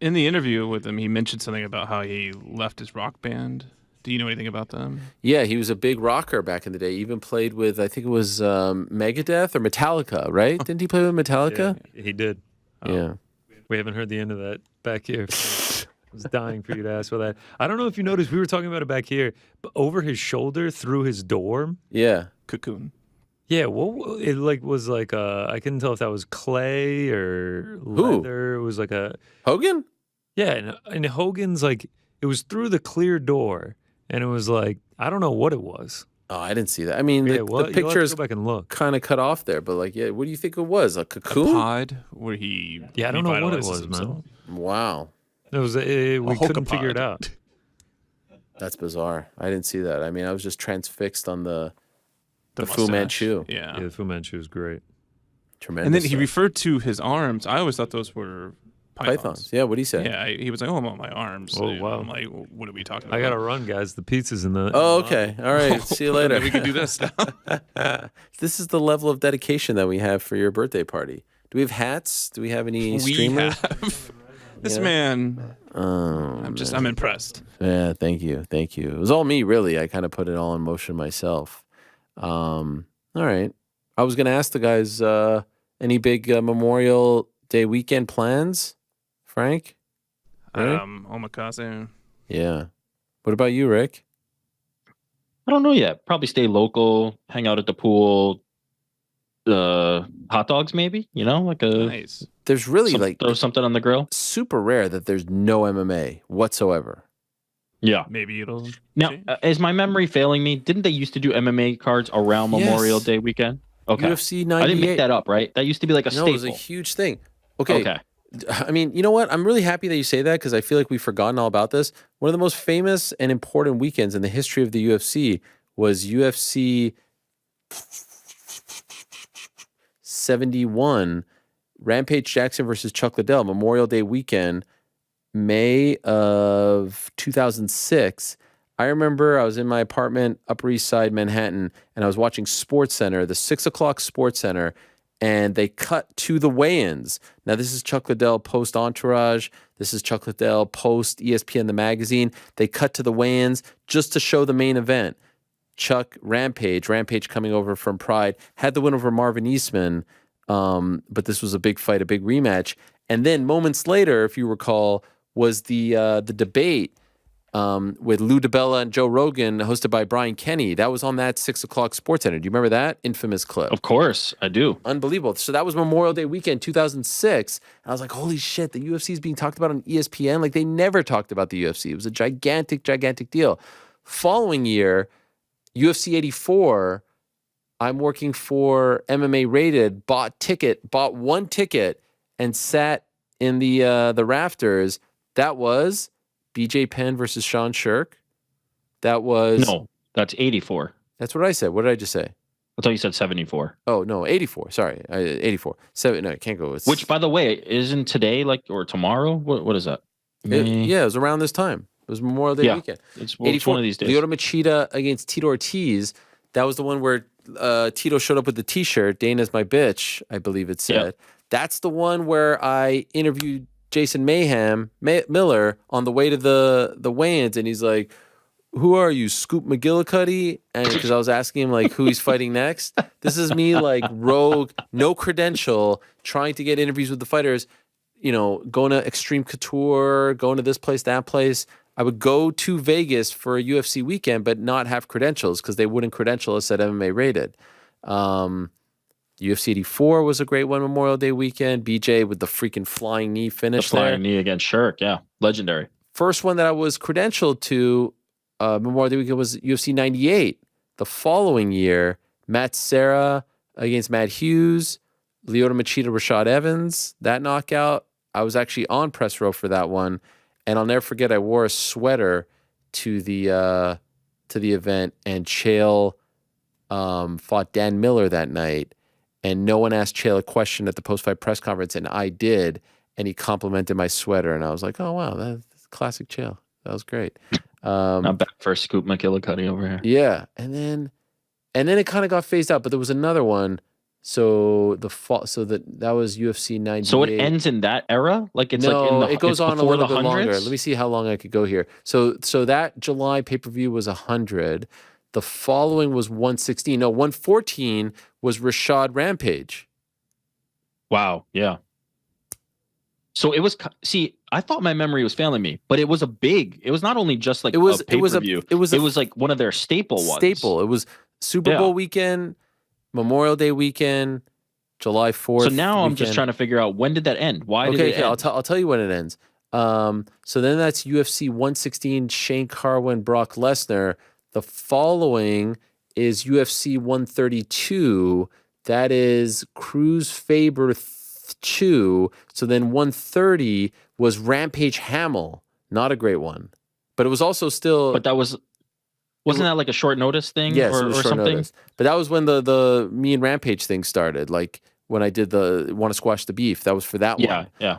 In the interview with him, he mentioned something about how he left his rock band. Do you know anything about them? Yeah, he was a big rocker back in the day. He even played with, I think it was Megadeth or Metallica, right? Didn't he play with Metallica? Yeah, he did. Yeah. We haven't heard the end of that back here. I was dying for you to ask for that. I don't know if you noticed, we were talking about it back here, but over his shoulder through his dorm. Yeah. Cocoon. Yeah, what it like was like I couldn't tell if that was clay or leather. It was like a Hogan? Yeah, and Hogan's like it was through the clear door, and it was like I don't know what it was. Oh, I didn't see that. I mean, Yeah, the well, you'll have to picture's go back and look. kind of cut off there, but like, yeah, what do you think it was? A A cocoon? pod where he Yeah, I don't know what it revitalizes was, himself. man. Wow, It was we couldn't figure it out. that's bizarre. I didn't see that. I mean, I was just transfixed on the Fu mustache. Manchu. Yeah. The Fu Manchu is great. Tremendous. And then he stuff. referred to his arms. I always thought those were pythons. Yeah, what'd he say? Yeah, he was like, "Oh, I'm on my arms." Oh, And wow. I'm like, "What are we talking about?" I gotta run, guys. The pizza's in the. Oh, okay. All right. See you later. Then we can do this now. This is the level of dedication that we have for your birthday party. Do we have hats? Do we have any streamers? Have. This Yeah. man. Oh, I'm impressed. Yeah, thank you. Thank you. It was all me, really. I kind of put it all in motion myself. All right. I was going to ask the guys any big Memorial Day weekend plans, Frank? Right? Omakase. Yeah. What about you, Rick? I don't know yet. Probably stay local, hang out at the pool. Hot dogs, maybe. You know, like a Nice. There's really throw something on the grill. super rare that there's no MMA whatsoever. Yeah. Maybe it'll. Now, is my memory failing me? Didn't they used to do MMA cards around Yes. Memorial Day weekend? Okay. UFC 98. I didn't make that up, right? That used to be like a No, staple. it was a huge thing. Okay. Okay. I mean, you know what? I'm really happy that you say that because I feel like we've forgotten all about this. One of the most famous and important weekends in the history of the UFC was UFC 71, Rampage Jackson versus Chuck Liddell, Memorial Day weekend, May of 2006. I remember I was in my apartment, Upper East Side, Manhattan, and I was watching SportsCenter, the 6 o'clock SportsCenter, and they cut to the weigh-ins. Now, this is Chuck Liddell post Entourage. This is Chuck Liddell post ESPN The Magazine. They cut to the weigh-ins just to show the main event. Chuck Rampage coming over from Pride, had the win over Marvin Eastman, but this was a big fight, a big rematch. And then moments later, if you recall, was the debate with Lou DiBella and Joe Rogan, hosted by Brian Kenny. That was on that 6 o'clock SportsCenter. Do you remember that infamous clip? Of course, I do. Unbelievable. So that was Memorial Day weekend, 2006. And I was like, holy shit, the UFC is being talked about on ESPN. Like, they never talked about the UFC. It was a gigantic, gigantic deal. Following year, UFC 84, I'm working for MMA Rated, bought one ticket, and sat in the rafters. That was BJ Penn versus Sean Shirk. That was... No, that's 84. That's what I said. What did I just say? I thought you said 74. Oh, no, 84. Sorry, 84. No, it can't go. It's, Which, by the way, isn't today or tomorrow? What is that? yeah, it was around this time. It was Memorial Day weekend. It's 84, one of these days. Lyoto Machida against Tito Ortiz. That was the one where Tito showed up with the T-shirt. Dana's my bitch, I believe it said. That's the one where I interviewed Jason Miller on the way to the weigh-ins, and he's like, "Who are you, Scoop McGillicuddy?" And because I was asking him like who he's fighting next. This is me like rogue, no credential, trying to get interviews with the fighters. You know, going to Extreme Couture, going to this place, that place. I would go to Vegas for a UFC weekend, but not have credentials because they wouldn't credential us at MMA Rated. UFC 84 was a great one, Memorial Day weekend. BJ with the freaking flying knee finish The flying knee against Shirk, yeah. Legendary. First one that I was credentialed to Memorial Day weekend was UFC 98. The following year, Matt Serra against Matt Hughes, Lyoto Machida, Rashad Evans, that knockout. I was actually on press row for that one. And I'll never forget, I wore a sweater to the event, and Chael fought Dan Miller that night. And no one asked Chael a question at the post-fight press conference, and I did. And he complimented my sweater, and I was like, "Oh wow, that's classic Chael. That was great." I'm back for Scoop McGillicuddy over here. Yeah, and then it kind of got phased out, but there was another one. So that was UFC 98. So it ends in that era? Like it's no, like in the it goes on a little bit longer. hundreds? Let me see how long I could go here. So that July pay-per-view was 100. The following was 116. No, 114 was Rashad Rampage. Wow, yeah. So it was. See, I thought my memory was failing me, but it was it was not only just like a pay-per-view. It was like one of their staple ones. Staple. It was Super Bowl weekend, Memorial Day weekend, July 4th. So now I'm weekend. just trying to figure out, when did that end? Why did it end? I'll tell you when it ends. So then that's UFC 116, Shane Carwin, Brock Lesnar. The following is UFC 132. That is Cruz Faber 2. So then 130 was Rampage Hamill. Not a great one. But it was also still... But that wasn't that like a short notice thing? Yes, or, it was or short something? notice. But that was when the me and Rampage thing started. Like when I did the Want to Squash the Beef. That was for that one. Yeah.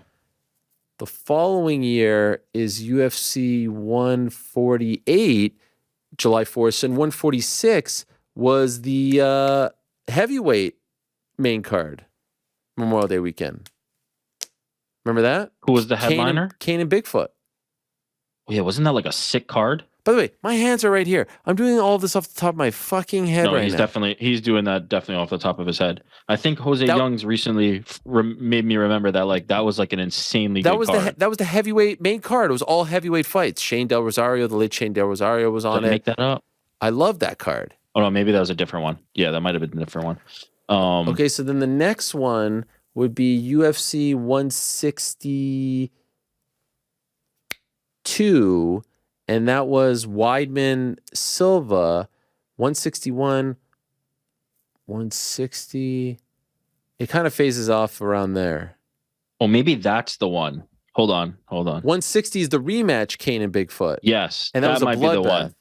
The following year is UFC 148, July 4th, and 146 was the heavyweight main card, Memorial Day weekend. Remember that? Who was the headliner? Kane and Bigfoot. Yeah, wasn't that like a sick card? By the way, my hands are right here. I'm doing all this off the top of my fucking head No, right he's now. he's doing that definitely off the top of his head. I think Jose Young's recently made me remember that that was like an insanely good card. That was the heavyweight main card. It was all heavyweight fights. Shane Del Rosario, the late Shane Del Rosario was on Did I it. make that up? I love that card. Oh no, maybe that was a different one. Yeah, that might have been a different one. Okay, so then the next one would be UFC 162, and that was Weidman Silva, 161, 160. It kind of phases off around there. Oh, maybe that's the one. Hold on. 160 is the rematch, Kane and Bigfoot. Yes, and that was a might be the bloodbath. one.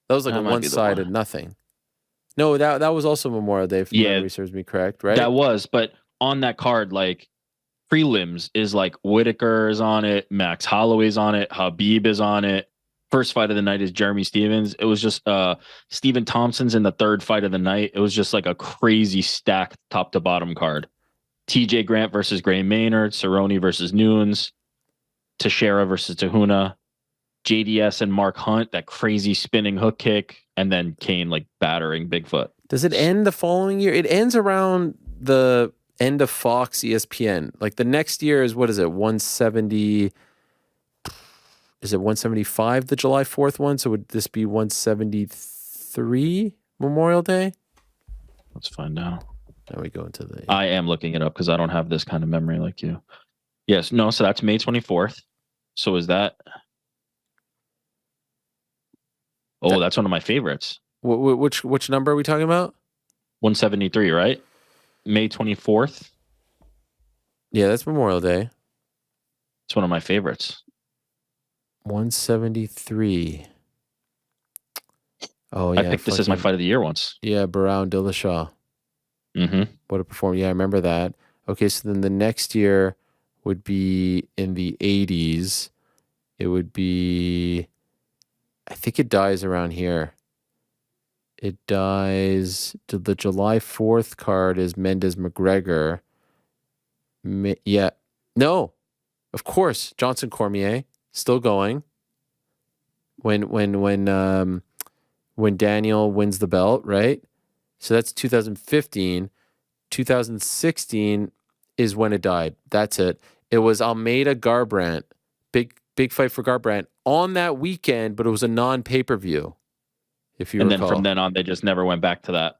That was like That a might be the one-sided one. nothing. No, that was also Memorial Day, if memory serves me correct, right? That was, but on that card, like prelims is like Whitaker is on it, Max Holloway's on it, Habib is on it. First fight of the night is Jeremy Stevens. It was just Stephen Thompson's in the third fight of the night. It was just like a crazy stacked top to bottom card. TJ Grant versus Gray Maynard, Cerrone versus Nunes, Teixeira versus Tahuna, JDS and Mark Hunt, that crazy spinning hook kick, and then Kane like battering Bigfoot. Does it end the following year? It ends around the end of Fox ESPN. Like the next year is, what is it, 170? Is it 175, the July 4th one? So would this be 173 Memorial Day? Let's find out. Now we go into the... I am looking it up because I don't have this kind of memory like you. Yes, no, so that's May 24th. So is that... Oh, that's one of my favorites. Which number are we talking about? 173, right? May 24th. Yeah, that's Memorial Day. It's one of my favorites. 173. Oh, yeah. I think this is my fight of the year once. Yeah, Barrow Dillashaw. Mm-hmm. What a performance. Yeah, I remember that. Okay, so then the next year would be in the 80s. It would be... I think it dies around here. It dies... The July 4th card is Mendes McGregor. Yeah. No. Of course. Johnson Cormier. Still going. When Daniel wins the belt, right? So that's 2015. 2016 is when it died. That's it. It was Almeida Garbrandt. Big fight for Garbrandt on that weekend, but it was a non-pay-per-view. If you recall. Then from then on, they just never went back to that.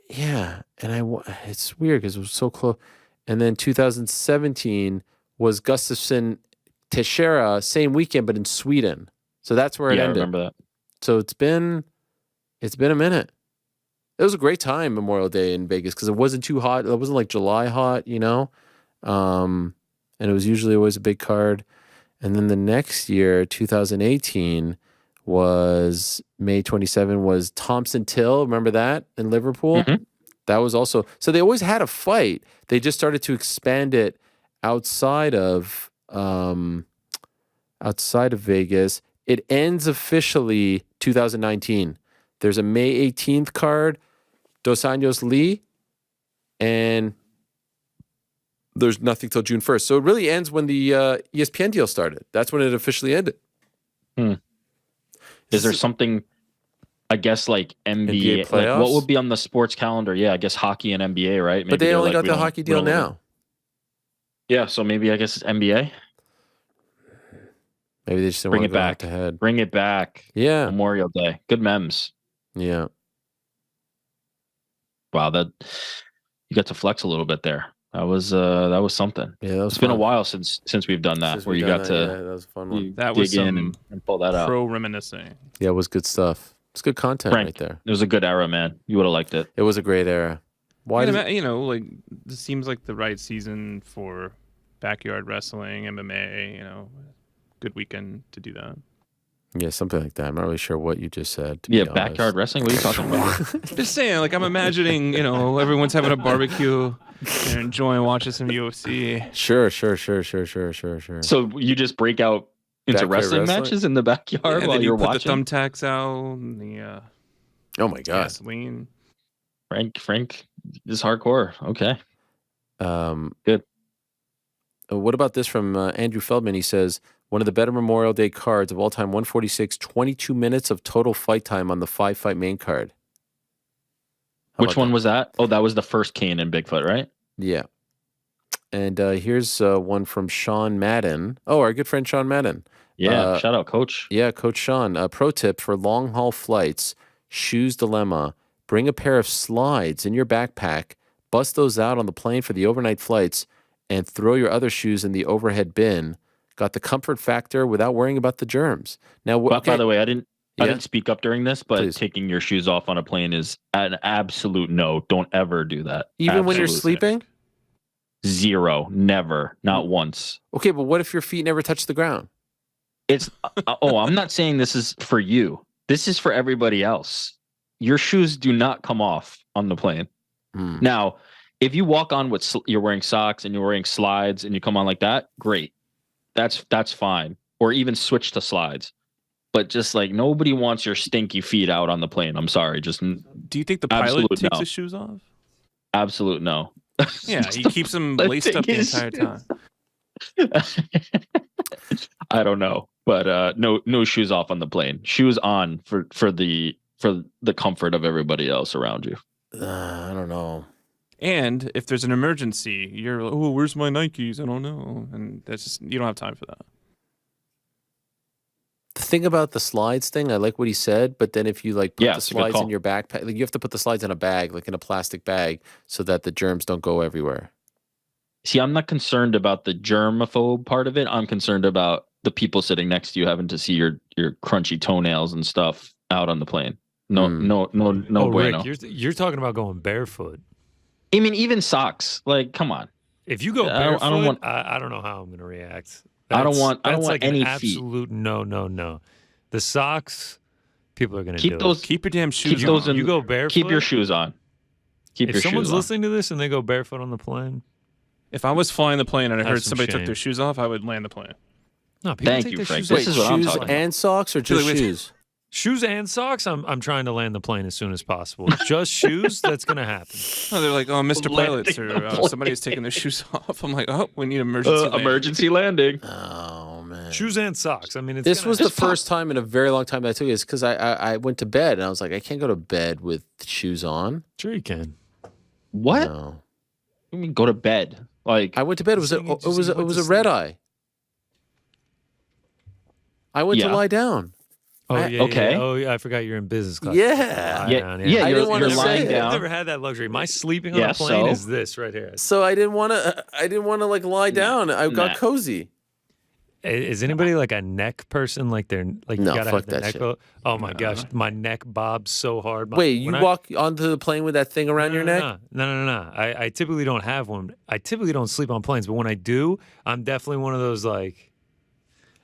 Yeah, and it's weird because it was so close. And then 2017 was Gustafsson Teixeira, same weekend, but in Sweden. So that's where it ended. I remember that. So it's been a minute. It was a great time, Memorial Day in Vegas, because it wasn't too hot. It wasn't like July hot, you know? And it was usually always a big card. And then the next year, 2018, was May 27 was Thompson Till. Remember that in Liverpool? Mm-hmm. That was also... So they always had a fight. They just started to expand it outside of Vegas. It ends officially 2019. There's a May 18th card, Dos Anjos Lee, and there's nothing till June 1st. So it really ends when the ESPN deal started. That's when it officially ended. Is there something, I guess, like NBA playoffs? like what would be on the sports calendar? Yeah, I guess hockey and NBA, right? But they they're only like, got the hockey deal now. Yeah, so maybe I guess it's NBA. Maybe they just didn't Bring want it to go back. head-to-head. Bring it back. Yeah. Memorial Day. Good memes. Yeah. Wow, that you got to flex a little bit there. That was something. Yeah, that was It's been a fun. while since we've done that, Since where we've you done got that, to yeah, that was a fun one. That was dig in some and pull that out. pro reminiscing. Yeah, it was good stuff. It's good content Frank, right there. It was a good era, man. You would have liked it. It was a great era. Why? Like this seems like the right season for backyard wrestling, MMA. Good weekend to do that. Yeah, something like that. I'm not really sure what you just said. To be honest. Backyard wrestling. What are you talking about? Just saying, like I'm imagining, everyone's having a barbecue and enjoying watching some UFC. Sure. So you just break out into Backyard wrestling matches in the backyard And while then you're you put watching? the thumbtacks out and the Oh my god, gasoline. Frank is hardcore. Okay. Good. What about this from Andrew Feldman? He says, one of the better Memorial Day cards of all time, 146, 22 minutes of total fight time on the 5-fight main card. Which one was that? Oh, that was the first Kane and Bigfoot, right? Yeah. And here's one from Sean Madden. Oh, our good friend Sean Madden. Yeah, shout out, Coach. Yeah, Coach Sean. Pro tip for long haul flights, shoes dilemma. Bring a pair of slides in your backpack, bust those out on the plane for the overnight flights, and throw your other shoes in the overhead bin. Got the comfort factor without worrying about the germs. Now, By the way, I didn't speak up during this, but Please. taking your shoes off on a plane is an absolute no. Don't ever do that. Even when you're Absolute sleeping? Zero. Never. Not once. Okay, but what if your feet never touch the ground? It's I'm not saying this is for you. This is for everybody else. Your shoes do not come off on the plane. Now, if you walk on with you're wearing socks and you're wearing slides and you come on like that, great. That's fine. Or even switch to slides. But just like nobody wants your stinky feet out on the plane. I'm sorry. Just do you think the pilot takes his shoes off? Absolute no. Yeah, he keeps them laced up the entire time. I don't know, but no shoes off on the plane. Shoes on for the comfort of everybody else around you. I don't know. And if there's an emergency, you're like, oh, where's my Nikes? I don't know. And that's just, you don't have time for that. The thing about the slides thing, I like what he said, but then if you like put the it's a good slides in call. your backpack, like you have to put the slides in a bag, like in a plastic bag, so that the germs don't go everywhere. See, I'm not concerned about the germaphobe part of it. I'm concerned about the people sitting next to you having to see your crunchy toenails and stuff out on the plane. No bueno. Rick, you're talking about going barefoot. I mean, even socks. Like, come on. If you go barefoot, I don't know how I'm going to react. I don't want like any an feet. absolute no. The socks, people are going to Keep do those. it. Keep your damn shoes Keep those on. in, You go barefoot. Keep your shoes on. Keep If your someone's shoes on. listening to this and they go barefoot on the plane, If I was flying the plane and I Have heard some somebody took shame. their shoes off, I would land the plane. no. People Thank take you, their Frank. shoes This off. is what I'm shoes talking about. and socks or just Wait. shoes? Shoes and socks. I'm trying to land the plane as soon as possible. Just shoes. That's going to happen. Oh, they're like, oh, Mr. Pilots, Landing or the somebody's taking their shoes off. I'm like, oh, we need emergency landing. Emergency landing. Oh man. Shoes and socks. I mean, it's This gonna was the happen. first time in a very long time that I took it. It's because I went to bed and I was like, I can't go to bed with shoes on. Sure, you can. What? No. You mean go to bed? Like I went to bed. It was Saying you it was went to red sleep. eye. I went to Yeah. lie down. Oh I- yeah. okay. Yeah. Oh yeah. I forgot you're in business class. Yeah. Lie down, yeah, I you're, didn't wanna you're say lying it. I've down. never had that luxury. My sleeping on Yeah, a plane so? is this right here. So I didn't want to. I didn't want to like lie down. I got Nah. cozy. Is anybody like a neck person? Like they're like No, you gotta fuck have the that neck. shit. Oh my gosh, my neck bobs so hard. Wait, you walk onto the plane with that thing around your neck? No. I typically don't have one. I typically don't sleep on planes, but when I do, I'm definitely one of those like.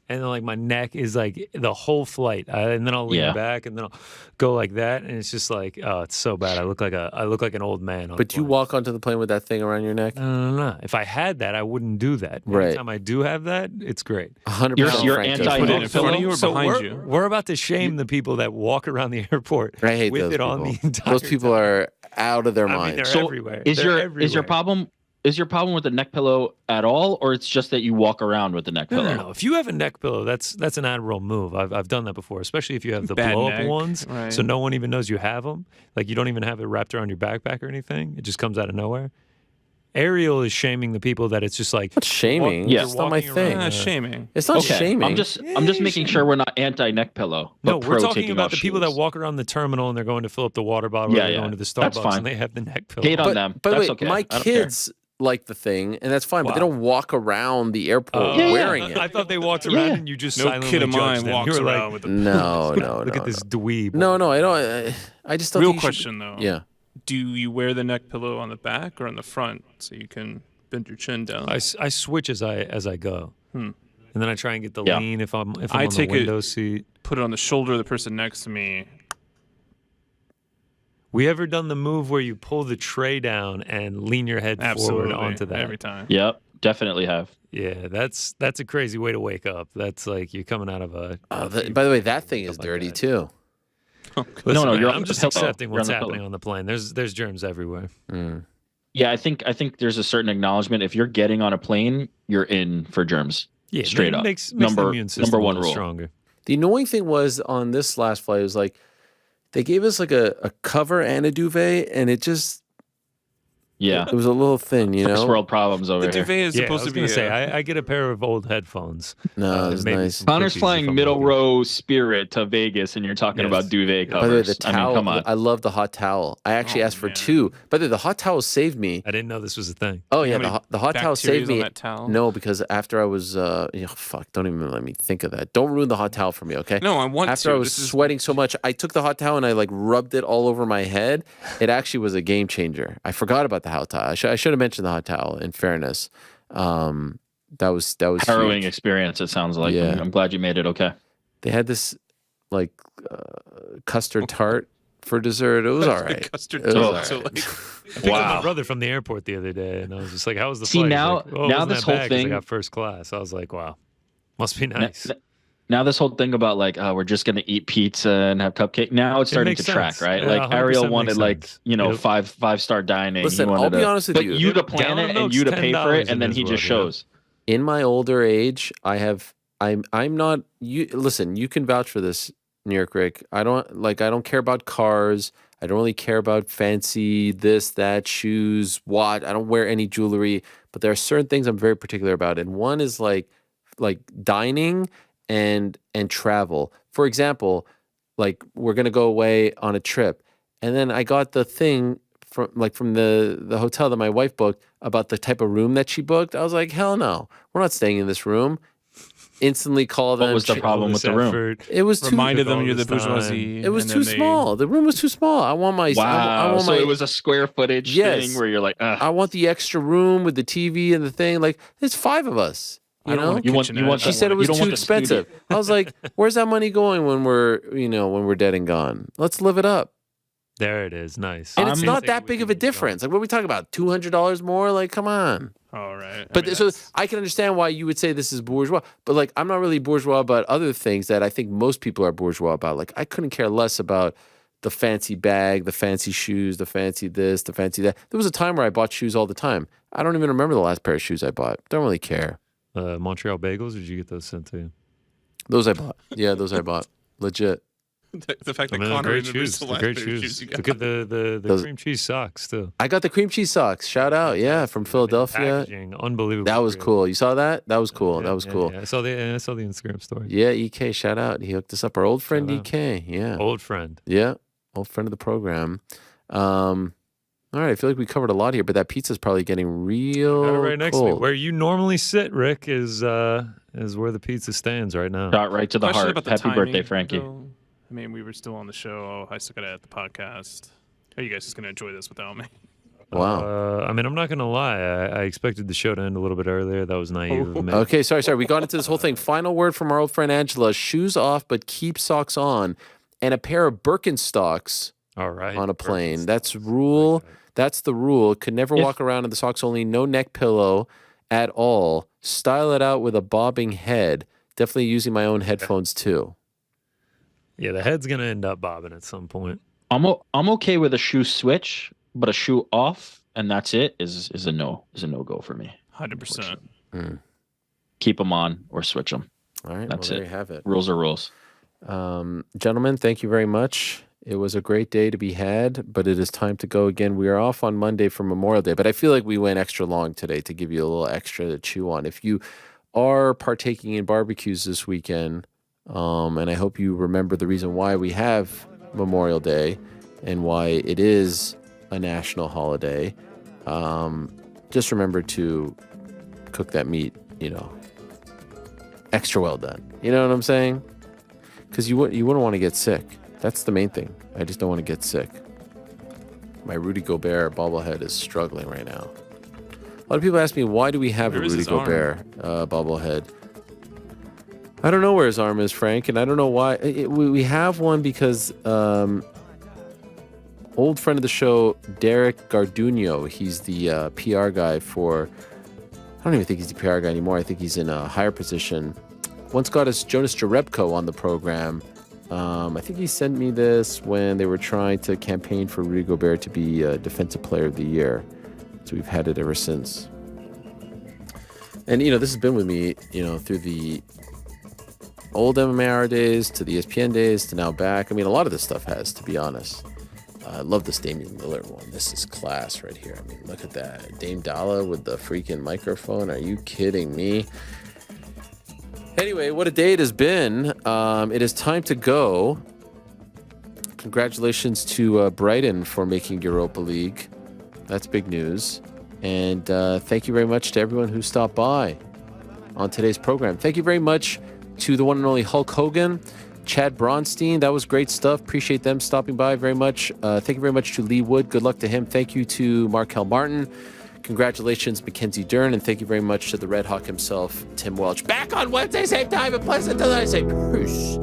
And then like my neck is like the whole flight, and then I'll lean Yeah. back, and then I'll go like that, and it's just like, oh, it's so bad. I look like an old man. On But the you plane. walk onto the plane with that thing around your neck? No. If I had that, I wouldn't do that. Right. Anytime I do have that, it's great. 100%. You're Frank anti- does. Put it Put in front of you or So behind we're, you? we're about to shame the people that walk around the airport I hate with those it on people. the entire Those people time. are out of their I mean, minds. they're So everywhere. is They're your everywhere. problem with the neck pillow at all, or it's just that you walk around with the neck pillow? No. If you have a neck pillow, that's an admirable move. I've done that before, especially if you have the Bad blow up neck, ones, right. so no one even knows you have them. Like you don't even have it wrapped around your backpack or anything. It just comes out of nowhere. Ariel is shaming the people that it's just like What's shaming? Yeah. It's not my thing. Shaming. It's not Okay, shaming. I'm just making sure we're not anti-neck pillow. No, but we're pro talking taking about off the people that shoes. walk around the terminal and they're going to fill up the water bottle. Or Yeah, they're yeah. going to the That's Starbucks fine. and they have the neck pillow. Hate on them. By the That's way, okay. my I don't kids like the thing, and that's fine, but they Wow. don't walk around the airport Yeah. wearing it. I thought they walked around and you just No silently kid of judged mine them. walks You were around like, with a No, look at this dweeb. No, I don't. I just don't. Real think you should- question though. Yeah. Do you wear the neck pillow on the back or on the front so you can bend your chin down? I switch as I go, and then I try and get the Yeah. lean if I'm I on take the window it, seat. put it on the shoulder of the person next to me. We ever done the move where you pull the tray down and lean your head Absolutely. forward onto that? Every time. Yep, definitely have. Yeah, that's a crazy way to wake up. That's like you're coming out of a. By the way, that thing is dirty too. Listen, no, man, you're I'm on just the pillow. accepting You're what's on the happening pillow. on the plane. There's germs everywhere. Yeah, I think there's a certain acknowledgement. If you're getting on a plane, you're in for germs. Yeah, straight up. Makes the immune system number a one little rule. stronger. The annoying thing was on this last flight, it was like they gave us like a cover and a duvet, and it just Yeah, it was a little thin, you first know. world problems over The here. duvet is Yeah, I supposed was to be. gonna say I get a pair of old headphones. No, it's maybe nice. some Connor's cookies if flying I'm middle lucky. row Spirit to Vegas, and you're talking Yes. about duvet By the way, covers. the towel. come on. I love the hot towel. I actually asked for man. 2. By the way, the hot towel saved me. I didn't know this was a thing. Oh You yeah, know how the hot towel bacteria's saved on me. that towel? No, because after I was, fuck, don't even let me think of that. Don't ruin the hot towel for me, okay? No, I want After to. I was This is- sweating so much, I took the hot towel and I like rubbed it all over my head. It actually was a game changer. I forgot about the hot towel. I should have mentioned the hot towel. In fairness, that was Harrowing huge. experience. It sounds like. Yeah. I'm glad you made it okay. They had this like custard tart for dessert. It was all right. Custard It was tart. all So, right. like, I picked up my brother from the airport the other day, and I was just like, "How was the See, flight?" He's now- like, "Oh, it now wasn't this that whole bad 'cause thing- I got first class." I was like, "Wow, must be nice." Now this whole thing about like we're just gonna eat pizza and have cupcake. Now it's starting makes to track, sense. right? Yeah, like 100% Ariel makes wanted like sense. you Yep. five-star dining. Listen, He wanted I'll be to- honest with but you. to plan Gallon it of and milk's you to pay for $10 it, and then he in just this world, shows. In my older age, I'm not you listen, you can vouch for this, New York Rick. I don't care about cars. I don't really care about fancy this, that, shoes, watch. I don't wear any jewelry, but there are certain things I'm very particular about. And one is like dining and travel. For example, like we're gonna go away on a trip. And then I got the thing from the hotel that my wife booked about the type of room that she booked. I was like, hell no, we're not staying in this room. Instantly call them. What was the problem with the room? It was too. reminded them all you're the this time. bourgeoisie. It was and too then they- small. The room was too small. I want my. I Wow. want So my. it was a square footage Yes. thing where you're like, I want the extra room with the TV and the thing. Like there's 5 of us. I You don't know. want a You want- kitchenette. you want I She said it want was you don't too want the studio. expensive. I was like, "Where's that money going when we're dead and gone? Let's live it up." There it is, nice. And it's I'm not thinking that we big can of a move on. difference. Like what are we talking about? $200 more? Like come on. All right. But so I can understand why you would say this is bourgeois. But like I'm not really bourgeois about other things that I think most people are bourgeois about. Like I couldn't care less about the fancy bag, the fancy shoes, the fancy this, the fancy that. There was a time where I bought shoes all the time. I don't even remember the last pair of shoes I bought. Don't really care. Montreal bagels, or did you get those sent to you? Those I bought. Yeah, those I bought. Legit. the fact that I mean, they're Connor great remembers shoes. the They're last great pair of shoes. shoes you got. Look at the Those- cream cheese socks too. I got the cream cheese socks. Shout out. Yeah, from Philadelphia. Packaging, unbelievable. That was great. cool. You saw that? That was cool. Yeah, That was yeah, cool. yeah. I saw the Instagram story. Yeah, EK, shout out. He hooked us up. Our old friend Shout out. EK. Yeah. Old friend. Yeah. Old friend of the program. All right, I feel like we covered a lot here, but that pizza's probably getting real Got it right next to me. cold. Where you normally sit, Rick, is where the pizza stands right now. Shot right to the Question heart. about the Happy timing, birthday, Frankie. though. I mean, we were still on the show. I still got to add the podcast. Are you guys just going to enjoy this without me? Wow. I mean, I'm not gonna lie. I expected the show to end a little bit earlier. That was naive of me. Okay, sorry. We got into this whole thing. Final word from our old friend Angela. Shoes off, but keep socks on. And a pair of Birkenstocks All right. on a plane. That's rule. That's the rule. Could never walk around in the socks only. No neck pillow at all. Style it out with a bobbing head. Definitely using my own headphones too. Yeah, the head's gonna end up bobbing at some point. I'm okay with a shoe switch, but a shoe off and that's it is a no go for me. 100%. Keep them on or switch them. All right, That's well, it. there you have it. Rules are rules. Gentlemen, thank you very much. It was a great day to be had, but it is time to go again. We are off on Monday for Memorial Day, but I feel like we went extra long today to give you a little extra to chew on. If you are partaking in barbecues this weekend, and I hope you remember the reason why we have Memorial Day and why it is a national holiday, just remember to cook that meat, extra well done. You know what I'm saying? Because you wouldn't want to get sick. That's the main thing. I just don't want to get sick. My Rudy Gobert bobblehead is struggling right now. A lot of people ask me, why do we have a Rudy Gobert bobblehead? I don't know where his arm is, Frank, and I don't know why. We have one because old friend of the show, Derek Garduno, he's the PR guy for... I don't even think he's the PR guy anymore. I think he's in a higher position. Once got us Jonas Jerebko on the program. I think he sent me this when they were trying to campaign for Rudy Gobert to be Defensive Player of the Year. So we've had it ever since. And, this has been with me, through the old MMA days, to the ESPN days, to now back. I mean, a lot of this stuff has, to be honest. I love this Damian Lillard one. This is class right here. I mean, look at that. Dame Dalla with the freaking microphone. Are you kidding me? Anyway, what a day it has been. It is time to go. Congratulations to Brighton for making Europa League. That's big news. And thank you very much to everyone who stopped by on today's program. Thank you very much to the one and only Hulk Hogan, Chad Bronstein. That was great stuff. Appreciate them stopping by very much. Thank you very much to Leigh Wood. Good luck to him. Thank you to Marquel Martin. Congratulations, Mackenzie Dern, and thank you very much to the Red Hawk himself, Tim Welch. Back on Wednesday, same time, and pleasant until I say peace.